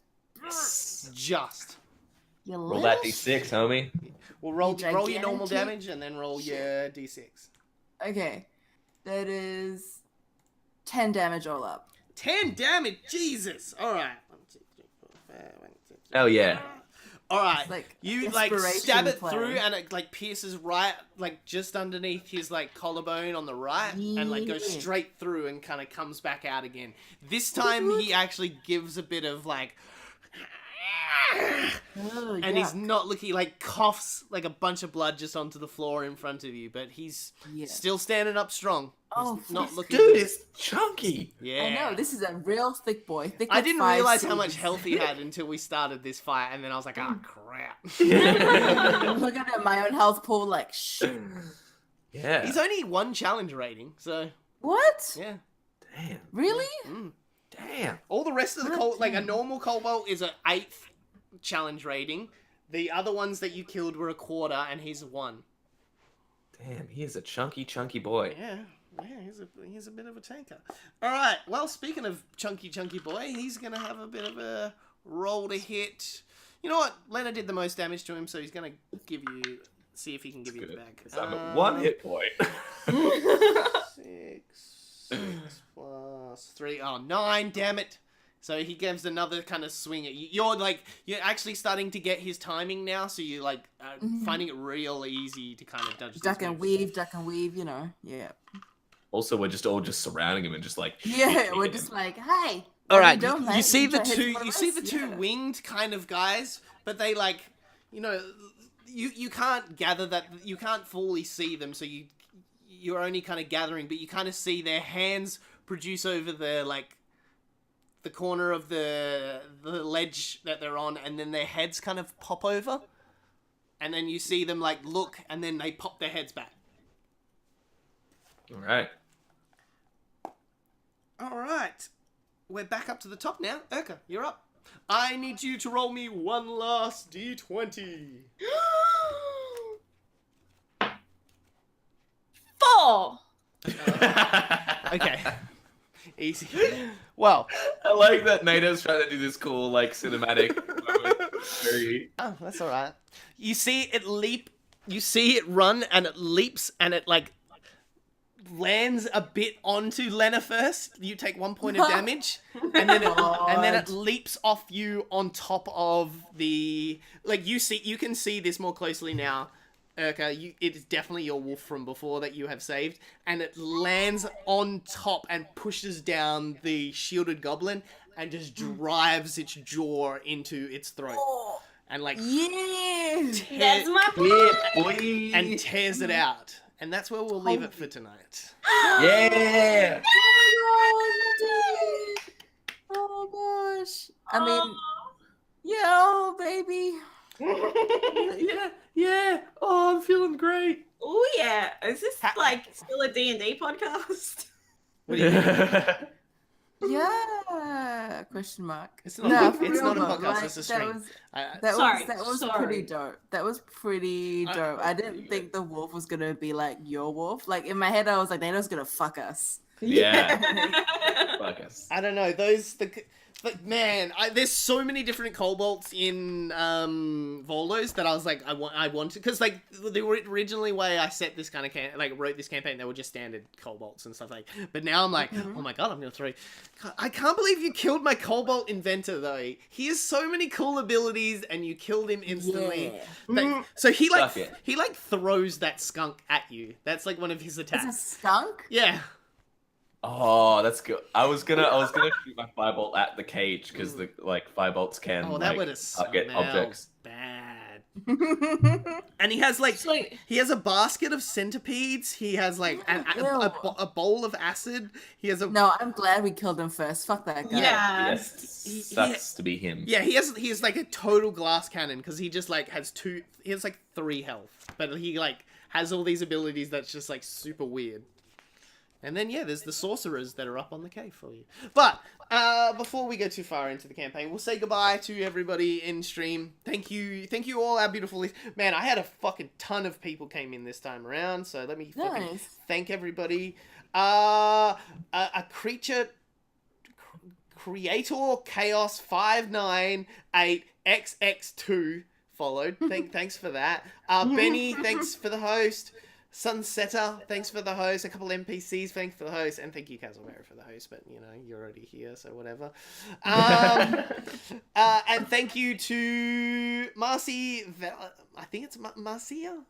Speaker 1: Just.
Speaker 6: You
Speaker 2: Roll that
Speaker 6: little
Speaker 2: d6, homie.
Speaker 1: Well, roll
Speaker 6: You
Speaker 1: your normal
Speaker 6: gigantic
Speaker 1: damage and then roll your d6.
Speaker 6: Okay. That is 10 damage all up.
Speaker 1: 10 damage. Jesus. All right. 1, 2, 3, 4, 5, 1, 2, 3.
Speaker 2: Oh yeah.
Speaker 1: All right,
Speaker 6: It's like
Speaker 1: you like
Speaker 6: inspiration
Speaker 1: stab it
Speaker 6: play.
Speaker 1: through, and it like pierces right, like just underneath his like collarbone on the right, and like goes
Speaker 6: Yeah.
Speaker 1: straight through and kind of comes back out again. This time he actually gives a bit of like,
Speaker 6: Oh,
Speaker 1: and he's
Speaker 6: yuck.
Speaker 1: not looking, like coughs like a bunch of blood just onto the floor in front of you, but he's
Speaker 6: Yeah.
Speaker 1: still standing up strong.
Speaker 6: Oh,
Speaker 1: He's not
Speaker 6: fuck.
Speaker 1: looking.
Speaker 2: Dude, it's chunky.
Speaker 1: Yeah.
Speaker 6: I know, this is a real thick boy. Thick
Speaker 1: I
Speaker 6: like
Speaker 1: didn't
Speaker 6: 5
Speaker 1: realize how much
Speaker 6: seasons.
Speaker 1: health he had until we started this fight, and then I was like, ah, crap.
Speaker 6: I'm looking at my own health pool like, shh.
Speaker 2: Yeah.
Speaker 1: He's only 1 challenge rating, so
Speaker 6: What?
Speaker 1: yeah.
Speaker 2: Damn.
Speaker 6: Really?
Speaker 1: Mm.
Speaker 2: Damn.
Speaker 1: All the rest of the
Speaker 6: God
Speaker 1: like a
Speaker 6: damn.
Speaker 1: normal cobalt is an 8th challenge rating. The other ones that you killed were a 1/4, and he's a 1.
Speaker 2: Damn. He is a chunky boy.
Speaker 1: Yeah, he's a bit of a tanker. All right. Well, speaking of chunky boy, he's gonna have a bit of a roll to hit. You know what? Lena did the most damage to him, so he's gonna see if he can give you the
Speaker 2: Good.
Speaker 1: bag.
Speaker 2: 'Cause I'm at 1 hit point.
Speaker 1: 6 plus 3. Oh, 9. Damn it. So he gives another kind of swing at you. You're actually starting to get his timing now, so you're like finding it real easy to kind of dodge. these
Speaker 6: Duck and
Speaker 1: moves.
Speaker 6: weave, you know. Yeah.
Speaker 2: Also, we're all just surrounding him and just like.
Speaker 6: Yeah,
Speaker 2: hitting
Speaker 6: we're
Speaker 2: him.
Speaker 6: just like, hey.
Speaker 1: All
Speaker 6: what are
Speaker 1: right,
Speaker 6: you doing,
Speaker 1: you
Speaker 6: mate?
Speaker 1: see the
Speaker 6: trying to hit
Speaker 1: two.
Speaker 6: one of
Speaker 1: You see
Speaker 6: us?
Speaker 1: the two
Speaker 6: Yeah.
Speaker 1: winged kind of guys, but they like, you know, you can't gather that. You can't fully see them, so you're only kind of gathering, but you kind of see their hands produce over the corner of the ledge that they're on, and then their heads kind of pop over, and then you see them like look, and then they pop their heads back.
Speaker 2: All right.
Speaker 1: All right, we're back up to the top now. Urka, you're up. I need you to roll me one last d20.
Speaker 5: 4.
Speaker 1: Okay. Easy. Well,
Speaker 2: I like that NATO's trying to do this cool like cinematic moment. Very.
Speaker 1: oh, that's all right. You see it leap. You see it run, and it leaps, and it like lands a bit onto Lena first. You take 1 point of damage, and then it leaps off you on top of the like. You can see this more closely now. Urka, it is definitely your wolf from before that you have saved, and it lands on top and pushes down the shielded goblin and just drives its jaw into its throat, and like
Speaker 6: Yeah.
Speaker 5: That's my
Speaker 2: Yeah, boy.
Speaker 1: and tears it out. And that's where we'll leave it for tonight.
Speaker 2: Yeah.
Speaker 6: Oh gosh. I mean, yeah, baby.
Speaker 2: Yeah. Oh, I'm feeling great.
Speaker 5: Oh yeah, is this
Speaker 1: Ha-
Speaker 5: like still a D&D podcast?
Speaker 1: What do you think?
Speaker 6: Yeah, question mark.
Speaker 1: It's not.
Speaker 6: No,
Speaker 1: a,
Speaker 6: for
Speaker 1: it's
Speaker 6: real
Speaker 1: not a
Speaker 6: though,
Speaker 1: podcast.
Speaker 6: like,
Speaker 1: It's a stream.
Speaker 5: Sorry,
Speaker 6: that was
Speaker 5: sorry.
Speaker 6: pretty dope. That was pretty
Speaker 1: I-
Speaker 6: dope. I didn't think the wolf was gonna be like your wolf. Like in my head, I was like, Nato's gonna fuck us.
Speaker 2: Yeah. Fuck us.
Speaker 1: I don't know but man, there's so many different kobolds in Voldos that I was like, I wanted because like the originally way I set this kind of wrote this campaign, they were just standard kobolds and stuff like. But now I'm like, oh my god, I'm gonna throw. I can't believe you killed my kobold inventor though. He has so many cool abilities, and you killed him instantly.
Speaker 6: Yeah.
Speaker 1: So he
Speaker 2: Suck it.
Speaker 1: throws that skunk at you. That's like one of his
Speaker 6: It's a
Speaker 1: attacks.
Speaker 6: skunk.
Speaker 1: Yeah.
Speaker 2: Oh, that's good. I was gonna shoot my firebolt at the cage because the firebolts can
Speaker 1: Oh, that would have
Speaker 2: target
Speaker 1: smelled
Speaker 2: objects.
Speaker 1: bad. And he has he has a basket of centipedes. He has like a bowl of acid. He has a
Speaker 6: No, I'm glad we killed him first. Fuck that guy.
Speaker 5: Yeah.
Speaker 2: Yes, sucks to be him.
Speaker 1: yeah. He has like a total glass cannon because he just like has He has like 3 health, but he like has all these abilities that's just like super weird. And then, yeah, there's the sorcerers that are up on the cave for you. But, before we go too far into the campaign, we'll say goodbye to everybody in stream. Thank you all our beautiful... Man, I had a fucking ton of people came in this time around, so let me fucking
Speaker 6: Nice.
Speaker 1: thank everybody. A creature... Creator Chaos 598XX2 followed. Thanks for that. Benny, thanks for the host. Sunsetter, thanks for the host. A couple NPCs, thanks for the host, and thank you, Castleberry, for the host. But you know, you're already here, so whatever. And thank you to Marcy. I think it's Marcia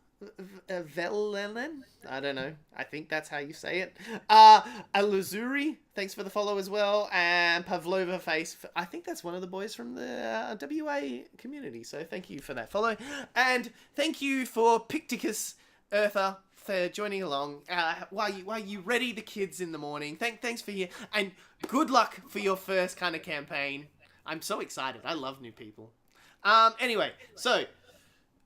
Speaker 1: Velelen. I don't know. I think that's how you say it. Alazuri, thanks for the follow as well, and Pavlova Face. I think that's one of the boys from the WA community. So thank you for that follow, and thank you for Picticus Eartha for joining along while you ready the kids in the morning. Thanks for and good luck for your first kind of campaign. I'm so excited. I love new people. Anyway, so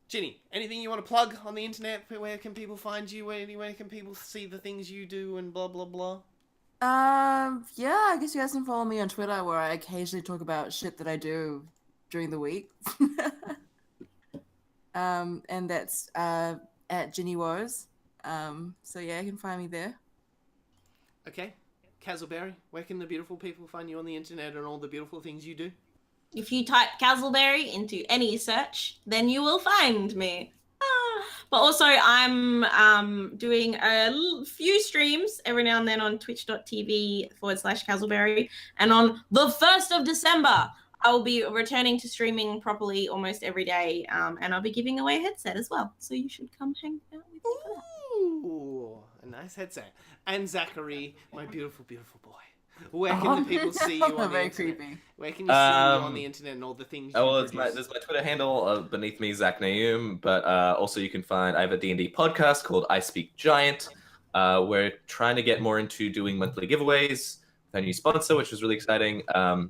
Speaker 1: Ginny, anything you want to plug on the internet? Where can people find you? Where can people see the things you do and blah blah blah?
Speaker 6: Yeah, I guess you guys can follow me on Twitter where I occasionally talk about shit that I do during the week. And that's at Ginny Woes. So yeah, you can find me there.
Speaker 1: Okay. Castleberry, where can the beautiful people find you on the internet and all the beautiful things you do?
Speaker 5: If you type Castleberry into any search, then you will find me. But also, I'm doing a few streams every now and then on twitch.tv/Castleberry. And on the 1st of December, I will be returning to streaming properly almost every day. And I'll be giving away a headset as well. So you should come hang out with me for that.
Speaker 1: Ooh, a nice headset. And Zachary, my beautiful, beautiful boy. Where can the people see you on the
Speaker 6: Very
Speaker 1: internet?
Speaker 6: creepy.
Speaker 1: Where can you see you on the internet and all the things you
Speaker 2: There's
Speaker 1: produce?
Speaker 2: my Twitter handle beneath me, Zach Naum, but also you can find, I have a D&D podcast called I Speak Giant. We're trying to get more into doing monthly giveaways with our new sponsor, which is really exciting.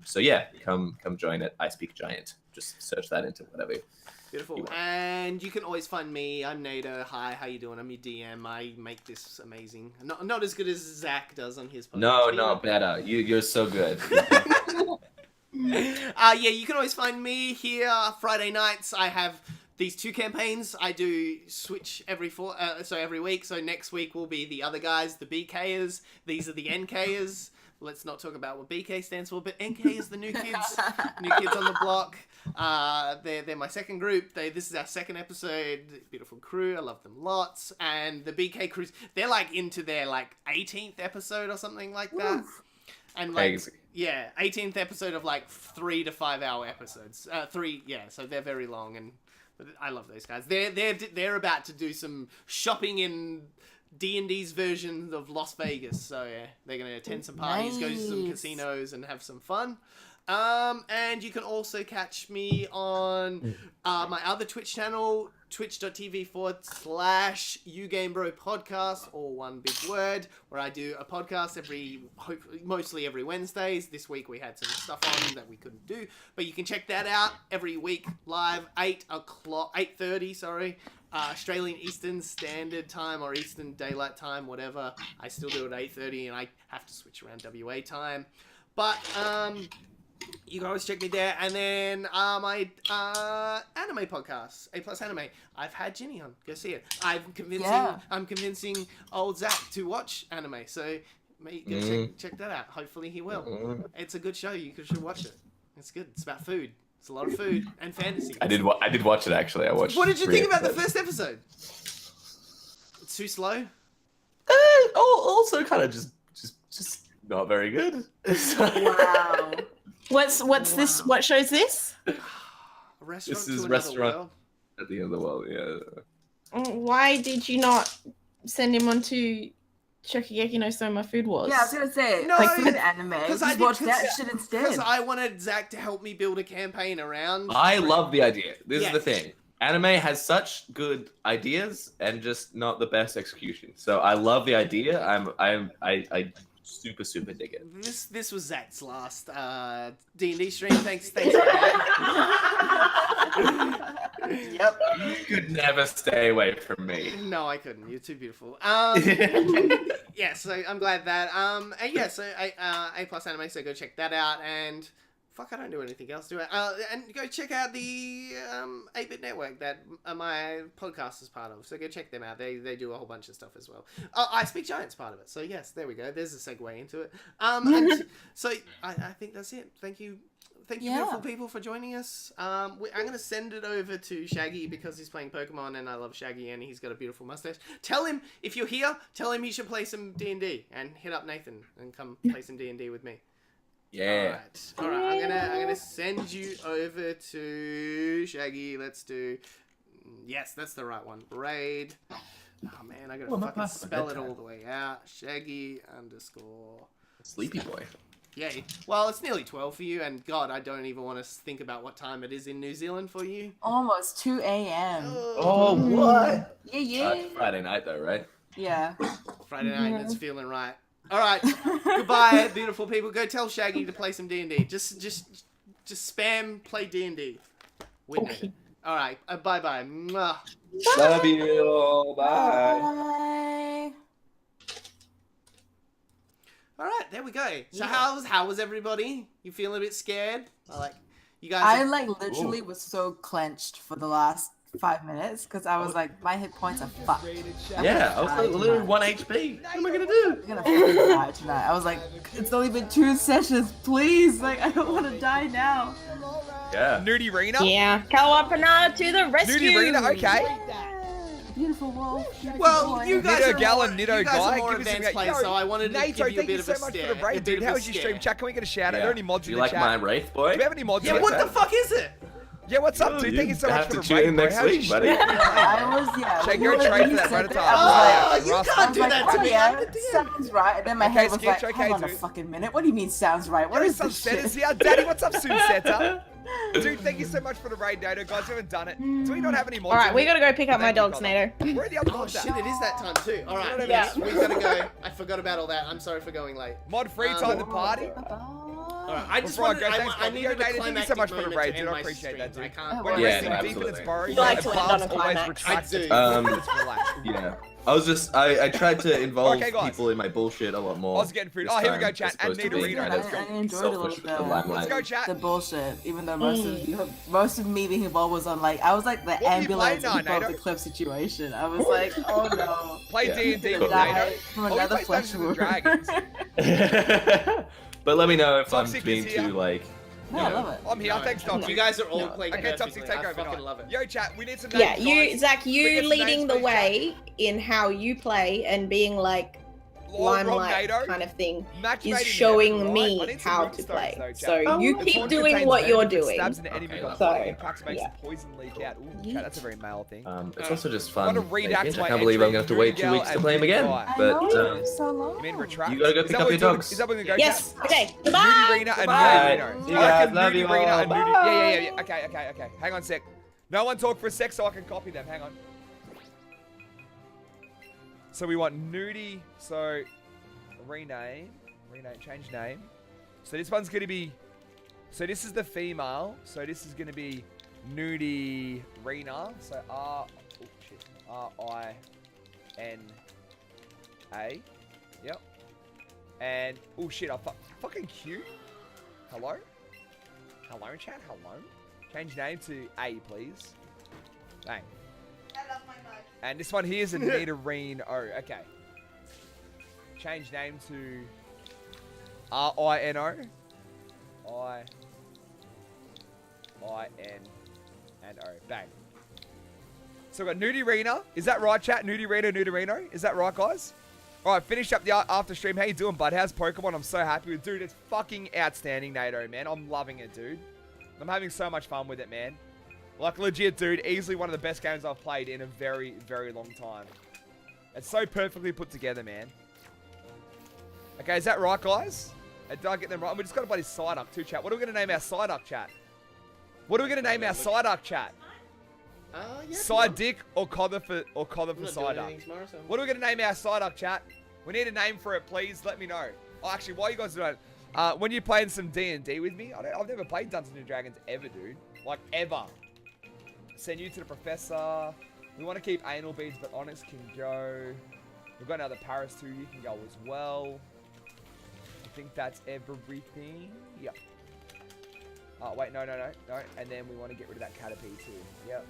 Speaker 2: So yeah, come join it, I Speak Giant. Just search that into whatever.
Speaker 1: Beautiful. And you can always find me. I'm Nato. Hi, how you doing? I'm your DM. I make this amazing. Not as good as Zach does on his podcast.
Speaker 2: No, better. You're so good.
Speaker 1: Yeah, you can always find me here Friday nights. I have these 2 campaigns. I do switch every week. So next week will be the other guys, the BKers. These are the NKers. Let's not talk about what BK stands for, but NK is the new kids, new kids on the block. They're my second group. This is our second episode. Beautiful crew. I love them lots. And the BK crews, they're like into their like 18th episode or something like that.
Speaker 6: Oof.
Speaker 1: And like,
Speaker 2: Crazy.
Speaker 1: yeah, 18th episode of like 3 to 5 hour episodes. So they're very long, and I love those guys. They're about to do some shopping in D&D's version of Las Vegas. So yeah, they're going to attend some parties, go to some
Speaker 6: Nice.
Speaker 1: casinos, and have some fun. And you can also catch me on my other Twitch channel, twitch.tv/ugamebro podcast, or one big word, where I do a podcast mostly every Wednesdays. This week we had some stuff on that we couldn't do, but you can check that out every week live, 8:30, Australian Eastern Standard Time or Eastern Daylight Time, whatever. I still do it at 8:30, and I have to switch around WA time. But you can always check me there, and then my anime podcast, A Plus Anime. I've had Ginny on. Go see it. I'm convincing old Zach to watch anime. So go check that out. Hopefully he will. It's a good show. You should watch it. It's good. It's about food. It's a lot of food and fantasy.
Speaker 2: I did watch it actually. I watched.
Speaker 1: What did you think about the first episode? It's too slow.
Speaker 2: Also, kind of just not very good.
Speaker 6: Wow.
Speaker 3: What's this? What show's this?
Speaker 1: A restaurant
Speaker 2: This
Speaker 1: to
Speaker 2: is
Speaker 1: another
Speaker 2: restaurant
Speaker 1: world.
Speaker 2: at the end of the world. Yeah.
Speaker 3: Why did you not send him on to Shokugeki no Soma Food Wars?
Speaker 6: Yeah, I was gonna say,
Speaker 1: No,
Speaker 6: like, food anime.
Speaker 1: because
Speaker 6: Just watch that shit instead.
Speaker 1: Because I wanted Zach to help me build a campaign around.
Speaker 2: I love the idea. This
Speaker 1: Yeah.
Speaker 2: is the thing. Anime has such good ideas and just not the best execution. So I love the idea. I super dig it.
Speaker 1: This was Zach's last D&D stream. Thanks. For that.
Speaker 6: Yep.
Speaker 2: You could never stay away from me.
Speaker 1: No, I couldn't. You're too beautiful. Yeah, so I'm glad that. And yeah, so A Plus Anime. So go check that out. And fuck, I don't do anything else, do I? And go check out the 8-Bit Network that my podcast is part of. So go check them out. They do a whole bunch of stuff as well. I Speak Giant's part of it. So yes, there we go. There's a segue into it. And so I think that's it. Thank you, beautiful people, for joining us. I'm going to send it over to Shaggy because he's playing Pokemon and I love Shaggy and he's got a beautiful mustache. Tell him, if you're here, tell him he should play some D&D and hit up Nathan and come play some D&D with me.
Speaker 2: Yeah.
Speaker 1: All right. I'm gonna send you over to Shaggy. Let's do. Yes, that's the right one. Raid. Oh man, I gotta fucking spell it all the way out. Shaggy _
Speaker 2: Sleepy boy.
Speaker 1: Yay. Well, it's nearly 12 for you, and God, I don't even want to think about what time it is in New Zealand for you.
Speaker 6: Almost 2 a.m.
Speaker 2: Oh, what?
Speaker 6: Yeah.
Speaker 2: It's Friday night though, right?
Speaker 6: Yeah.
Speaker 1: Friday night. It's feeling right. All right. Goodbye, beautiful people. Go tell Shaggy to play some D&D. Just spam play D&D.
Speaker 3: Okay.
Speaker 1: All right. Bye-bye. Mwah.
Speaker 2: Love you. Bye.
Speaker 6: Bye.
Speaker 1: All right, there we go. So how was everybody? You feeling a bit scared? You guys.
Speaker 6: I literally was so clenched for the last 5 minutes because I was like, my hit points are fucked.
Speaker 2: Yeah, I was literally 1 HP. What am I gonna do?
Speaker 6: I'm gonna fucking die tonight. I was like, it's only been 2 sessions, please. Like, I don't want to die now.
Speaker 2: Yeah.
Speaker 7: Nudie Rena?
Speaker 3: Yeah. Kawapana to the rescue.
Speaker 7: Nudie Rena, okay.
Speaker 6: Beautiful wolf. Beautiful
Speaker 1: Well,
Speaker 6: boy.
Speaker 1: you guys
Speaker 7: Nitto
Speaker 1: are
Speaker 7: Gal
Speaker 1: more,
Speaker 7: and Nitto
Speaker 1: you guys are
Speaker 7: Guy,
Speaker 1: more
Speaker 7: give us some
Speaker 1: advanced players,
Speaker 7: yo,
Speaker 1: so I wanted to
Speaker 7: Nato,
Speaker 1: give you a
Speaker 7: thank
Speaker 1: bit
Speaker 7: you
Speaker 1: of
Speaker 7: so
Speaker 1: a
Speaker 7: much
Speaker 1: stare.
Speaker 7: for the raid, dude. How was your stream, chat? Can we get a shout out? Are there any mods
Speaker 2: Do
Speaker 7: in
Speaker 2: you
Speaker 7: the
Speaker 2: like
Speaker 7: chat?
Speaker 2: my Wraith boy?
Speaker 7: Do we have any mods
Speaker 1: Yeah,
Speaker 7: in
Speaker 1: what
Speaker 7: the
Speaker 1: the
Speaker 7: chat?
Speaker 1: fuck is it?
Speaker 7: Yeah, what's up,
Speaker 2: Oh,
Speaker 7: dude? Thank you so
Speaker 2: you
Speaker 7: much
Speaker 2: have
Speaker 7: for
Speaker 2: to
Speaker 7: the
Speaker 2: tune
Speaker 7: raid,
Speaker 2: in
Speaker 7: bro.
Speaker 2: next
Speaker 7: How's your
Speaker 2: week, buddy.
Speaker 7: stream?
Speaker 6: I was, yeah.
Speaker 7: Shake,
Speaker 6: you
Speaker 7: go
Speaker 6: know,
Speaker 7: trade
Speaker 6: when
Speaker 7: for
Speaker 6: you
Speaker 7: that
Speaker 6: said
Speaker 7: prototype.
Speaker 6: that, I was
Speaker 1: Oh, you
Speaker 7: Ross,
Speaker 1: can't
Speaker 6: I was
Speaker 1: do
Speaker 6: like,
Speaker 1: that to
Speaker 6: oh,
Speaker 1: me.
Speaker 6: yeah,
Speaker 1: I'm the DM.
Speaker 6: sounds right. And then my
Speaker 7: Okay,
Speaker 6: head was
Speaker 7: Sketch,
Speaker 6: like,
Speaker 7: okay,
Speaker 6: hang on a
Speaker 7: dude.
Speaker 6: fucking minute. What do you mean sounds right? What
Speaker 7: What
Speaker 6: is
Speaker 7: is some
Speaker 6: this
Speaker 7: setters
Speaker 6: shit?
Speaker 7: here? Daddy, what's up, Soon Setter? Dude, thank you so much for the raid, Nato. Guys, we haven't done it. Do we not have any mods?
Speaker 3: All right,
Speaker 7: in
Speaker 3: we
Speaker 7: it?
Speaker 3: gotta go pick up my
Speaker 7: Thank you,
Speaker 3: dogs,
Speaker 7: brother.
Speaker 3: Nato.
Speaker 7: Where are the other
Speaker 1: Oh
Speaker 7: mods
Speaker 1: shit,
Speaker 7: at?
Speaker 1: it is that time too. All right,
Speaker 7: Yeah.
Speaker 1: yes, we gotta go. I forgot about all that. I'm sorry for going late.
Speaker 7: Mod free time the party.
Speaker 1: All right, I just
Speaker 7: Before I
Speaker 1: wanted.
Speaker 7: go, thanks,
Speaker 1: I
Speaker 7: brother.
Speaker 1: needed
Speaker 7: Yo,
Speaker 1: the
Speaker 7: Nato, thank you
Speaker 1: climactic
Speaker 7: so much for the
Speaker 1: moment
Speaker 7: raid,
Speaker 1: to
Speaker 7: dude.
Speaker 1: end
Speaker 7: I
Speaker 1: my
Speaker 7: appreciate that,
Speaker 1: streams.
Speaker 7: dude.
Speaker 1: I can't.
Speaker 7: When
Speaker 2: Yeah,
Speaker 7: resting
Speaker 2: no,
Speaker 7: deep in its
Speaker 2: absolutely.
Speaker 7: burrow,
Speaker 3: You like to end on a
Speaker 7: always
Speaker 3: climax.
Speaker 7: retracts
Speaker 1: I
Speaker 7: its
Speaker 1: do.
Speaker 7: burrow. It's relaxed.
Speaker 2: Yeah. I tried to involve
Speaker 7: Okay, guys.
Speaker 2: people in my bullshit a lot more.
Speaker 7: I was getting food.
Speaker 2: this
Speaker 7: Oh, here we go,
Speaker 2: time,
Speaker 7: chat.
Speaker 2: as opposed
Speaker 7: And
Speaker 2: to
Speaker 7: Nita
Speaker 2: being
Speaker 7: Reno,
Speaker 2: kind
Speaker 7: let's
Speaker 2: of
Speaker 7: go.
Speaker 6: I enjoyed a little
Speaker 2: selfish with
Speaker 6: bit.
Speaker 2: the limelight.
Speaker 7: Let's go, chat.
Speaker 6: The bullshit, even though most of me being involved was on I was like the
Speaker 7: What are you
Speaker 6: ambulance
Speaker 7: playing
Speaker 6: in
Speaker 7: now,
Speaker 6: the
Speaker 7: Nato?
Speaker 6: cliff situation. I was like, oh no.
Speaker 7: Play
Speaker 2: Yeah.
Speaker 7: D&D
Speaker 6: I'm
Speaker 7: with
Speaker 6: gonna
Speaker 7: Nato.
Speaker 6: die from
Speaker 7: Oh, we
Speaker 6: another
Speaker 7: play
Speaker 6: flesh
Speaker 7: Dungeons and
Speaker 6: wound.
Speaker 7: Dragons.
Speaker 2: But let me know if I'm
Speaker 7: Toxic
Speaker 2: being
Speaker 7: is here.
Speaker 2: too like.
Speaker 6: No, I love it.
Speaker 7: I'm here. Thanks, Toxic.
Speaker 1: You guys are all
Speaker 2: No.
Speaker 1: playing
Speaker 7: Okay, Toxic,
Speaker 1: perfectly.
Speaker 7: take
Speaker 1: I
Speaker 7: over.
Speaker 1: fucking
Speaker 7: Nice.
Speaker 1: love it.
Speaker 7: Yo, chat, we need some
Speaker 3: Yeah,
Speaker 7: names,
Speaker 3: you,
Speaker 7: guys.
Speaker 3: Zach,
Speaker 7: We
Speaker 3: you
Speaker 7: get some
Speaker 3: leading
Speaker 7: names,
Speaker 3: the
Speaker 7: please, chat.
Speaker 3: way in how you play and being like
Speaker 7: Lord Rob
Speaker 3: limelight
Speaker 7: Nato.
Speaker 3: kind of thing
Speaker 7: Match
Speaker 3: is
Speaker 7: made in
Speaker 3: showing
Speaker 7: heaven, right? I
Speaker 3: me
Speaker 7: need some
Speaker 3: how
Speaker 7: moonstones,
Speaker 3: to play.
Speaker 7: though, chat.
Speaker 3: So you
Speaker 7: The
Speaker 3: keep
Speaker 7: taunt
Speaker 3: doing
Speaker 7: contains
Speaker 3: what you're
Speaker 7: venom that
Speaker 3: doing.
Speaker 7: Stabs an enemy
Speaker 2: Okay,
Speaker 7: got
Speaker 3: so,
Speaker 7: blood impacts makes
Speaker 3: yeah.
Speaker 7: the poison leak out. Ooh, chat, that's a very male thing.
Speaker 2: It's also just
Speaker 7: I
Speaker 2: fun.
Speaker 7: wanna redact
Speaker 2: making.
Speaker 7: my
Speaker 2: I can't believe I'm
Speaker 7: entry,
Speaker 2: gonna have to wait 2
Speaker 7: Google
Speaker 2: weeks to
Speaker 7: and
Speaker 2: play him again.
Speaker 7: Google.
Speaker 6: I
Speaker 2: But
Speaker 6: know, so long.
Speaker 7: You mean retract?
Speaker 2: You gotta go
Speaker 7: Is
Speaker 2: pick
Speaker 7: that
Speaker 2: up
Speaker 7: what
Speaker 2: your
Speaker 7: we're doing?
Speaker 2: dogs.
Speaker 7: Is that what we're gonna go?
Speaker 3: Yes. Okay.
Speaker 7: Nudie
Speaker 3: Goodbye.
Speaker 7: Rena and
Speaker 2: Bye.
Speaker 7: Nudie Reno.
Speaker 2: See you
Speaker 7: I
Speaker 2: guys.
Speaker 7: reckon
Speaker 2: Love
Speaker 7: Nudie
Speaker 2: you
Speaker 7: Rena
Speaker 2: all.
Speaker 7: and Nudie.
Speaker 2: Bye.
Speaker 7: Yeah. Okay. Hang on a sec. No one talk for a sec so I can copy them. Hang on. So we want Nudie. So rename, change name. So this one's gonna be. So this is the female. So this is gonna be Nudie Rena. So RINA. Yep. And oh shit, fucking cute. Hello? Hello, chat? Hello? Change name to A, please. Bang.
Speaker 3: I love my mug.
Speaker 7: And this one here is Anita Reen O. Okay. Change name to R-I-N-O. I-N-and-O. Bang. So we've got Nudie Rena. Is that right, chat? Nudie Rena, Nudie Reno. Is that right, guys? Alright, finish up the after stream. How you doing, bud? How's Pokemon? I'm so happy with it. Dude, it's fucking outstanding, NATO, man. I'm loving it, dude. I'm having so much fun with it, man. Like, legit, dude. Easily one of the best games I've played in a very, very long time. It's so perfectly put together, man. Okay, is that right, guys? Did I get them right? And we just got a bloody Psyduck too, chat. What are we going to name our Psyduck, chat? What are we going to name our Psyduck, chat?
Speaker 1: Yeah.
Speaker 7: Side Dick or Cother for
Speaker 1: I'm not doing
Speaker 7: Psyduck?
Speaker 1: anything tomorrow, so...
Speaker 7: What are we going to name our Psyduck, chat? We need a name for it, please. Let me know. Oh, actually, while you guys are doing it, when you're playing some D&D with me, I've never played Dungeons & Dragons ever, dude. Like, ever. Send you to the professor. We want to keep anal beads, but honest can go. We've got another Paris too. You can go as well. I think that's everything. Yep. Oh, wait. No. And then we want to get rid of that Caterpie too. Yep.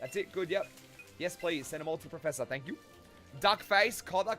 Speaker 7: That's it. Good. Yep. Yes, please. Send them all to Professor. Thank you. Duckface. Cother.